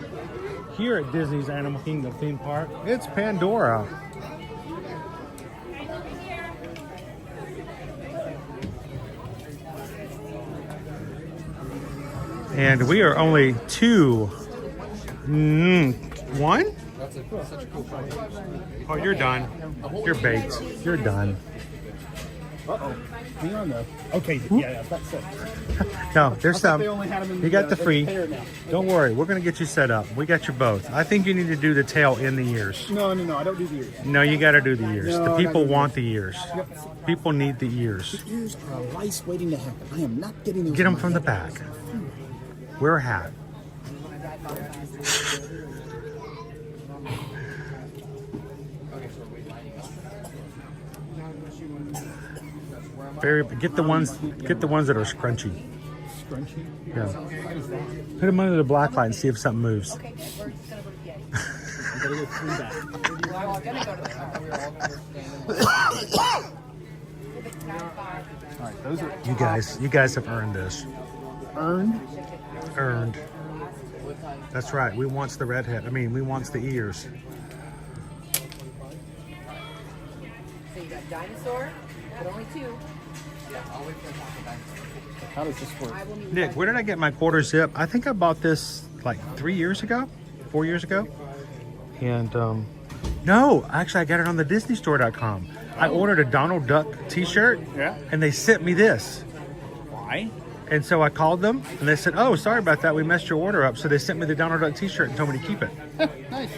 here at Disney's Animal Kingdom theme park. It's Pandora. And we are only 2, 1? That's such a cool project. Oh, you're done. You're baked. You're done. Uh-oh. Hang on, though. Okay, yeah, I was about to say. No, there's some. They only had them in You got the free. pair now. Don't worry. We're going to get you set up. We got you both. I think you need to do the tail in the ears. No, I don't do the ears. No, you got to do the ears. No, The I people gotta do want the ears. Yep. People need the ears. The ears are a lice waiting to happen. I am not getting those. Get them from the back. Wear a hat. Get the ones that are scrunchy. Scrunchy? Yeah. Put them under the black light and see if something moves. Alright, those are You guys have earned this. Earned. That's right. We wants the red head. I mean, we wants the ears. So you got dinosaur, but only 2. How does this work? Nick, where did I get my quarter zip? I think I bought this like 4 years ago. And no, actually I got it on the DisneyStore.com. I ordered a Donald Duck t-shirt. Yeah. And they sent me this. Why? And so I called them and they said, oh, sorry about that. We messed your order up. So they sent me the Donald Duck t-shirt and told me to keep it. Nice.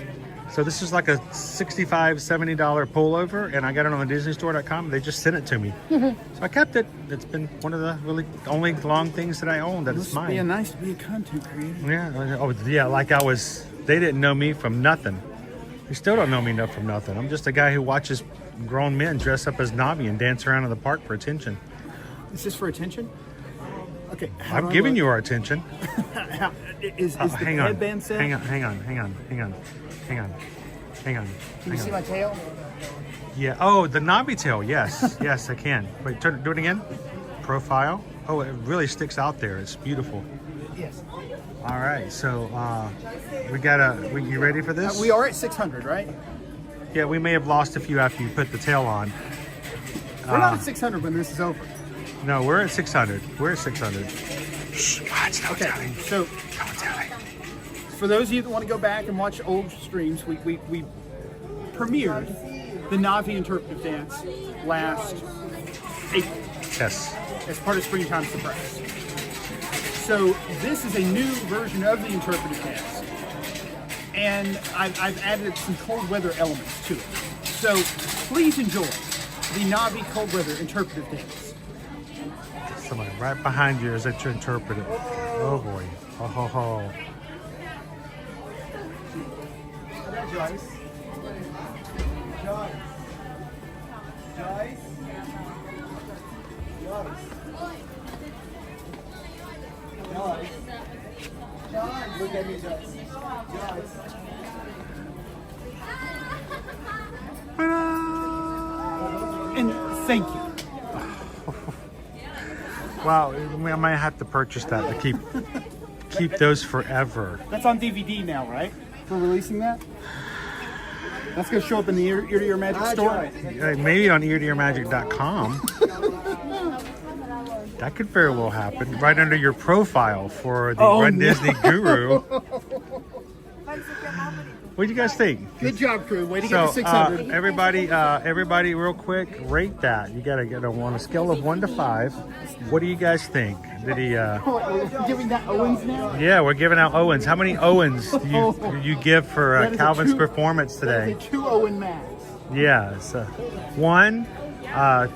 So this is like a $65, $70 pullover, and I got it on the DisneyStore.com. They just sent it to me. So I kept it. It's been one of the really only long things that I own that is mine. Must be nice to be a content creator. Yeah. Oh, yeah. Like they didn't know me from nothing. They still don't know me from nothing. I'm just a guy who watches grown men dress up as Navi and dance around in the park for attention. Is this for attention? Okay. I'm giving you our attention. Is the headband set? Hang on. Can you see my tail? Yeah. Oh, the knobby tail. Yes. Yes, I can. Wait, do it again. Profile. Oh, it really sticks out there. It's beautiful. Yes. All right. So you ready for this? We are at 600, right? Yeah, we may have lost a few after you put the tail on. We're not at 600 when this is over. No, we're at 600. We're at 600. Shh, don't tell him. So, Don't tell him. for those of you that want to go back and watch old streams, we premiered the Navi interpretive dance last April. Yes. As part of Springtime Surprise. So this is a new version of the interpretive dance. and I've added some cold weather elements to it. So please enjoy the Navi cold weather interpretive dance. Somebody right behind you is that your interpreter. Oh boy. Oh ho ho. Joyce. Joyce. Joyce. Joyce. Joyce. Look at me, Joyce. Joyce. And thank you. Wow, I might have to purchase that to keep those forever. That's on DVD now, right? We're releasing that? That's going to show up in the Ear to Your Magic store? Maybe on eartoyourmagic.com. That could very well happen. Right under your profile for the RunDisney Guru. What do you guys think? Good job, crew. Way to get to 600. Everybody, real quick, rate that. You gotta get on a scale of 1 to 5. What do you guys think? Did he? We're giving that Owens now. Yeah, we're giving out Owens. How many Owens do you give for Calvin's performance today? That is a 2 Owen max. Yeah, so 1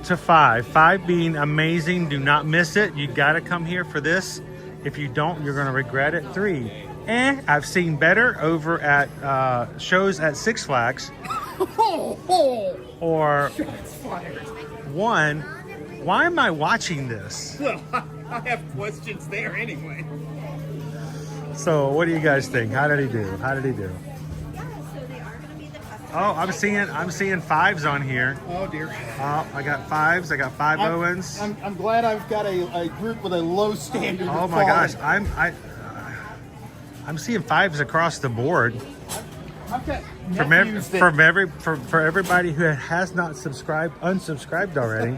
to 5. 5 being amazing. Do not miss it. You gotta come here for this. If you don't, you're gonna regret it. 3. I've seen better over at shows at Six Flags. Or 1, why am I watching this? Well, I have questions there anyway. So what do you guys think? How did he do? Oh, I'm seeing 5s on here. Oh dear. Oh, I got 5s. I got 5 Owens. I'm glad I've got a group with a low standard. Oh my gosh, I'm seeing 5s across the board. I've got for everybody who has not unsubscribed already.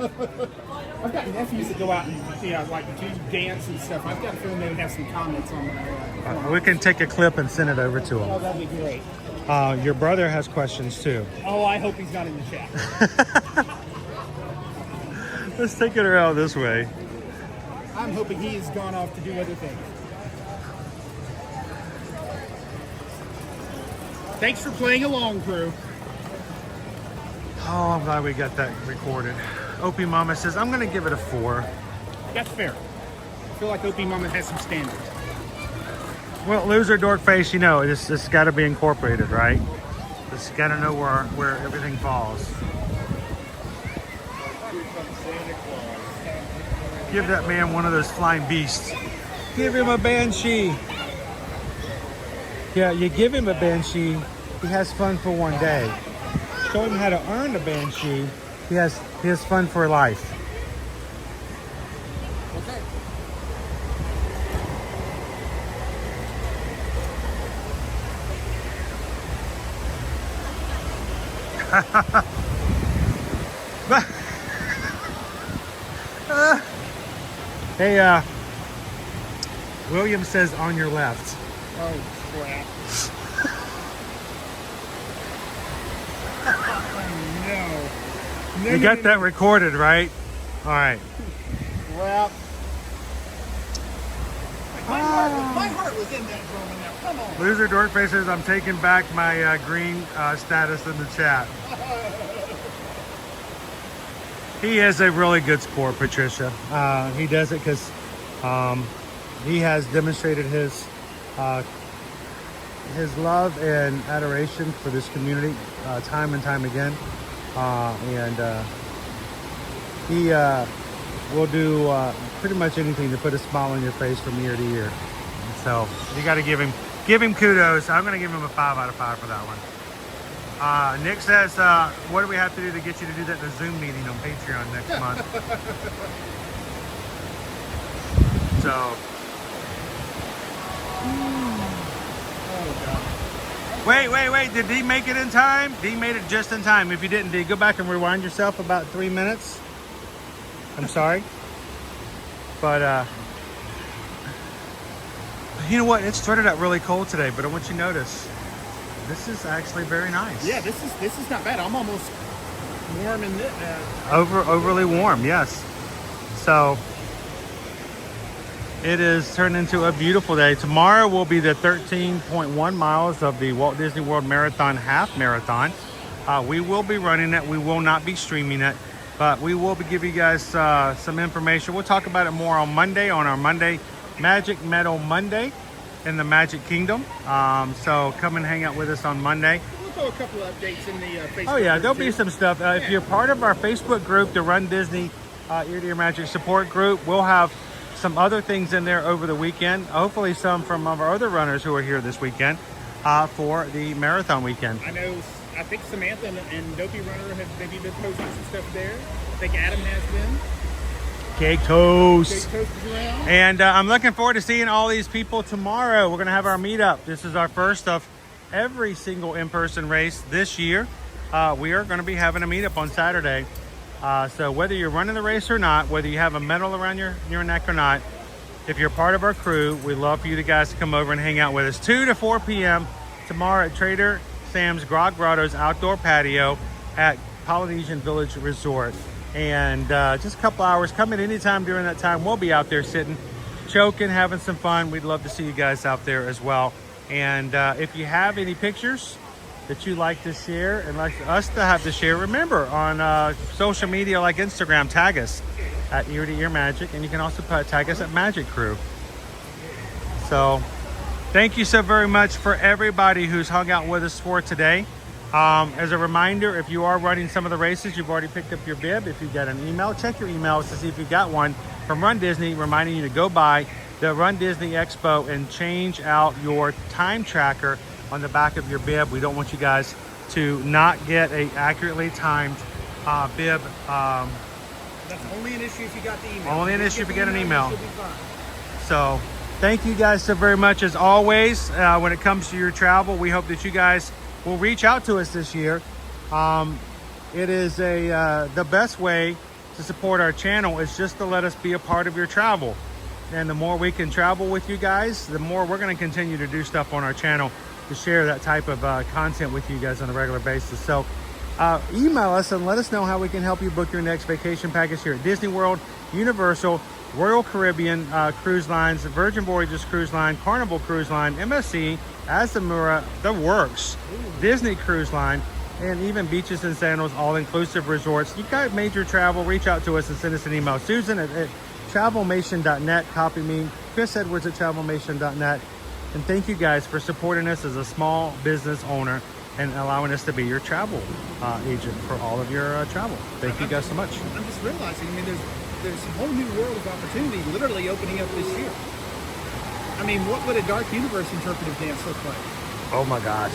I've got nephews that go out and like do dance and stuff. I've got a feeling they would have some comments on that. We can take a clip and send it over to them. Oh, that'd be great. Your brother has questions too. Oh, I hope he's not in the chat. Let's take it around this way. I'm hoping he has gone off to do other things. Thanks for playing along, crew. Oh, I'm glad we got that recorded. Opie Mama says, I'm going to give it a 4. That's fair. I feel like Opie Mama has some standards. Well, loser dork face, it's got to be incorporated, right? It's got to know where everything falls. Give that man one of those flying beasts. Give him a banshee. Yeah, you give him a banshee, he has fun for one day. Show him how to earn a banshee, he has fun for life. Hey, William says on your left. Oh, crap. No. You got that recorded, right? All right. Crap. My heart was in that drum now. Come on. Loser dork faces, I'm taking back my green status in the chat. He is a really good sport, Patricia. He does it because he has demonstrated his love and adoration for this community time and time again. He will do pretty much anything to put a smile on your face from year to year. So you got to give him kudos. I'm going to give him a 5 out of 5 for that one. Nick says, what do we have to do to get you to do that in a Zoom meeting on Patreon next month? So. Wait. Did D make it in time? D made it just in time. If you didn't, D, go back and rewind yourself about 3 minutes. I'm sorry. But, you know what? It started out really cold today, but I want you to notice, this is actually very nice. Yeah, this is not bad. I'm almost warm in this. Overly warm, yes. So, It is turned into a beautiful day. Tomorrow will be the 13.1 miles of the Walt Disney World Marathon Half Marathon. We will be running it. We will not be streaming it, but we will be giving you guys some information. We'll talk about it more on Monday, on our Monday Magic Meadow Monday in the Magic Kingdom. So come and hang out with us on Monday. We'll throw a couple of updates in the Facebook. Oh yeah, there'll group be too. some stuff. If you're part of our Facebook group, the Run Disney Ear to Ear Magic support group, we'll have some other things in there over the weekend. Hopefully some from our other runners who are here this weekend for the marathon weekend. I think Samantha and Dopey Runner have maybe been posting some stuff there. I think Adam has been. Cake Toast. Cake Toast is around. And I'm looking forward to seeing all these people tomorrow. We're going to have our meetup. This is our first of every single in-person race this year. We are going to be having a meetup on Saturday. So whether you're running the race or not, whether you have a medal around your neck or not, if you're part of our crew, we'd love for you guys to come over and hang out with us. 2 to 4 p.m. tomorrow at Trader Sam's Grog Grotto's outdoor patio at Polynesian Village Resort. And just a couple hours. Come in anytime during that time. We'll be out there sitting, choking, having some fun. We'd love to see you guys out there as well. And if you have any pictures that you like to share and like us to have to share, remember on social media like Instagram, tag us at Ear to Ear Magic, and you can also tag us at Magic Crew. So thank you so very much for everybody who's hung out with us for today. As a reminder, if you are running some of the races, you've already picked up your bib. If you got an email, check your emails to see if you got one from Run Disney, reminding you to go by the Run Disney Expo and change out your time tracker on the back of your bib. We don't want you guys to not get a accurately timed bib. That's only an issue if you got the email. Only an issue if you get an email. So thank you guys so very much. As always, when it comes to your travel, we hope that you guys will reach out to us this year. It is the best way to support our channel is just to let us be a part of your travel. And the more we can travel with you guys, the more we're going to continue to do stuff on our channel to share that type of content with you guys on a regular basis. So email us and let us know how we can help you book your next vacation package here at Disney World, Universal, Royal Caribbean Cruise Lines, Virgin Voyages Cruise Line, Carnival Cruise Line, MSC, Azamura, The Works, Disney Cruise Line, and even Beaches and Sandals, all-inclusive resorts. You got major travel, reach out to us and send us an email. Susan at travelmation.net, copy me, Chris Edwards at travelmation.net. And thank you guys for supporting us as a small business owner and allowing us to be your travel agent for all of your travel. Thank you guys so much. I'm just realizing, I mean, there's a whole new world of opportunity literally opening up this year. I mean, what would a Dark Universe interpretive dance look like? Oh my gosh.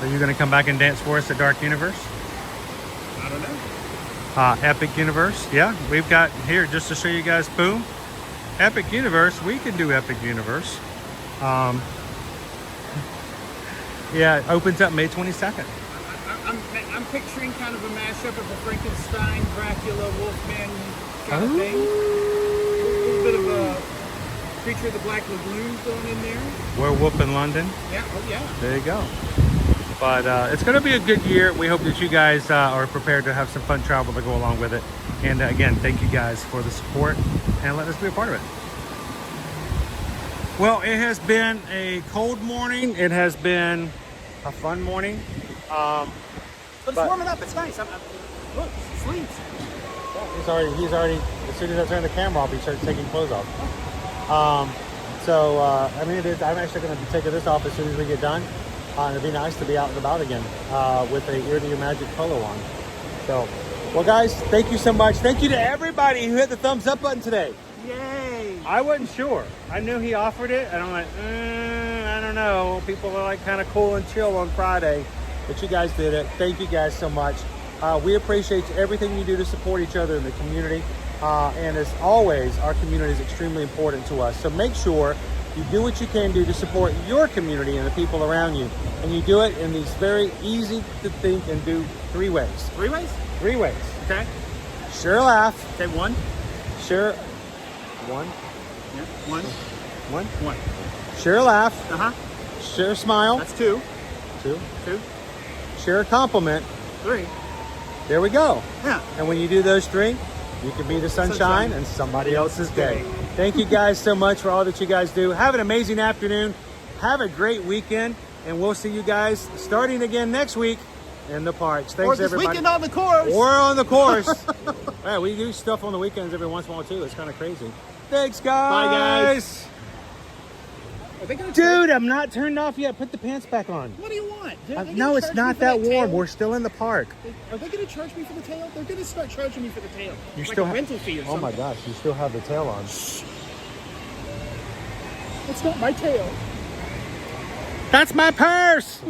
Are you going to come back and dance for us at Dark Universe? I don't know. Epic Universe. Yeah, we've got here just to show you guys, boom. Epic Universe. We can do Epic Universe. Yeah, it opens up May 22nd. I'm picturing kind of a mashup of a Frankenstein, Dracula, Wolfman kind of thing. A little bit of a Creature of the Black Lagoon thrown in there. Werewolf in London. Yeah, oh yeah. There you go. But it's going to be a good year. We hope that you guys are prepared to have some fun travel to go along with it. And again, thank you guys for the support and let us be a part of it. Well, it has been a cold morning. It has been a fun morning. But it's warming up. It's nice. Look, sleeves. Yeah, he's already, as soon as I turn the camera off, he starts taking clothes off. I mean, I'm actually going to be taking this off as soon as we get done. It'd be nice to be out and about again with a Ear to Ear Magic polo on. So, well, guys, thank you so much. Thank you to everybody who hit the thumbs up button today. Yay! I wasn't sure. I knew he offered it, and I'm like, I don't know. People are like kind of cool and chill on Friday, but you guys did it. Thank you guys so much. We appreciate everything you do to support each other in the community. And as always, our community is extremely important to us. So make sure you do what you can do to support your community and the people around you. And you do it in these very easy to think and do 3 ways. 3 ways? 3 ways. Okay. Share a laugh. Okay, 1. Share 1. Yeah, 1. Share a laugh. Uh-huh. Share a smile. That's 2. 2. 2. Share a compliment. 3. There we go. Yeah. And when you do those 3, You can be the sunshine and somebody else's day. Thank you guys so much for all that you guys do. Have an amazing afternoon. Have a great weekend. And we'll see you guys starting again next week in the parks. Thanks, or this everybody. weekend on the course. Or on the course. Yeah, we do stuff on the weekends every once in a while, too. It's kind of crazy. Thanks, guys. Bye, guys. Are they gonna Dude, I'm not turned off yet. Put the pants back on. What do you want? No, it's not that warm. We're still in the park. Are they going to charge me for the tail? They're going to start charging me for the tail. You like still a rental fee or something. Oh my gosh, you still have the tail on. It's not my tail. That's my purse.